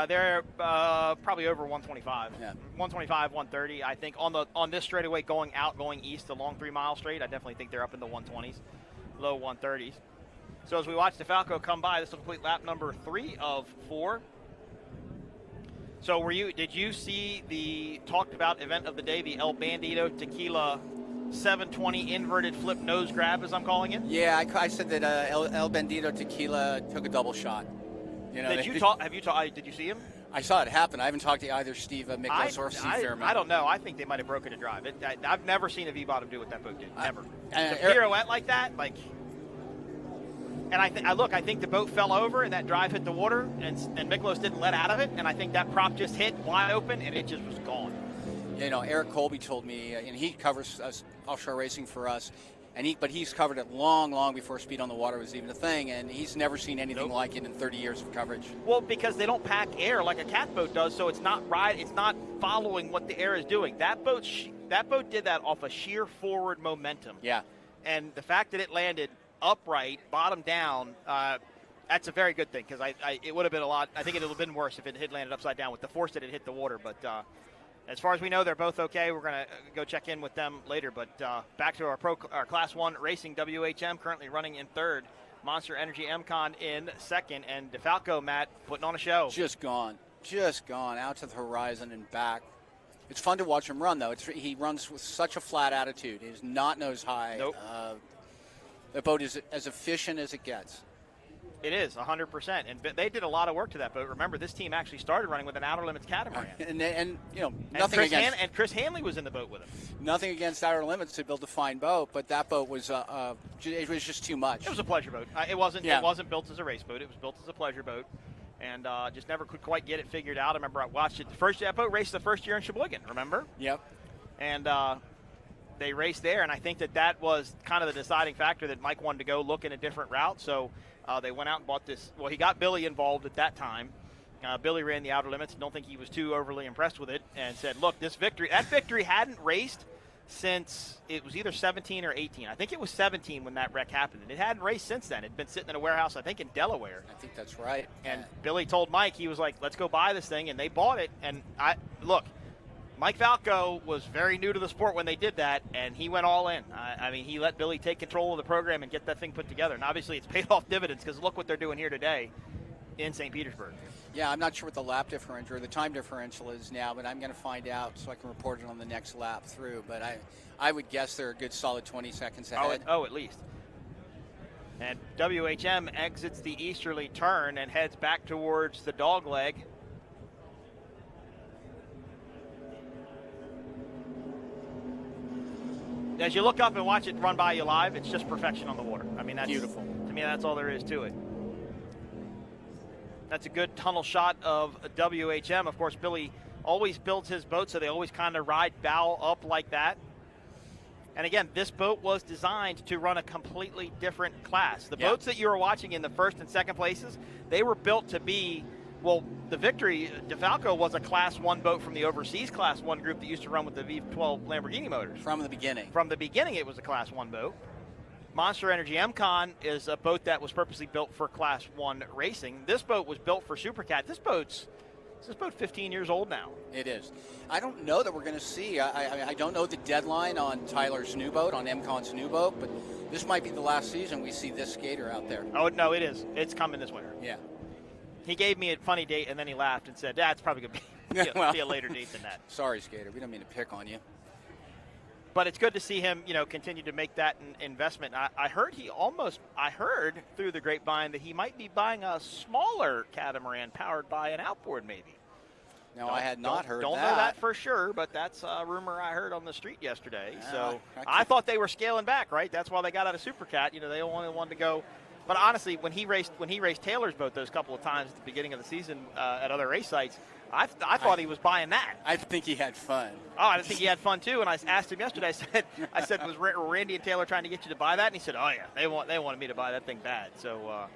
They're probably over 125. Yeah. 125, 130. I think on this straightaway going east along 3 Mile Straight, I definitely think they're up in the 120s, low 130s. So as we watch DeFalco come by, this will complete lap number 3 of 4. So did you see the talked about event of the day, the El Bandito Tequila 720 inverted flip nose grab, as I'm calling it? Yeah, I said that El Bandito Tequila took a double shot. You know, did you see him? I saw it happen. I haven't talked to either Steve Miklos or Steve Fairman. I don't know. I think they might have broken a drive. I've never seen a V-bottom do what that boat did. Never. A pirouette like that, and I think the boat fell over and that drive hit the water, and Miklos didn't let out of it, and I think that prop just hit wide open and it just was gone. You know, Eric Colby told me, and he covers offshore racing for us, but he's covered it long before Speed on the Water was even a thing, and he's never seen anything like it in 30 years of coverage. Well, because they don't pack air like a cat boat does, so it's not following what the air is doing. That boat did that off a sheer forward momentum. Yeah. And the fact that it landed upright, bottom down, that's a very good thing, because it would have been I think it would have been worse if it had landed upside down with the force that it hit the water, but as far as we know, they're both okay. We're going to go check in with them later. But back to our Class 1 Racing, WHM currently running in 3rd. Monster Energy MCON in 2nd. And DeFalco, Matt, putting on a show. Just gone out to the horizon and back. It's fun to watch him run, though. He runs with such a flat attitude. He's not nose high. Nope. The boat is as efficient as it gets. It is 100%, and they did a lot of work to that boat. Remember, this team actually started running with an Outer Limits catamaran, and you know, nothing against. And Chris Hanley was in the boat with him. Nothing against Outer Limits to build a fine boat, but that boat was it was just too much. It was a pleasure boat. It wasn't built as a race boat. It was built as a pleasure boat, and just never could quite get it figured out. I remember I watched it that boat raced the first year in Sheboygan. Remember? Yep. And they raced there, and I think that was kind of the deciding factor that Mike wanted to go look in a different route. So they went out and bought this. Well, he got Billy involved at that time. Billy ran the Outer Limits. Don't think he was too overly impressed with it, and said, "Look, that victory hadn't raced since it was either 17 or 18. I think it was 17 when that wreck happened, and it hadn't raced since then. It'd been sitting in a warehouse, I think, in Delaware. I think that's right. And Billy told Mike, he was like, "Let's go buy this thing," and they bought it. And Mike Falco was very new to the sport when they did that, and he went all in. I mean, he let Billy take control of the program and get that thing put together. And obviously it's paid off dividends, because look what they're doing here today in St. Petersburg. Yeah, I'm not sure what the lap differential or the time differential is now, but I'm going to find out so I can report it on the next lap through. But I would guess they're a good solid 20 seconds ahead. Oh, at least. And WHM exits the easterly turn and heads back towards the dog leg. As you look up and watch it run by you live, it's just perfection on the water. I mean, that's beautiful. To me, that's all there is to it. That's a good tunnel shot of WHM. Of course, Billy always builds his boat, so they always kind of ride bow up like that. And again, this boat was designed to run a completely different class. The boats that you were watching in the first and second places, they were built to be, well, the Victory, DeFalco was a Class 1 boat from the overseas Class 1 group that used to run with the V12 Lamborghini motors. From the beginning. From the beginning, it was a Class 1 boat. Monster Energy MCon is a boat that was purposely built for Class 1 racing. This boat was built for Supercat. This boat's 15 years old now. It is. I don't know that we're going to see. I don't know the deadline on Tyler's new boat, on MCon's new boat, but this might be the last season we see this skater out there. Oh, no, it is. It's coming this winter. Yeah. He gave me a funny date, and then he laughed and said, it's probably going to be a later date than that. Sorry, skater. We don't mean to pick on you. But it's good to see him, continue to make that investment. I heard through the grapevine that he might be buying a smaller catamaran powered by an outboard, maybe. No, I had not heard that. Don't know that for sure, but that's a rumor I heard on the street yesterday. So I thought they were scaling back, right? That's why they got out of Supercat. They only wanted to go. But honestly, when he raced Taylor's boat those couple of times at the beginning of the season at other race sites, I thought he was buying that. I think he had fun. Oh, I think he had fun too. And I asked him yesterday. I said, was Randy and Taylor trying to get you to buy that? And he said, oh yeah, they wanted me to buy that thing bad. So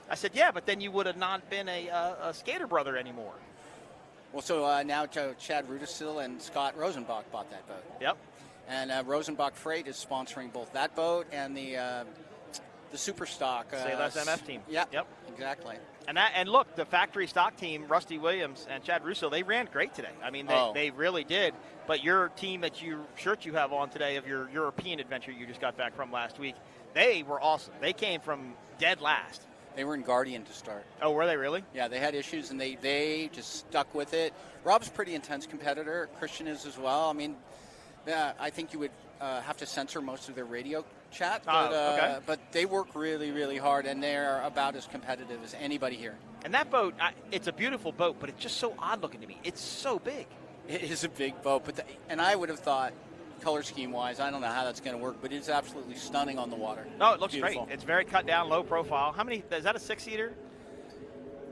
I said, yeah, but then you would have not been a skater brother anymore. Well, so now Chad Rudisil and Scott Rosenbach bought that boat. Yep. And Rosenbach Freight is sponsoring both that boat and the Superstock. Say less MF team. Yep. Exactly. And look, the factory stock team, Rusty Williams and Chad Russo, they ran great today. I mean, they really did. But your team shirt you have on today of your European adventure you just got back from last week, they were awesome. They came from dead last. They were in Guardian to start. Oh, were they really? Yeah, they had issues, and they just stuck with it. Rob's a pretty intense competitor. Christian is as well. I mean, I think you would have to censor most of their radio chat, but they work really, really hard, and they're about as competitive as anybody here. And that boat, it's a beautiful boat, but it's just so odd looking to me. It's so big. It is a big boat, and I would have thought, color scheme-wise, I don't know how that's going to work, but it's absolutely stunning on the water. No, it looks beautiful. Great. It's very cut down, low profile. How many? Is that a 6-seater?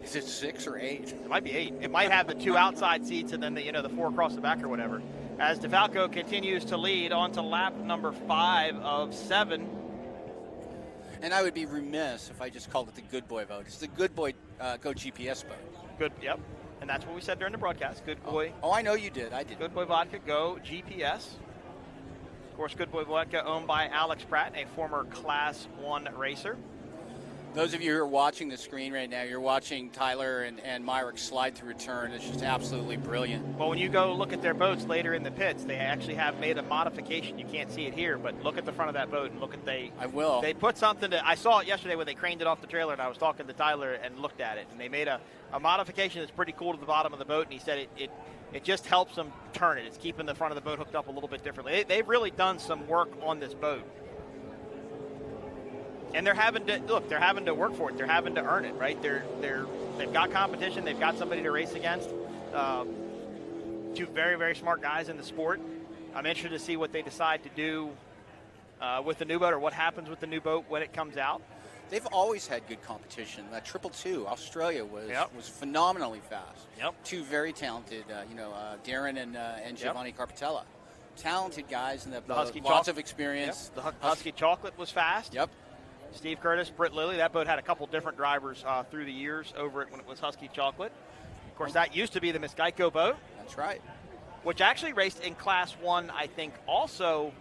Is it 6 or 8? It might be 8. It might have the 2 outside seats and then the 4 across the back or whatever. As DeFalco continues to lead on to lap number 5 of 7. And I would be remiss if I just called it the Good Boy vote. It's the Good Boy Go GPS vote. Good, yep. And that's what we said during the broadcast. Good Boy. Oh, I know you did. I did. Good Boy Vodka Go GPS. Of course, Good Boy Vodka owned by Alex Pratt, a former Class 1 racer. Those of you who are watching the screen right now, you're watching Tyler and Myrick slide through a turn. It's just absolutely brilliant. Well, when you go look at their boats later in the pits, they actually have made a modification. You can't see it here, but look at the front of that boat and look at I will. They put something I saw it yesterday when they craned it off the trailer, and I was talking to Tyler and looked at it, and they made a modification that's pretty cool to the bottom of the boat, and he said it just helps them turn it. It's keeping the front of the boat hooked up a little bit differently. They've really done some work on this boat. And they're having to work for it. They're having to earn it, right? They've got competition. They've got somebody to race against. Two very, very smart guys in the sport. I'm interested to see what they decide to do with the new boat, or what happens with the new boat when it comes out. They've always had good competition. That 222, Australia was phenomenally fast. Yep. Two very talented, Darren and Giovanni Carpatella. Talented guys in that boat. Lots of experience. Yep. The Husky Chocolate was fast. Yep. Steve Curtis, Britt Lilly. That boat had a couple different drivers through the years over it when it was Husky Chocolate. Of course, that used to be the Miss Geico boat. That's right. Which actually raced in Class 1, I think, also.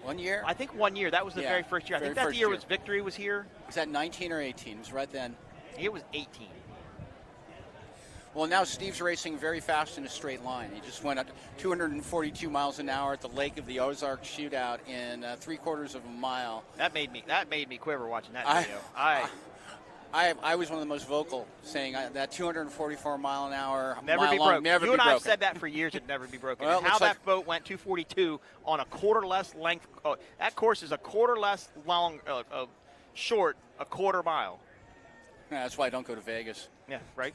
1 year? I think 1 year. That was the very first year. I think that the year was Victory was here. Was that 19 or 18? It was right then. It was 18. Well, now Steve's racing very fast in a straight line. He just went at 242 miles an hour at the Lake of the Ozarks shootout in 3/4 of a mile. That made me quiver watching that video. I was one of the most vocal, saying that 244 mile an hour never be broken. You and I have said that for years. It'd never be broken. Well, and how that boat went 242 on a quarter less length. Oh, that course is a quarter less long, short, a quarter mile. Yeah, that's why I don't go to Vegas. Yeah, right.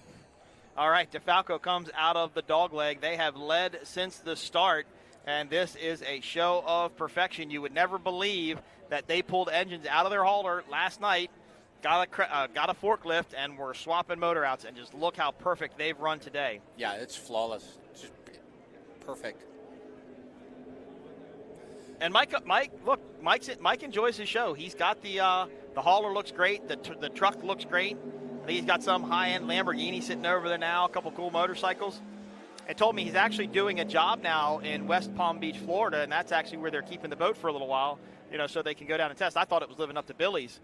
All right, DeFalco comes out of the dogleg. They have led since the start, and this is a show of perfection. You would never believe that they pulled engines out of their hauler last night, got a forklift, and were swapping motor outs, and just look how perfect they've run today. Yeah, it's flawless. It's just perfect. And Mike, look, Mike enjoys his show. He's got the hauler looks great. The truck looks great. I think he's got some high-end Lamborghini sitting over there now, a couple cool motorcycles. And told me he's actually doing a job now in West Palm Beach, Florida, and that's actually where they're keeping the boat for a little while, so they can go down and test. I thought it was living up to Billy's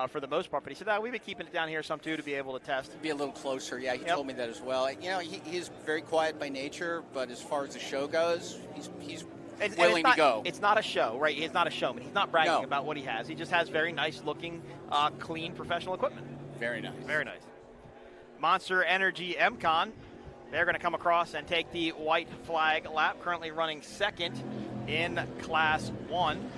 for the most part, but he said, we've been keeping it down here some too to be able to test. Be a little closer, yeah, he told me that as well. He's very quiet by nature, but as far as the show goes, he's willing to go. It's not a show, right? He's not a showman. He's not bragging about what he has. He just has very nice-looking, clean, professional equipment. Very nice. Very nice. Monster Energy MCon. They're going to come across and take the white flag lap, currently running second in Class 1.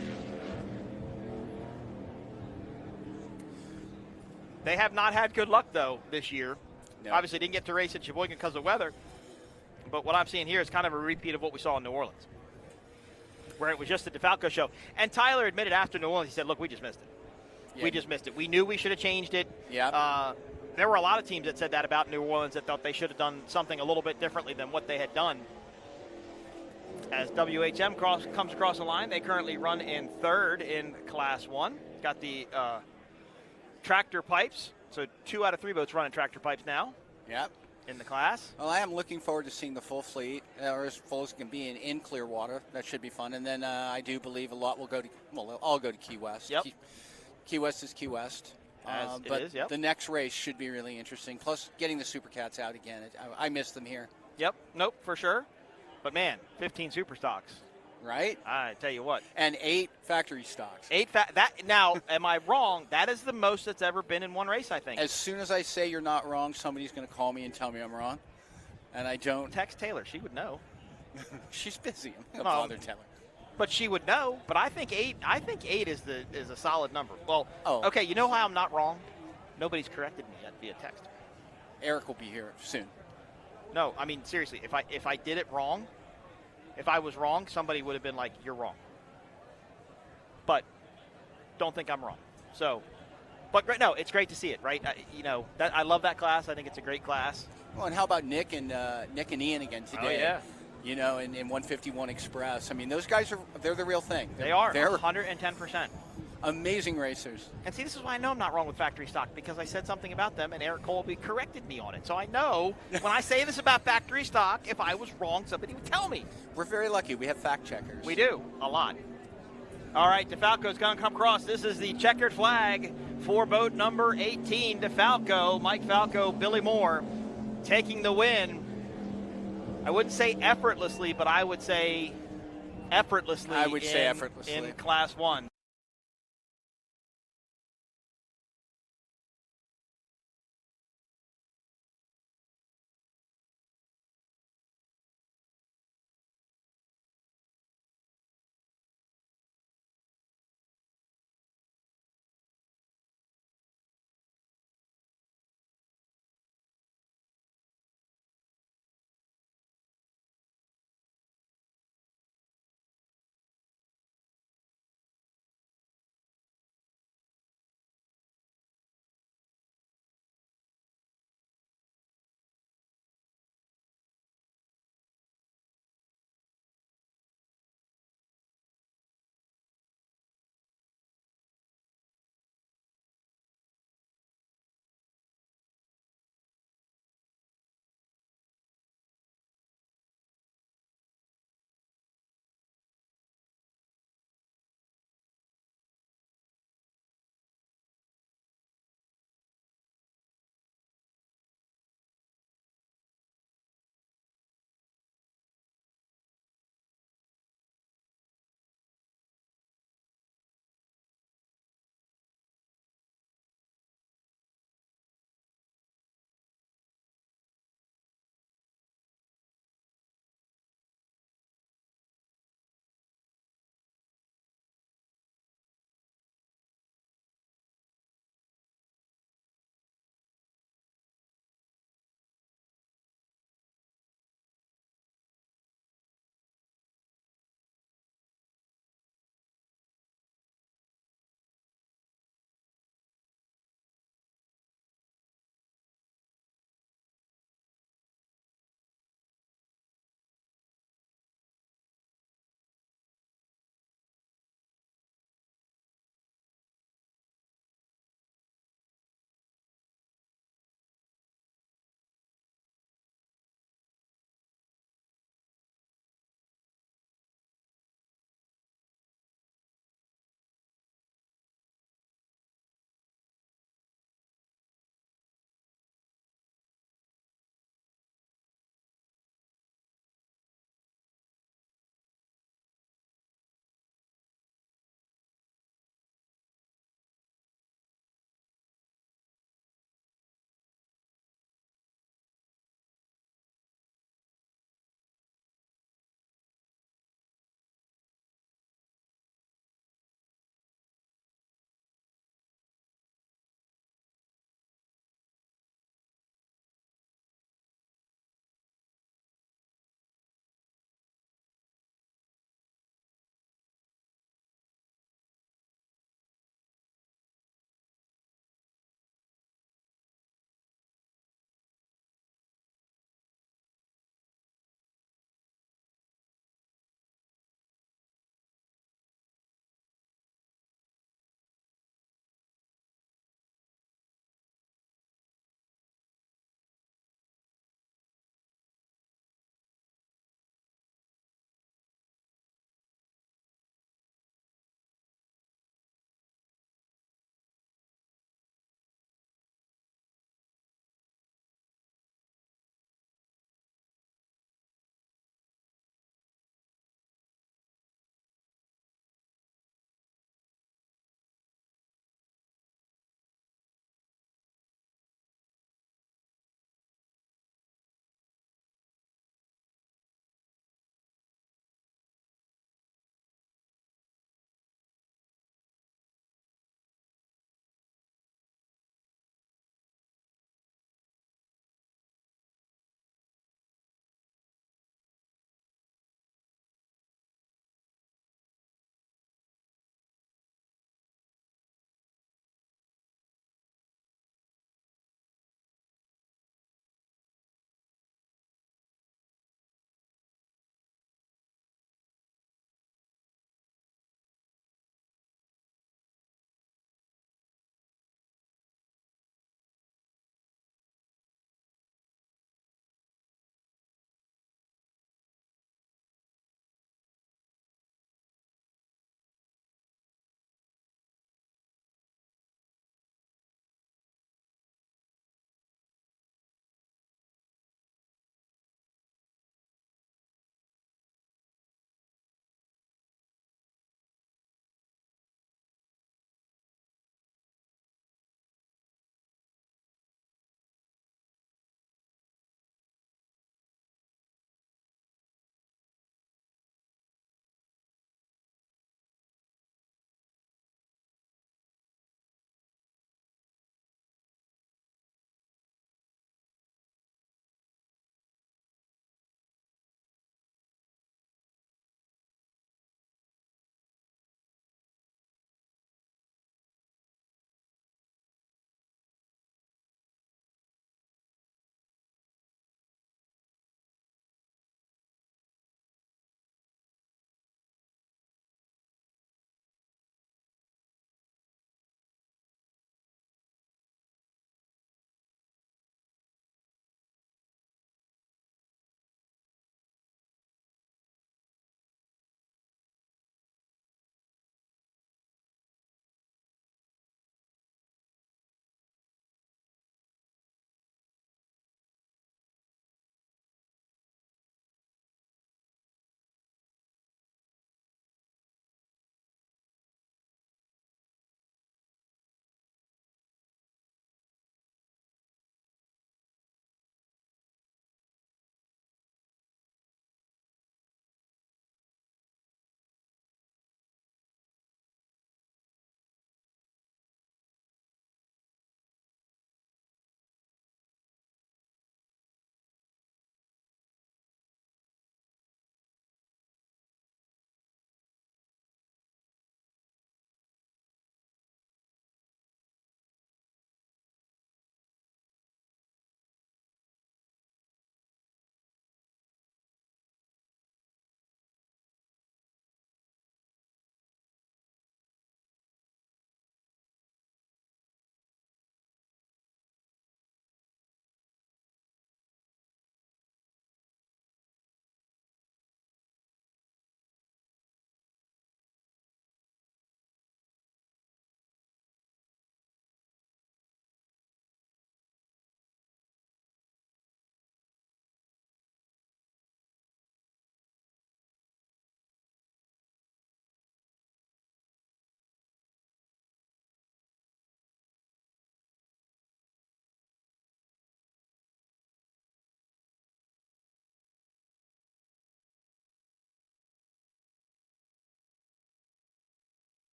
They have not had good luck, though, this year. No. Obviously, didn't get to race at Sheboygan because of weather. But what I'm seeing here is kind of a repeat of what we saw in New Orleans, where it was just a DeFalco show. And Tyler admitted after New Orleans, he said, look, we just missed it. Yeah. We just missed it. We knew we should have changed it. Yeah. There were a lot of teams that said that about New Orleans, that thought they should have done something a little bit differently than what they had done. As WHM comes across the line, they currently run in third in Class 1. Got the tractor pipes. So 2 out of 3 boats running tractor pipes now. Yep. In the class. Well, I am looking forward to seeing the full fleet, or as full as it can be in Clearwater. That should be fun. And then I do believe a lot will go to, they'll all go to Key West. Yep. Key West is Key West. But the next race should be really interesting. Plus, getting the Supercats out again. I miss them here. Yep. Nope, for sure. But, man, 15 Superstocks. Right? I tell you what. And 8 factory stocks. Now, am I wrong? That is the most that's ever been in one race, I think. As soon as I say you're not wrong, somebody's going to call me and tell me I'm wrong. And I don't. Text Taylor. She would know. She's busy. I'm going to bother Taylor. But she would know. But I think 8 is a solid number. Well, okay, you know how I'm not wrong? Nobody's corrected me yet via text. Eric will be here soon. No, I mean, seriously, if I did it wrong, if I was wrong, somebody would have been like, you're wrong. But don't think I'm wrong. So, but no, it's great to see it, right? I love that class. I think it's a great class. Well, and how about Nick and Ian again today? Oh, yeah. In 151 Express. I mean, those guys they're the real thing. They are 110%. Amazing racers. And see, this is why I know I'm not wrong with factory stock, because I said something about them and Eric Colby corrected me on it. So I know when I say this about factory stock, if I was wrong, somebody would tell me. We're very lucky. We have fact checkers. We do, a lot. All right, DeFalco's going to come across. This is the checkered flag for boat number 18, DeFalco. Mike Falco, Billy Moore taking the win. I wouldn't say effortlessly, but I would say effortlessly. I would say effortlessly. In Class 1.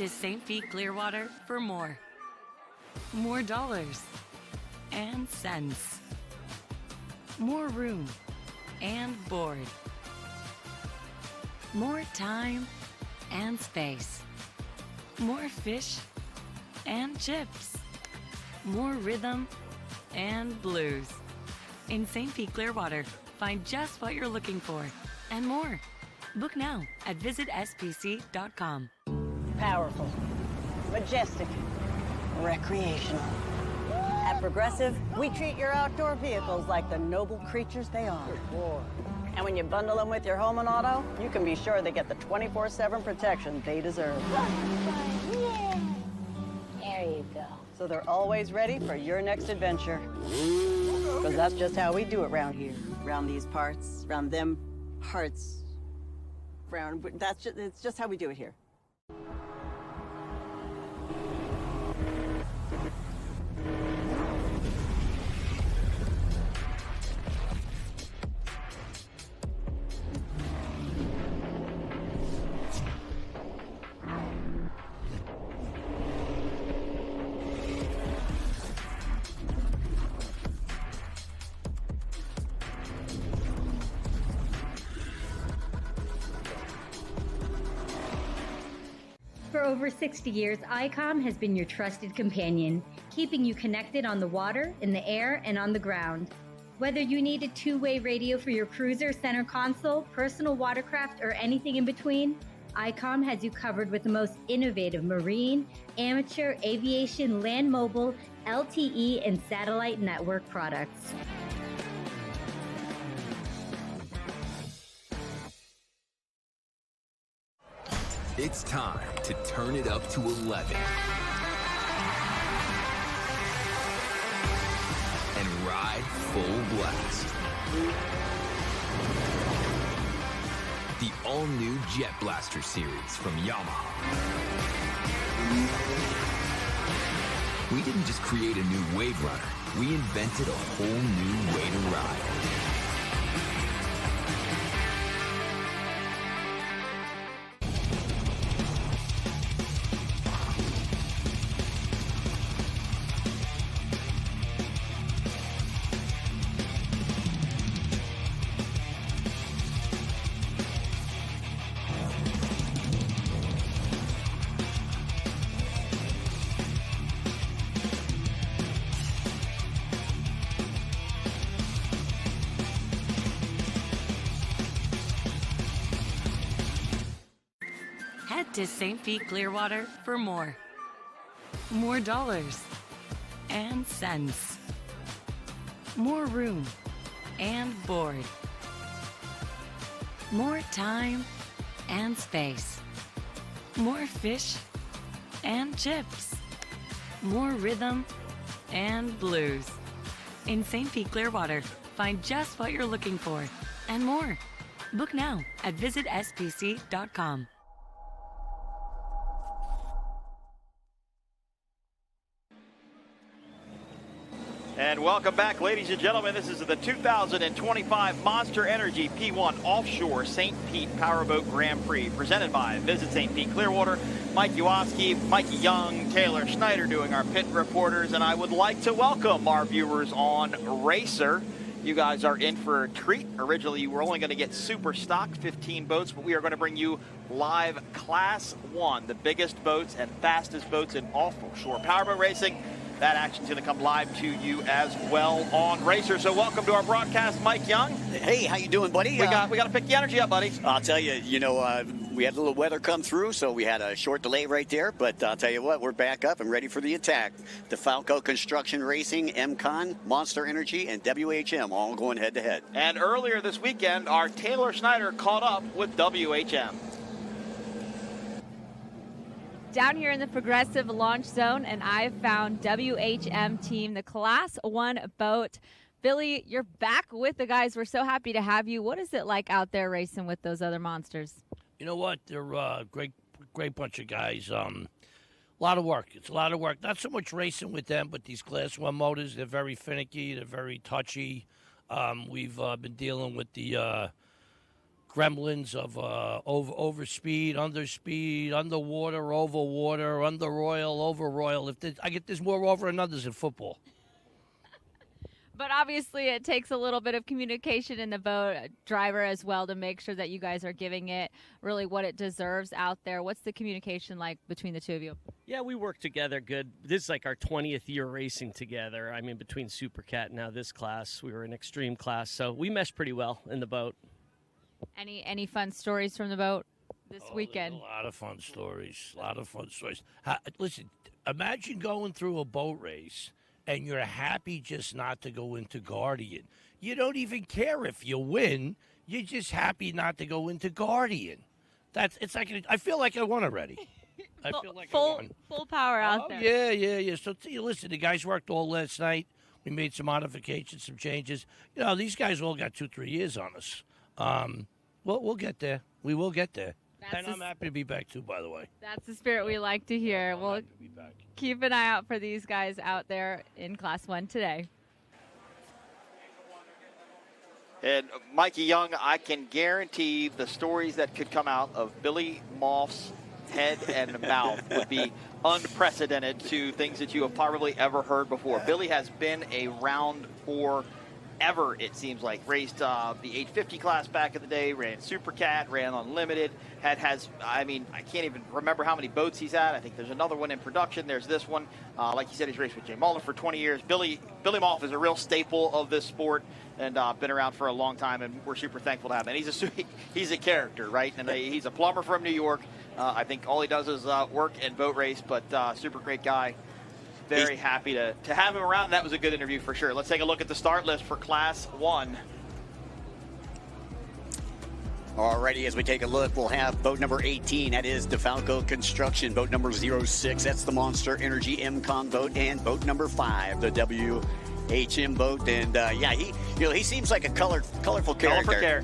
to St. Pete Clearwater for more. More dollars and cents. More room and board. More time and space. More fish and chips. More rhythm and blues. In St. Pete Clearwater, find just what you're looking for and more. Book now at visitspc.com. Powerful, majestic, recreational. At Progressive, we treat your outdoor vehicles like the noble creatures they are. And when you bundle them with your home and auto, you can be sure they get the 24/7 protection they deserve. Yeah. There you go. So they're always ready for your next adventure. Because that's just how we do it around here. Around these parts, around them parts. It's just how we do it here. For over 60 years, ICOM has been your trusted companion, keeping you connected on the water, in the air, and on the ground. Whether you need a two-way radio for your cruiser, center console, personal watercraft, or anything in between, ICOM has you covered with the most innovative marine, amateur, aviation, land mobile, LTE, and satellite network products. It's time to turn it up to 11 and ride full blast. The all-new Jet Blaster series from Yamaha. We didn't just create a new wave runner, we invented a whole new way to ride. Head to St. Pete Clearwater for more. More dollars and cents. More room and board. More time and space. More fish and chips. More rhythm and blues. In St. Pete Clearwater, find just what you're looking for and more. Book now at visitspc.com. And welcome back, ladies and gentlemen. This is the 2025 Monster Energy P1 Offshore St. Pete Powerboat Grand Prix, presented by Visit St. Pete Clearwater. Mike Uoski, Mikey Young, Taylor Schneider doing our pit reporters, and I would like to welcome our viewers on Racer. You guys are in for a treat. Originally, you were only going to get Superstock, 15 boats, but we are going to bring you live Class 1, the biggest boats and fastest boats in offshore powerboat racing. That action's going to come live to you as well on Racer. So welcome to our broadcast, Mike Young. Hey, how you doing, buddy? We got to pick the energy up, buddy. I'll tell you, we had a little weather come through, so we had a short delay right there. But I'll tell you what, we're back up and ready for the attack. The Falco Construction Racing, MCon, Monster Energy, and WHM all going head-to-head. And earlier this weekend, our Taylor Schneider caught up with WHM. Down here in the Progressive Launch Zone, and I've found WHM Team, the Class 1 boat. Billy, you're back with the guys. We're so happy to have you. What is it like out there racing with those other monsters? You know what? They're a great bunch of guys. A lot of work. It's a lot of work. Not so much racing with them, but these Class 1 motors, they're very finicky. They're very touchy. We've been dealing with the gremlins of overspeed, underspeed, underwater, over water, under royal, over royal. I get there's more over and unders in football. But obviously, it takes a little bit of communication in the boat, driver as well, to make sure that you guys are giving it really what it deserves out there. What's the communication like between the two of you? Yeah, we work together good. This is like our 20th year racing together. I mean, between Supercat and now this class, we were in extreme class, so we mesh pretty well in the boat. Any fun stories from the boat this weekend? A lot of fun stories. Listen, imagine going through a boat race and you're happy just not to go into Guardian. You don't even care if you win. You're just happy not to go into Guardian. It's like I feel like I won already. I feel like I won. Full power out there. Yeah. So listen, the guys worked all last night. We made some modifications, some changes. You know, these guys all got 2-3 years on us. We'll get there. We will get there. And I'm happy to be back, too, by the way. That's the spirit we like to hear. We'll keep an eye out for these guys out there in Class 1 today. And Mikey Young, I can guarantee the stories that could come out of Billy Moff's head and mouth would be unprecedented to things that you have probably ever heard before. Billy has been around for ever, it seems like. Raced the 850 class back in the day, ran Supercat, ran Unlimited, I can't even remember how many boats he's had. I think there's another one in production. There's this one. Like you said, he's raced with Jay Mullen for 20 years. Billy Moff is a real staple of this sport and been around for a long time, and we're super thankful to have him. And he's a character, right? And he's a plumber from New York. I think all he does is work and boat race, but super great guy. Very happy to have him around. That was a good interview for sure. Let's take a look at the start list for Class 1. Alrighty, as we take a look, we'll have boat number 18. That is DeFalco Construction. Boat number 06, that's the Monster Energy MCon boat. And boat number 5, the WHM boat. And he seems like a colorful character.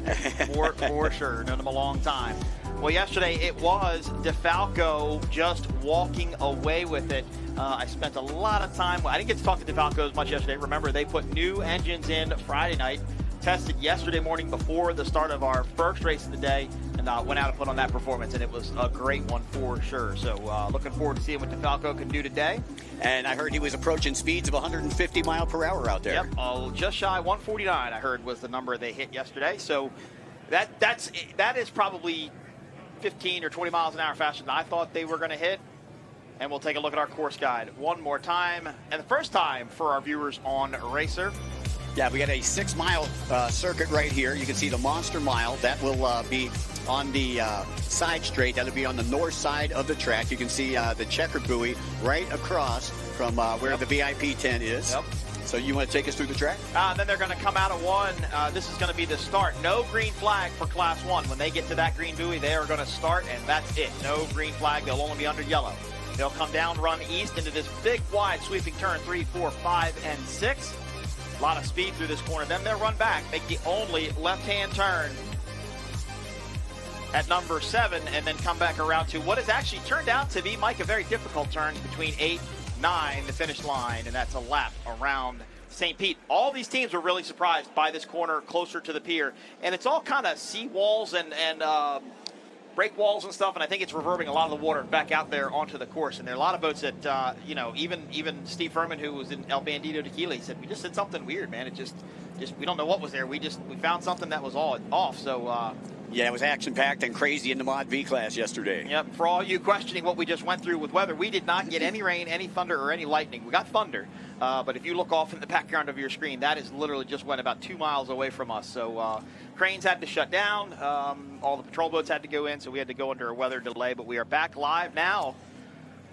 For sure. Known him a long time. Well, yesterday it was DeFalco just walking away with it. I spent a lot of time. I didn't get to talk to DeFalco as much yesterday. Remember, they put new engines in Friday night, tested yesterday morning before the start of our first race of the day, and went out and put on that performance, and it was a great one for sure. So looking forward to seeing what DeFalco can do today. And I heard he was approaching speeds of 150 mile per hour out there. Yep, just shy 149, I heard, was the number they hit yesterday. So that is probably 15 or 20 miles an hour faster than I thought they were going to hit. And we'll take a look at our course guide one more time. And the first time for our viewers on Racer. Yeah, we got a 6-mile circuit right here. You can see the Monster Mile. That will be on the side straight. That'll be on the north side of the track. You can see the checker buoy right across from where the VIP tent is. Yep. So you want to take us through the track? Then they're going to come out of one. This is going to be the start. No green flag for Class 1. When they get to that green buoy, they are going to start, and that's it. No green flag. They'll only be under yellow. They'll come down, run east into this big, wide, sweeping turn, 3, 4, 5, and 6. A lot of speed through this corner. Then they'll run back, make the only left-hand turn at number 7, and then come back around to what has actually turned out to be, Mike, a very difficult turn between 8, 9, the finish line, and that's a lap around St. Pete. All these teams were really surprised by this corner closer to the pier, and it's all kind of sea walls and break walls and stuff, and I think it's reverbing a lot of the water back out there onto the course. And there are a lot of boats that, even Steve Furman, who was in El Bandito Tequila, he said, we just did something weird, man. It just we don't know what was there. We found something that was all off. So, yeah, it was action-packed and crazy in the Mod V class yesterday. Yep. For all you questioning what we just went through with weather, we did not get any rain, any thunder, or any lightning. We got thunder, but if you look off in the background of your screen, that is literally just went about 2 miles away from us. So cranes had to shut down. All the patrol boats had to go in, so we had to go under a weather delay. But we are back live now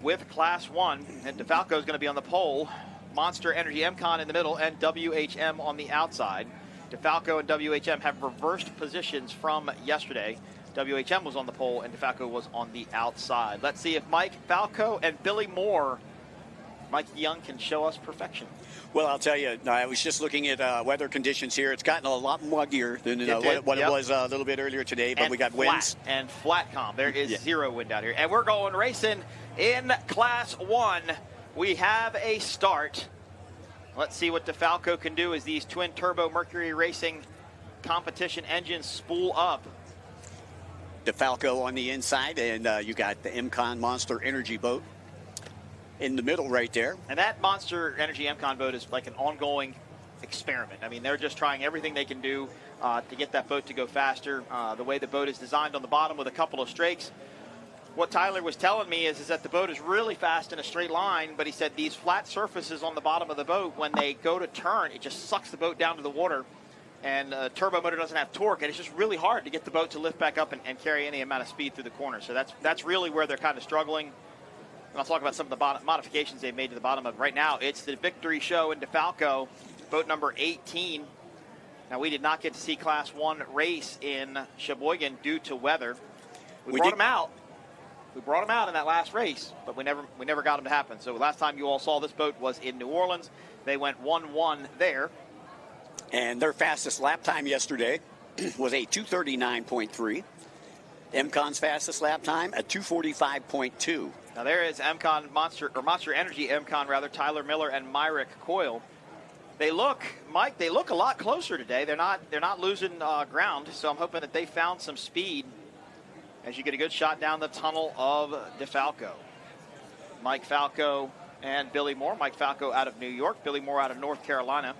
with Class 1, and DeFalco is going to be on the pole. Monster Energy MCon in the middle, and WHM on the outside. DeFalco and WHM have reversed positions from yesterday. WHM was on the pole, and DeFalco was on the outside. Let's see if Mike Falco and Billy Moore, Mike Young, can show us perfection. Well, I'll tell you, I was just looking at weather conditions here. It's gotten a lot muggier than what it was a little bit earlier today, but we got winds. And flat calm. There is zero wind out here. And we're going racing in Class 1. We have a start. Let's see what DeFalco can do as these twin-turbo Mercury Racing competition engines spool up. DeFalco on the inside, and you got the MCon Monster Energy boat in the middle right there. And that Monster Energy MCon boat is like an ongoing experiment. I mean, they're just trying everything they can do to get that boat to go faster. The way the boat is designed on the bottom with a couple of strakes. What Tyler was telling me is that the boat is really fast in a straight line, but he said these flat surfaces on the bottom of the boat, when they go to turn, it just sucks the boat down to the water, and the turbo motor doesn't have torque, and it's just really hard to get the boat to lift back up and carry any amount of speed through the corner. So that's really where they're kind of struggling. And I'll talk about some of the modifications they've made to the bottom of it. Right now, it's the Victory Show in DeFalco, boat number 18. Now, we did not get to see Class 1 race in Sheboygan due to weather. We brought them out. We brought them out in that last race, but we never got them to happen. So last time you all saw this boat was in New Orleans. They went 1-1 there. And their fastest lap time yesterday was a 2:39.3. MCon's fastest lap time, a 2:45.2. Now there is Monster Energy MCon rather, Tyler Miller and Myrick Coyle. They look, Mike, a lot closer today. They're not losing ground, so I'm hoping that they found some speed as you get a good shot down the tunnel of DeFalco. Mike Falco and Billy Moore. Mike Falco out of New York, Billy Moore out of North Carolina.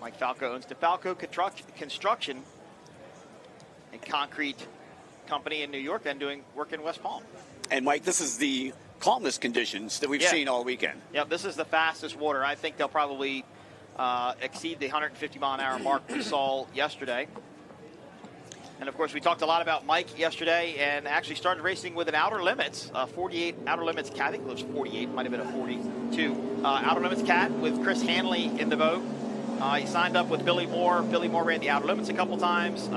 Mike Falco owns DeFalco Construction, a concrete company in New York, and doing work in West Palm. And Mike, this is the calmest conditions that we've seen all weekend. Yep, this is the fastest water. I think they'll probably exceed the 150-mile-an-hour mark we saw yesterday. And, of course, we talked a lot about Mike yesterday and actually started racing with an Outer Limits, 48 Outer Limits cat. I think it was 48, might have been a 42. Outer Limits cat with Chris Hanley in the boat. He signed up with Billy Moore. Billy Moore ran the Outer Limits a couple times.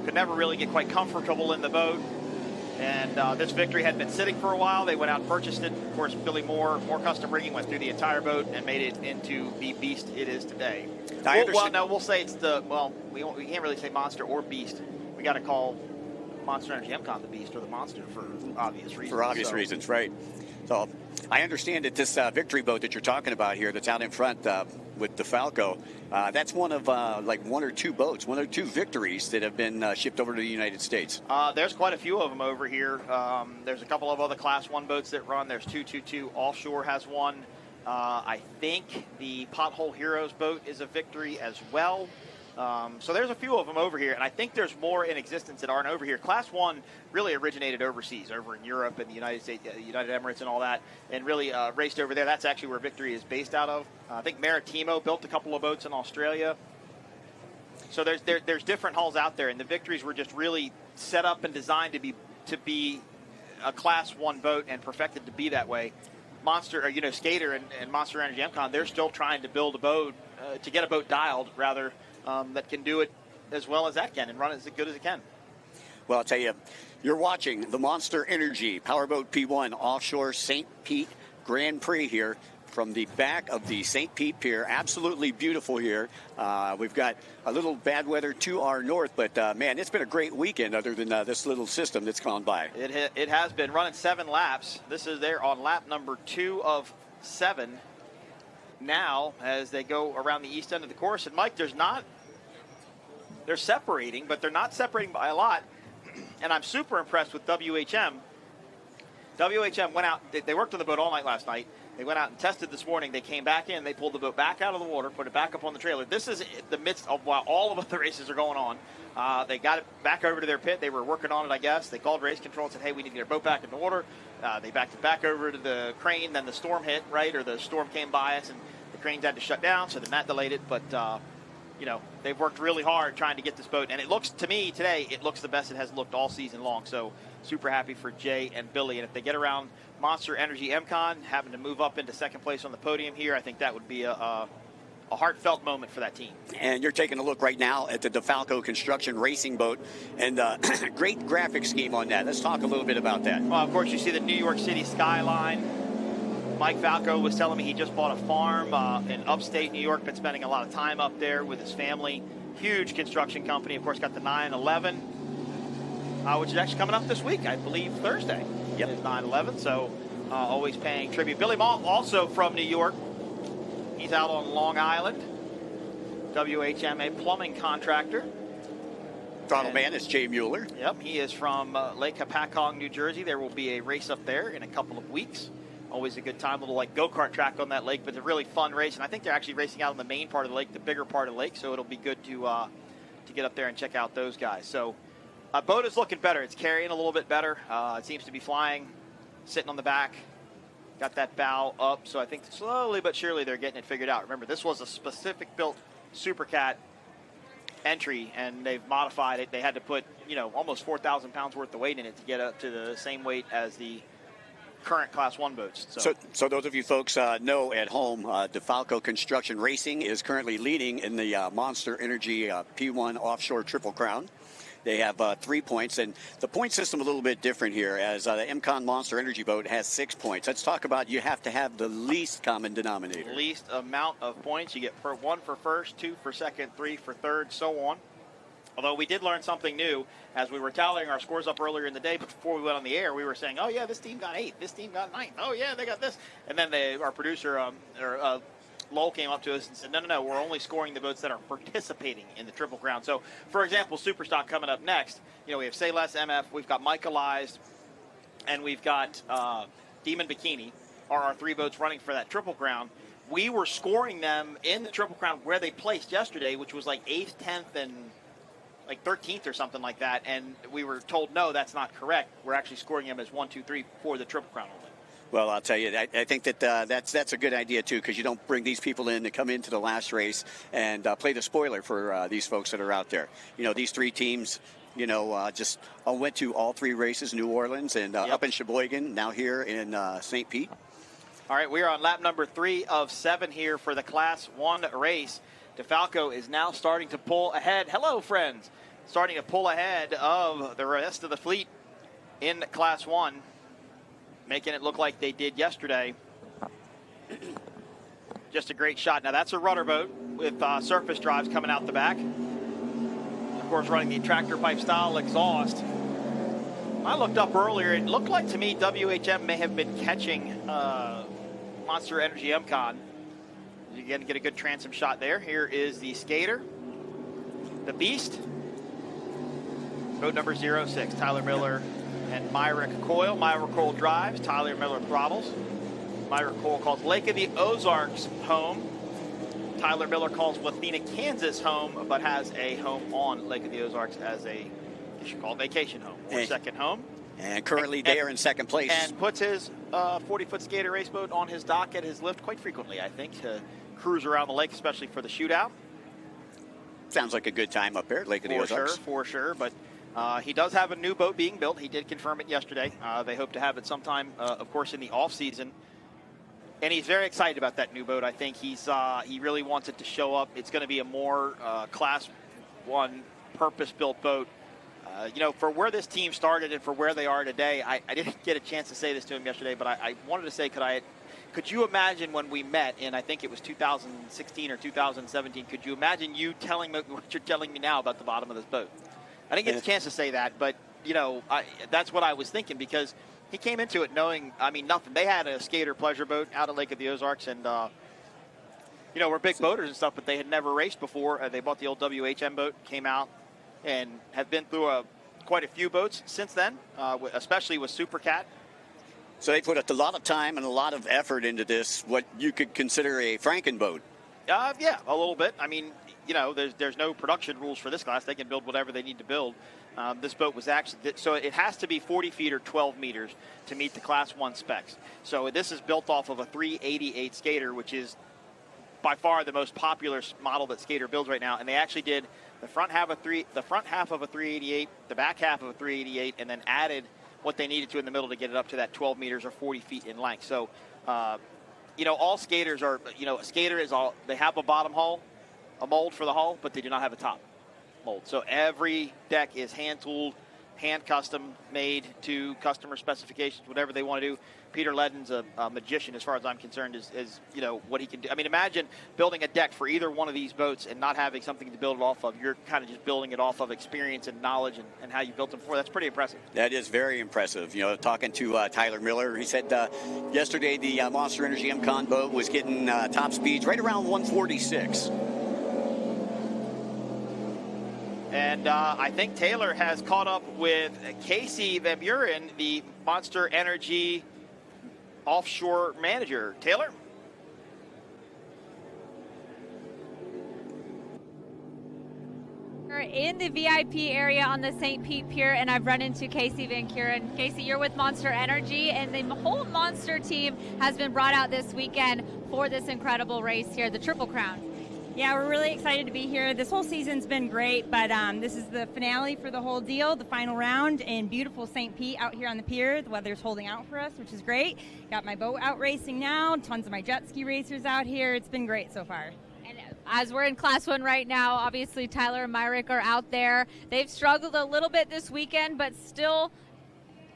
Could never really get quite comfortable in the boat. And this Victory had been sitting for a while. They went out and purchased it. Of course, Billy Moore Custom Rigging went through the entire boat and made it into the beast it is today. We'll say it's we can't really say monster or beast. We got to call Monster Energy MCon the beast or the monster for obvious reasons. For obvious reasons, right. So I understand that this Victory boat that you're talking about here that's out in front with DeFalco, that's one of one or two Victories that have been shipped over to the United States. There's quite a few of them over here. There's a couple of other Class 1 boats that run. There's 222. Offshore has one. I think the Pothole Heroes boat is a Victory as well. So there's a few of them over here, and I think there's more in existence that aren't over here. Class 1 really originated overseas, over in Europe and the United States, United Emirates and all that, and really raced over there. That's actually where Victory is based out of. I think Maritimo built a couple of boats in Australia. So there's different hulls out there, and the Victories were just really set up and designed to be a Class 1 boat and perfected to be that way. Skater and Monster Energy MCon, they're still trying to build a boat, to get a boat dialed, rather, that can do it as well as that can and run it as good as it can. Well, I'll tell you, you're watching the Monster Energy Powerboat P1 Offshore St. Pete Grand Prix here from the back of the St. Pete Pier. Absolutely beautiful here. We've got a little bad weather to our north, but, man, it's been a great weekend other than this little system that's gone by. It has been running 7 laps. This is there on lap number 2 of 7 now as they go around the east end of the course. And, Mike, they're separating, but they're not separating by a lot. And I'm super impressed with WHM. WHM went out. They worked on the boat all night last night. They went out and tested this morning. They came back in. They pulled the boat back out of the water, put it back up on the trailer. This is the midst of while all of the races are going on. They got it back over to their pit. They were working on it, I guess. They called race control and said, hey, we need to get our boat back in the water. They backed it back over to the crane. Then the storm hit, right, or the storm came by us, and the cranes had to shut down, so then that delayed it. But, they've worked really hard trying to get this boat. And it looks, to me, today, it looks the best it has looked all season long. So super happy for Jay and Billy. And if they get around Monster Energy MCon, having to move up into second place on the podium here, I think that would be a heartfelt moment for that team. And you're taking a look right now at the DeFalco Construction Racing boat, and great graphic scheme on that. Let's talk a little bit about that. Well, of course, you see the New York City skyline. Mike Falco was telling me he just bought a farm in upstate New York, been spending a lot of time up there with his family. Huge construction company. Of course, got the 9/11, which is actually coming up this week, I believe Thursday. Yep. It's 9/11, so always paying tribute. Billy Malt, also from New York. He's out on Long Island. WHM, a plumbing contractor. Throttle man is Jay Mueller. Yep, he is from Lake Hapakong, New Jersey. There will be a race up there in a couple of weeks. Always a good time, little like go-kart track on that lake, but it's a really fun race. And I think they're actually racing out on the main part of the lake, the bigger part of the lake, so it'll be good to get up there and check out those guys. So boat is looking better. It's carrying a little bit better. It seems to be flying, sitting on the back. Got that bow up, so I think slowly but surely they're getting it figured out. Remember, this was a specific built Supercat entry, and they've modified it. They had to put, almost 4,000 pounds worth of weight in it to get up to the same weight as the current Class 1 boats. So those of you folks know at home, DeFalco Construction Racing is currently leading in the Monster Energy P1 Offshore Triple Crown. They have 3 points, and the point system a little bit different here, as the MCON Monster Energy boat has 6 points. Let's talk about you have to have the least common denominator. Least amount of points. You get 1 for first, 2 for second, 3 for third, so on. Although we did learn something new as we were tallying our scores up earlier in the day, but before we went on the air, we were saying, oh, yeah, this team got 8th, this team got 9th. Oh, yeah, they got this. And then our producer, Lowell, came up to us and said, no, we're only scoring the boats that are participating in the Triple Crown. So, for example, Superstock coming up next, we have Say Less MF, we've got Michaelized, and we've got Demon Bikini are our 3 boats running for that Triple Crown. We were scoring them in the Triple Crown where they placed yesterday, which was like 8th, 10th, and like 13th or something like that, and we were told, no, that's not correct. We're actually scoring them as 1, 2, 3 for the Triple Crown only. Well, I'll tell you, I think that that's a good idea, too, because you don't bring these people in to come into the last race and play the spoiler for these folks that are out there. These 3 teams, just went to all 3 races, New Orleans and up in Sheboygan, now here in St. Pete. All right, we are on lap number 3 of 7 here for the Class 1 race. DeFalco is now starting to pull ahead. Hello, friends. Starting to pull ahead of the rest of the fleet in Class 1, making it look like they did yesterday. Just a great shot. Now, that's a rudder boat with surface drives coming out the back. Of course, running the tractor pipe style exhaust. I looked up earlier. It looked like to me WHM may have been catching Monster Energy MCON. You get a good transom shot there. Here is the Skater, the Beast, boat number 06, Tyler Miller and Myrick Coyle. Myrick Coyle drives, Tyler Miller throttles. Myrick Coyle calls Lake of the Ozarks home. Tyler Miller calls Wathena, Kansas home, but has a home on Lake of the Ozarks as a, you should call it vacation home, or second home. And currently they are in second place. And puts his 40-foot Skater race boat on his dock at his lift quite frequently, I think, to cruise around the lake, especially for the shootout. Sounds like a good time up there at Lake of the Ozarks. For sure. But he does have a new boat being built. He did confirm it yesterday. They hope to have it sometime, of course, in the off-season. And he's very excited about that new boat. I think he really wants it to show up. It's going to be a more Class 1 purpose-built boat. For where this team started and for where they are today, I didn't get a chance to say this to him yesterday, but I wanted to say, could you imagine when we met in, I think it was 2016 or 2017, could you imagine you telling me what you're telling me now about the bottom of this boat? I didn't get a chance to say that, but, that's what I was thinking, because he came into it knowing, nothing. They had a Skater pleasure boat out at Lake of the Ozarks, and, we're big boaters and stuff, but they had never raced before. They bought the old WHM boat, came out, and have been through quite a few boats since then, especially with Supercat. So they put a lot of time and a lot of effort into this, what you could consider a Franken boat. Yeah, a little bit. There's no production rules for this class. They can build whatever they need to build. This boat was actually, so it has to be 40 feet or 12 meters to meet the Class 1 specs. So this is built off of a 388 Skater, which is by far the most popular model that Skater builds right now. And they actually did the front half of a 388, the back half of a 388, and then added what they needed to in the middle to get it up to that 12 meters or 40 feet in length. So, all Skaters are, a Skater is all, they have a bottom hull, a mold for the hull, but they do not have a top mold. So every deck is hand-tooled, hand-custom made to customer specifications, whatever they want to do. Peter Ledden's a magician as far as I'm concerned, is what he can do. Imagine building a deck for either one of these boats and not having something to build it off of. You're kind of just building it off of experience and knowledge and how you built them before. That's pretty impressive. That is very impressive. Talking to Tyler Miller, he said yesterday the Monster Energy MCON boat was getting top speeds right around 146. And I think Taylor has caught up with Casey Van Buren, the Monster Energy offshore manager. Taylor? We're in the VIP area on the St. Pete Pier, and I've run into Casey Van Buren. Casey, you're with Monster Energy, and the whole Monster team has been brought out this weekend for this incredible race here, the Triple Crown. Yeah, we're really excited to be here. This whole season's been great, but this is the finale for the whole deal, the final round in beautiful St. Pete out here on the pier. The weather's holding out for us, which is great. Got my boat out racing now, tons of my jet ski racers out here. It's been great so far. As we're in Class 1 right now, obviously Tyler and Myrick are out there. They've struggled a little bit this weekend, but still,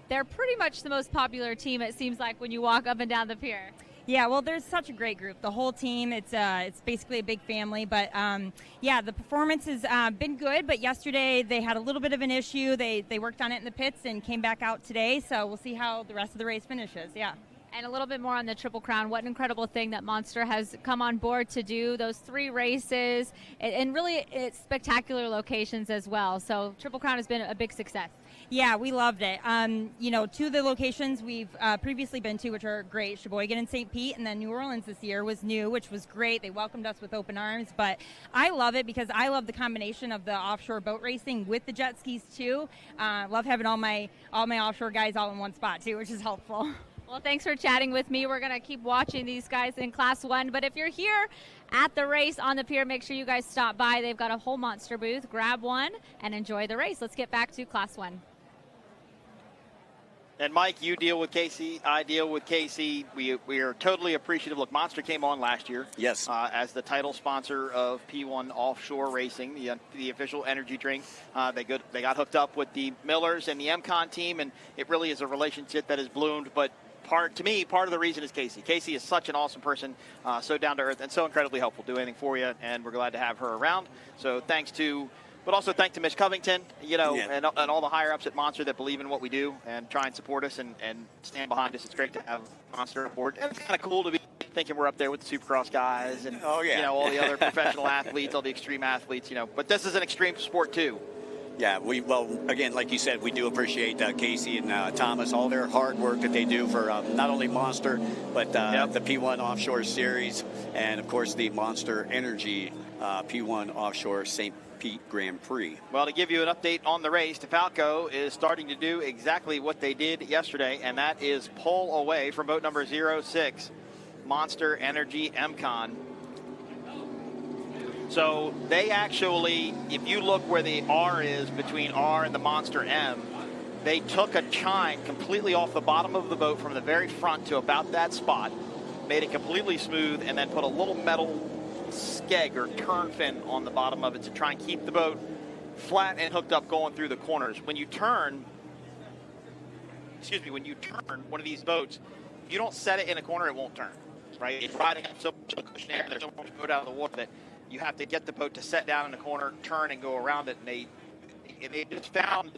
they're pretty much the most popular team, it seems like, when you walk up and down the pier. Yeah, well, there's such a great group. The whole team, it's basically a big family. But, yeah, the performance has been good. But yesterday they had a little bit of an issue. They worked on it in the pits and came back out today. So we'll see how the rest of the race finishes, yeah. And a little bit more on the Triple Crown. What an incredible thing that Monster has come on board to do. Those 3 races and really it's spectacular locations as well. So Triple Crown has been a big success. Yeah, we loved it. You know, 2 of the locations we've previously been to, which are great, Sheboygan and St. Pete, and then New Orleans this year was new, which was great. They welcomed us with open arms. But I love it because I love the combination of the offshore boat racing with the jet skis too. Love having all my offshore guys all in one spot too, which is helpful. Well, thanks for chatting with me. We're going to keep watching these guys in Class 1. But if you're here at the race on the pier, make sure you guys stop by. They've got a whole Monster booth. Grab one and enjoy the race. Let's get back to Class 1. And Mike, you deal with Casey. I deal with Casey. We are totally appreciative. Look, Monster came on last year. Yes. As the title sponsor of P1 Offshore Racing, the official energy drink. They got hooked up with the Millers and the MCon team, and it really is a relationship that has bloomed. But part of the reason is Casey. Casey is such an awesome person, so down to earth and so incredibly helpful. Do anything for you, and we're glad to have her around. So thanks to Mitch Covington, and all the higher ups at Monster that believe in what we do and try and support us and stand behind us. It's great to have Monster aboard. And it's kind of cool to be thinking we're up there with the Supercross guys and all the other professional athletes, all the extreme athletes. But this is an extreme sport too. Yeah, again, like you said, we do appreciate Casey and Thomas, all their hard work that they do for not only Monster, but the P1 Offshore Series, and, of course, the Monster Energy P1 Offshore St. Pete Grand Prix. Well, to give you an update on the race, DeFalco is starting to do exactly what they did yesterday, and that is pull away from boat number 06, Monster Energy MCon. So they actually, if you look where the R is between R and the Monster M, they took a chine completely off the bottom of the boat from the very front to about that spot, made it completely smooth, and then put a little metal skeg or turn fin on the bottom of it to try and keep the boat flat and hooked up going through the corners. When you turn one of these boats, if you don't set it in a corner, it won't turn, right? It's riding up so much cushion air, there's so much boat out of the water that you have to get the boat to set down in a corner, turn, and go around it. And they just found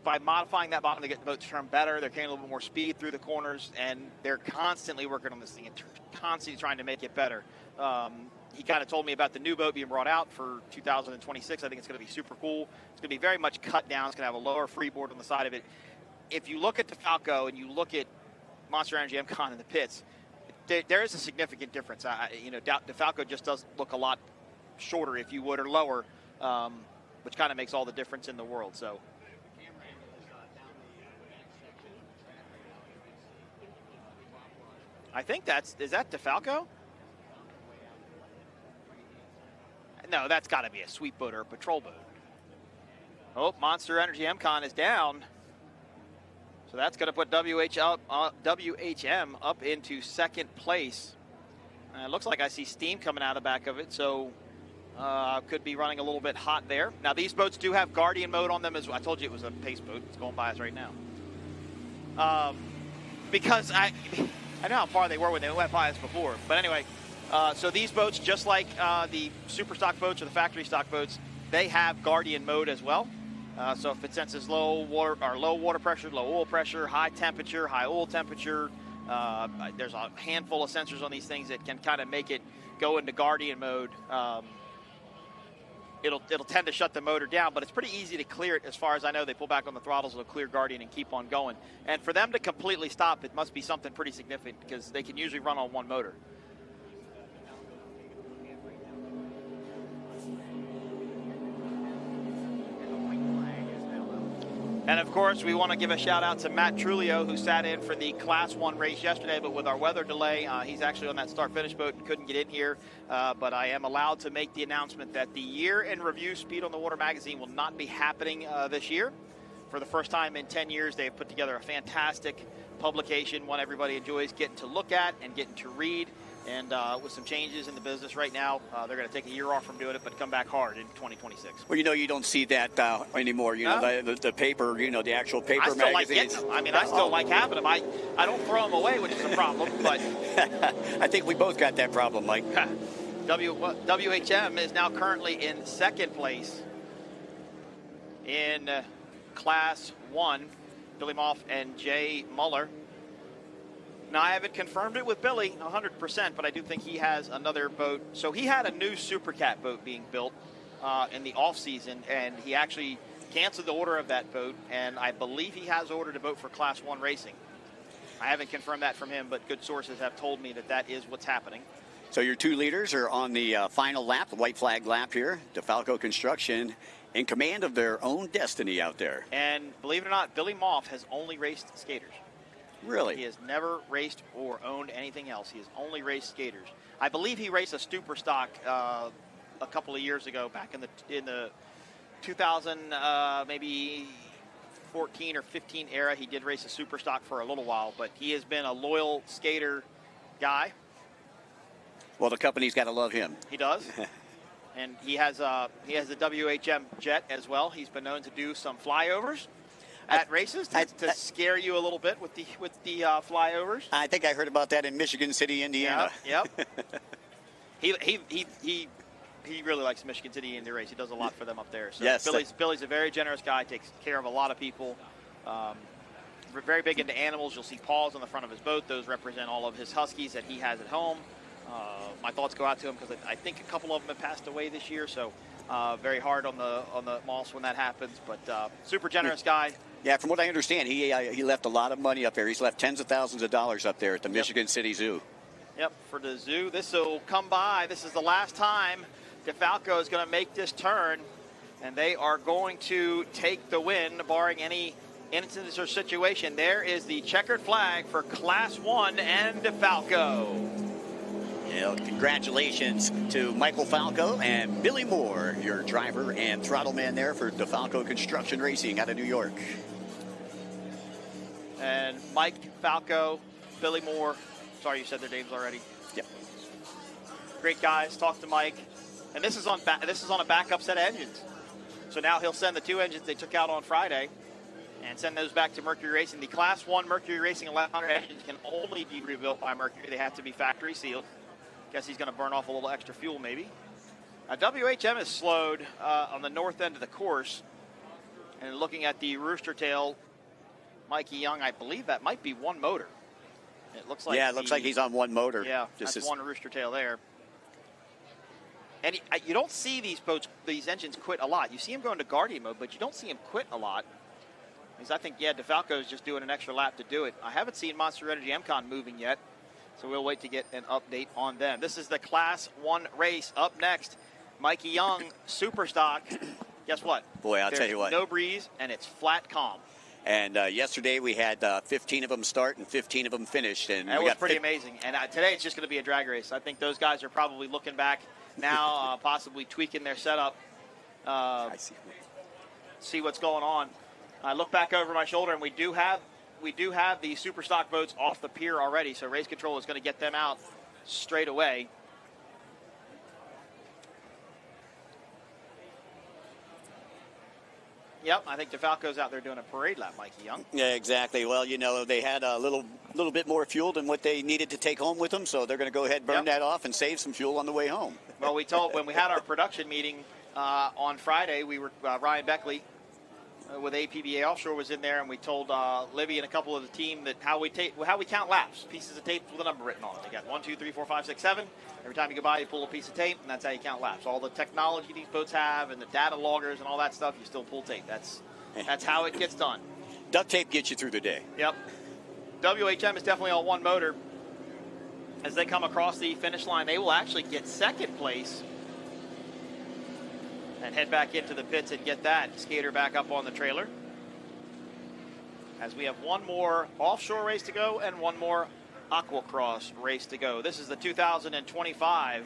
by modifying that bottom to get the boat to turn better, they're carrying a little bit more speed through the corners, and they're constantly working on this thing and constantly trying to make it better. He kind of told me about the new boat being brought out for 2026. I think it's going to be super cool. It's going to be very much cut down. It's going to have a lower freeboard on the side of it. If you look at DeFalco and you look at Monster Energy MCon in the pits, there is a significant difference. DeFalco just does look a lot shorter, if you would, or lower, which kind of makes all the difference in the world. So, I think is that DeFalco? No, that's got to be a sweep boat or a patrol boat. Oh, Monster Energy MCon is down. So that's going to put WHM up into second place. It looks like I see steam coming out of the back of it, so could be running a little bit hot there. Now, these boats do have Guardian mode on them as well. I told you it was a pace boat. It's going by us right now. Because I know how far they were when they went by us before. But anyway, so these boats, just like the Superstock boats or the factory stock boats, they have Guardian mode as well. So if it senses low water pressure, low oil pressure, high temperature, high oil temperature, there's a handful of sensors on these things that can kind of make it go into Guardian mode. it'll tend to shut the motor down, but it's pretty easy to clear it. As far as I know, they pull back on the throttles, it'll clear Guardian and keep on going. And for them to completely stop, it must be something pretty significant because they can usually run on one motor. And of course, we want to give a shout out to Matt Trulio, who sat in for the Class 1 race yesterday, but with our weather delay, he's actually on that start-finish boat and couldn't get in here. But I am allowed to make the announcement that the Year in Review Speed on the Water magazine will not be happening this year. For the first time in 10 years, they have put together a fantastic publication, one everybody enjoys getting to look at and getting to read. And with some changes in the business right now, they're going to take a year off from doing it, but come back hard in 2026. Well, you don't see that anymore. You know, the paper, the actual paper magazines. I still like getting them. I mean, I still like having them. I don't throw them away, which is a problem, but... I think we both got that problem, Mike. WHM is now currently in second place in Class 1. Billy Moff and Jay Muller. Now, I haven't confirmed it with Billy 100%, but I do think he has another boat. So he had a new Supercat boat being built in the off-season, and he actually canceled the order of that boat, and I believe he has ordered a boat for Class 1 racing. I haven't confirmed that from him, but good sources have told me that that is what's happening. So your two leaders are on the final lap, the white flag lap here. DeFalco Construction in command of their own destiny out there. And believe it or not, Billy Moff has only raced skaters. Really? He has never raced or owned anything else. He has only raced skaters. I believe he raced a Superstock a couple of years ago, back in the 2000 maybe 14 or 15 era. He did race a Superstock for a little while, but he has been a loyal skater guy. Well, the company's got to love him. He does. And he has the WHM jet as well. He's been known to do some flyovers at races to scare you a little bit with the flyovers. I think I heard about that in Michigan City, Indiana. Yep. He really likes Michigan City in the race. He does a lot for them up there. So yes, Billy's a very generous guy. Takes care of a lot of people. We're very big into animals. You'll see paws on the front of his boat. Those represent all of his huskies that he has at home. My thoughts go out to him because I think a couple of them have passed away this year. So very hard on the moss when that happens. But super generous guy. Yeah, from what I understand, he left a lot of money up there. He's left tens of thousands of dollars up there at the Michigan City Zoo. Yep, for the zoo. This will come by. This is the last time DeFalco is going to make this turn, and they are going to take the win, barring any incidents or situation. There is the checkered flag for Class 1 and DeFalco. Yeah, congratulations to Michael Falco and Billy Moore, your driver and throttle man there for DeFalco Construction Racing out of New York. And Mike Falco, Billy Moore. Sorry, you said their names already. Yep. Great guys. Talk to Mike. And this is on a backup set of engines. So now he'll send the two engines they took out on Friday and send those back to Mercury Racing. The Class 1 Mercury Racing 1100 engines can only be rebuilt by Mercury. They have to be factory sealed. Guess he's going to burn off a little extra fuel maybe. WHM is slowed on the north end of the course. And looking at the rooster tail, Mikey Young, I believe that might be one motor. It looks like it looks like he's on one motor. Yeah, that's one rooster tail there. And you don't see these engines quit a lot. You see him go into Guardian mode, but you don't see him quit a lot. Because I think, DeFalco is just doing an extra lap to do it. I haven't seen Monster Energy MCon moving yet, so we'll wait to get an update on them. This is the Class 1 race. Up next, Mikey Young, Superstock. Guess what? Boy, I'll tell you what. No breeze, and it's flat calm. And yesterday we had 15 of them start and 15 of them finished. And that was pretty amazing. And today it's just going to be a drag race. I think those guys are probably looking back now, possibly tweaking their setup. See what's going on. I look back over my shoulder, and we do have the Superstock boats off the pier already. So Race Control is going to get them out straight away. Yep, I think DeFalco's out there doing a parade lap, Mikey Young. Yeah, exactly. Well, they had a little bit more fuel than what they needed to take home with them, so they're going to go ahead and burn that off and save some fuel on the way home. Well, when we had our production meeting on Friday, we were Ryan Beckley with APBA Offshore was in there, and we told Livy and a couple of the team that how we count laps. Pieces of tape with a number written on it. They got 1, 2, 3, 4, 5, 6, 7. Every time you go by, you pull a piece of tape, and that's how you count laps. All the technology these boats have and the data loggers and all that stuff, you still pull tape. That's how it gets done. Duct tape gets you through the day. Yep. WHM is definitely on one motor. As they come across the finish line, they will actually get second place and head back into the pits and get that skater back up on the trailer. As we have one more offshore race to go and one more Aqua-Cross race to go. This is the 2025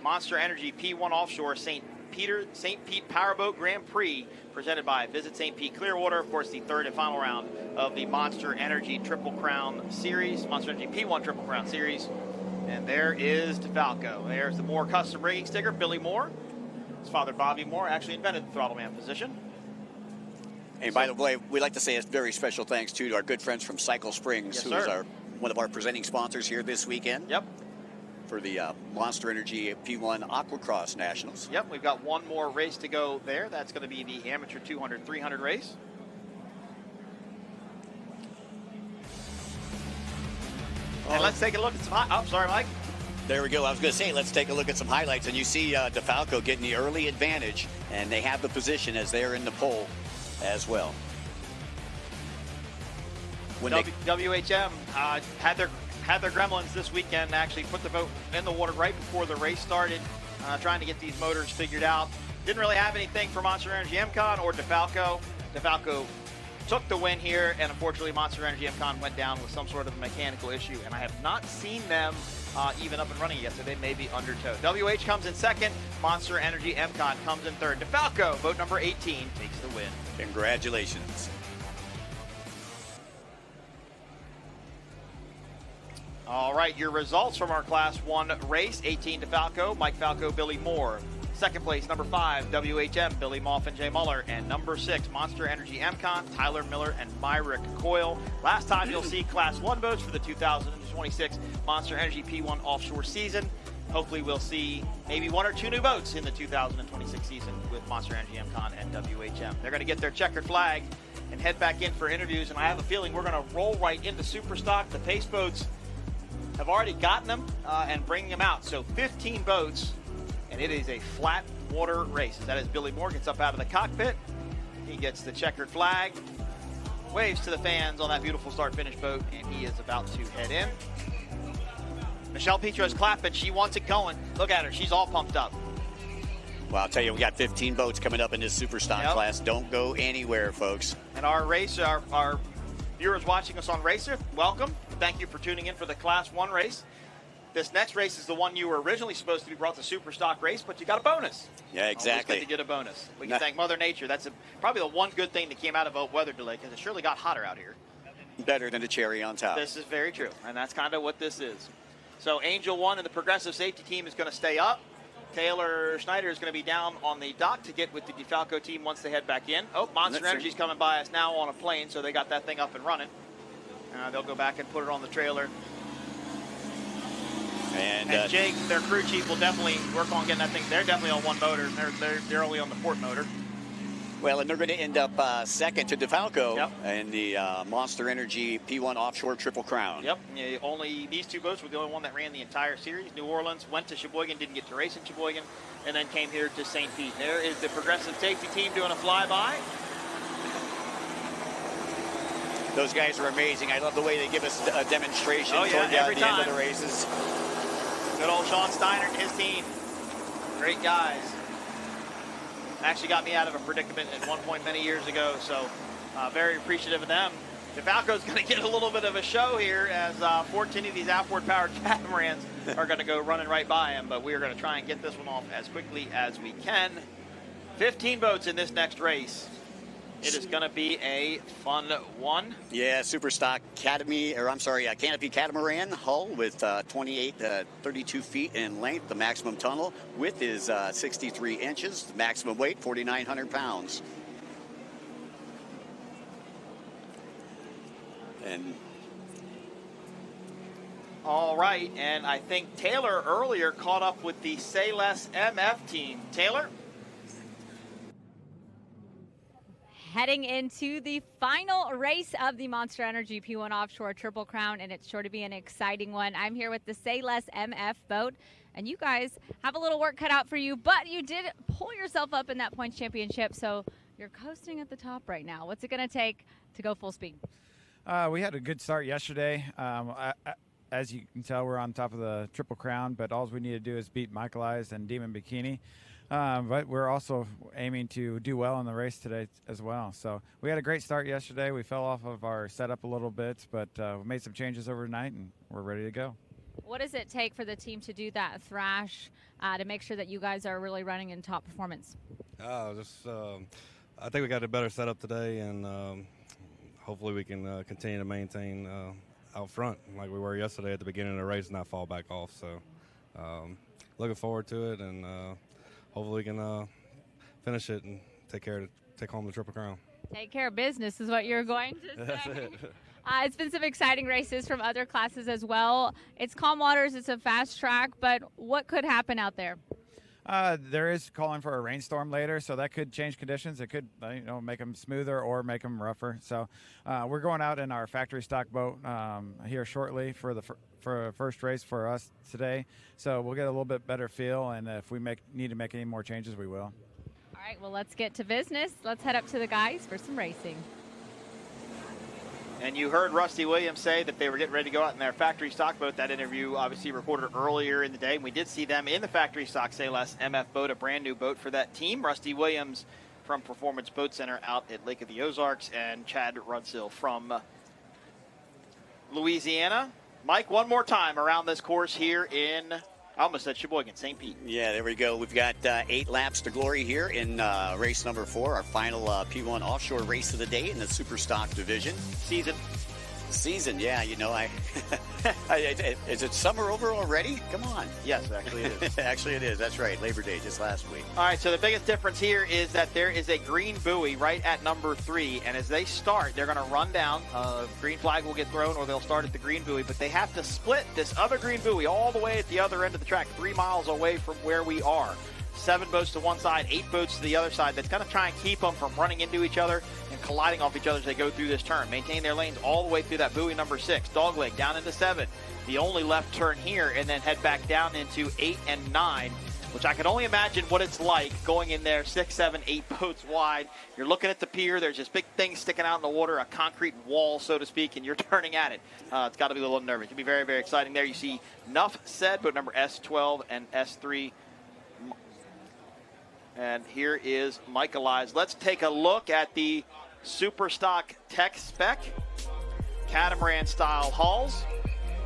Monster Energy P1 Offshore St. Pete Powerboat Grand Prix, presented by Visit St. Pete Clearwater. Of course, the third and final round of the Monster Energy Triple Crown Series, Monster Energy P1 Triple Crown Series. And there is DeFalco. There's the Moore custom rigging sticker. Billy Moore, his father Bobby Moore, actually invented the throttle man position. And by the way, we'd like to say a very special thanks to our good friends from Cycle Springs, who is one of our presenting sponsors here this weekend. Yep. For the Monster Energy P1 Aqua-Cross Nationals. Yep, we've got one more race to go there. That's going to be the Amateur 200-300 race. And let's take a look at some sorry, Mike. There we go. I was going to say, let's take a look at some highlights. And you see DeFalco getting the early advantage, and they have the position as they're in the pole as well. WHM had their gremlins this weekend, actually put the boat in the water right before the race started, trying to get these motors figured out. Didn't really have anything for Monster Energy MCon or DeFalco. DeFalco took the win here, and unfortunately Monster Energy MCon went down with some sort of mechanical issue, and I have not seen them even up and running yet, so they may be under tow. WH comes in second, Monster Energy MCon comes in third. DeFalco, boat number 18, takes the win. Congratulations. All right, your results from our Class 1 race: 18 DeFalco, Mike Falco, Billy Moore. Second place, number 5, WHM, Billy Moff and Jay Muller. And number 6, Monster Energy MCon, Tyler Miller and Myrick Coyle. Last time you'll see Class 1 boats for the 2026 Monster Energy P1 Offshore season. Hopefully we'll see maybe 1 or 2 new boats in the 2026 season with Monster Energy MCon and WHM. They're going to get their checkered flag and head back in for interviews, and I have a feeling we're going to roll right into Superstock. The pace boats have already gotten them and bringing them out. So 15 boats, and it is a flat water race. That is Billy Moore gets up out of the cockpit. He gets the checkered flag, waves to the fans on that beautiful start-finish boat, and he is about to head in. Michelle Petro's clapping. She wants it going. Look at her. She's all pumped up. Well, I'll tell you, we got 15 boats coming up in this Superstock class. Don't go anywhere, folks. And our race, our viewers watching us on Racer, welcome. Thank you for tuning in for the Class 1 race. This next race is the one you were originally supposed to be brought to Superstock Race, but you got a bonus. Yeah, exactly. Always good to get a bonus. We can thank Mother Nature. That's probably the one good thing that came out of weather delay, because it surely got hotter out here. Better than a cherry on top. This is very true, and that's kind of what this is. So Angel 1 and the Progressive Safety Team is going to stay up. Taylor Schneider is going to be down on the dock to get with the DeFalco team once they head back in. Oh, Monster Energy's coming by us now on a plane, so they got that thing up and running. They'll go back and put it on the trailer. And Jake, their crew chief, will definitely work on getting that thing. They're definitely on one motor. They're only on the port motor. Well, and they're going to end up second to DeFalco in the Monster Energy P1 Offshore Triple Crown. Yep. Only these 2 boats were the only one that ran the entire series. New Orleans went to Sheboygan, didn't get to race in Sheboygan, and then came here to St. Pete. There is the Progressive Safety Team doing a flyby. Those guys are amazing. I love the way they give us a demonstration toward the end of the races. Good old Sean Steiner and his team. Great guys. Actually got me out of a predicament at one point many years ago, so very appreciative of them. DeFalco's going to get a little bit of a show here as 14 of these outboard-powered catamarans are going to go running right by him, but we're going to try and get this one off as quickly as we can. 15 boats in this next race. It is going to be a fun one. Yeah, Superstock Canopy Catamaran hull with 28 32 feet in length. The maximum tunnel width is 63 inches. The maximum weight, 4,900 pounds. And all right, and I think Taylor earlier caught up with the Say Less MF team. Taylor? heading into the final race of the Monster Energy P1 Offshore Triple Crown, and it's sure to be an exciting one. I'm here with the Say Less MF boat, and you guys have a little work cut out for you, but you did pull yourself up in that points championship, so you're coasting at the top right now. What's it going to take to go full speed? We had a good start yesterday. As you can tell, we're on top of the Triple Crown, but all we need to do is beat Michaelized and Demon Bikini. But we're also aiming to do well in the race today as well. So we had a great start yesterday. We fell off of our setup a little bit, but we made some changes overnight, and we're ready to go. What does it take for the team to do that thrash to make sure that you guys are really running in top performance? I think we got a better setup today, and hopefully we can continue to maintain out front like we were yesterday at the beginning of the race and not fall back off. So looking forward to it, and hopefully we can finish it and take home the Triple Crown. Take care of business is what you're going to say. That's it. It's been some exciting races from other classes as well. It's calm waters, it's a fast track, but what could happen out there? There is calling for a rainstorm later, so that could change conditions. It could, make them smoother or make them rougher. So we're going out in our factory stock boat here shortly for the first race for us today. So we'll get a little bit better feel, and if we need to make any more changes, we will. All right, well, let's get to business. Let's head up to the guys for some racing. And you heard Rusty Williams say that they were getting ready to go out in their factory stock boat. That interview obviously recorded earlier in the day. We did see them in the factory stock Say Less MF boat, a brand new boat for that team. Rusty Williams from Performance Boat Center out at Lake of the Ozarks, and Chad Rudsill from Louisiana. Mike, one more time around this course here in, I almost said Sheboygan, St. Pete. Yeah, there we go. We've got 8 laps to glory here in race number 4, our final P1 offshore race of the day in the Superstock division. Season, yeah, is it summer over already? Come on. Yes, actually it is. Actually it is. That's right. Labor Day just last week. All right, so the biggest difference here is that there is a green buoy right at number 3, and as they start, they're going to run down. Green flag will get thrown, or they'll start at the green buoy, but they have to split this other green buoy all the way at the other end of the track, 3 miles away from where we are. 7 boats to one side, 8 boats to the other side. That's going to try and keep them from running into each other and colliding off each other as they go through this turn. Maintain their lanes all the way through that buoy number 6. Dogleg down into 7. The only left turn here, and then head back down into 8 and 9, which I can only imagine what it's like going in there 6, 7, 8 boats wide. You're looking at the pier. There's this big thing sticking out in the water, a concrete wall, so to speak, and you're turning at it. It's got to be a little nervous. It's going to be very, very exciting there. You see Nuff Said, boat number S12 and S3. And here is Michaelized. Let's take a look at the Superstock Tech Spec. Catamaran-style hulls.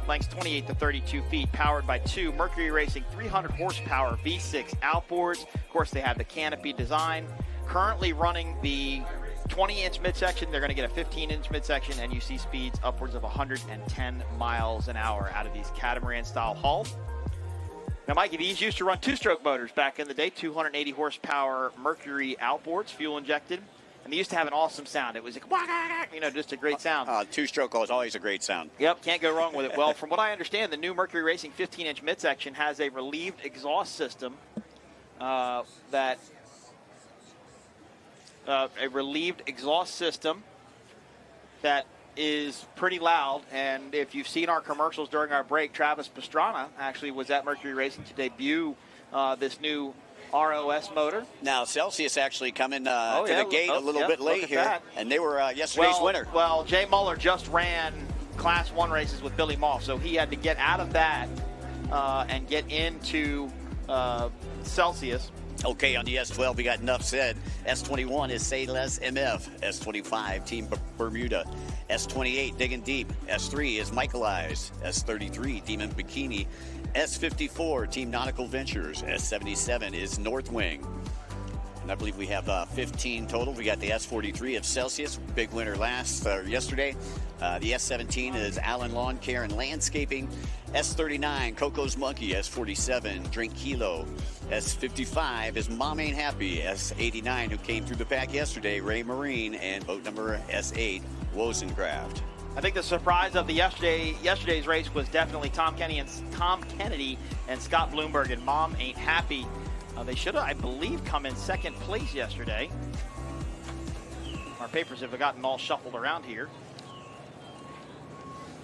Lengths 28 to 32 feet, powered by 2 Mercury Racing 300 horsepower V6 outboards. Of course, they have the canopy design. Currently running the 20-inch midsection. They're going to get a 15-inch midsection, and you see speeds upwards of 110 miles an hour out of these catamaran-style hulls. Now, Mikey, these used to run 2-stroke motors back in the day, 280 horsepower Mercury outboards, fuel injected, and they used to have an awesome sound. It was like, just a great sound. 2-stroke is always a great sound. Yep, can't go wrong with it. Well, from what I understand, the new Mercury Racing 15-inch midsection has a relieved exhaust system that is pretty loud, and if you've seen our commercials during our break, Travis Pastrana actually was at Mercury Racing to debut this new ROS motor. Now, Celsius actually coming to the gate a little bit late here, and they were yesterday's winner. Well, Jay Muller just ran Class 1 races with Billy Moff, so he had to get out of that and get into Celsius. Okay, on the S12, we got Enough Said. S21 is Say Less MF. S25, Team Bermuda. S28, Digging Deep. S3 is Michaelized. S33, Demon Bikini. S54, Team Nautical Ventures. S77 is North Wing. And I believe we have 15 total. We got the S43 of Celsius, big winner yesterday. The S17 is Allen Lawn Care and Landscaping. S39, Coco's Monkey. S47, Drink Kilo. S55 is Mom Ain't Happy. S89, who came through the pack yesterday, Ray Marine. And boat number S8, Wozencraft. I think the surprise of the yesterday's race was definitely Tom Kennedy and Scott Bloomberg and Mom Ain't Happy. They should have, I believe, come in second place yesterday. Our papers have gotten all shuffled around here.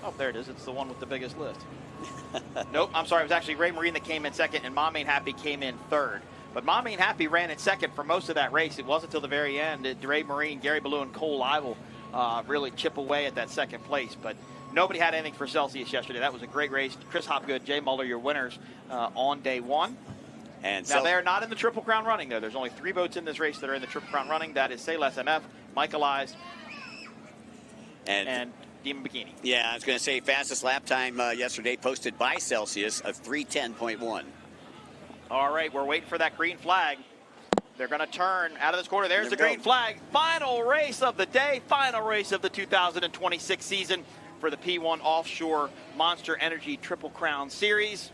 Oh, there it is. It's the one with the biggest list. Nope, I'm sorry. It was actually Ray Marine that came in second, and Mom Ain't Happy came in third. But Mom Ain't Happy ran in second for most of that race. It wasn't until the very end that Ray Marine, Gary Ballou, and Cole Ivel really chip away at that second place. But nobody had anything for Celsius yesterday. That was a great race. Chris Hopgood, Jay Muller, your winners on day one. And now, they're not in the Triple Crown running, though. There's only 3 boats in this race that are in the Triple Crown running. That is Sailor SMF, Michaelized, and Demon Bikini. Yeah, I was going to say fastest lap time yesterday posted by Celsius of 3:10.1. All right, we're waiting for that green flag. They're going to turn out of this corner. There's the green flag. Final race of the day, final race of the 2026 season for the P1 Offshore Monster Energy Triple Crown Series.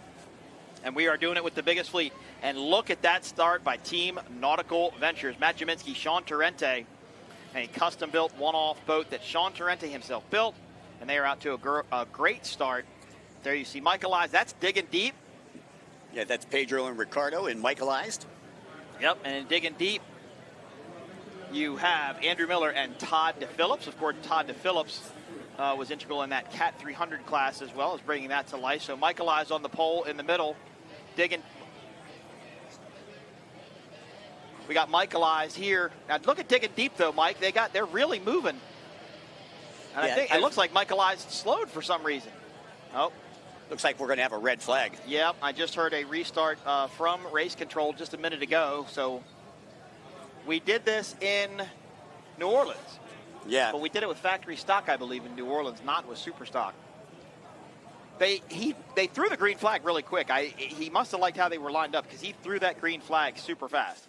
And we are doing it with the biggest fleet. And look at that start by Team Nautical Ventures. Matt Jaminski, Sean Torrente, a custom-built one-off boat that Sean Torrente himself built. And they are out to a great start. There you see Michaelized. That's digging deep. Yeah, that's Pedro and Ricardo in Michaelized. Yep, and in digging deep, you have Andrew Miller and Todd DePhillips. Of course, Todd DePhillips was integral in that Cat 300 class as well as bringing that to life. So Michaelized on the pole in the middle, digging. We got Michaelized here. Now look at digging deep though, Mike. They're really moving. And I think it looks like Michaelized slowed for some reason. Oh. Looks like we're going to have a red flag. Yep, I just heard a restart from race control just a minute ago. So we did this in New Orleans. Yeah. But we did it with factory stock, I believe, in New Orleans, not with Superstock. They threw the green flag really quick. He must have liked how they were lined up because he threw that green flag super fast.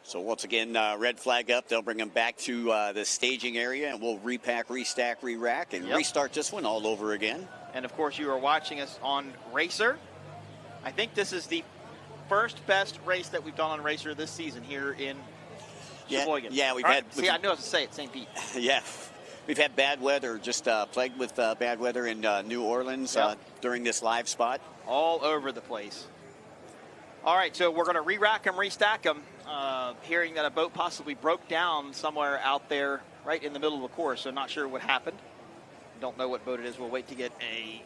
So once again, red flag up. They'll bring them back to the staging area, and we'll repack, restack, re-rack, and restart this one all over again. And, of course, you are watching us on Racer. I think this is the first best race that we've done on Racer this season here in Sheboygan. Yeah, we've had. had. See, I knew how to say it, St. Pete. Yeah, we've had bad weather, just plagued with bad weather in New Orleans during this live spot. All over the place. All right, so we're going to re-rack them, restack them. Hearing that a boat possibly broke down somewhere out there right in the middle of the course, so not sure what happened. Don't know what boat it is. We'll wait to get a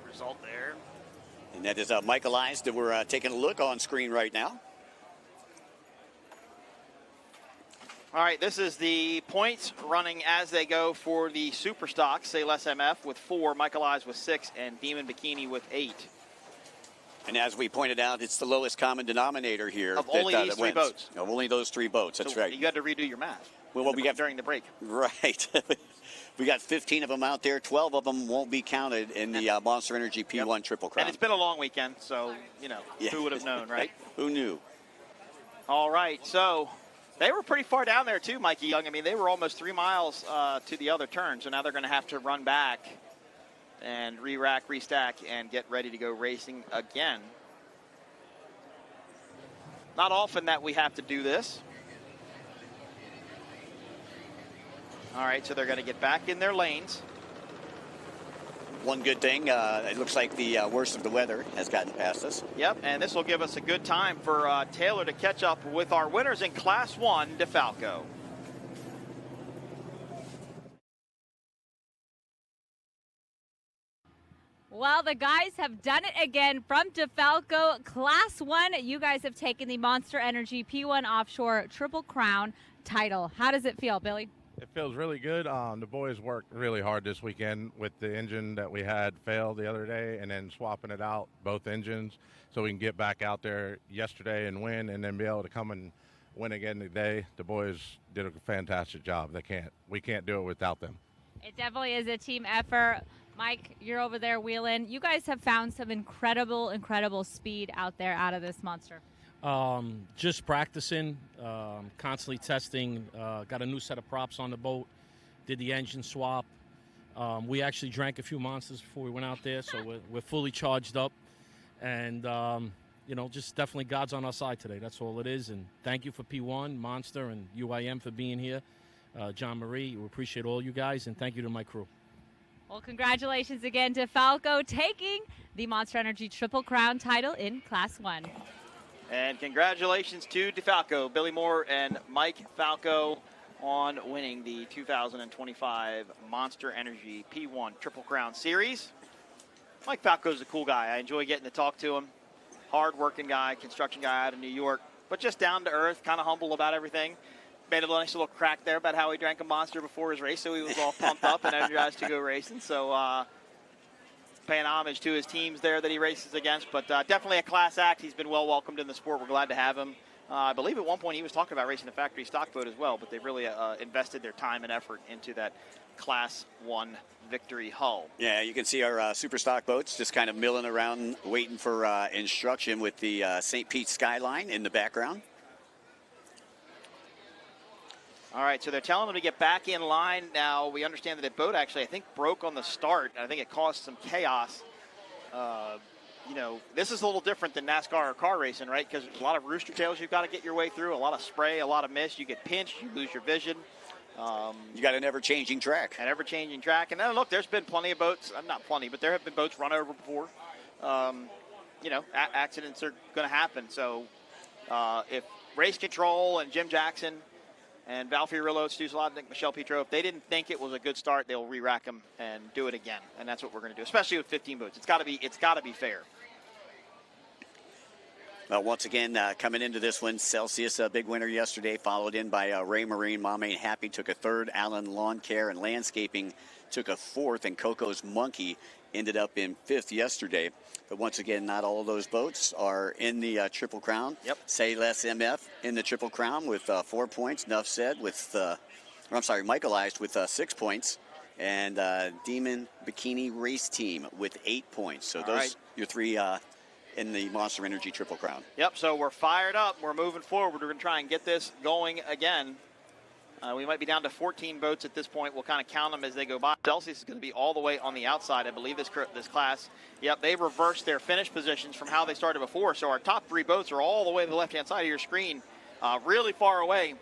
result there. And that is Michaelized that we're taking a look on screen right now. All right, this is the points running as they go for the Superstock, Sailor SMF with 4, Michaelized with 6, and Demon Bikini with 8. And as we pointed out, it's the lowest common denominator here. Of only these 3 boats. Of only those 3 boats, that's right. You had to redo your math. Well, we got during the break. Right. We got 15 of them out there. 12 of them won't be counted in the Monster Energy P1 Triple Crown. And it's been a long weekend, so, who would have known, right? Who knew? All right, so they were pretty far down there too, Mikey Young. I mean, they were almost 3 miles to the other turn, so now they're going to have to run back and re-rack, restack, and get ready to go racing again. Not often that we have to do this. All right, so they're going to get back in their lanes. One good thing, it looks like the worst of the weather has gotten past us. Yep, and this will give us a good time for Taylor to catch up with our winners in Class 1, DeFalco. Well, the guys have done it again from DeFalco Class 1. You guys have taken the Monster Energy P1 Offshore Triple Crown title. How does it feel, Billy? It feels really good. The boys worked really hard this weekend with the engine that we had failed the other day and then swapping it out, both engines, so we can get back out there yesterday and win and then be able to come and win again today. The boys did a fantastic job. We can't do it without them. It definitely is a team effort. Mike, you're over there wheeling. You guys have found some incredible speed out there out of this monster. Just practicing, constantly testing. Got a new set of props on the boat. Did the engine swap. We actually drank a few monsters before we went out there, so we're fully charged up. And, just definitely God's on our side today. That's all it is. And thank you for P1, Monster, and UIM for being here. John Marie, we appreciate all you guys, and thank you to my crew. Well, congratulations again to Falco taking the Monster Energy Triple Crown title in Class 1. And congratulations to DeFalco, Billy Moore and Mike Falco on winning the 2025 Monster Energy P1 Triple Crown Series. Mike Falco's a cool guy. I enjoy getting to talk to him. Hard-working guy, construction guy out of New York, but just down to earth, kind of humble about everything. Made a nice little crack there about how he drank a Monster before his race, so he was all pumped up and energized to go racing. So paying homage to his teams there that he races against, but definitely a class act. He's been well welcomed in the sport. We're glad to have him. I believe at one point he was talking about racing a factory stock boat as well, but they've really invested their time and effort into that Class 1 victory hull. Yeah, you can see our Superstock boats just kind of milling around waiting for instruction with the St. Pete skyline in the background. All right, so they're telling them to get back in line now. We understand that the boat actually, I think, broke on the start. I think it caused some chaos. You know, this is a little different than NASCAR or car racing, right? Because there's a lot of rooster tails you've got to get your way through, a lot of spray, a lot of mist. You get pinched, you lose your vision. You got an ever-changing track. An ever-changing track. And then, look, there's been plenty of boats. Not plenty, but there have been boats run over before. You know, accidents are going to happen. So if Race Control and Jim Jackson and Val Fiorillo, Stu Zlotnick, Michelle Petro, if they didn't think it was a good start, they'll re-rack them and do it again. And that's what we're going to do, especially with 15 boats. It's got to be fair. Once again, coming into this one, Celsius, a big winner yesterday, followed in by Ray Marine. Mom Ain't Happy took a third. Allen Lawn Care and Landscaping took a fourth. And Coco's Monkey ended up in fifth yesterday. But once again, not all of those boats are in the Triple Crown. Yep. Say Less MF in the Triple Crown with 4 points. Nuff Said with, Michaelized with 6 points. And Demon Bikini Race Team with 8 points. So those your three in the Monster Energy Triple Crown. Yep, so we're fired up. We're moving forward. We're going to try and get this going again. We might be down to 14 boats at this point. We'll kind of count them as they go by. Celsius is going to be all the way on the outside, I believe, this class. Yep, they reversed their finish positions from how they started before. So our top 3 boats are all the way to the left-hand side of your screen, really far away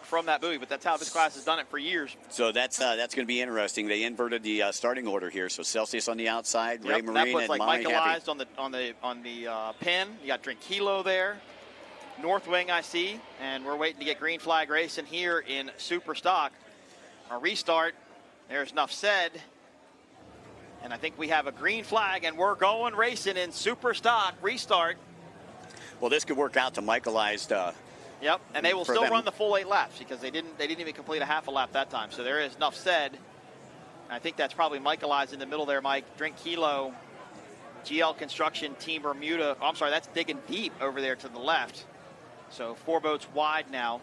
from that buoy, but that's how this class has done it for years. So that's going to be interesting. They inverted the starting order here. So Celsius on the outside, Yep, Ray Marine, that puts and like Mom Ain't Happy. Michaelized on the pin. You got Drink Kilo there. North Wing I see, and we're waiting to get green flag racing here in Superstock. Our restart, there's Nuff Said, and I think we have a green flag, and we're going racing in Superstock restart. Well, this could work out to Michaelized. Yep, and they will still run the full 8 laps because they didn't even complete a half a lap that time. So there is Nuff Said. I think that's probably Michaelized in the middle there, Mike. Drink Kilo, GL Construction, Team Bermuda. Oh, I'm sorry, that's Digging Deep over there to the left. So 4 boats wide now.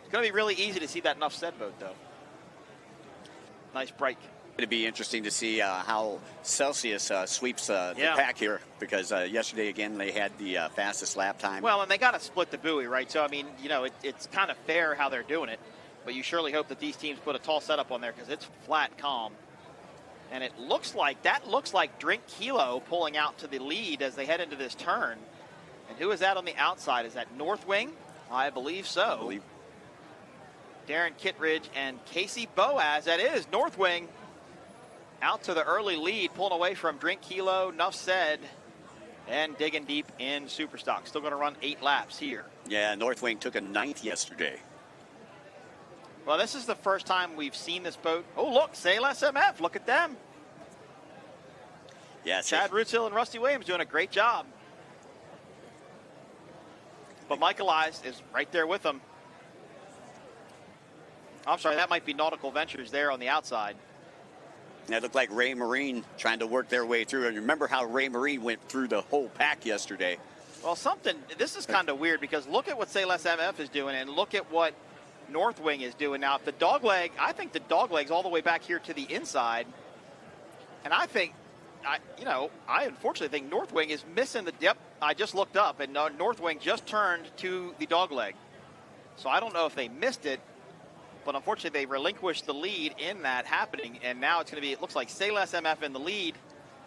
It's going to be really easy to see that Nuff Said boat, though. Nice break. It'd be interesting to see how Celsius sweeps the pack here, because yesterday, again, they had the fastest lap time. Well, and they got to split the buoy, right? So, I mean, you know, it's kind of fair how they're doing it, but you surely hope that these teams put a tall setup on there because it's flat calm. And it looks like, Drink Kilo pulling out to the lead as they head into this turn. And who is that on the outside? Is that North Wing? I believe so. Darren Kittredge and Casey Boaz. That is North Wing. Out to the early lead, pulling away from Drink Kilo, Nuff Said, and Digging Deep in Superstock. Still going to run 8 laps here. Yeah, North Wing took a 9th yesterday. Well, this is the first time we've seen this boat. Oh, look, Say Less MF. Look at them. Yeah, Chad Rootshill and Rusty Williams doing a great job. But Michaelized is right there with them. I'm sorry, that might be Nautical Ventures there on the outside. It looked like Ray Marine trying to work their way through. And remember how Ray Marine went through the whole pack yesterday. Well, this is kind of weird because look at what Say Less MF is doing and look at what North Wing is doing now. If the dogleg, I think the dogleg's all the way back here to the inside. And I think, I unfortunately think North Wing is missing the depth. I just looked up and North Wing just turned to the dogleg. So I don't know if they missed it. But unfortunately, they relinquished the lead in that happening, and now it's going to be, it looks like Say Less MF in the lead.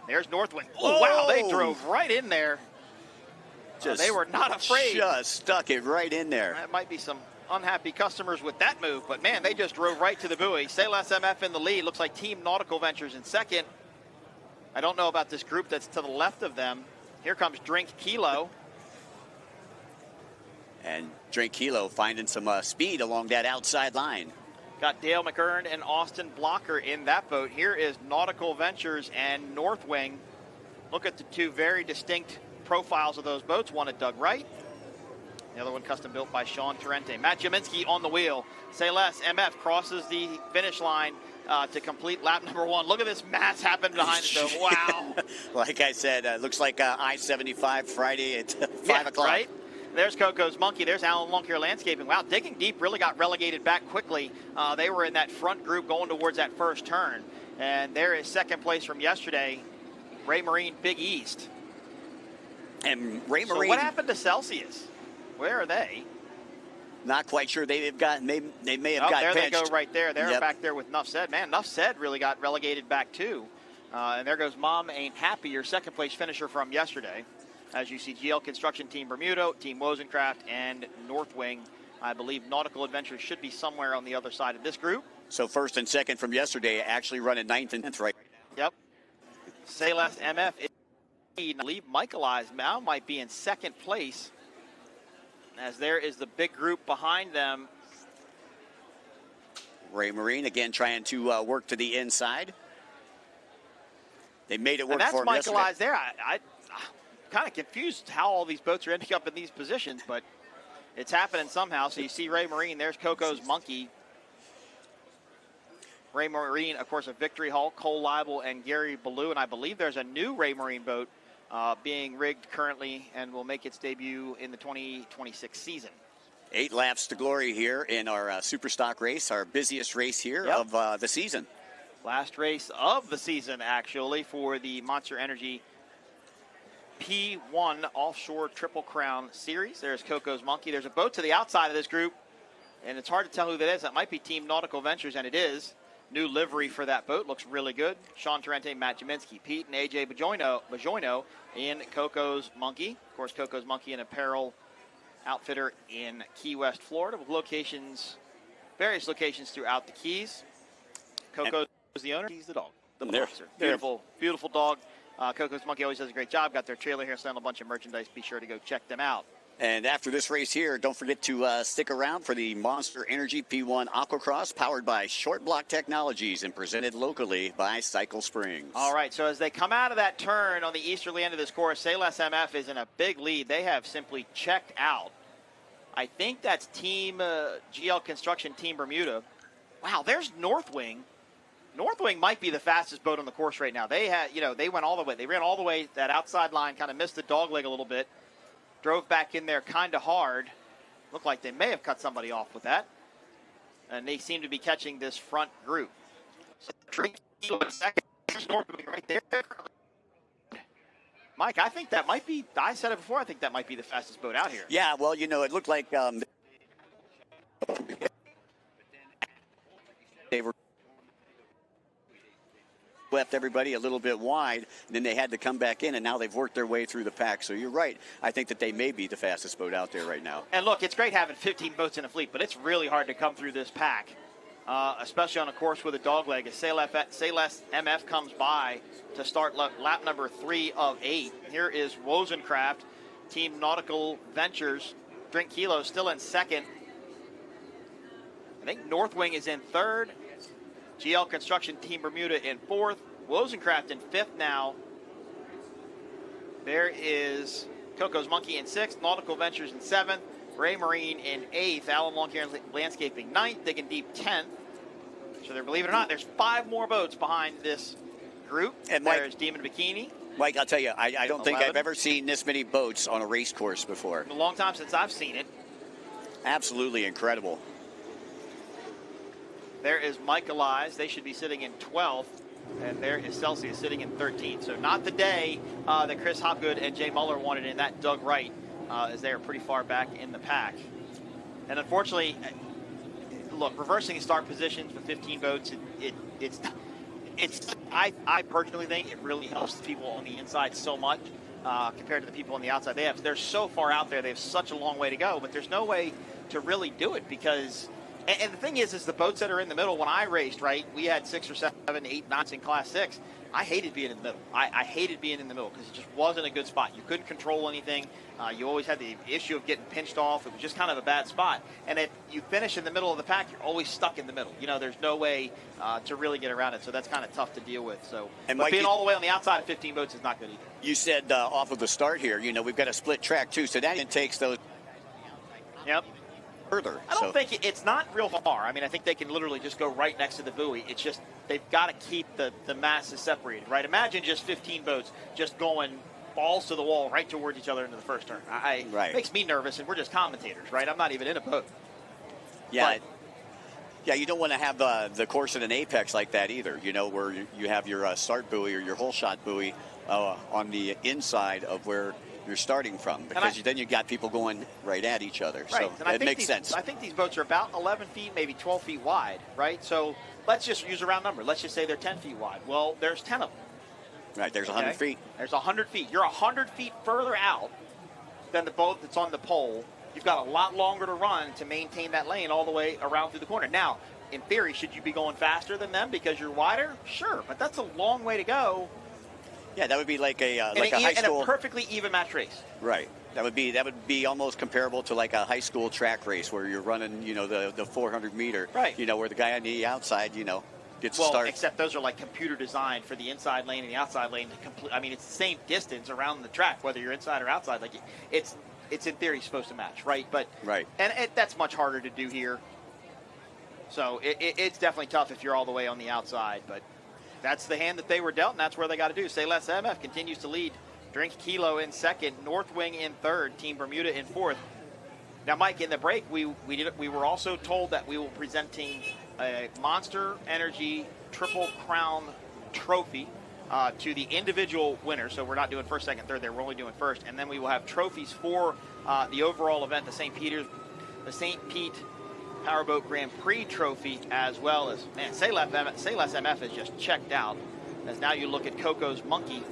There's North Wing. Oh, wow, they drove right in there. They were not afraid. Just stuck it right in there. That might be some unhappy customers with that move, but man, they just drove right to the buoy. Say Less MF in the lead. Looks like Team Nautical Ventures in second. I don't know about this group that's to the left of them. Here comes Drink Kilo. And Drake Kilo finding some speed along that outside line. Got Dale McEwen and Austin Blocker in that boat. Here is Nautical Ventures and Northwing. Look at the two very distinct profiles of those boats. One at Doug Wright. The other one custom built by Sean Torrente. Matt Jaminski on the wheel. Say less. MF crosses the finish line to complete lap number 1. Look at this mass happen behind it, though. Wow. Like I said, looks like I-75 Friday at 5 o'clock. Right? There's Coco's Monkey. There's Alan Longcare Landscaping. Wow, Digging Deep really got relegated back quickly. They were in that front group going towards that first turn. And there is second place from yesterday, Ray Marine Big East. And Ray Marine. So what happened to Celsius? Where are they? Not quite sure. They may have got there benched. They go right there. They're Yep. back there with Nuff Said. Man, Nuff Said really got relegated back too. And there goes Mom Ain't Happy, your second place finisher from yesterday. As you see, GL Construction Team Bermuda, Team Wozencraft, and Northwing. I believe Nautical Adventures should be somewhere on the other side of this group. So first and second from yesterday actually running 9th and 10th right now. Yep. Say less MF. I believe Michael Eyes now might be in second place, as there is the big group behind them. Ray Marine again trying to work to the inside. They made it work And for him that's Michael yesterday. Eyes there. I'm kind of confused how all these boats are ending up in these positions, but it's happening somehow. So you see Ray Marine. There's Coco's Monkey. Ray Marine, of course, a Victory Hull, Cole Leibel, and Gary Ballou. And I believe there's a new Ray Marine boat being rigged currently and will make its debut in the 2026 season. 8 laps to glory here in our Superstock race, our busiest race here of the season. Last race of the season, actually, for the Monster Energy P1 Offshore Triple Crown Series. There's Coco's Monkey. There's a boat to the outside of this group, and it's hard to tell who that is. That might be Team Nautical Ventures, and it is. New livery for that boat. Looks really good. Sean Torrente, Matt Jaminski, Pete and AJ Bajoino in Coco's Monkey. Of course, Coco's Monkey, an apparel outfitter in Key West, Florida, with locations, various locations throughout the Keys. Coco is the owner. He's the dog. The boxer. Beautiful, beautiful dog. Coco's Monkey always does a great job. Got their trailer here, selling a bunch of merchandise. Be sure to go check them out. And after this race here, don't forget to stick around for the Monster Energy P1 Aquacross, powered by Short Block Technologies and presented locally by Cycle Springs. All right, so as they come out of that turn on the easterly end of this course, Say Less MF is in a big lead. They have simply checked out. I think that's Team GL Construction Team Bermuda. Wow, there's Northwing. Northwing might be the fastest boat on the course right now. They had, they went all the way. They ran all the way that outside line, kind of missed the dog leg a little bit. Drove back in there kind of hard. Looked like they may have cut somebody off with that. And they seem to be catching this front group. So second, Northwing right there. Mike, I think that might be, I said it before, I think that might be the fastest boat out here. Yeah, well, it looked like they were left everybody a little bit wide, and then they had to come back in, and now they've worked their way through the pack. So you're right. I think that they may be the fastest boat out there right now. And look, it's great having 15 boats in a fleet, but it's really hard to come through this pack, especially on a course with a dog leg. As Say Less MF comes by to start lap number 3 of 8. Here is Wozencraft, Team Nautical Ventures. Drink Kilo still in second. I think Northwing is in third. GL Construction Team Bermuda in fourth. Wozencraft in fifth now. There is Coco's Monkey in sixth. Nautical Ventures in seventh. Ray Marine in eighth. Alan Longcare Landscaping ninth. Digging Deep 10th. So there, believe it or not, there's 5 more boats behind this group. And there's Demon Bikini. Mike, I'll tell you, I don't think 11. I've ever seen this many boats on a race course before. A long time since I've seen it. Absolutely incredible. There is Michael Eyes. They should be sitting in 12th. And there is Celsius sitting in 13th. So not the day that Chris Hopgood and Jay Muller wanted in that Doug Wright, as they are pretty far back in the pack. And unfortunately, look, reversing start positions with 15 boats, I personally think it really helps the people on the inside so much compared to the people on the outside. They're so far out there. They have such a long way to go, but there's no way to really do it because And the thing is the boats that are in the middle, when I raced, right, we had 6 or 7, 8 knots in Class 6. I hated being in the middle. I hated being in the middle because it just wasn't a good spot. You couldn't control anything. You always had the issue of getting pinched off. It was just kind of a bad spot. And if you finish in the middle of the pack, you're always stuck in the middle. You know, there's no way to really get around it. So that's kind of tough to deal with. So, but Mike, being all the way on the outside of 15 boats is not good either. You said off of the start here, you know, we've got a split track too, so that takes those. Yep. Further. I don't think it's not real far. I mean, I think they can literally just go right next to the buoy. It's just they've got to keep the masses separated, right? Imagine just 15 boats just going balls to the wall right towards each other into the first turn. It makes me nervous, and we're just commentators, right? I'm not even in a boat. Yeah. Yeah, you don't want to have the course at an apex like that either, you know, where you have your start buoy or your hole shot buoy on the inside of where you're starting from, because then you got people going right at each other. Right. So it makes sense. I think these boats are about 11 feet, maybe 12 feet wide, right? So let's just use a round number. Let's just say they're 10 feet wide. Well, there's 10 of them. Right, there's 100 feet. There's 100 feet. You're 100 feet further out than the boat that's on the pole. You've got a lot longer to run to maintain that lane all the way around through the corner. Now, in theory, should you be going faster than them because you're wider? Sure, but that's a long way to go. Yeah, that would be like a high school. And a perfectly even match race. Right. That would be almost comparable to like a high school track race where you're running, you know, the 400 meter. Right. You know, where the guy on the outside, you know, gets to start. Except those are like computer designed for the inside lane and the outside lane to complete. I mean, it's the same distance around the track, whether you're inside or outside. Like it's in theory supposed to match, right? But and that's much harder to do here. So it's definitely tough if you're all the way on the outside, but. That's the hand that they were dealt, and that's where they got to do. Say Less MF continues to lead. Drink Kilo in second. North Wing in third. Team Bermuda in fourth. Now, Mike, in the break, we were also told that we will be presenting a Monster Energy Triple Crown trophy to the individual winners. So we're not doing first, second, third there. We're only doing first. And then we will have trophies for the overall event, the St. Pete Powerboat Grand Prix trophy, as well as, man, Say Less MF is just checked out. As now you look at Coco's Monkey.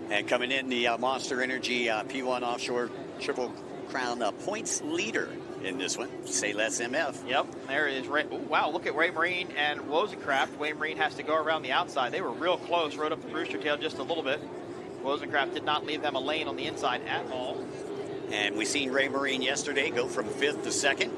And coming in, the Monster Energy P1 Offshore Triple Crown points leader in this one, Say Less MF. Yep, there is. Wow, look at Ray Marine and Wozencraft. Ray Marine has to go around the outside. They were real close, rode up the Brewster tail just a little bit. Wozencraft did not leave them a lane on the inside at all. And we seen Ray Marine yesterday go from 5th to 2nd.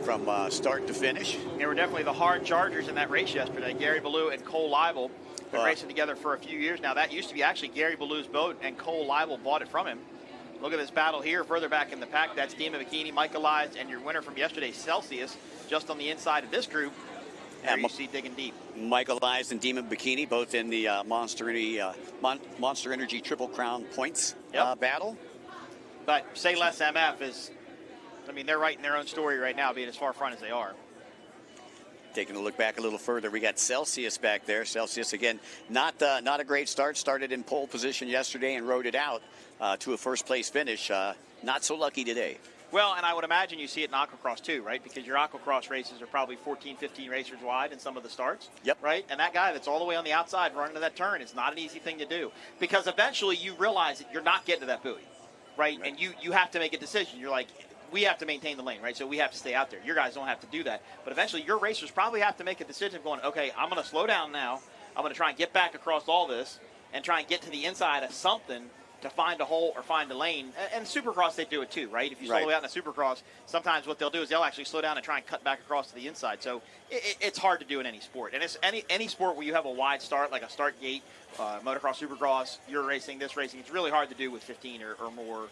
From start to finish. They were definitely the hard chargers in that race yesterday. Gary Ballou and Cole Leibel been racing together for a few years now. That used to be actually Gary Ballou's boat, and Cole Leibel bought it from him. Look at this battle here, further back in the pack. That's Dima Bikini, Michaelized, and your winner from yesterday, Celsius, just on the inside of this group. There you see digging deep. Michaelized and Dima Bikini, both in the Monster Energy Triple Crown points battle. But Say Less MF is... I mean, they're writing their own story right now, being as far front as they are. Taking a look back a little further, we got Celsius back there. Celsius, again, not a great start. Started in pole position yesterday and rode it out to a first-place finish. Not so lucky today. Well, and I would imagine you see it in Aquacross too, right? Because your Aquacross races are probably 14, 15 racers wide in some of the starts. Yep. Right? And that guy that's all the way on the outside running to that turn is not an easy thing to do. Because eventually you realize that you're not getting to that buoy, right? And you have to make a decision. You're like... We have to maintain the lane, right? So we have to stay out there. Your guys don't have to do that. But eventually your racers probably have to make a decision going, okay, I'm going to slow down now. I'm going to try and get back across all this and try and get to the inside of something to find a hole or find a lane. And Supercross, they do it too, right? If you slow out in a Supercross, sometimes what they'll do is they'll actually slow down and try and cut back across to the inside. So it's hard to do in any sport. And it's any sport where you have a wide start, like a start gate, motocross, Supercross, you're racing, this racing, it's really hard to do with 15 or more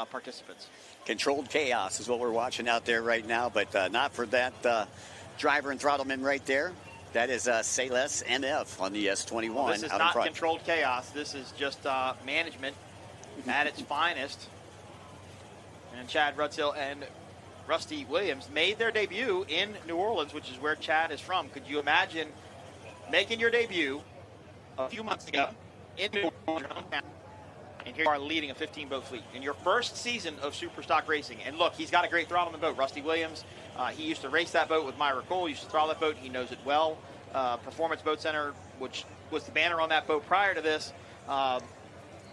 participants. Controlled chaos is what we're watching out there right now, but not for that driver and throttleman right there. That is Say Less MF on the S21. Well, this is not controlled chaos. This is just management at its finest. And Chad Rudsill and Rusty Williams made their debut in New Orleans, which is where Chad is from. Could you imagine making your debut a few months ago in New Orleans, your hometown, and here you are leading a 15-boat fleet in your first season of Superstock Racing? And look, he's got a great throttleman boat, Rusty Williams. He used to race that boat with Myra Cole, used to throttle that boat. He knows it well. Performance Boat Center, which was the banner on that boat prior to this,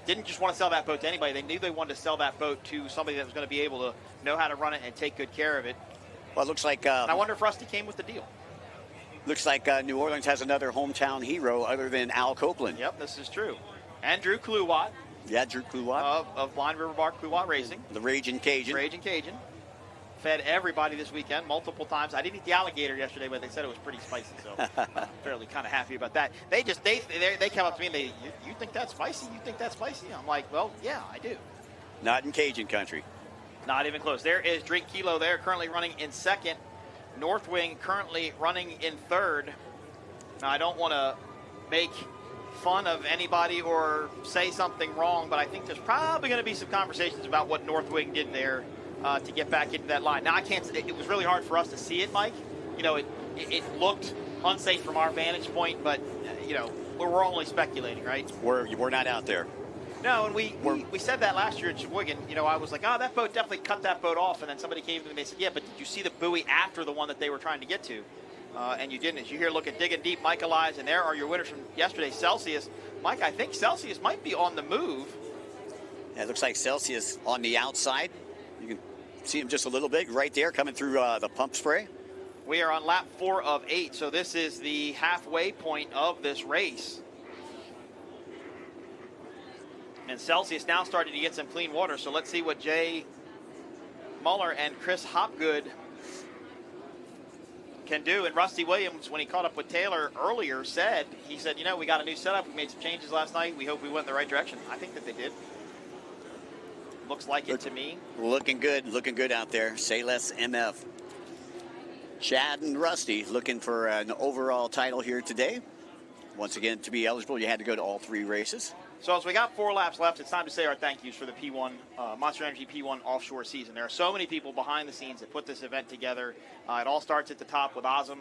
didn't just want to sell that boat to anybody. They knew they wanted to sell that boat to somebody that was going to be able to know how to run it and take good care of it. Well, it looks like. I wonder if Rusty came with the deal. Looks like New Orleans has another hometown hero other than Al Copeland. Yep, this is true. And Drew Kluwat. Yeah, Drew Kluwat. Of Blind River Bar Kluwat Racing. The Raging Cajun. Raging Cajun. Fed everybody this weekend multiple times. I didn't eat the alligator yesterday, but they said it was pretty spicy, so I'm fairly kind of happy about that. They come up to me and you think that's spicy? You think that's spicy? I'm like, well, yeah, I do. Not in Cajun country. Not even close. There is Drink Kilo there, currently running in second. Northwing currently running in third. Now, I don't want to make fun of anybody or say something wrong, but I think there's probably going to be some conversations about what Northwing did there to get back into that line. Now, I can't. It was really hard for us to see it, Mike. You know, it looked unsafe from our vantage point, but you know, we're only speculating, right? We're not out there. No, and we said that last year in Sheboygan. You know, I was like, oh, that boat definitely cut that boat off. And then somebody came to me and they said, yeah, but did you see the buoy after the one that they were trying to get to? And you didn't. As you hear, look at Digging Deep, Michael Eyes, and there are your winners from yesterday, Celsius. Mike, I think Celsius might be on the move. Yeah, it looks like Celsius on the outside. You can see him just a little bit right there coming through the pump spray. We are on lap 4 of 8, so this is the halfway point of this race. And Celsius now starting to get some clean water, so let's see what Jay Muller and Chris Hopgood can do. And Rusty Williams, when he caught up with Taylor earlier, he said, you know, we got a new setup. We made some changes last night. We hope we went in the right direction. I think that they did. Looks like it to me. Looking good out there. Say less MF. Chad and Rusty looking for an overall title here today. Once again, to be eligible, you had to go to all 3 races. So as we got 4 laps left, it's time to say our thank yous for the P1, Monster Energy P1 Offshore season. There are so many people behind the scenes that put this event together. It all starts at the top with Azam,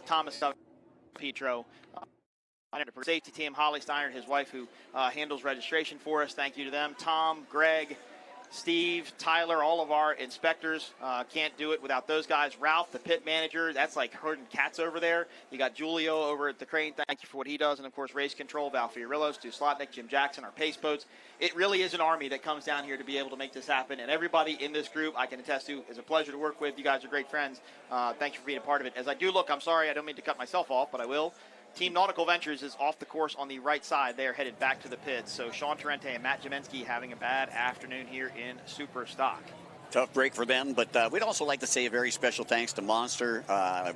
Thomas Petro, safety team, Holly Steiner, his wife, who handles registration for us. Thank you to them. Tom, Greg, Steve, Tyler, all of our inspectors. Can't do it without those guys. Ralph, the pit manager, that's like herding cats over there. You got Julio over at the crane. Thank you for what he does. And, of course, race control, Val Fiorillo, Stu Slotnick, Jim Jackson, our pace boats. It really is an army that comes down here to be able to make this happen. And everybody in this group, I can attest to, is a pleasure to work with. You guys are great friends. Thank you for being a part of it. As I do look, I'm sorry, I don't mean to cut myself off, but I will. Team Nautical Ventures is off the course on the right side. They are headed back to the pits. So Sean Torrente and Matt Jaminsky having a bad afternoon here in Superstock. Tough break for them, but we'd also like to say a very special thanks to Monster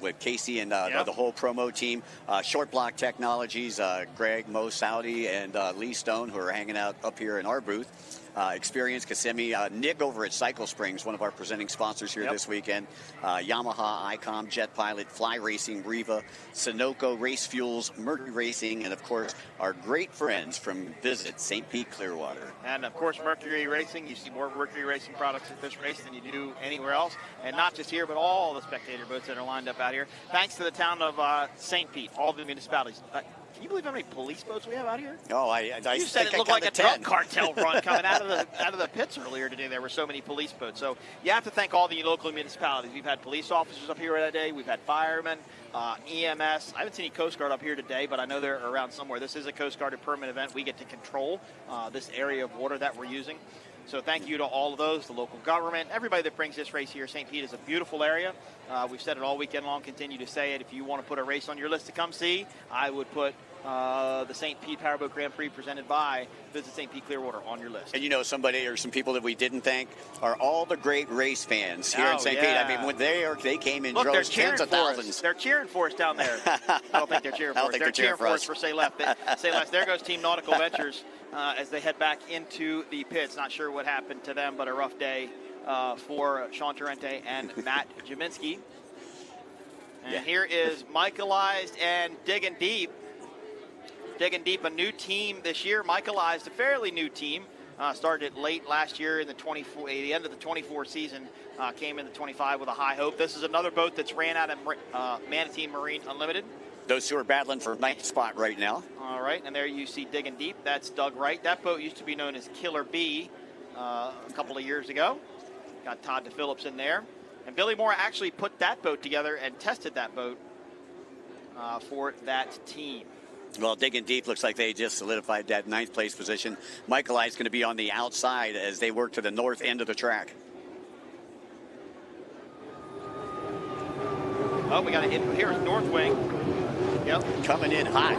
with Casey and the whole promo team. Short Block Technologies, Greg, Mo Saudi, and Lee Stone, who are hanging out up here in our booth. Experience Kissimmee, Nick over at Cycle Springs, one of our presenting sponsors here this weekend. Yamaha, ICOM, Jet Pilot, Fly Racing, Riva, Sunoco, Race Fuels, Mercury Racing, and of course our great friends from Visit St. Pete Clearwater. And of course Mercury Racing. You see more Mercury Racing products at this race than you do anywhere else, and not just here, but all the spectator boats that are lined up out here. Thanks to the town of St. Pete, all the municipalities. Can you believe how many police boats we have out here? Oh, you said it looked like a drug cartel run coming out of the pits earlier today. There were so many police boats. So you have to thank all the local municipalities. We've had police officers up here that day. We've had firemen, EMS. I haven't seen any Coast Guard up here today, but I know they're around somewhere. This is a Coast Guard permit event. We get to control this area of water that we're using. So thank you to all of those, the local government, everybody that brings this race here. St. Pete is a beautiful area. We've said it all weekend long, continue to say it. If you want to put a race on your list to come see, I would put the St. Pete Powerboat Grand Prix presented by Visit St. Pete Clearwater on your list. And you know, somebody or some people that we didn't thank are all the great race fans here in St. Pete. I mean, when they came in droves, tens of thousands. They're cheering for us down there. I don't think they're cheering for us. They're cheering for us for Say Left. Say Left. There goes Team Nautical Ventures as they head back into the pits. Not sure what happened to them, but a rough day for Sean Torrente and Matt Jaminsky. And here is Michaelized and Digging Deep. Digging Deep, a new team this year. Michaelized, a fairly new team. Started late last year in the end of the 24 season. Came into 25 with a high hope. This is another boat that's ran out of Manatee Marine Unlimited. Those two are battling for ninth spot right now. All right, and there you see Digging Deep. That's Doug Wright. That boat used to be known as Killer B a couple of years ago. Got Todd DePhillips in there. And Billy Moore actually put that boat together and tested that boat for that team. Well, Digging Deep looks like they just solidified that ninth place position. Michael I's going to be on the outside as they work to the north end of the track. Oh, we got to hit. Here's North Wing. Yep. Coming in hot.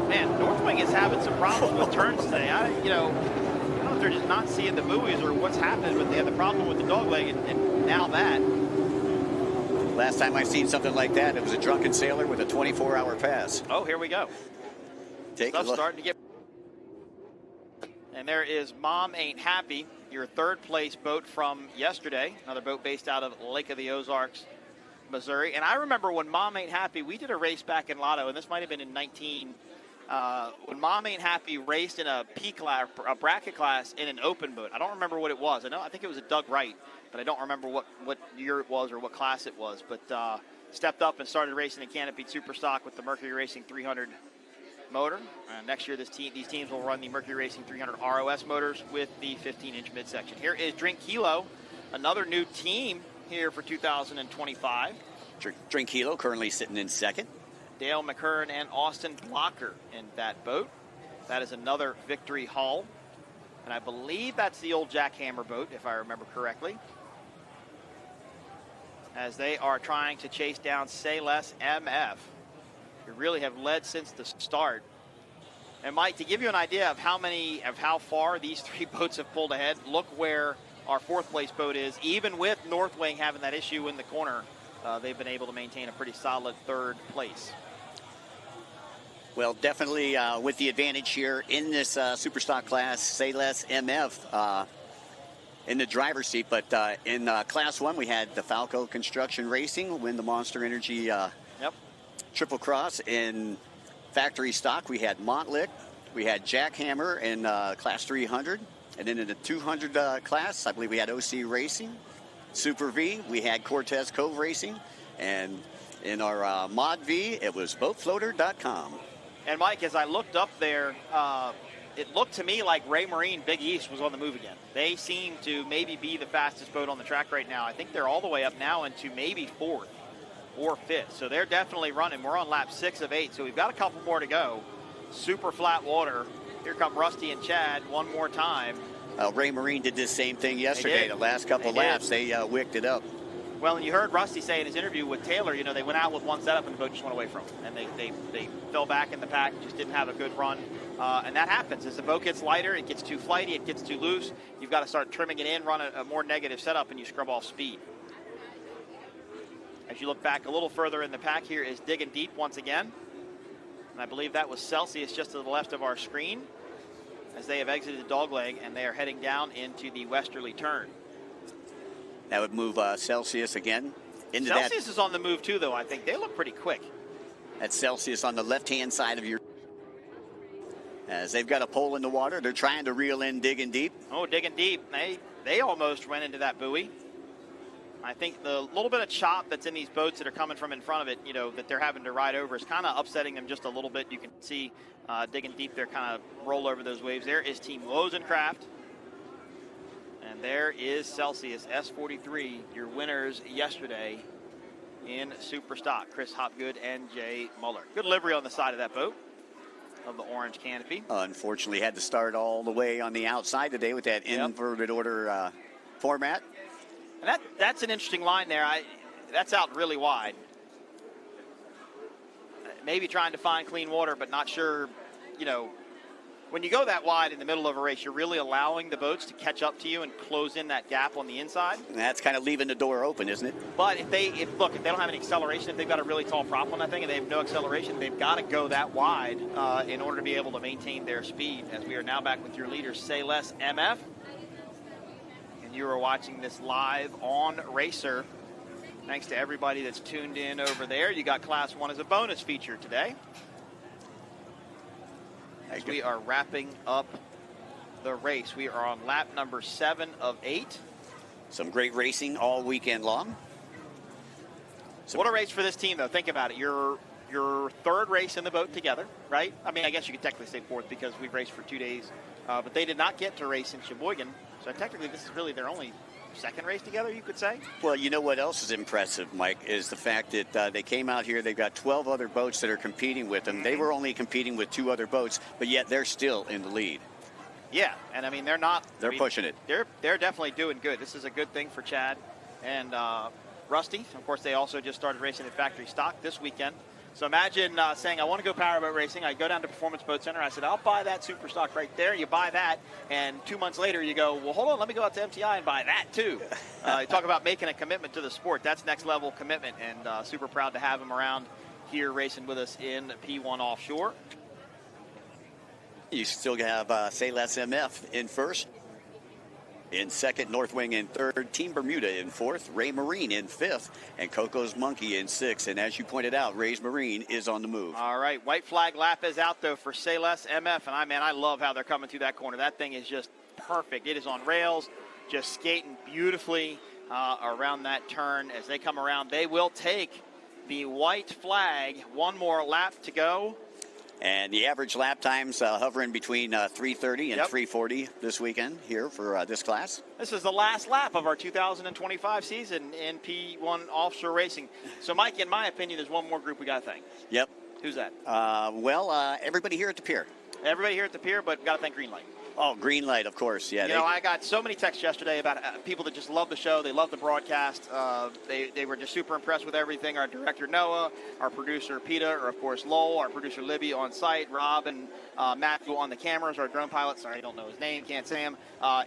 Man, North Wing is having some problems with turns today. I don't know if they're just not seeing the buoys or what's happened, but they had the problem with the dog leg, and now that. Last time I seen something like that, it was a drunken sailor with a 24-hour pass. Oh, here we go. Take Stuff's a look. starting to get. And there is Mom Ain't Happy, your third place boat from yesterday. Another boat based out of Lake of the Ozarks, Missouri. And I remember when Mom Ain't Happy, we did a race back in Lotto, and this might have been in 19. When Mom Ain't Happy raced in a P class, a bracket class in an open boat. I don't remember what it was. I think it was a Doug Wright, but I don't remember what year it was or what class it was. But stepped up and started racing in Canopy Superstock with the Mercury Racing 300 motor. Next year, these teams will run the Mercury Racing 300 ROS motors with the 15-inch midsection. Here is Drink Kilo, another new team here for 2025. Drink Kilo currently sitting in second. Dale McCurran and Austin Blocker in that boat. That is another Victory hull. And I believe that's the old Jackhammer boat, if I remember correctly. As they are trying to chase down Say Less MF. Who really have led since the start. And Mike, to give you an idea of how far these three boats have pulled ahead, look where our fourth place boat is. Even with North Wing having that issue in the corner, they've been able to maintain a pretty solid third place. Well, definitely with the advantage here in this Superstock class, Say Less MF in the driver's seat. But in Class 1, we had the Falco Construction Racing win the Monster Energy Triple Cross. In factory stock, we had Montlick, we had Jackhammer in Class 300. And then in the 200 class, I believe we had OC Racing. Super V, we had Cortez Cove Racing. And in our Mod V, it was BoatFloater.com. And Mike, as I looked up there, it looked to me like Ray Marine Big East was on the move again. They seem to maybe be the fastest boat on the track right now. I think they're all the way up now into maybe fourth or fifth. So they're definitely running. We're on lap 6 of 8, so we've got a couple more to go. Super flat water. Here come Rusty and Chad one more time. Ray Marine did this same thing yesterday. The last couple laps, they wicked it up. Well, and you heard Rusty say in his interview with Taylor, they went out with one setup and the boat just went away from them. And they fell back in the pack, just didn't have a good run. And that happens. As the boat gets lighter, it gets too flighty, it gets too loose. You've got to start trimming it in, run a more negative setup, and you scrub off speed. As you look back a little further in the pack, here is Digging Deep once again. And I believe that was Celsius just to the left of our screen as they have exited the dogleg and they are heading down into the westerly turn. That would move Celsius again into Celsius is on the move too, though. I think they look pretty quick. That's Celsius on the left-hand side of your. As they've got a pole in the water, they're trying to reel in Digging Deep. Oh, Digging Deep. They almost went into that buoy. I think the little bit of chop that's in these boats that are coming from in front of it, that they're having to ride over is kind of upsetting them just a little bit. You can see Digging Deep there kind of roll over those waves. There is Team Lozencraft. And there is Celsius S43, your winners yesterday in Superstock. Chris Hopgood and Jay Muller. Good livery on the side of that boat of the orange canopy. Unfortunately, had to start all the way on the outside today with that inverted order format. And that's an interesting line there. That's out really wide. Maybe trying to find clean water, but not sure, when you go that wide in the middle of a race, you're really allowing the boats to catch up to you and close in that gap on the inside. And that's kind of leaving the door open, isn't it? But if they don't have any acceleration, if they've got a really tall prop on that thing and they have no acceleration, they've got to go that wide in order to be able to maintain their speed. As we are now back with your leader, Say Less MF. And you are watching this live on Racer. Thanks to everybody that's tuned in over there. You got Class 1 as a bonus feature today. As we are wrapping up the race. We are on lap number 7 of 8. Some great racing all weekend long. What a race for this team, though. Think about it. Your third race in the boat together, right? I mean, I guess you could technically say fourth because we've raced for 2 days. But they did not get to race in Sheboygan. So technically, this is really their only second race together, you could say. Well, you know what else is impressive, Mike, is the fact that they came out here. They've got 12 other boats that are competing with them. They were only competing with 2 other boats, but yet they're still in the lead. Yeah, and I mean, they're not. They're pushing it. They're definitely doing good. This is a good thing for Chad and Rusty. Of course, they also just started racing at factory stock this weekend. So imagine saying, I want to go powerboat racing. I go down to Performance Boat Center. I said, I'll buy that Superstock right there. You buy that. And 2 months later, you go, well, hold on, let me go out to MTI and buy that too. You talk about making a commitment to the sport. That's next level commitment. And super proud to have him around here racing with us in P1 Offshore. You still have Say Less MF in first. In second, Northwing in third, Team Bermuda in fourth, Ray Marine in fifth, and Coco's Monkey in sixth. And as you pointed out, Ray's Marine is on the move. All right, white flag lap is out, though, for Say Less MF. And I love how they're coming through that corner. That thing is just perfect. It is on rails, just skating beautifully around that turn. As they come around, they will take the white flag. One more lap to go. And the average lap times hovering between 3:30 and 3:40 this weekend here for this class. This is the last lap of our 2025 season in P1 Offshore Racing. So, Mike, in my opinion, there's one more group we got to thank. Yep. Who's that? Everybody here at the pier. Everybody here at the pier, but got to thank Greenlight. Oh, Greenlight, of course. Yeah. You know, I got so many texts yesterday about people that just love the show. They love the broadcast. They were just super impressed with everything. Our director, Noah, our producer, Peter, or, of course, Lowell, our producer, Libby, on site, Rob and Matthew on the cameras, our drone pilot. Sorry, I don't know his name. Can't say him.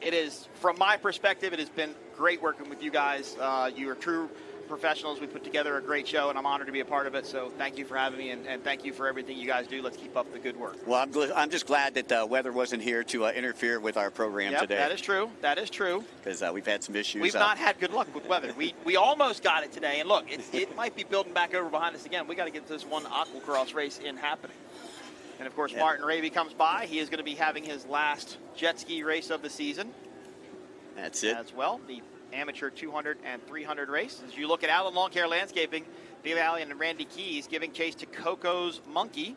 It is, from my perspective, it has been great working with you guys. You are true professionals. We put together a great show, and I'm honored to be a part of it. So thank you for having me, and thank you for everything you guys do. Let's keep up the good work. Well, I'm just glad that the weather wasn't here to interfere with our program today. That is true. That is true. Because we've had some issues. We've not had good luck with weather. We almost got it today, and look, it might be building back over behind us again. We got to get this one Aqua-X race in happening. And of course, Martin Raby comes by. He is going to be having his last jet ski race of the season. That's it. As well, the amateur 200 and 300 race. As you look at Alan Lawn Care Landscaping, Dave Allen and Randy Keys giving chase to Coco's Monkey.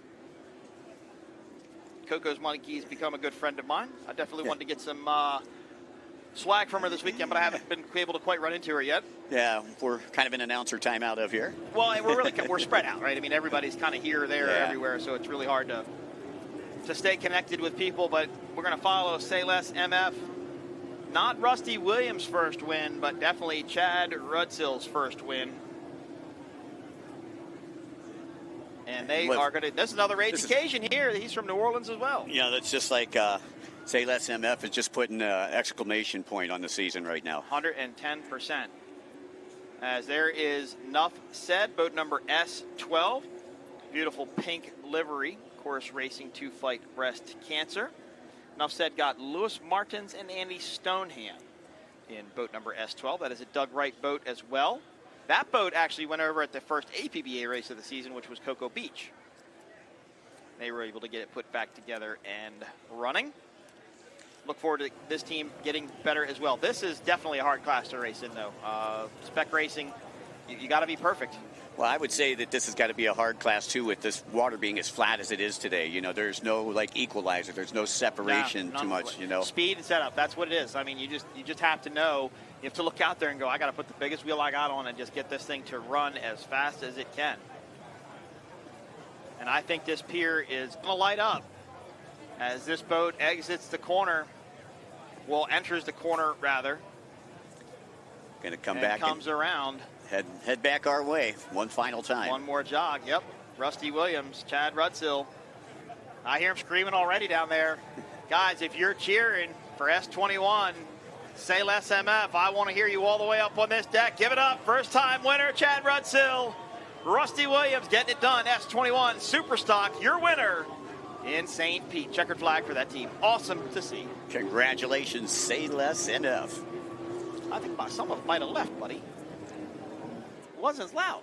Coco's Monkey has become a good friend of mine. I definitely wanted to get some swag from her this weekend, but I haven't been able to quite run into her yet. Yeah, we're kind of an announcer timeout of here. Well, and we're spread out, right? I mean, everybody's kind of here, there, everywhere, so it's really hard to stay connected with people, but we're going to follow Say Less MF. Not Rusty Williams' first win, but definitely Chad Rudzill's first win. And they are going to, this is another rage occasion here. He's from New Orleans as well. Yeah, that's just like Say Less MF is just putting an exclamation point on the season right now. 110%. As there is Nuff Said, boat number S12. Beautiful pink livery. Of course, racing to fight breast cancer. Nuff Said got Lewis Martins and Andy Stoneham in boat number S12. That is a Doug Wright boat as well. That boat actually went over at the first APBA race of the season, which was Cocoa Beach. They were able to get it put back together and running. Look forward to this team getting better as well. This is definitely a hard class to race in, though. Spec racing, you got to be perfect. Well, I would say that this has got to be a hard class, too, with this water being as flat as it is today. You know, there's no, equalizer. There's no separation too much, you know. Speed and setup, that's what it is. I mean, you just have to know. You have to look out there and go, I got to put the biggest wheel I got on and just get this thing to run as fast as it can. And I think this pier is going to light up as this boat exits the corner. Well, enters the corner, rather. Going to come and back. Comes around. Head back our way one final time. One more jog, yep. Rusty Williams, Chad Rudzill. I hear him screaming already down there. Guys, if you're cheering for S21, Say Less MF, I want to hear you all the way up on this deck. Give it up. First time winner, Chad Rudzill. Rusty Williams getting it done. S21 Superstock, your winner in St. Pete. Checkered flag for that team. Awesome to see. Congratulations, Say Less MF. I think some of them might have left, buddy. Wasn't as loud.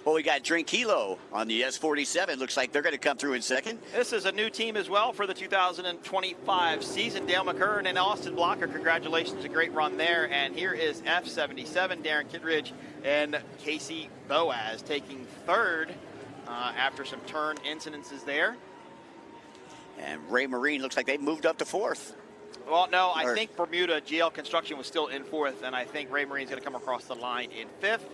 Well, we got Drink Kilo on the S47. Looks like they're going to come through in second. This is a new team as well for the 2025 season. Dale McCurran and Austin Blocker, congratulations, a great run there. And here is F77, Darren Kittredge and Casey Boaz taking third after some turn incidences there. And Ray Marine looks like they've moved up to fourth. Well, no, I think Bermuda GL Construction was still in fourth, and I think Ray Marine's going to come across the line in fifth.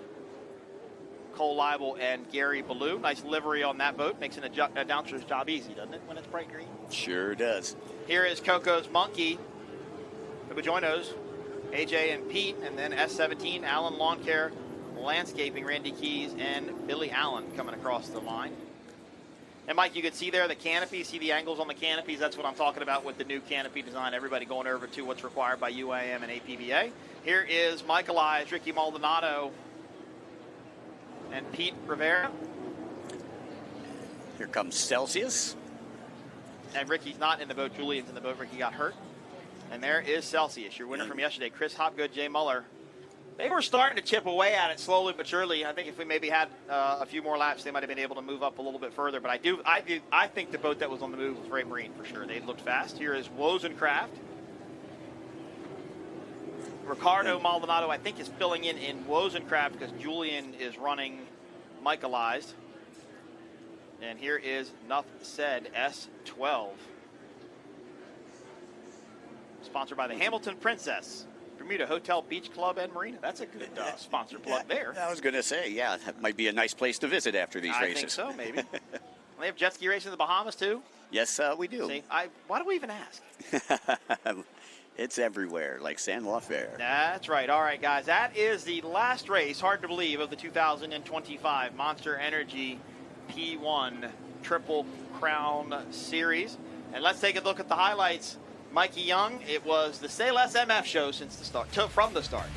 Cole Leibel and Gary Ballou. Nice livery on that boat. Makes an announcer's job easy, doesn't it, when it's bright green? Sure does. Here is Coco's Monkey, the Bajoinos, AJ and Pete, and then S17, Allen Lawn Care Landscaping, Randy Keys and Billy Allen coming across the line. And Mike, you can see there the canopy, see the angles on the canopies. That's what I'm talking about with the new canopy design. Everybody going over to what's required by UAM and APBA. Here is Mike Elias, Ricky Maldonado, and Pete Rivera. Here comes Celsius. And Ricky's not in the boat. Julian's in the boat. Ricky got hurt. And there is Celsius, your winner from yesterday. Chris Hopgood, Jay Muller. They were starting to chip away at it slowly but surely. I think if we maybe had a few more laps, they might have been able to move up a little bit further. But I think the boat that was on the move was Ray Marine for sure. They looked fast. Here is Wozencraft. Ricardo Maldonado, I think, is filling in Wozencraft because Julian is running Michaelized. And here is Nuff Said S12. Sponsored by the Hamilton Princess, Bermuda Hotel, Beach Club, and Marina. That's a good sponsor plug there. I was going to say, yeah, that might be a nice place to visit after these races. I think so, maybe. They have jet ski racing in the Bahamas, too? Yes, we do. See, why do we even ask? It's everywhere, like San Juan Fair. That's right. All right, guys, that is the last race, hard to believe, of the 2025 Monster Energy P1 Triple Crown Series. And let's take a look at the highlights. Mikey Young, it was the Say Less MF show since the start, from the start.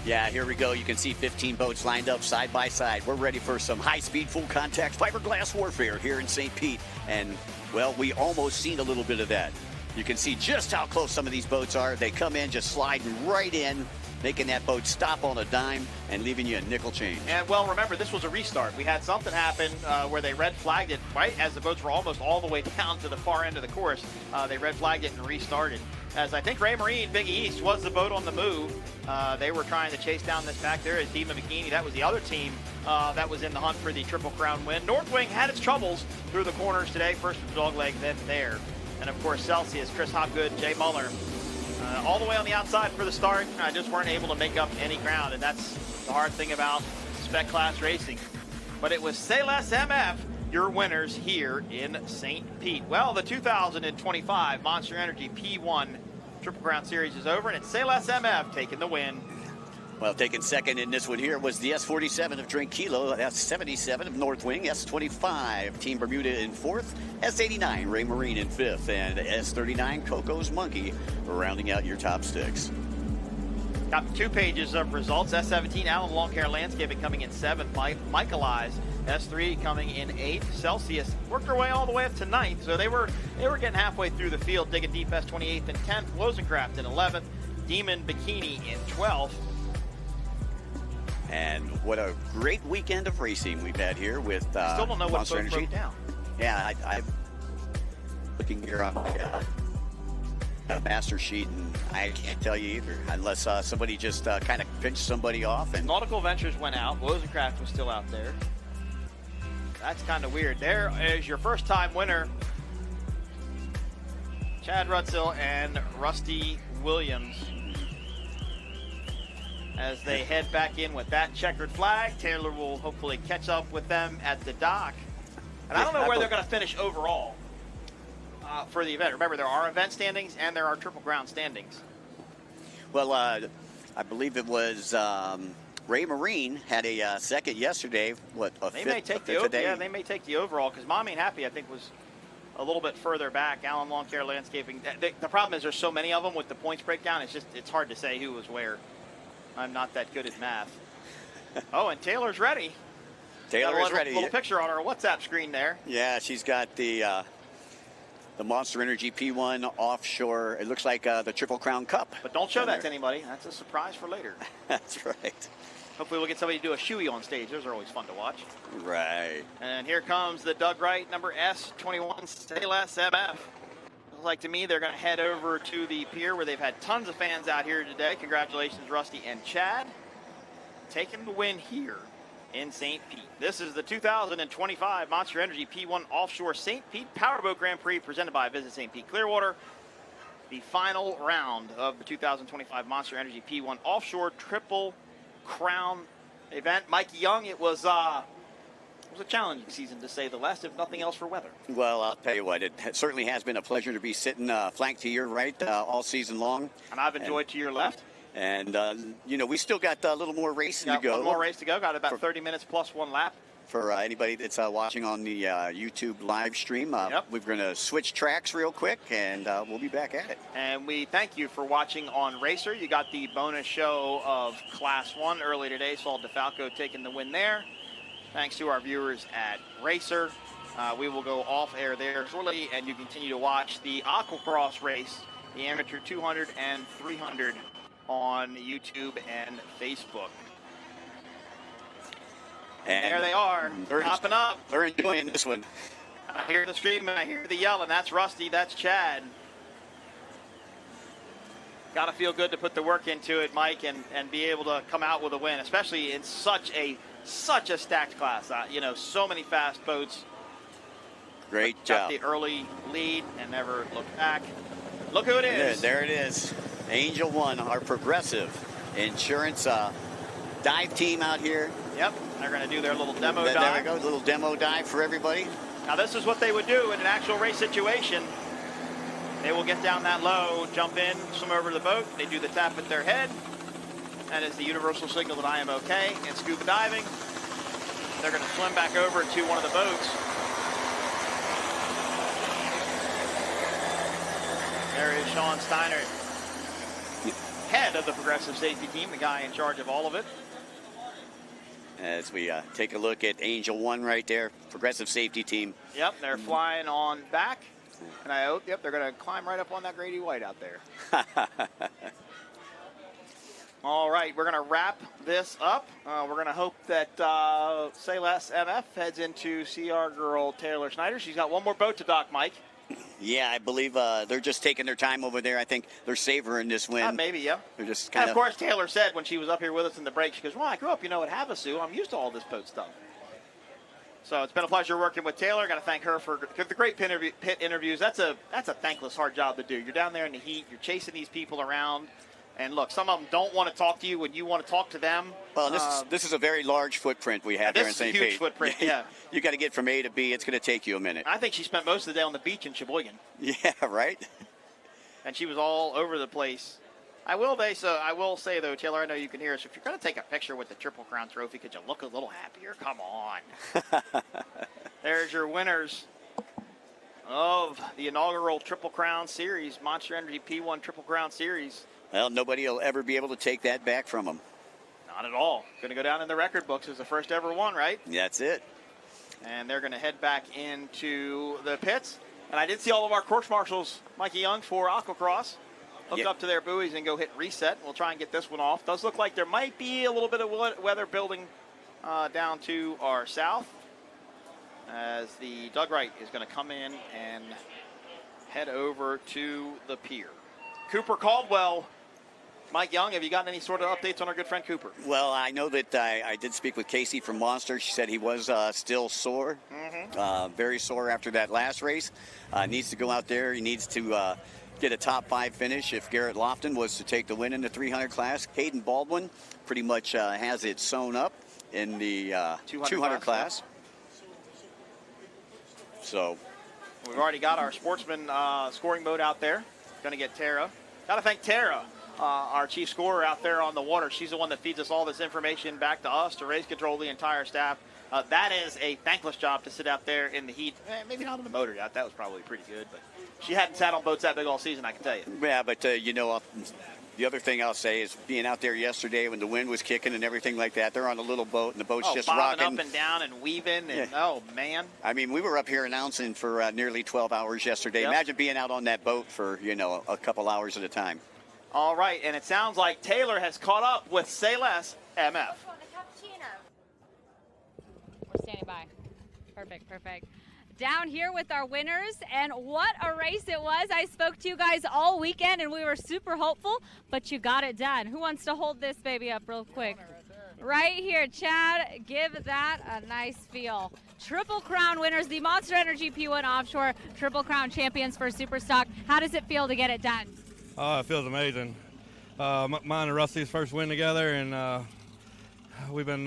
Yeah, here we go. You can see 15 boats lined up side by side. We're ready for some high-speed, full-contact fiberglass warfare here in St. Pete. And, well, we almost seen a little bit of that. You can see just how close some of these boats are. They come in just sliding right in, making that boat stop on a dime and leaving you a nickel change. And, well, remember, this was a restart. We had something happen where they red flagged it right as the boats were almost all the way down to the far end of the course. They red flagged it and restarted. As I think Ray Marine, Big East, was the boat on the move. They were trying to chase down this back there as Demon Bikini. That was the other team that was in the hunt for the Triple Crown win. North Wing had its troubles through the corners today. First with Dogleg, then there. And, of course, Celsius, Chris Hopgood, Jay Muller. All the way on the outside for the start. Just weren't able to make up any ground, and that's the hard thing about spec class racing. But it was Say Less MF, your winners here in St. Pete. Well, the 2025 Monster Energy P1 Triple Crown Series is over, and it's Say Less MF taking the win. Well, taking second in this one here was the S47 of Drink Kilo, S77 of North Wing, S25 Team Bermuda in fourth, S89 Ray Marine in fifth, and S39 Coco's Monkey rounding out your top six. Got 2 pages of results. S17 Alan Lawn Care Landscaping coming in seventh. Michaelized. S3 coming in eighth. Celsius worked their way all the way up to ninth, so they were getting halfway through the field, digging deep. S28th and 10th. Wozencraft in 11th. Demon Bikini in 12th. And what a great weekend of racing we've had here with still don't know what boat broke down. Yeah, I'm looking here on my master sheet, and I can't tell you either, unless somebody just kind of pinched somebody off. And Nautical Ventures went out. Wozencraft was still out there. That's kind of weird. There is your first-time winner, Chad Rutzel and Rusty Williams. As they head back in with that checkered flag, Taylor will hopefully catch up with them at the dock. And I don't know where they're going to finish overall for the event. Remember, there are event standings and there are Triple Crown standings. Well, I believe it was Ray Marine had a second yesterday. They may take the overall, because Mommy and Happy, I think, was a little bit further back. Allen Lawn Care Landscaping. The problem is there's so many of them with the points breakdown. It's hard to say who was where. I'm not that good at math. Oh, and Taylor's ready. Taylor is ready. Little picture on our WhatsApp screen there. Yeah, she's got the Monster Energy P1 Offshore. It looks like the Triple Crown Cup. But don't show that to anybody. That's a surprise for later. That's right. Hopefully we'll get somebody to do a shoey on stage. Those are always fun to watch. Right. And here comes the Doug Wright, number S21, Say Less MF. Like to me, they're going to head over to the pier where they've had tons of fans out here today. Congratulations, Rusty and Chad, taking the win here in St. Pete. This is the 2025 Monster Energy P1 Offshore St. Pete Powerboat Grand Prix presented by Visit St. Pete Clearwater. The final round of the 2025 Monster Energy P1 Offshore Triple Crown event. Mikey Young, it was a challenging season, to say the least, if nothing else for weather. Well, I'll tell you what, it certainly has been a pleasure to be sitting flank to your right all season long. And I've enjoyed to your left. And, we still got a little more racing to go. One more race to go. Got about 30 minutes plus one lap. For anybody that's watching on the YouTube live stream, we're going to switch tracks real quick, and we'll be back at it. And we thank you for watching on Racer. You got the bonus show of Class 1 early today. Saul DeFalco taking the win there. Thanks to our viewers at Racer. We will go off air there shortly, and you continue to watch the Aqua-X Race, the amateur 200 and 300 on YouTube and Facebook. And there they are, popping up. They're enjoying this one. I hear the screaming, I hear the yelling. That's Rusty, that's Chad. Got to feel good to put the work into it, Mike, and be able to come out with a win, especially in such a stacked class. So many fast boats. Great Got job. the early lead and never looked back. Look who it is. There it is. Angel One, our Progressive Insurance dive team out here. Yep, they're going to do their little demo dive. There we go, little demo dive for everybody. Now this is what they would do in an actual race situation. They will get down that low, jump in, swim over to the boat. They do the tap at their head. That is the universal signal that I am okay. In scuba diving, they're going to swim back over to one of the boats. There is Sean Steiner, head of the Progressive Safety Team, the guy in charge of all of it. As we take a look at Angel One right there, Progressive Safety Team. Yep, they're flying on back. And I hope, they're going to climb right up on that Grady White out there. All right, we're going to wrap this up. We're going to hope that Say Less MF heads in to see our girl Taylor Snyder. She's got one more boat to dock, Mike. Yeah, I believe they're just taking their time over there. I think they're savoring this win. Maybe, yeah. They're just And kind of course, Taylor said when she was up here with us in the break, she goes, well, I grew up, at Havasu. I'm used to all this boat stuff. So it's been a pleasure working with Taylor. Got to thank her for the great pit interviews. That's a thankless, hard job to do. You're down there in the heat. You're chasing these people around. And look, some of them don't want to talk to you when you want to talk to them. Well, this is a very large footprint we have here in St. Pete. This is a huge footprint, yeah. You got to get from A to B. It's going to take you a minute. I think she spent most of the day on the beach in Sheboygan. Yeah, right. And she was all over the place. I will say, though, Taylor, I know you can hear us. If you're going to take a picture with the Triple Crown Trophy, could you look a little happier? Come on. There's your winners of the inaugural Triple Crown Series, Monster Energy P1 Triple Crown Series. Well, nobody will ever be able to take that back from them. Not at all. Going to go down in the record books as the first ever one, right? That's it. And they're going to head back into the pits. And I did see all of our course marshals, Mikey Young, for Aqua-X, hooked up to their buoys and go hit reset. We'll try and get this one off. Does look like there might be a little bit of weather building down to our south, as the Doug Wright is going to come in and head over to the pier. Cooper Caldwell, Mike Young, have you gotten any sort of updates on our good friend Cooper? Well, I know that I did speak with Casey from Monster. She said he was still sore, very sore after that last race. Needs to go out there. He needs to get a top 5 finish if Garrett Lofton was to take the win in the 300 class. Caden Baldwin pretty much has it sewn up in the 200 class. So we've already got our sportsman scoring mode out there. Going to get Tara. Got to thank Tara, our chief scorer out there on the water. She's the one that feeds us all this information back to us, to race control, the entire staff. That is a thankless job to sit out there in the heat. Maybe not on the motor yacht. That was probably pretty good, but she hadn't sat on boats that big all season, I can tell you. Yeah, but, the other thing I'll say is being out there yesterday when the wind was kicking and everything like that, they're on a little boat and the boat's just rocking. Up and down and weaving. And, oh, man. I mean, we were up here announcing for nearly 12 hours yesterday. Yep. Imagine being out on that boat for, a couple hours at a time. All right, and it sounds like Taylor has caught up with Say Less MF. We're standing by. Perfect. Down here with our winners, and what a race it was. I spoke to you guys all weekend and we were super hopeful, but you got it done. Who wants to hold this baby up real quick? Right here, Chad, give that a nice feel. Triple Crown winners, the Monster Energy P1 Offshore Triple Crown champions for Superstock. How does it feel to get it done? Oh, it feels amazing. Mine and Rusty's first win together, and we've been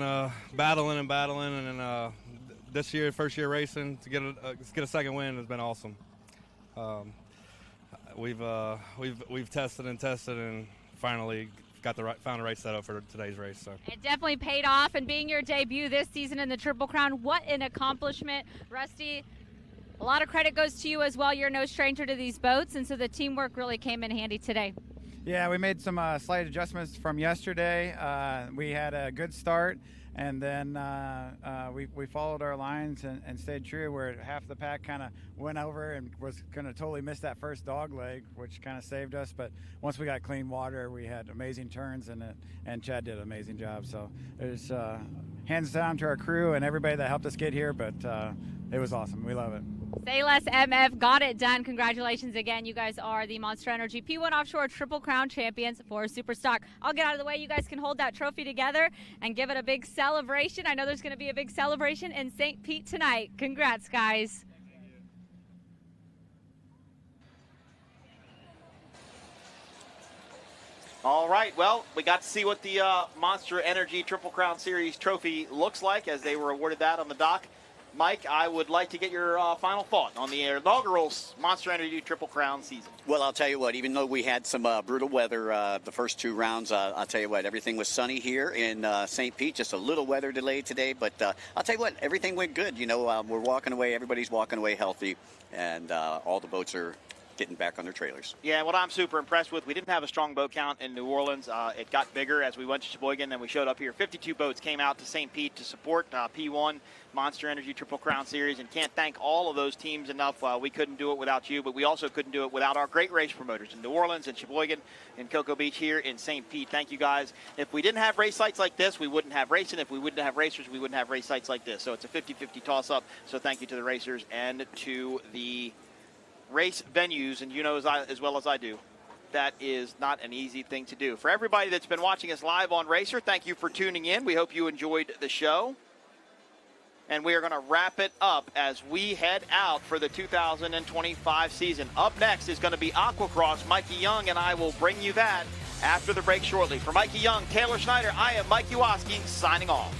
battling, and this year, first year racing, to get a second win has been awesome. We've tested and finally found a right setup for today's race. So It definitely paid off, and being your debut this season in the Triple Crown, what an accomplishment. Rusty, a lot of credit goes to you as well. You're no stranger to these boats, and so the teamwork really came in handy today. Yeah, we made some slight adjustments from yesterday. We had a good start, and then we followed our lines and stayed true, where half the pack kind of went over and was going to totally miss that first dog leg, which kind of saved us. But once we got clean water, we had amazing turns, and Chad did an amazing job. So it was hands down to our crew and everybody that helped us get here, but it was awesome. We love it. Say Less MF got it done. Congratulations again. You guys are the Monster Energy P1 Offshore Triple Crown champions for Superstock. I'll get out of the way. You guys can hold that trophy together and give it a big celebration. I know there's going to be a big celebration in St. Pete tonight. Congrats, guys. All right, well, we got to see what the Monster Energy Triple Crown Series trophy looks like as they were awarded that on the dock. Mike, I would like to get your final thought on the inaugural Monster Energy Triple Crown season. Well, I'll tell you what, even though we had some brutal weather the first 2 rounds, I'll tell you what, everything was sunny here in St. Pete, just a little weather delay today, but I'll tell you what, everything went good. You know, we're walking away, everybody's walking away healthy, and all the boats are getting back on their trailers. Yeah, what I'm super impressed with, we didn't have a strong boat count in New Orleans. It got bigger as we went to Sheboygan, then we showed up here. 52 boats came out to St. Pete to support P1 Monster Energy Triple Crown Series, and can't thank all of those teams enough. We couldn't do it without you, but we also couldn't do it without our great race promoters in New Orleans and Sheboygan and Cocoa Beach here in St. Pete. Thank you, guys. If we didn't have race sites like this, we wouldn't have racing. If we wouldn't have racers, we wouldn't have race sites like this. So it's a 50-50 toss-up. So thank you to the racers and to the race venues, and you know as well as I do, that is not an easy thing to do. For everybody that's been watching us live on Racer, thank you for tuning in. We hope you enjoyed the show. And we are going to wrap it up as we head out for the 2025 season. Up next is going to be Aquacross. Mikey Young and I will bring you that after the break shortly. For Mikey Young, Taylor Schneider, I am Mike Uoski signing off.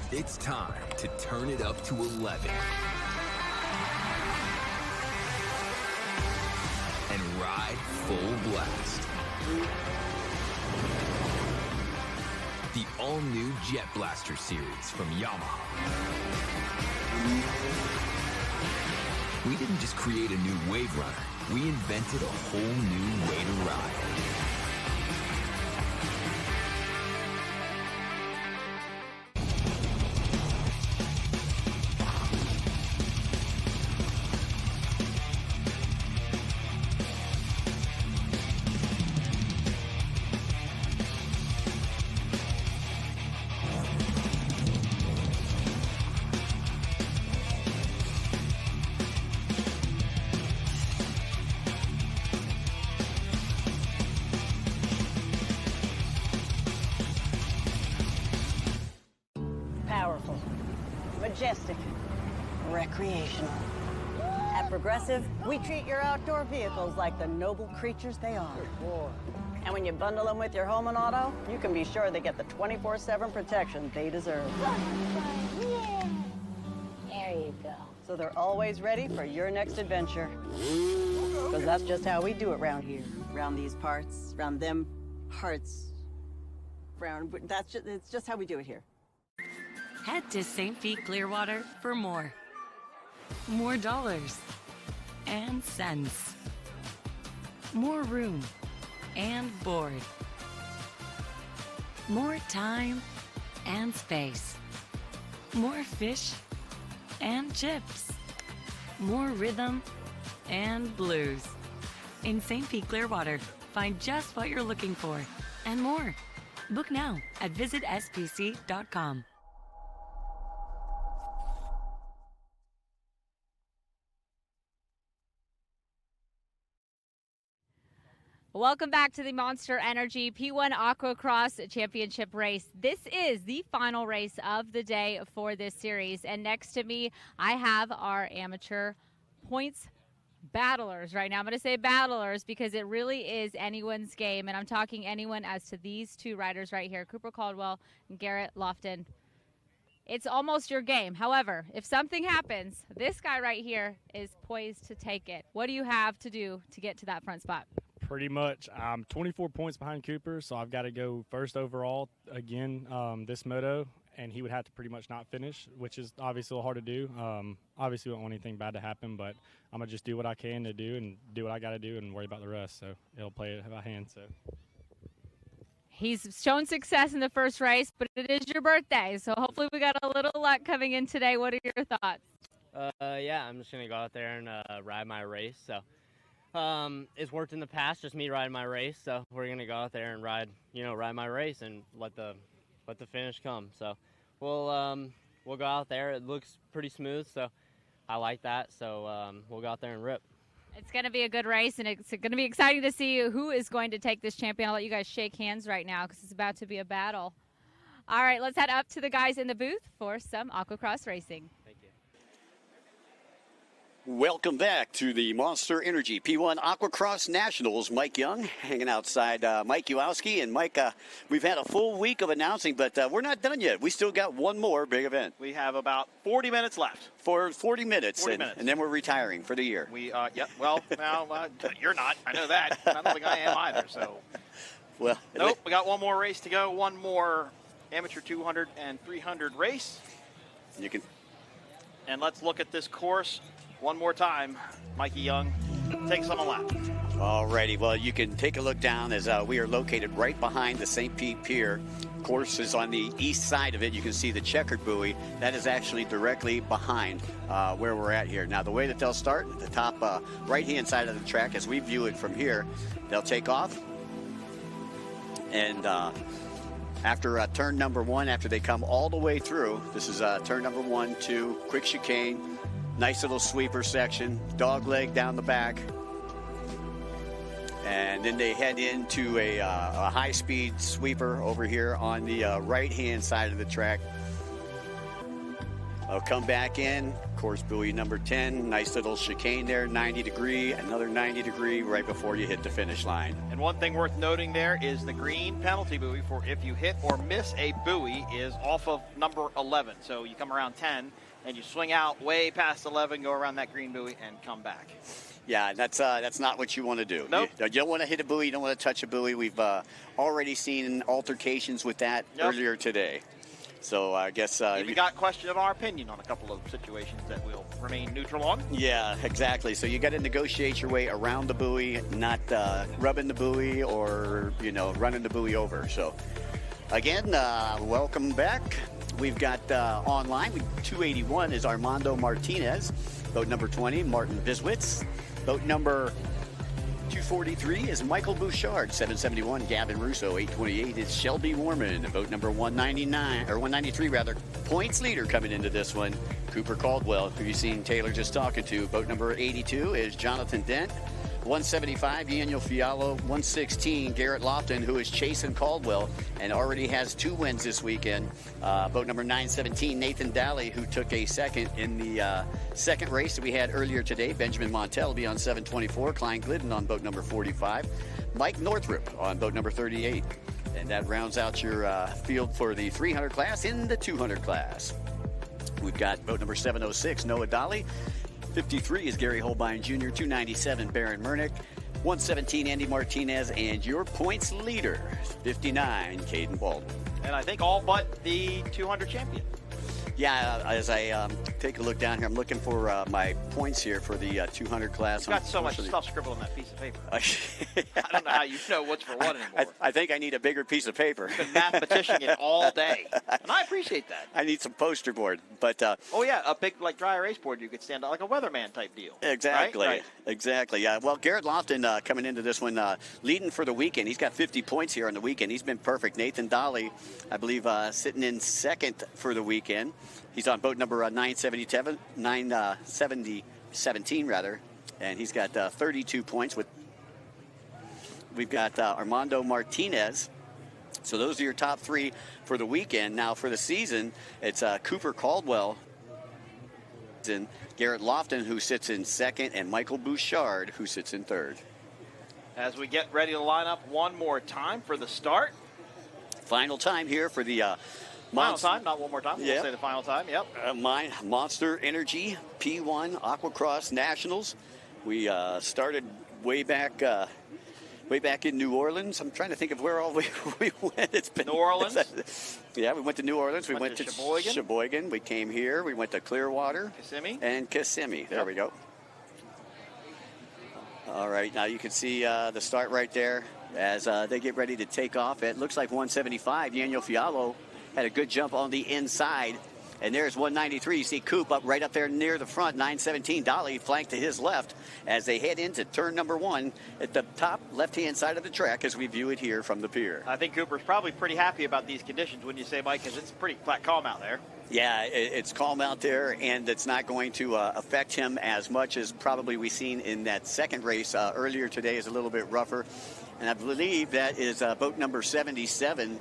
It's time to turn it up to 11. And ride full blast. The all-new Jet Blaster series from Yamaha. We didn't just create a new wave runner. We invented a whole new way to ride. Powerful, majestic, recreational. At Progressive, we treat your outdoor vehicles like the noble creatures they are. And when you bundle them with your home and auto, you can be sure they get the 24/7 protection they deserve. Yeah. There you go. So they're always ready for your next adventure. Because that's just how we do it around here. Around these parts, around them parts. It's just how we do it here. Head to St. Pete Clearwater for more. More dollars and cents. More room and board. More time and space. More fish and chips. More rhythm and blues. In St. Pete Clearwater, find just what you're looking for and more. Book now at visitspc.com. Welcome back to the Monster Energy P1 Aqua-X Championship race. This is the final race of the day for this series. And next to me, I have our amateur points battlers right now. I'm going to say battlers because it really is anyone's game. And I'm talking anyone as to these two riders right here, Cooper Caldwell and Garrett Lofton. It's almost your game. However, if something happens, this guy right here is poised to take it. What do you have to do to get to that front spot? Pretty much. I'm 24 points behind Cooper, so I've got to go first overall again this moto, and he would have to pretty much not finish, which is obviously a little hard to do. Obviously, we don't want anything bad to happen, but I'm going to just do what I can to do and do what I got to do and worry about the rest, so it'll play it by hand. So. He's shown success in the first race, but it is your birthday, so hopefully we got a little luck coming in today. What are your thoughts? Yeah, I'm just going to go out there and ride my race, so. It's worked in the past, just me riding my race. So we're gonna go out there and ride my race and let the finish come. So we'll go out there. It looks pretty smooth, so I like that. So we'll go out there and rip. It's gonna be a good race, and it's gonna be exciting to see who is going to take this champion. I'll let you guys shake hands right now because it's about to be a battle. All right, let's head up to the guys in the booth for some Aqua-X racing. Welcome back to the Monster Energy P1 Aqua-X Nationals. Mike Young hanging outside Mike Uowski. And Mike, we've had a full week of announcing, but we're not done yet. We still got one more big event. We have about 40 minutes left. For 40 minutes. 40 minutes. And then we're retiring for the year. Yep. Well, you're not. I know that. I don't think I am either. So. Well. Nope. We got one more race to go. One more amateur 200 and 300 race. You can. And let's look at this course one more time. Mikey Young takes on a lap. Alrighty, well, you can take a look down as we are located right behind the St. Pete Pier. Course is on the east side of it. You can see the checkered buoy. That is actually directly behind where we're at here. Now, the way that they'll start at the top right-hand side of the track, as we view it from here, they'll take off. And after turn number one, after they come all the way through, this is turn number 1, 2, quick chicane. Nice little sweeper section, dog leg down the back. And then they head into a high-speed sweeper over here on the right-hand side of the track. They'll come back in, course, buoy number 10, nice little chicane there, 90 degree, another 90 degree right before you hit the finish line. And one thing worth noting there is the green penalty buoy for if you hit or miss a buoy is off of number 11. So you come around 10 and you swing out way past 11, go around that green buoy and come back. Yeah, that's not what you want to do. Nope. You don't want to hit a buoy. You don't want to touch a buoy. We've already seen altercations with that earlier today. So I guess we got question of our opinion on a couple of situations that we'll remain neutral on. Yeah, exactly. So you got to negotiate your way around the buoy, not rubbing the buoy or running the buoy over. So again, welcome back. We've got online 281 is Armando Martinez. Boat number 20, Martin Biswitz. Boat number 243 is Michael Bouchard. 771, Gavin Russo. 828 is Shelby Warman. Boat number 193 rather. Points leader coming into this one, Cooper Caldwell, who you've seen Taylor just talking to. Boat number 82 is Jonathan Dent. 175, Daniel Fiallo. 116, Garrett Lofton, who is chasing Caldwell and already has 2 wins this weekend. Boat number 917, Nathan Daly, who took a second in the second race that we had earlier today. Benjamin Montel will be on 724. Klein Glidden on boat number 45. Mike Northrup on boat number 38. And that rounds out your field for the 300 class. In the 200 class, we've got boat number 706, Noah Dolly. 53 is Gary Holbein Jr. 297, Baron Mernick. 117, Andy Martinez. And your points leader, 59, Caden Baldwin. And I think all but the 200 champion. Yeah, as I take a look down here, I'm looking for my points here for the 200 class. You've got so much stuff scribbled on that piece of paper. I don't know how you know what's for what anymore. I think I need a bigger piece of paper. You've been mathematicianing it all day, and I appreciate that. I need some poster board, but oh yeah, a big dry erase board you could stand out like a weatherman type deal. Exactly, right? Exactly. Yeah. Well, Garrett Lofton coming into this one leading for the weekend. He's got 50 points here on the weekend. He's been perfect. Nathan Dolly, I believe, sitting in second for the weekend. He's on boat number 917 rather, and he's got 32 points. We've got Armando Martinez. So those are your top 3 for the weekend. Now for the season, it's Cooper Caldwell, and Garrett Lofton, who sits in second, and Michael Bouchard, who sits in third. As we get ready to line up one more time for the start. Final time here for the final time, not one more time. We'll say the final time. Yep. My Monster Energy P1 Aquacross Nationals. We started way back in New Orleans. I'm trying to think of where all we went. It's been New Orleans. Yeah, we went to New Orleans. We went to Sheboygan. We came here. We went to Clearwater. Kissimmee. There we go. All right, now you can see the start right there as they get ready to take off. It looks like 175. Daniel Fiallo had a good jump on the inside. And there's 193. You see Coop right up there near the front. 917 Dolly flanked to his left as they head into turn number 1 at the top left-hand side of the track as we view it here from the pier. I think Cooper's probably pretty happy about these conditions, wouldn't you say, Mike? Because it's pretty calm out there. Yeah, it's calm out there, and it's not going to affect him as much as probably we've seen in that second race earlier today. Is a little bit rougher. And I believe that is boat number 77.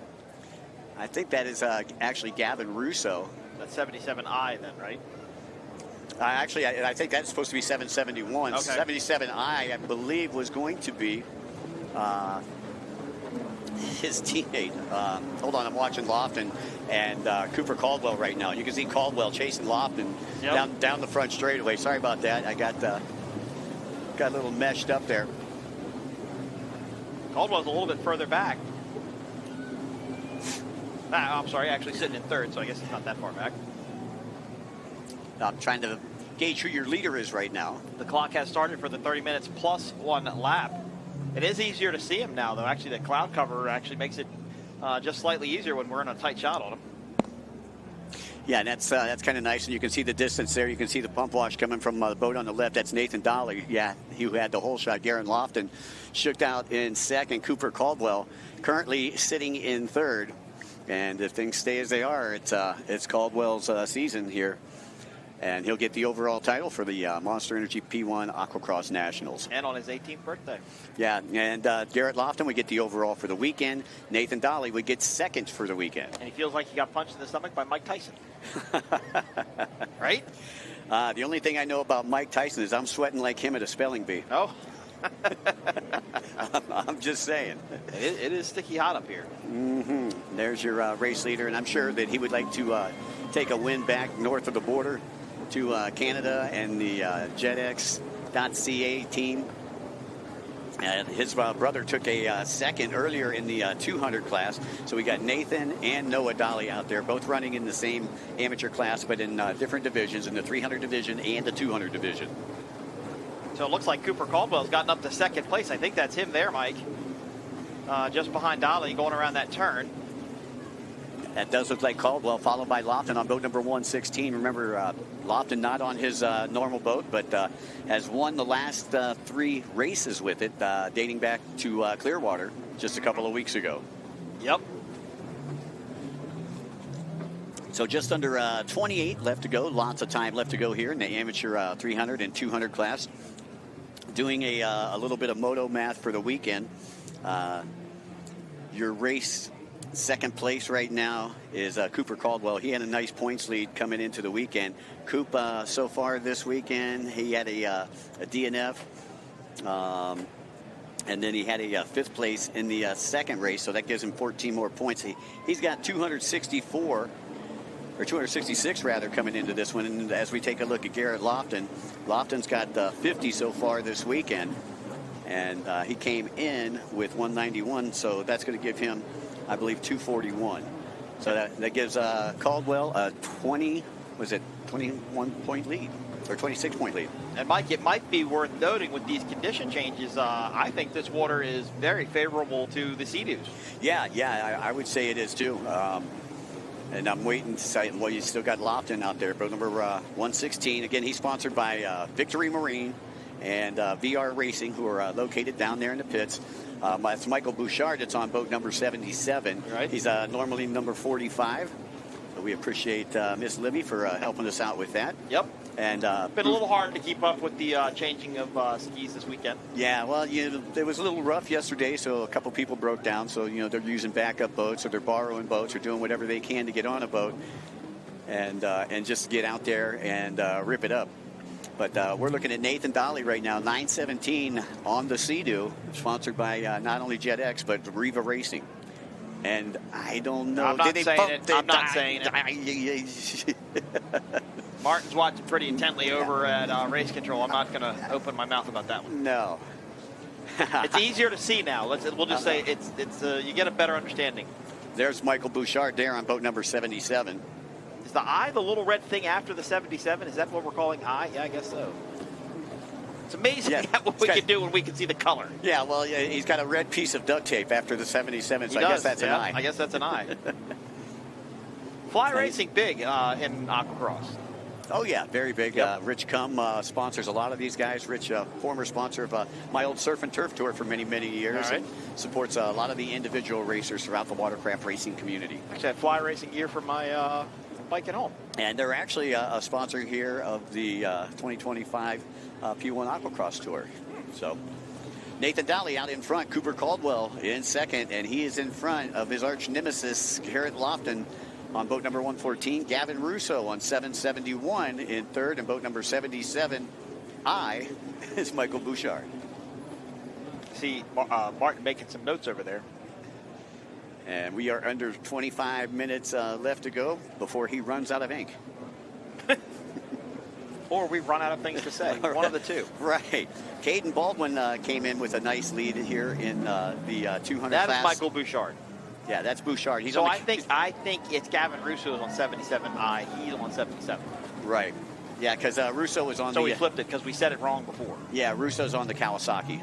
I think that is actually Gavin Russo. That's 77I then, right? Actually, I think that's supposed to be 771. Okay. 77I, I believe, was going to be his teammate. Hold on, I'm watching Lofton and Cooper Caldwell right now. You can see Caldwell chasing Lofton down the front straightaway. Sorry about that. I got a little meshed up there. Caldwell's a little bit further back. I'm sorry, actually sitting in third, so I guess he's not that far back. I'm trying to gauge who your leader is right now. The clock has started for the 30 minutes plus 1 lap. It is easier to see him now, though. Actually, the cloud cover actually makes it just slightly easier when we're in a tight shot on him. Yeah, and that's kind of nice, and you can see the distance there. You can see the pump wash coming from the boat on the left. That's Nathan Dolly. Yeah, he had the whole shot. Garen Lofton shook out in second. Cooper Caldwell currently sitting in third. And if things stay as they are, it's Caldwell's season here. And he'll get the overall title for the Monster Energy P1 Aquacross Nationals. And on his 18th birthday. Yeah, and Garrett Lofton would get the overall for the weekend. Nathan Dolly would get second for the weekend. And he feels like he got punched in the stomach by Mike Tyson. Right? The only thing I know about Mike Tyson is I'm sweating like him at a spelling bee. Oh. I'm just saying. It is sticky hot up here. There's your race leader, and I'm sure that he would like to take a win back north of the border to Canada and the JetX.ca team. His brother took a second earlier in the 200 class. So we got Nathan and Noah Dolly out there, both running in the same amateur class, but in different divisions, in the 300 division and the 200 division. So it looks like Cooper Caldwell's gotten up to second place. I think that's him there, Mike. Just behind Dolly, going around that turn. That does look like Caldwell, followed by Lofton on boat number 116. Remember, Lofton not on his normal boat, but has won the last 3 races with it, dating back to Clearwater just a couple of weeks ago. Yep. So just under 28 left to go. Lots of time left to go here in the amateur 300 and 200 class. Doing a little bit of moto math for the weekend. Your race second place right now is Cooper Caldwell. He had a nice points lead coming into the weekend. Coop, so far this weekend, he had a DNF. And then he had a 5th place in the second race, so that gives him 14 more points. He's got 264, or 266 rather, coming into this one. And as we take a look at Garrett Lofton, Lofton's got 50 so far this weekend. And he came in with 191, so that's going to give him, I believe, 241. So that gives Caldwell a 21-point lead, or 26-point lead. And Mike, it might be worth noting with these condition changes, I think this water is very favorable to the Sea-Doos. Yeah, I would say it is too. And I'm waiting to say, well, you still got Lofton out there, boat number 116. Again, he's sponsored by Victory Marine and VR Racing, who are located down there in the pits. It's Michael Bouchard that's on boat number 77. Right. He's normally number 45. So we appreciate Miss Libby for helping us out with that. Yep. And been a little hard to keep up with the changing of skis this weekend. Yeah, well, it was a little rough yesterday, so a couple people broke down. So, they're using backup boats, or they're borrowing boats, or doing whatever they can to get on a boat and just get out there and rip it up. But we're looking at Nathan Dolly right now, 917 on the Sea-Doo, sponsored by not only JetX, but Riva Racing. And I don't know. I'm not saying it. Martin's watching pretty intently over at race control. I'm not going to open my mouth about that one. No. It's easier to see now. We'll just say it's you get a better understanding. There's Michael Bouchard there on boat number 77. Is the eye the little red thing after the 77? Is that what we're calling eye? Yeah, I guess so. It's amazing what we can do when we can see the color. Yeah, well, he's got a red piece of duct tape after the 77, so I guess that's an eye. I guess that's an eye. Fly racing big in Aquacross. Oh, yeah, very big. Yep. Rich Cum sponsors a lot of these guys. Rich, former sponsor of my old surf and turf tour for many, many years. All right. And supports a lot of the individual racers throughout the watercraft racing community. Actually, I have fly racing gear for my bike at home. And they're actually a sponsor here of the 2025 P1 Aquacross Tour. So Nathan Dolly out in front, Cooper Caldwell in second, and he is in front of his arch nemesis, Garrett Lofton, on boat number 114. Gavin Russo on 771 in third, and boat number 77, is Michael Bouchard. See Martin making some notes over there. And we are under 25 minutes left to go before he runs out of ink. Or we run out of things to say. One of the two. Right. Caden Baldwin came in with a nice lead here in the 200 That class. is Michael Bouchard. Yeah, that's Bouchard. He's so on I think it's Gavin Russo on 77I. He's on 77. Right. Yeah, because Russo was on so we flipped it because we said it wrong before. Yeah, Russo's on the Kawasaki.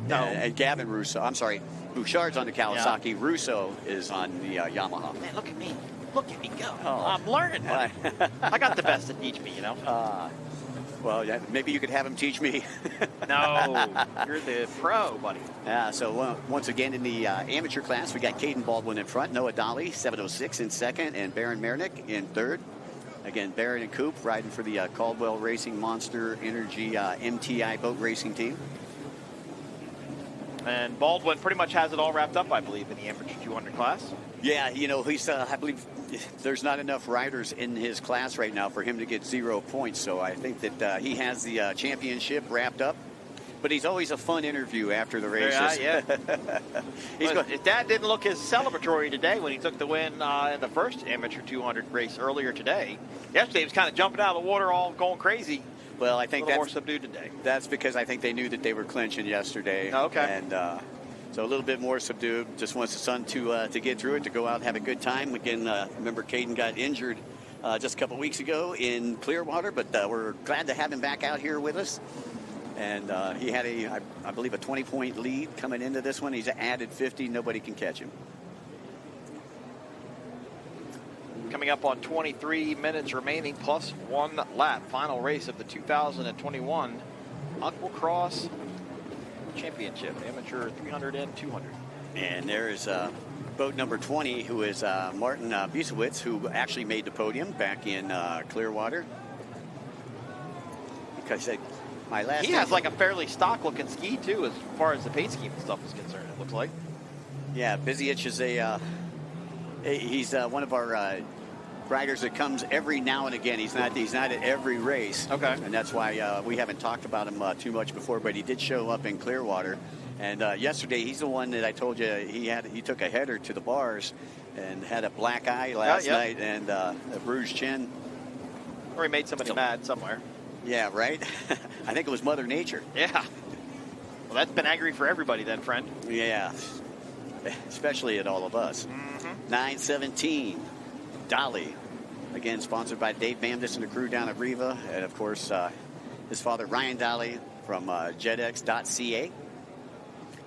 No. And Gavin Russo. I'm sorry. Bouchard's on the Kawasaki. Yeah. Russo is on the Yamaha. Man, look at me. Look at me go. Oh. I'm learning. I got the best to teach me, Well, yeah, maybe you could have him teach me. No, you're the pro, buddy. Yeah, so once again in the amateur class, we got Caden Baldwin in front, Noah Dolly, 706 in second, and Baron Mernick in third. Again, Baron and Coop riding for the Caldwell Racing Monster Energy MTI boat racing team. And Baldwin pretty much has it all wrapped up, I believe, in the amateur 200 class. Yeah, he's, I believe, there's not enough riders in his class right now for him to get 0 points. So I think that he has the championship wrapped up. But he's always a fun interview after the races. Yeah. His dad didn't look as celebratory today when he took the win in the first amateur 200 race earlier today. Yesterday he was kind of jumping out of the water, all going crazy. Well, I think a little more subdued today. That's because I think they knew that they were clinching yesterday. Okay. And so a little bit more subdued. Just wants the son to get through it, to go out and have a good time. Again, remember Caden got injured just a couple weeks ago in Clearwater, but we're glad to have him back out here with us. And he had I believe, a 20-point lead coming into this one. He's added 50. Nobody can catch him. Coming up on 23 minutes remaining, plus 1 lap. Final race of the 2021 Aqua-X Championship, amateur 300 and 200. And there is boat number 20, who is Martin Biesewitz, who actually made the podium back in Clearwater. Because he has like a fairly stock-looking ski too, as far as the paint scheme and stuff is concerned. It looks like. Yeah, Biesiewicz is he's one of our riders that comes every now and again. He's not at every race. Okay. And that's why we haven't talked about him too much before. But he did show up in Clearwater, and yesterday he's the one that I told you he took a header to the bars and had a black eye last night and a bruised chin. Or he made somebody mad somewhere. Yeah, right? I think it was Mother Nature. Yeah. Well, that's been angry for everybody then, friend. Yeah. Especially at all of us. 9:17. Dolly. Again, sponsored by Dave Bamdis and the crew down at Riva. And, of course, his father, Ryan Dolly, from jetx.ca.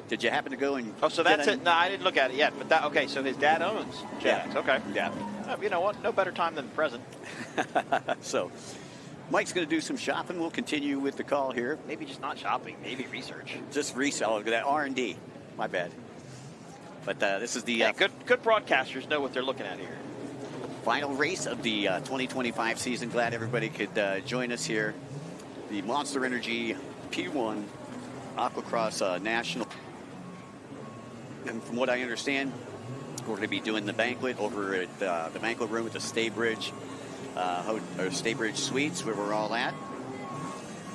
Did you happen to go and... Oh, so that's it. No, I didn't look at it yet. But okay, so his dad owns jetx. Yeah. Okay. Yeah. You know what? No better time than the present. So... Mike's going to do some shopping. We'll continue with the call here. Maybe just not shopping. Maybe research. Just resell. That R&D. My bad. But this is the... good broadcasters know what they're looking at here. Final race of the 2025 season. Glad everybody could join us here. The Monster Energy P1 Aqua-X National. And from what I understand, we're going to be doing the banquet over at the banquet room at the Staybridge. Staybridge Suites, where we're all at.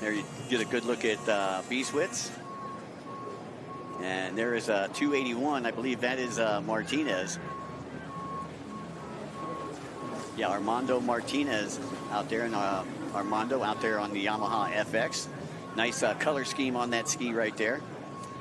There you get a good look at Biesewitz. And there is 281. I believe that is Martinez. Yeah, Armando Martinez out there, and Armando out there on the Yamaha FX. Nice color scheme on that ski right there.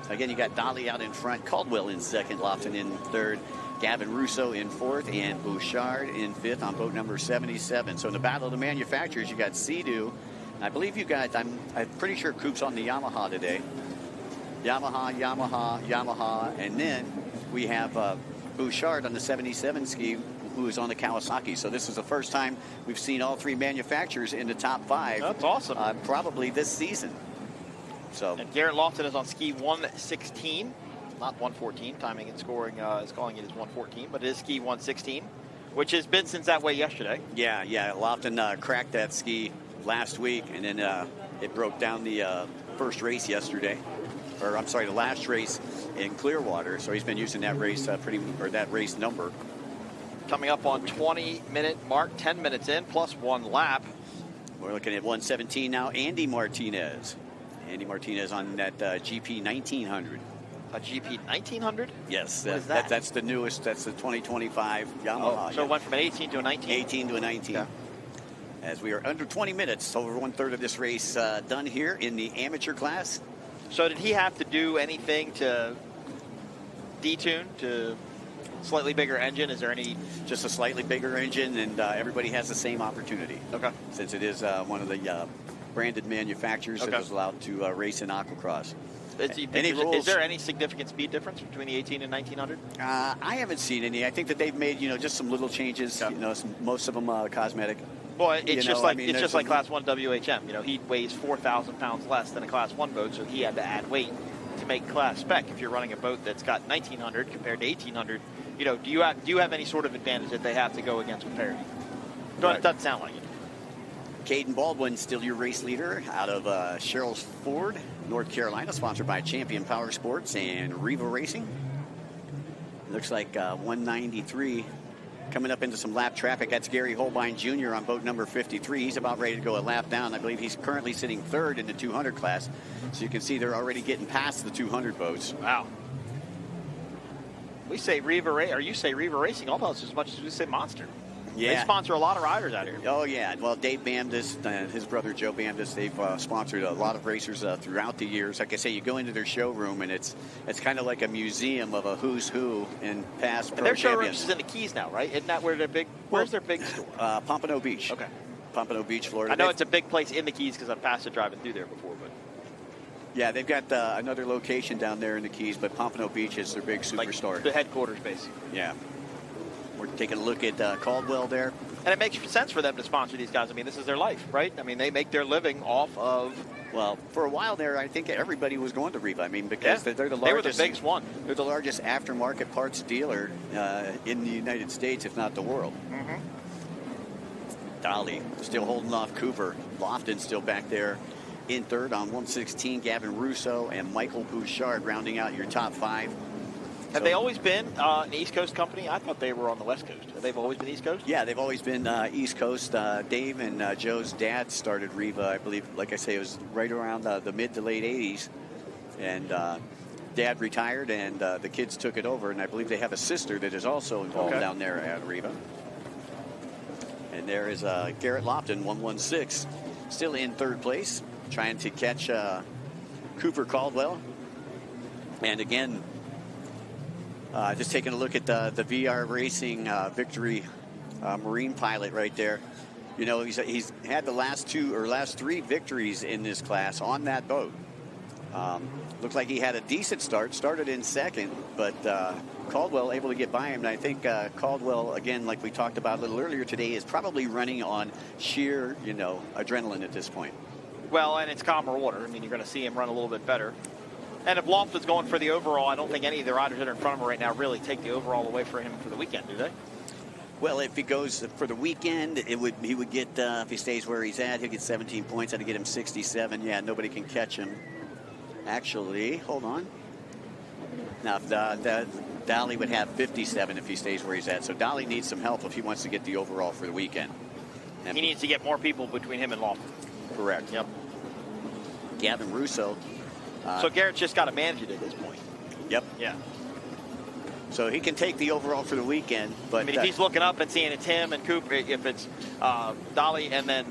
So again, you got Dolly out in front, Caldwell in second, Lofton in third, Gavin Russo in fourth, and Bouchard in fifth on boat number 77. So in the battle of the manufacturers, you got Sea-Doo. I believe you got, I'm pretty sure Coop's on the Yamaha today. Yamaha, and then we have Bouchard on the 77 ski, who is on the Kawasaki. So this is the first time we've seen all three manufacturers in the top 5. That's awesome. Probably this season. So and Garrett Lofton is on ski 116. Not 114. Timing and scoring is calling it as 114, but it is ski 116, which has been since that way yesterday. Yeah. Lofton cracked that ski last week, and then it broke down the first race yesterday. Or I'm sorry, the last race in Clearwater. So he's been using that race that race number. Coming up on 20-minute mark, 10 minutes in, plus 1 lap. We're looking at 117 now. Andy Martinez. Andy Martinez on that GP 1900. A GP 1900? Yes. What is that? That's the newest. That's the 2025 Yamaha. So it went from an 18 to a 19? 18 to a 19. Yeah. As we are under 20 minutes, over 1/3 of this race done here in the amateur class. So did he have to do anything to detune to slightly bigger engine? Is there any? Just a slightly bigger engine, and everybody has the same opportunity. Okay. Since it is one of the branded manufacturers that is allowed to race in Aqua-X. Is there any significant speed difference between the 18 and 1900? I haven't seen any. I think that they've made just some little changes. Yeah. Most of them cosmetic. Well, it's just like Class 1 WHM. He weighs 4,000 pounds less than a Class 1 boat, so he had to add weight to make class spec. If you're running a boat that's got 1900 compared to 1800, do you have any sort of advantage that they have to go against with parity? It doesn't sound like it. Caden Baldwin, still your race leader out of Sherrills Ford, North Carolina, sponsored by Champion Power Sports and Riva Racing. Looks like 193 coming up into some lap traffic. That's Gary Holbein Jr. on boat number 53. He's about ready to go a lap down. I believe he's currently sitting third in the 200 class. So you can see they're already getting past the 200 boats. Wow. We say Riva Racing, or you say Riva Racing almost as much as we say Monster. Yeah. They sponsor a lot of riders out here. Oh, yeah. Well, Dave Bamdis and his brother Joe Bamdis, they've sponsored a lot of racers throughout the years. Like I say, you go into their showroom, and it's kind of like a museum of a who's who in past pro Their showroom champions. is in the Keys now, right? Isn't that where their big, where's their big store? Pompano Beach. Okay. Pompano Beach, Florida. I know it's a big place in the Keys because I've passed it driving through there before, but. Yeah, they've got another location down there in the Keys, but Pompano Beach is their big superstore. Like the headquarters base. Yeah. We're taking a look at Caldwell there. And it makes sense for them to sponsor these guys. I mean, this is their life, right? I mean, they make their living off of. Well, for a while there, I think everybody was going to Riva. I mean, because they're the largest. They were the biggest one. They're the largest aftermarket parts dealer in the United States, if not the world. Mm-hmm. Dolly still holding off Cooper. Lofton still back there in third on 116. Gavin Russo and Michael Bouchard rounding out your top five. Have they always been an East Coast company? I thought they were on the West Coast. Have they always been East Coast? Yeah, they've always been East Coast. Dave and Joe's dad started Riva, I believe, like I say, it was right around the mid to late 80s. And Dad retired, and the kids took it over. And I believe they have a sister that is also involved down there at Riva. And there is Garrett Lofton, 116, still in third place, trying to catch Cooper Caldwell. And again, just taking a look at the VR Racing Victory Marine pilot right there. You know, he's had the last three victories in this class on that boat. Looked like he had a decent start, started in second, but Caldwell able to get by him. And I think Caldwell, again, like we talked about a little earlier today, is probably running on sheer, adrenaline at this point. Well, and it's calmer water. I mean, you're going to see him run a little bit better. And if Lofton's going for the overall, I don't think any of the riders that are in front of him right now really take the overall away for him for the weekend, do they? Well, if he goes for the weekend, he would get, if he stays where he's at, he'll get 17 points. That'd get him 67. Yeah, nobody can catch him. Actually, hold on. Now, Dolly would have 57 if he stays where he's at. So Dolly needs some help if he wants to get the overall for the weekend. And he needs to get more people between him and Lofton. Correct. Yep. Gavin Russo. So Garrett's just got to manage it at this point. Yep. Yeah. So he can take the overall for the weekend. But I mean, if he's looking up and seeing it's him and Cooper, if it's Dolly and then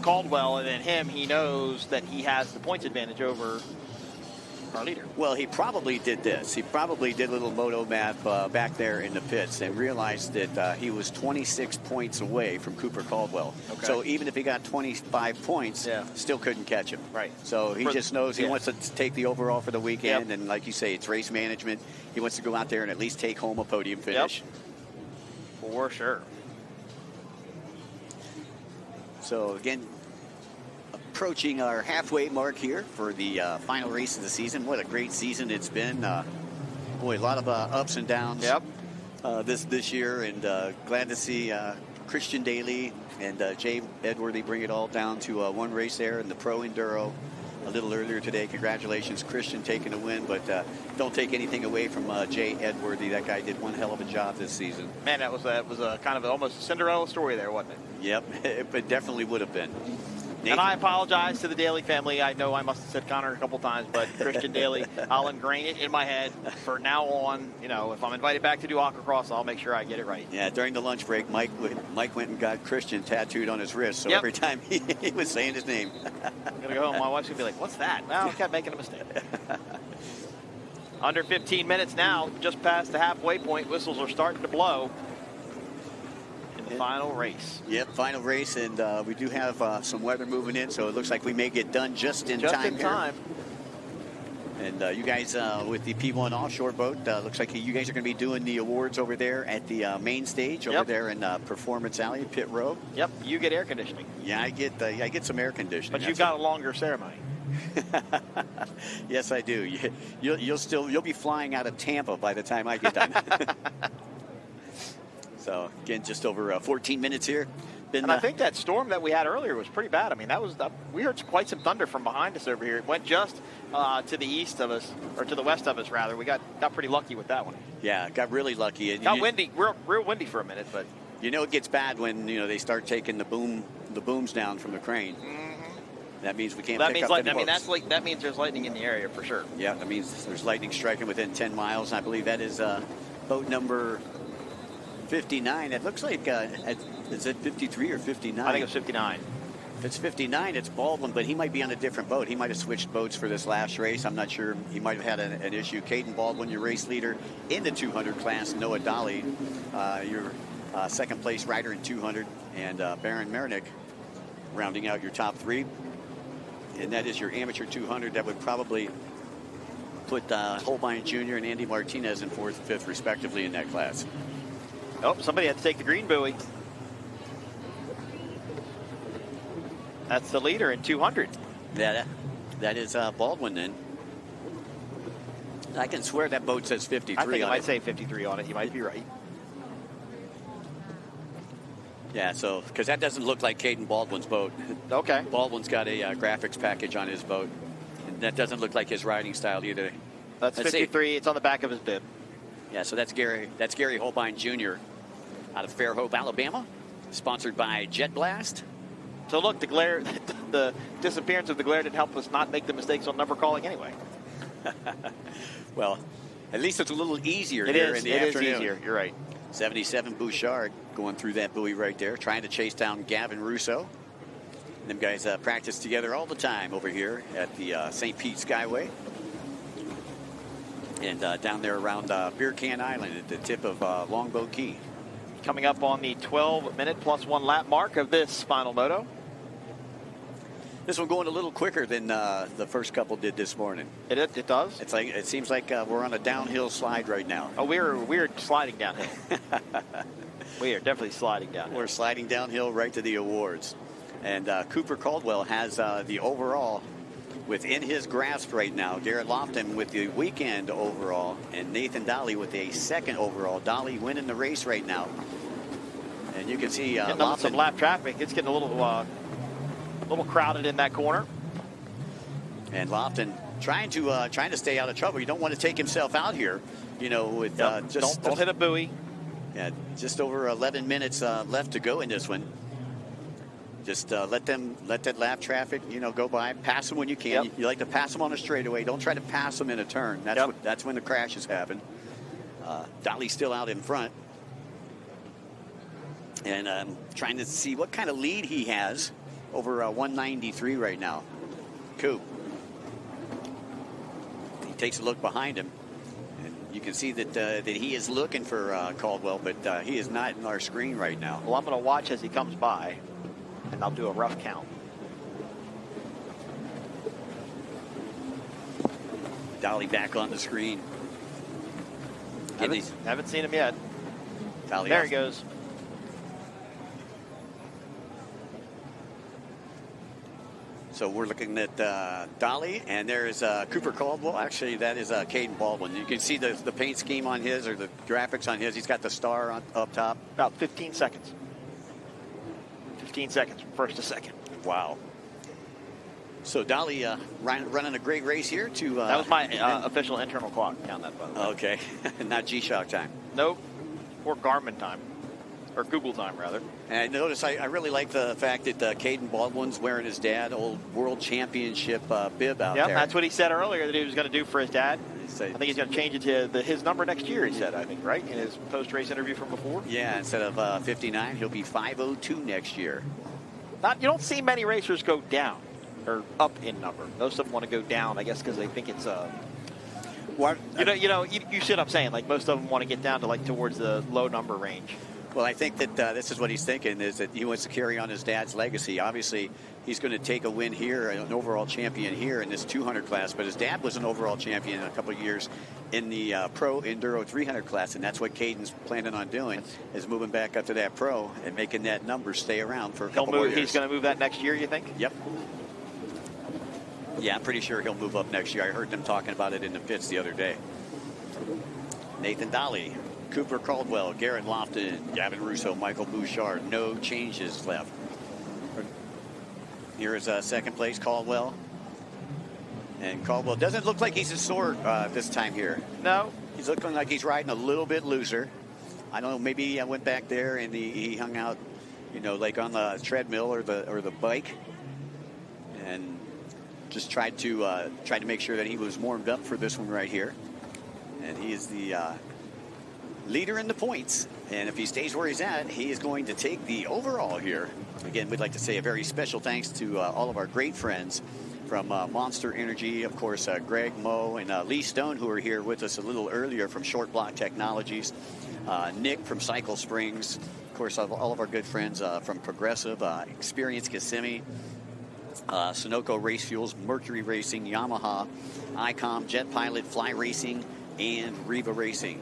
Caldwell and then him, he knows that he has the points advantage over our leader. Well, he probably did this. He probably did a little moto math back there in the pits and realized that he was 26 points away from Cooper Caldwell. Okay. So even if he got 25 points, still couldn't catch him. Right. So he just knows he wants to take the overall for the weekend. Yep. And like you say, it's race management. He wants to go out there and at least take home a podium finish. Yep. For sure. So again, approaching our halfway mark here for the final race of the season. What a great season it's been. Boy, a lot of ups and downs this year, and glad to see Christian Daly and Jay Edworthy bring it all down to one race there in the Pro Enduro a little earlier today. Congratulations, Christian, taking a win, but don't take anything away from Jay Edworthy. That guy did one hell of a job this season. Man, that was a kind of almost a Cinderella story there, wasn't it? Yep, it definitely would have been. Nathan. And I apologize to the Daly family. I know I must have said Connor a couple times, but Christian Daly, I'll ingrain it in my head for now on. If I'm invited back to do Aqua-Cross, I'll make sure I get it right. Yeah, during the lunch break, Mike went and got Christian tattooed on his wrist, so every time he was saying his name. I'm going to go home. My wife's going to be like, what's that? Well, I kept making a mistake. Under 15 minutes now, just past the halfway point. Whistles are starting to blow. Final race. Yep, final race, and we do have some weather moving in, so it looks like we may get done just in time here. And you guys with the P1 Offshore boat, looks like you guys are going to be doing the awards over there at the main stage over there in Performance Alley, Pit Row. Yep, you get air conditioning. Yeah, I get some air conditioning. But you've got a longer ceremony. Yes, I do. You'll be flying out of Tampa by the time I get done. So, again, just over 14 minutes here been. And I think that storm that we had earlier was pretty bad. I mean, we heard quite some thunder from behind us over here. It went just to the east of us, or to the west of us, rather. We got pretty lucky with that one. Yeah, got really lucky. Got windy, real windy for a minute, but it gets bad when they start taking the booms down from the crane. That means we can't pick up any boats. That means there's lightning in the area for sure. Yeah, that means there's lightning striking within 10 miles. I believe that is boat number 59. It looks like, is it 53 or 59? I think it's 59. If it's 59, it's Baldwin, but he might be on a different boat. He might have switched boats for this last race. I'm not sure. He might have had an issue. Caden Baldwin, your race leader in the 200 class. Noah Dolly, your second place rider in 200. And Baron Marinick rounding out your top three. And that is your amateur 200. That would probably put Holbein Jr. and Andy Martinez in 4th and 5th, respectively, in that class. Oh, somebody had to take the green buoy. That's the leader in 200. That is Baldwin then. I can swear that boat says 53 I think it on might say 53 on it. You might be right. Yeah, so, because that doesn't look like Caden Baldwin's boat. Okay. Baldwin's got a graphics package on his boat. And that doesn't look like his riding style either. That's 53. It's on the back of his bib. Yeah, so that's Gary Holbein Jr. out of Fairhope, Alabama, sponsored by Jet Blast. So look, the glare, the disappearance of the glare didn't help us not make the mistakes on number calling anyway. Well, at least it's a little easier in the afternoon. It is easier. You're right. 77 Bouchard going through that buoy right there, trying to chase down Gavin Russo. Them guys practice together all the time over here at the St. Pete Skyway. And down there around Beer Can Island at the tip of Longboat Key. Coming up on the 12-minute plus 1 lap mark of this final moto. This one going a little quicker than the first couple did this morning. It does. It seems like we're on a downhill slide right now. Oh, we're sliding downhill. We are definitely sliding downhill. We're sliding downhill right to the awards, and Cooper Caldwell has the overall within his grasp right now. Garrett Lofton with the weekend overall, and Nathan Dolly with a second overall. Dolly winning the race right now, and you can see Lofton, some lap traffic. It's getting a little crowded in that corner. And Lofton trying to stay out of trouble. You don't want to take himself out here, with just don't hit a buoy. Yeah, just over 11 minutes left to go in this one. Just let that lap traffic, go by. Pass them when you can. You like to pass them on a straightaway. Don't try to pass them in a turn. That's when the crashes happen. Dolly's still out in front, and trying to see what kind of lead he has over 193 right now. Coop. He takes a look behind him, and you can see that he is looking for Caldwell, but he is not in our screen right now. Well, I'm going to watch as he comes by, and I'll do a rough count. Dolly back on the screen. Haven't seen him yet. Dolly there he goes. So we're looking at Dolly, and there's Cooper Caldwell. Actually, that is Caden Baldwin. You can see the paint scheme on his, or the graphics on his. He's got the star up top. About 15 seconds. 15 seconds from first to second. Wow. So Dolly running a great race here to... that was my official internal clock. Count that, by the way. Okay. Not G-Shock time. Nope. Or Garmin time. Or Google time, rather. And notice I really like the fact that Caden Baldwin's wearing his dad old World Championship bib out there. Yeah, that's what he said earlier that he was going to do for his dad. I think he's going to change it to his number next year, he said, I think, right? In his post-race interview from before? Yeah, instead of 59, he'll be 502 next year. You don't see many racers go down or up in number. Most of them want to go down, I guess, because they think it's you see what I'm saying? Like, most of them want to get down to towards the low number range. Well, I think that this is what he's thinking, is that he wants to carry on his dad's legacy. Obviously, he's going to take a win here, an overall champion here in this 200 class, but his dad was an overall champion in a couple of years in the Pro Enduro 300 class, and that's what Caden's planning on doing, is moving back up to that Pro and making that number stay around for a couple more years. He's going to move that next year, you think? Yep. Yeah, I'm pretty sure he'll move up next year. I heard them talking about it in the pits the other day. Nathan Dolly Cooper Caldwell, Garrett Lofton, Gavin Russo, Michael Bouchard. No changes left. Here is second place, Caldwell. And Caldwell doesn't look like he's as sore this time here. No. He's looking like he's riding a little bit looser. I don't know, maybe I went back there and he hung out, you know, like on the treadmill or the bike, and just tried to make sure that he was warmed up for this one right here. And he is the leader in the points. And if he stays where he's at, he is going to take the overall here. Again, we'd like to say a very special thanks to all of our great friends from Monster Energy, of course, Greg, Mo, and Lee Stone, who are here with us a little earlier from Short Block Technologies, Nick from Cycle Springs, of course, all of our good friends from Progressive, Experience Kissimmee, Sunoco Race Fuels, Mercury Racing, Yamaha, ICOM, Jet Pilot, Fly Racing, and Riva Racing.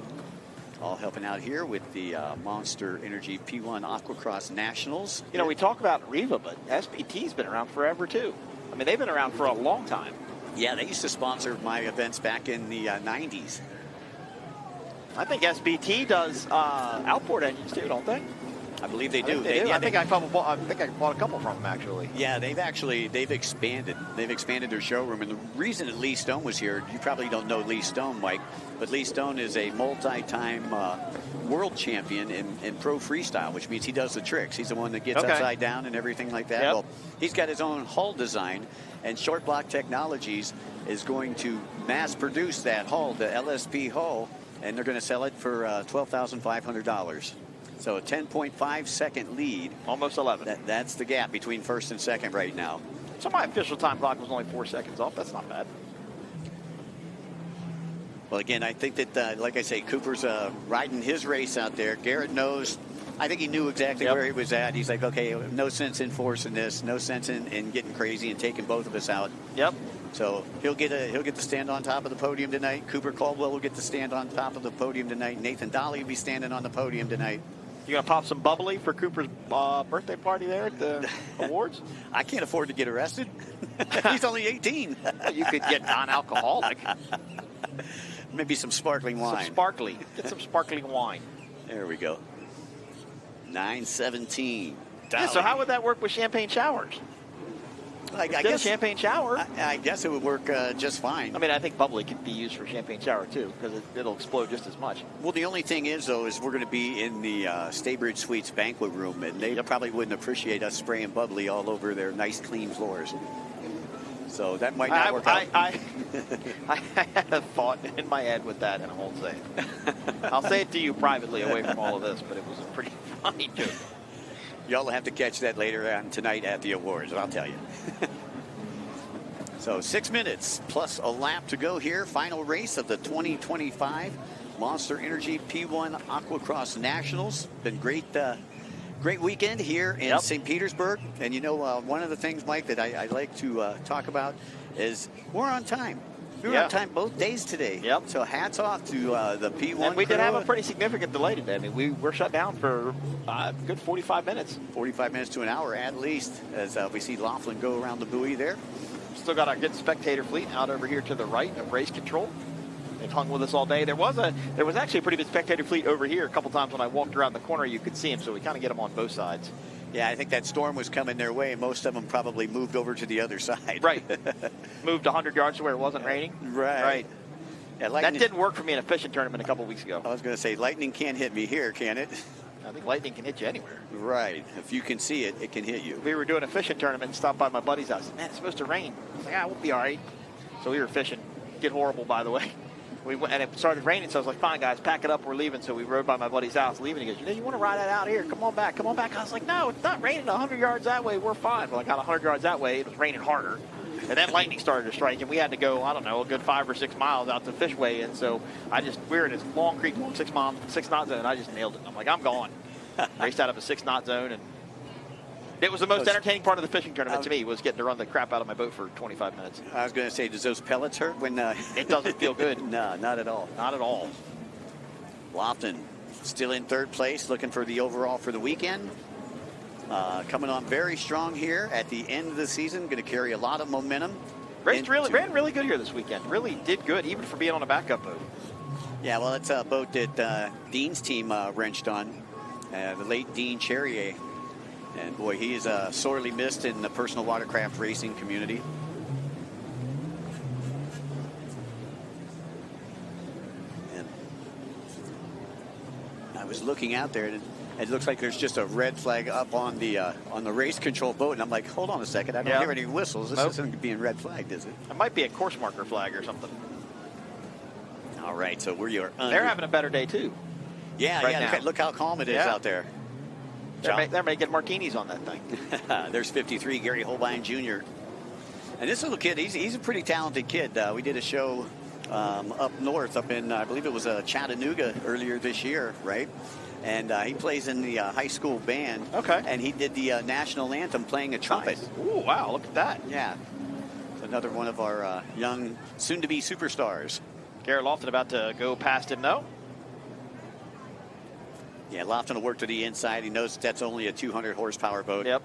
All helping out here with the Monster Energy P1 Aquacross Nationals. You know, we talk about Riva, but SPT's been around forever, too. I mean, they've been around for a long time. Yeah, they used to sponsor my events back in the 90s. I think SPT does outboard engines, too, don't they? I believe they do. Yeah, I think I bought a couple from them, actually. Yeah, they've expanded. They've expanded their showroom. And the reason that Lee Stone was here, you probably don't know Lee Stone, Mike, but Lee Stone is a multi-time world champion in pro freestyle, which means he does the tricks. He's the one that gets upside down and everything like that. Yep. Well, he's got his own hull design, and Short Block Technologies is going to mass produce that hull, the LSP hull, and they're going to sell it for $12,500. So a 10.5 second lead. Almost 11. That's the gap between first and second right now. So my official time clock was only 4 seconds off. That's not bad. Well, again, I think that, like I say, Cooper's riding his race out there. Garrett knows. I think he knew exactly where he was at. He's like, okay, no sense in forcing this. No sense in getting crazy and taking both of us out. Yep. So he'll get to stand on top of the podium tonight. Cooper Caldwell will get to stand on top of the podium tonight. Nathan Dolly will be standing on the podium tonight. You gonna pop some bubbly for Cooper's birthday party there at the awards? I can't afford to get arrested. He's only 18. You could get non-alcoholic. Maybe some sparkling wine. Some sparkly. Get some sparkling wine. There we go. 9:17. Yeah, so how would that work with champagne showers? I guess champagne shower. I guess it would work just fine. I mean, I think bubbly could be used for champagne shower too, because it'll explode just as much. Well, the only thing is, though, is we're going to be in the Staybridge Suites banquet room, and they probably wouldn't appreciate us spraying bubbly all over their nice, clean floors. So that might not work out. I had a thought in my head with that, and I won't say it. I'll say it to you privately away from all of this, but it was a pretty funny joke. Y'all will have to catch that later on tonight at the awards, I'll tell you. So 6 minutes plus a lap to go here. Final race of the 2025 Monster Energy P1 Aquacross Nationals. Been great weekend here in St. Petersburg. And you know, one of the things, Mike, that I like to talk about is we're on time. We were on time both days today. Yep. So hats off to the P1 And we did crew. have a pretty significant delay today. I mean, we were shut down for a good 45 minutes. 45 minutes to an hour at least, as we see Laughlin go around the buoy there. Still got our good spectator fleet out over here to the right of race control. They've hung with us all day. There was actually a pretty good spectator fleet over here. A couple times when I walked around the corner, you could see them, so we kind of get them on both sides. Yeah, I think that storm was coming their way. Most of them probably moved over to the other side. Right. Moved 100 yards to where it wasn't raining. Right. Yeah, that didn't work for me in a fishing tournament a couple weeks ago. I was going to say, lightning can't hit me here, can it? I think lightning can hit you anywhere. Right. If you can see it, it can hit you. We were doing a fishing tournament and stopped by my buddy's house. I said, man, it's supposed to rain. I was like, we'll be all right. So we were fishing. Get horrible, by the way. We went, and it started raining, so I was like, fine, guys, pack it up. We're leaving. So we rode by my buddy's house, leaving. He goes, you want to ride that out here? Come on back. Come on back. I was like, no, it's not raining 100 yards that way. We're fine. Well, I got 100 yards that way. It was raining harder. And then lightning started to strike, and we had to go, I don't know, a good 5 or 6 miles out to Fishway. And so we were in this long creek, 6 knot zone. I just nailed it. I'm like, I'm gone. Raced out of a 6 knot zone, and it was the most entertaining part of the fishing tournament to me, was getting to run the crap out of my boat for 25 minutes. I was going to say, does those pellets hurt when... It doesn't feel good. No, not at all. Not at all. Lofton still in third place, looking for the overall for the weekend. Coming on very strong here at the end of the season. Going to carry a lot of momentum. Ran really good here this weekend. Really did good, even for being on a backup boat. Yeah, well, it's a boat that Dean's team wrenched on, the late Dean Cherrier. And boy, he is sorely missed in the personal watercraft racing community. And I was looking out there, and it looks like there's just a red flag up on the race control boat, and I'm like, hold on a second, I don't hear any whistles. This isn't being red flagged, is it? It might be a course marker flag or something. All right, so we are under. They're having a better day too. Yeah, right yeah. now. Look how calm it is out there. They're making martinis on that thing. There's 53, Gary Holbein Jr. And this little kid, he's a pretty talented kid. We did a show up north, up in, I believe it was Chattanooga earlier this year, right? And he plays in the high school band. Okay. And he did the national anthem playing a trumpet. Nice. Ooh, wow, look at that. Yeah. Another one of our young, soon-to-be superstars. Garrett Lofton about to go past him, though. Yeah, Lofton will work to the inside. He knows that's only a 200 horsepower boat. Yep.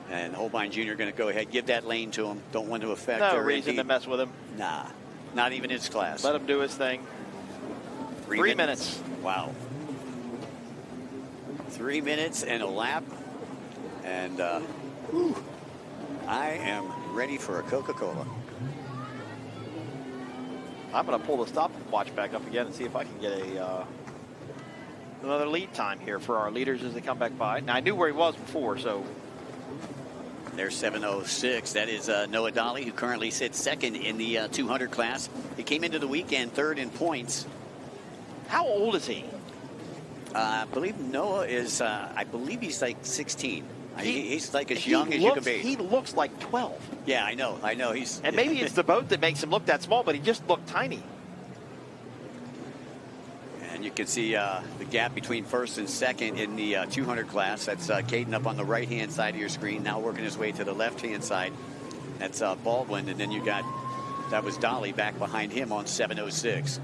And Holbein Jr. going to go ahead, give that lane to him. Don't want to affect. No reason to mess with him. Nah, not even his class. Let him do his thing. 3 minutes. Wow. 3 minutes and a lap. And I am ready for a Coca-Cola. I'm going to pull the stopwatch back up again and see if I can get another lead time here for our leaders as they come back by. Now, I knew where he was before, so. There's 7:06. That is Noah Dolly, who currently sits second in the 200 class. He came into the weekend third in points. How old is he? I believe Noah is, I believe he's like 16. He's like as young as you can be. He looks like 12. Yeah, I know. He's. And maybe it's the boat that makes him look that small, but he just looked tiny. And you can see the gap between first and second in the 200 class. That's Caden up on the right-hand side of your screen, now working his way to the left-hand side. That's Baldwin, and then you got, that was Dolly back behind him on 7:06.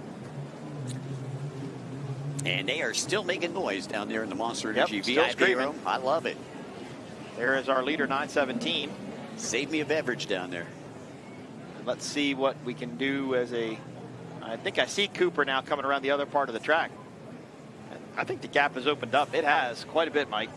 And they are still making noise down there in the Monster Energy VIP room. I love it. There is our leader, 917. Save me a beverage down there. Let's see what we can do as I think I see Cooper now coming around the other part of the track. I think the gap has opened up. It has quite a bit, Mike.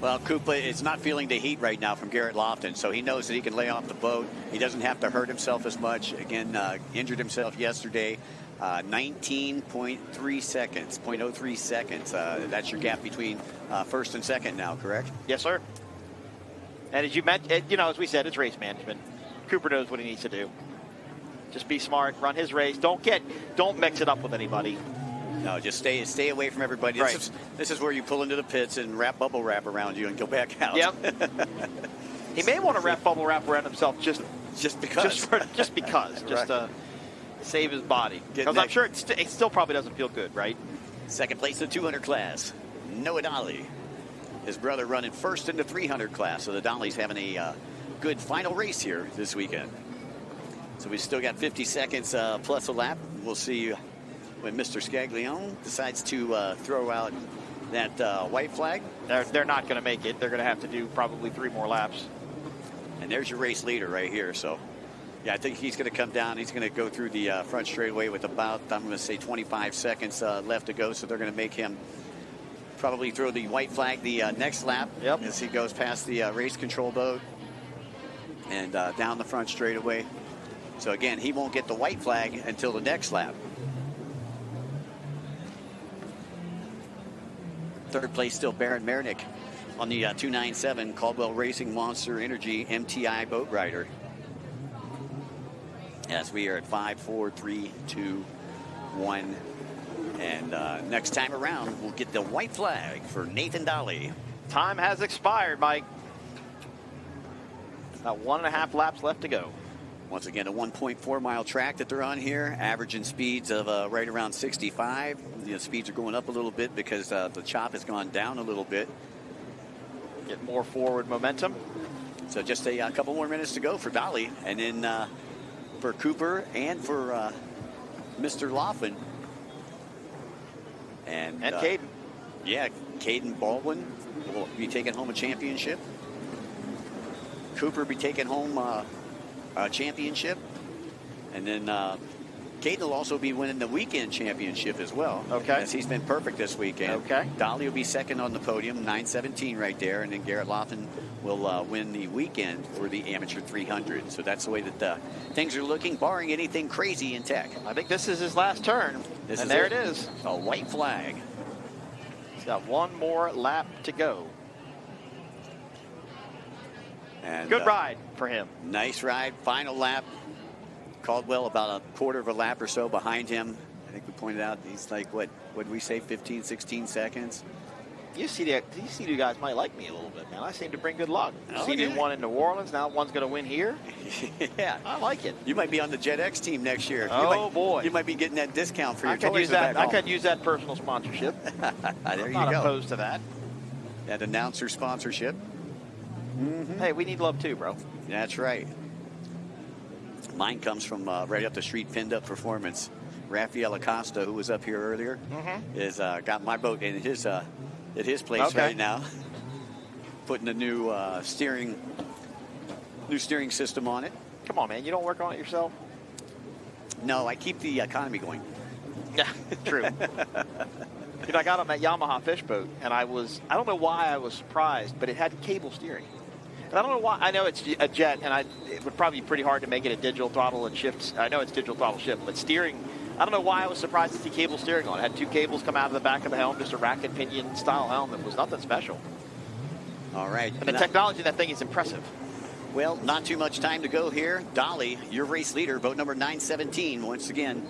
Well, Cooper is not feeling the heat right now from Garrett Lofton, so he knows that he can lay off the boat. He doesn't have to hurt himself as much. Again, injured himself yesterday. 19.3 seconds, 0.03 seconds. That's your gap between first and second now, correct? Yes, sir. And as you mentioned, as we said, it's race management. Cooper knows what he needs to do. Just be smart, run his race. Don't mix it up with anybody. No, just stay away from everybody. Right. This is where you pull into the pits and wrap bubble wrap around you and go back out. Yep. He may want to wrap bubble wrap around himself just because. Just because. Just to save his body. Because I'm sure it still probably doesn't feel good, right? Second place in the 200 class, Noah Dolly. His brother running first in the 300 class. So the Dolly's having a good final race here this weekend. So we still got 50 seconds plus a lap. We'll see when Mr. Scaglione decides to throw out that white flag. They're not going to make it. They're going to have to do probably 3 more laps. And there's your race leader right here. So, yeah, I think he's going to come down. He's going to go through the front straightaway with about, I'm going to say 25 seconds left to go. So they're going to make him probably throw the white flag the next lap as he goes past the race control boat and down the front straightaway. So, again, he won't get the white flag until the next lap. Third place still Baron Mernick on the 297 Caldwell Racing Monster Energy MTI boat rider. As we are at 5, 4, 3, 2, 1. And next time around, we'll get the white flag for Nathan Dolly. Time has expired, Mike. About 1.5 laps left to go. Once again, a 1.4 mile track that they're on here, averaging speeds of right around 65. The speeds are going up a little bit because the chop has gone down a little bit. Get more forward momentum. So just a couple more minutes to go for Dolly, and then for Cooper and for Mr. Laughlin. And Caden. Yeah, Caden Baldwin will be taking home a championship. Cooper be taking home a championship. And then Caden will also be winning the weekend championship as well. Okay. As he's been perfect this weekend. Okay. Dolly will be second on the podium, 9:17 right there. And then Garrett Lofton will win the weekend for the Amateur 300. So that's the way that things are looking, barring anything crazy in tech. I think this is his last turn. And there it is. A white flag. He's got one more lap to go. And, good ride for him. Nice ride. Final lap. Caldwell about a quarter of a lap or so behind him. I think we pointed out he's like, what did we say, 15, 16 seconds? You see you guys might like me a little bit, man. I seem to bring good luck. Oh, me one in New Orleans. Now one's going to win here. Yeah. I like it. You might be on the Jet X team next year. Boy. You might be getting that discount for your I could toys use that. back I home. could use that personal sponsorship. There I'm you not go. opposed to that. That announcer sponsorship. Hey, we need love too, bro. That's right. Mine comes from right up the street, pinned up performance. Rafael Acosta, who was up here earlier, is got my boat in his at his place right now. Putting a new steering system on it. Come on, man. You don't work on it yourself? No, I keep the economy going. Yeah, true. I got on that Yamaha fish boat, and I don't know why I was surprised, but it had cable steering. And I don't know why. I know it's a jet, and it would probably be pretty hard to make it a digital throttle and shift. I know it's digital throttle shift, but steering, I don't know why I was surprised to see cable steering on it. It had two cables come out of the back of the helm, just a racket pinion style helm. It was nothing special. All right. And the technology of that thing is impressive. Well, not too much time to go here. Dolly, your race leader, boat number 917, once again,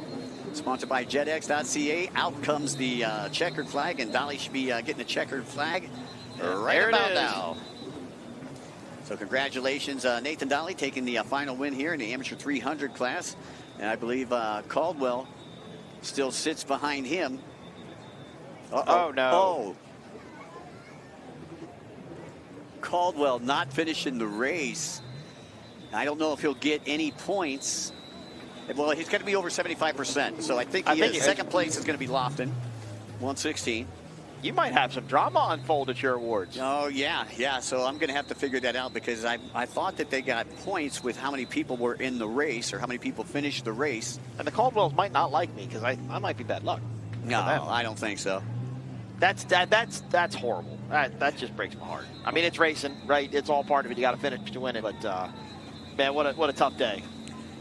sponsored by JetX.ca. Out comes the checkered flag, and Dolly should be getting a checkered flag right about now. So congratulations, Nathan Dolly, taking the final win here in the Amateur 300 class. And I believe Caldwell still sits behind him. Oh, no. Oh. Caldwell not finishing the race. I don't know if he'll get any points. Well, he's going to be over 75%. So I think second place is going to be Lofton, 116. You might have some drama unfold at your awards. Oh, yeah. So I'm going to have to figure that out because I thought that they got points with how many people were in the race or how many people finished the race. And the Caldwells might not like me because I might be bad luck. No, I don't think so. That's horrible. That just breaks my heart. I mean, it's racing, right? It's all part of it. You got to finish to win it. But, man, what a tough day.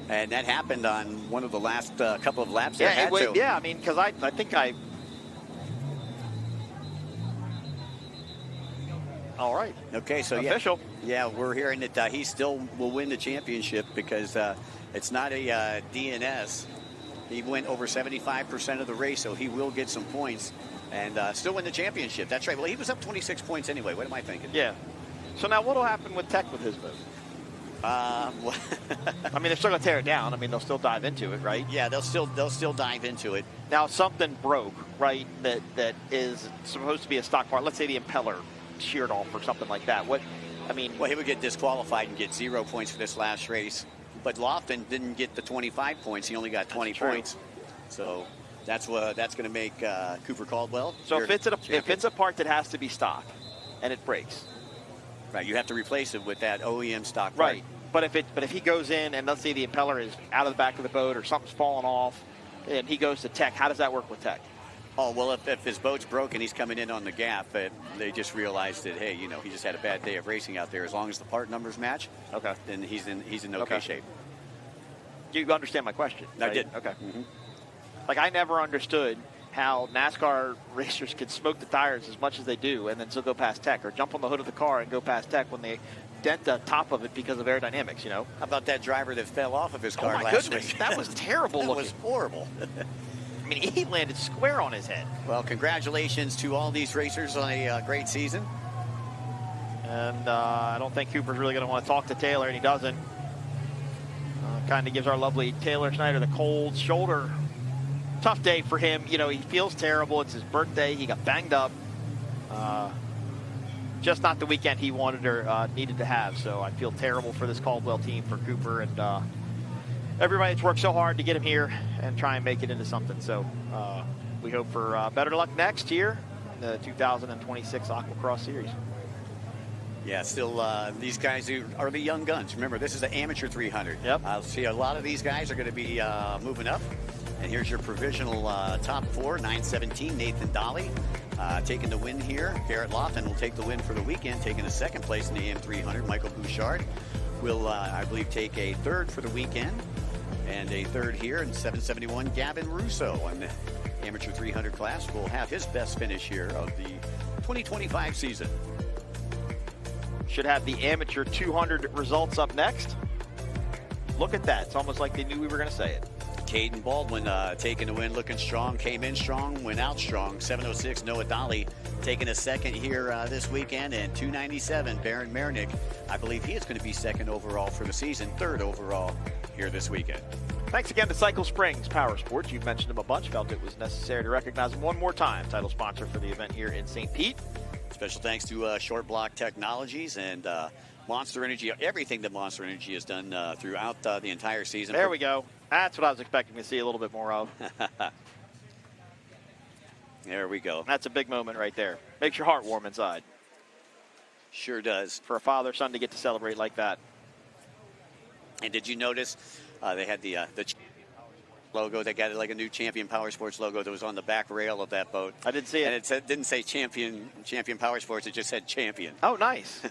And that happened on one of the last couple of laps. Yeah, I mean, because I think all right. Okay, so official. Yeah, we're hearing that he still will win the championship because it's not a DNS. He went over 75% of the race, so he will get some points and still win the championship. That's right. Well, he was up 26 points anyway. What am I thinking? Yeah. So now what will happen with Tech with his boat? I mean, they're still going to tear it down. I mean, they'll still dive into it, right? Yeah, they'll still dive into it. Now, something broke, right, that is supposed to be a stock part. Let's say the impeller sheared off or something like that. Well, he would get disqualified and get 0 points for this last race. But Lofton didn't get the 25 points. He only got 20 points. So that's going to make Cooper Caldwell. So if it's a part that has to be stock and it breaks, right, you have to replace it with that OEM stock part. Right. But if he goes in and let's say the impeller is out of the back of the boat or something's falling off and he goes to Tech, how does that work with Tech? Oh, well, if his boat's broken, he's coming in on the gap. They just realized that, hey, he just had a bad day of racing out there. As long as the part numbers match, then he's in okay shape. You understand my question? I did. Okay. Like, I never understood how NASCAR racers can smoke the tires as much as they do and then still go past Tech or jump on the hood of the car and go past Tech when they dent the top of it because of aerodynamics, How about that driver that fell off of his car last week? Oh, my goodness. That was terrible looking. That was horrible. I mean, he landed square on his head. Well, congratulations to all these racers on a great season. And I don't think Cooper's really going to want to talk to Taylor, and he doesn't. Kind of gives our lovely Taylor Snyder the cold shoulder. Tough day for him. He feels terrible. It's his birthday. He got banged up. Just not the weekend he wanted or needed to have. So I feel terrible for this Caldwell team, for Cooper, and everybody that's worked so hard to get him here and try and make it into something. So we hope for better luck next year in the 2026 Aqua-Cross Series. Yeah, still these guys who are the young guns. Remember, this is an amateur 300. Yep. I'll see a lot of these guys are going to be moving up. And here's your provisional top 4. 917, Nathan Dolly taking the win here. Garrett Lofton will take the win for the weekend, taking the second place in the AM 300. Michael Bouchard will, I believe, take a third for the weekend. And a third here in 771, Gavin Russo in the amateur 300 class will have his best finish here of the 2025 season. Should have the amateur 200 results up next. Look at that. It's almost like they knew we were going to say it. Caden Baldwin taking the win, looking strong, came in strong, went out strong. 706, Noah Dolly taking a second here this weekend. And 297, Baron Marinick. I believe he is going to be second overall for the season, third overall here this weekend. Thanks again to Cycle Springs Power Sports. You've mentioned them a bunch. Felt it was necessary to recognize them one more time. Title sponsor for the event here in St. Pete. Special thanks to Short Block Technologies and Monster Energy, everything that Monster Energy has done throughout the entire season. There we go. That's what I was expecting to see a little bit more of. There we go. That's a big moment right there. Makes your heart warm inside. Sure does. For a father-son to get to celebrate like that. And did you notice they had the logo? They got like a new Champion Power Sports logo that was on the back rail of that boat. I didn't see it. And it didn't say Champion Power Sports. It just said Champion. Oh, nice.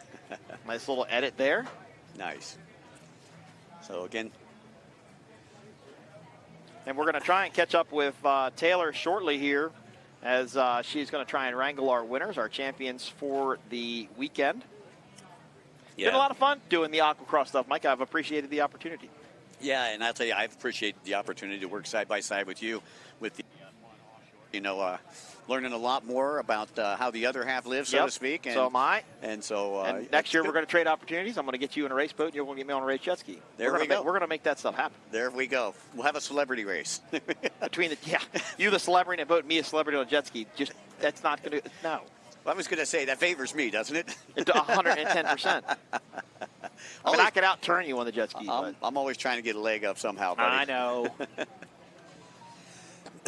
Nice little edit there. Nice. So, again. And we're going to try and catch up with Taylor shortly here as she's going to try and wrangle our winners, our champions for the weekend. Yeah. Been a lot of fun doing the Aqua-Cross stuff, Mike. I've appreciated the opportunity. Yeah, and I'll tell you, I've appreciated the opportunity to work side by side with you, with the, learning a lot more about how the other half lives, so to speak. And, so am I. And so and next year we're going to trade opportunities. I'm going to get you in a race boat, and you're going to get me on a race jet ski. There we go. We're going to make that stuff happen. There we go. We'll have a celebrity race. You the celebrity in a boat, me a celebrity on a jet ski. Just that's not going to no. Well, I was going to say that favors me, doesn't it? 110%. I mean, I could outturn you on the jet ski. I'm always trying to get a leg up somehow, buddy. I know.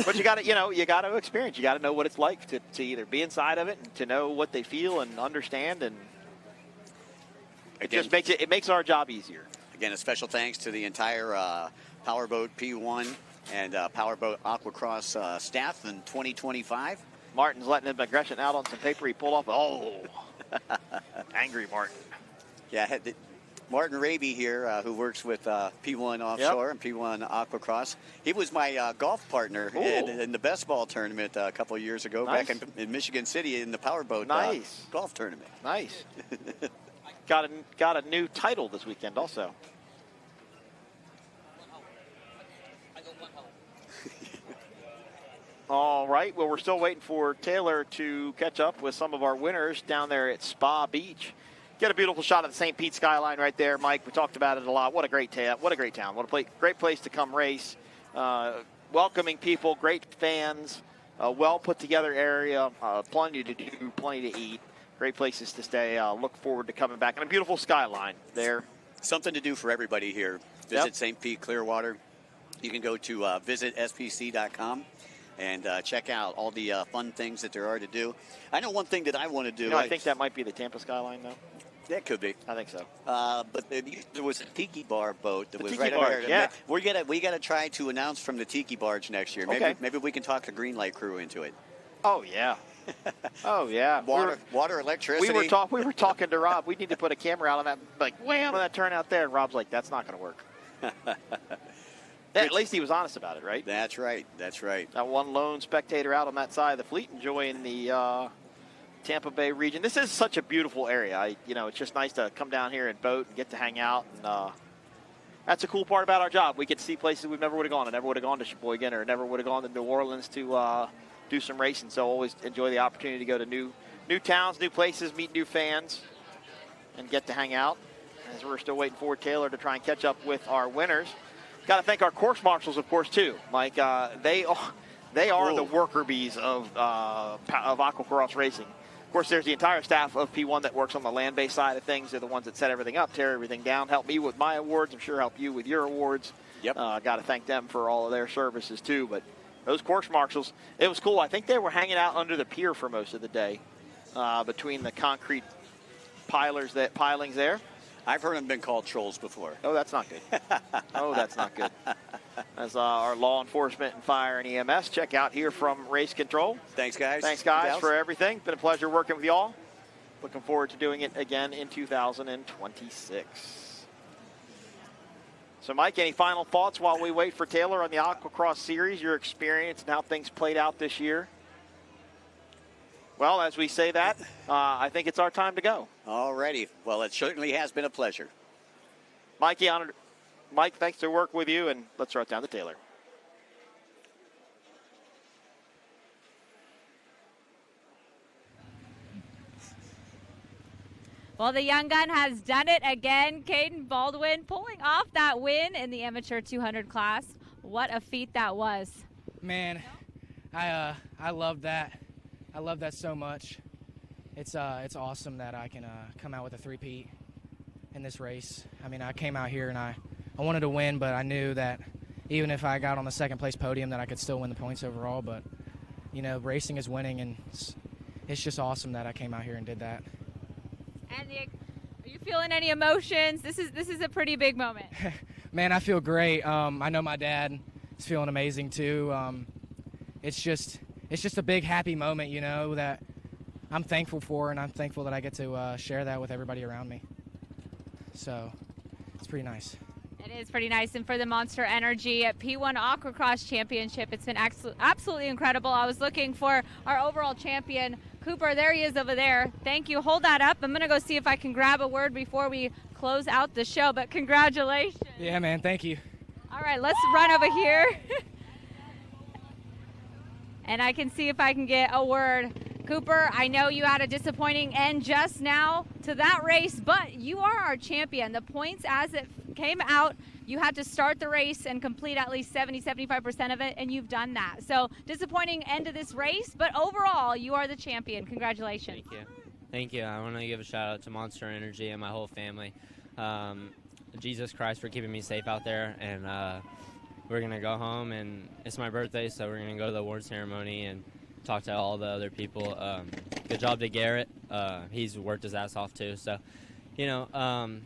But you got to, you got to experience. You got to know what it's like to either be inside of it and to know what they feel and understand, and it just makes our job easier. Again, a special thanks to the entire Powerboat P1 and Powerboat Aqua-Cross staff in 2025. Martin's letting his aggression out on some paper he pulled off. Oh, angry Martin. Yeah, Martin Raby here, who works with P1 Offshore and P1 Aqua-Cross. He was my golf partner in the best ball tournament a couple of years ago back in Michigan City in the Powerboat golf tournament. Nice. Got a new title this weekend also. All right. Well, we're still waiting for Taylor to catch up with some of our winners down there at Spa Beach. Get a beautiful shot of the St. Pete skyline right there, Mike. We talked about it a lot. What a great town. What a great town. What a great place to come race. Welcoming people, great fans, well put together area, plenty to do, plenty to eat. Great places to stay. Look forward to coming back. And a beautiful skyline there. Something to do for everybody here. Visit St. Pete Clearwater. You can go to visitspc.com. And check out all the fun things that there are to do. I know one thing that I want to do. I think that might be the Tampa skyline, though. That could be. I think so. But there was a tiki bar boat that was right barge, over here. Yeah. We got to try to announce from the tiki barge next year. Maybe we can talk the Green Light crew into it. Oh yeah. Oh yeah. Water, electricity. We were talking to Rob. We need to put a camera out on that. Like, wham, on that turnout there. And Rob's like, that's not going to work. At least he was honest about it, right? That's right. That's right. That one lone spectator out on that side of the fleet enjoying the Tampa Bay region. This is such a beautiful area. It's just nice to come down here and boat and get to hang out. And that's a cool part about our job. We get to see places we never would have gone. I never would have gone to Sheboygan or never would have gone to New Orleans to do some racing. So always enjoy the opportunity to go to new towns, new places, meet new fans, and get to hang out. As we're still waiting for Taylor to try and catch up with our winners. Got to thank our course marshals, of course, too, Mike. They are the worker bees of Aqua-Cross racing. Of course, there's the entire staff of P1 that works on the land-based side of things. They're the ones that set everything up, tear everything down, help me with my awards. I'm sure help you with your awards. Yep. Got to thank them for all of their services, too. But those course marshals, it was cool. I think they were hanging out under the pier for most of the day between the concrete pilings there. I've heard them been called trolls before. Oh, that's not good. Oh, that's not good. As our law enforcement and fire and EMS check out here from Race Control. Thanks, guys. Thanks, guys, for everything. Been a pleasure working with y'all. Looking forward to doing it again in 2026. So, Mike, any final thoughts while we wait for Taylor on the Aqua-Cross Series, your experience and how things played out this year? Well, as we say that, I think it's our time to go. All righty. Well, it certainly has been a pleasure. Mike, thanks for work with you, and let's throw it down to Taylor. Well, the young gun has done it again. Caden Baldwin pulling off that win in the amateur 200 class. What a feat that was. Man, I love that. I love that so much. It's awesome that I can come out with a three-peat in this race. I mean, I came out here and I wanted to win, but I knew that even if I got on the second place podium that I could still win the points overall. But, you know, racing is winning, and it's just awesome that I came out here and did that. And are you feeling any emotions? This is a pretty big moment. Man, I feel great. I know my dad is feeling amazing too. It's just a big happy moment, you know, that I'm thankful for, and I'm thankful that I get to share that with everybody around me. So it's pretty nice. It is pretty nice. And for the Monster Energy at P1 Aqua-Cross Championship, it's been absolutely incredible. I was looking for our overall champion, Cooper. There he is over there. Thank you. Hold that up. I'm going to go see if I can grab a word before we close out the show, but congratulations. Yeah, man. Thank you. All right, let's run over here. And I can see if I can get a word. Cooper, I know you had a disappointing end just now to that race, but you are our champion. The points as it came out, you had to start the race and complete at least 70-75% of it, and you've done that. So disappointing end to this race, but overall, you are the champion. Congratulations. Thank you. Thank you. I want to give a shout out to Monster Energy and my whole family. Jesus Christ for keeping me safe out there, and we're going to go home, and it's my birthday, so we're going to go to the award ceremony and talk to all the other people. Good job to Garrett. He's worked his ass off too. So, you know,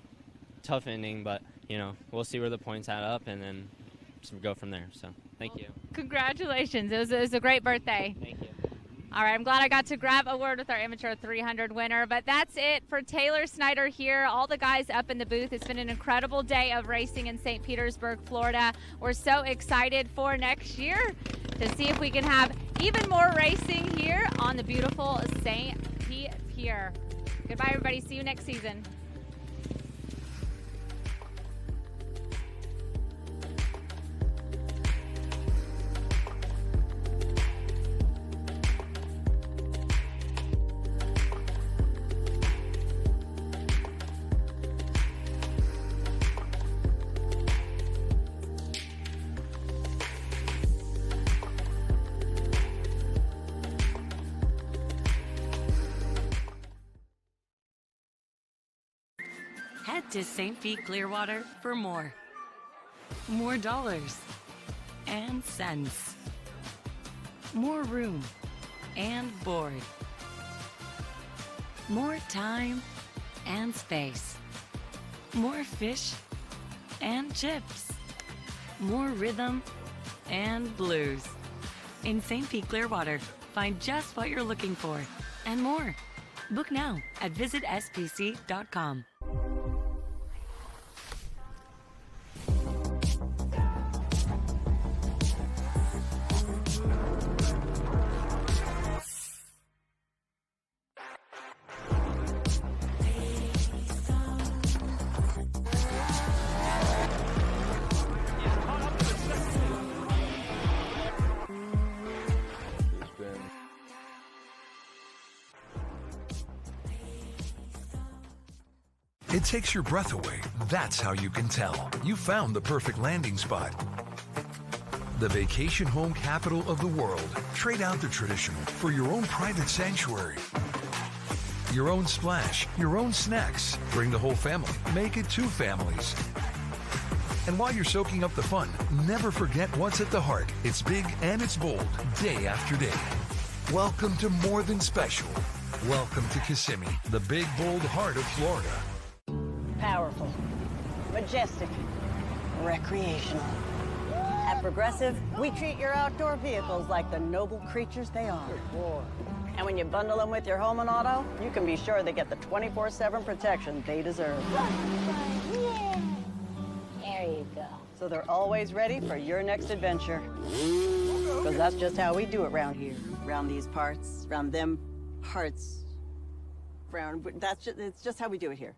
tough ending, but, you know, we'll see where the points add up and then just go from there. So, thank you. Congratulations. It was a great birthday. Thank you. All right, I'm glad I got to grab a word with our amateur 300 winner, but that's it for Taylor Snyder here, all the guys up in the booth. It's been an incredible day of racing in St. Petersburg, Florida. We're so excited for next year to see if we can have even more racing here on the beautiful St. Pete Pier. Goodbye, everybody. See you next season. Head to St. Pete Clearwater for more. More dollars and cents. More room and board. More time and space. More fish and chips. More rhythm and blues. In St. Pete Clearwater, find just what you're looking for and more. Book now at visitspc.com. It takes your breath away. That's how you can tell. You found the perfect landing spot. The vacation home capital of the world. Trade out the traditional for your own private sanctuary. Your own splash, your own snacks. Bring the whole family. Make it 2 families. And while you're soaking up the fun, never forget what's at the heart. It's big and it's bold, day after day. Welcome to More Than Special. Welcome to Kissimmee, the big, bold heart of Florida. Powerful, majestic, recreational. At Progressive, we treat your outdoor vehicles like the noble creatures they are. And when you bundle them with your home and auto, you can be sure they get the 24/7 protection they deserve. Yeah. There you go. So they're always ready for your next adventure. Because that's just how we do it around here. Around these parts, around them parts. It's just how we do it here.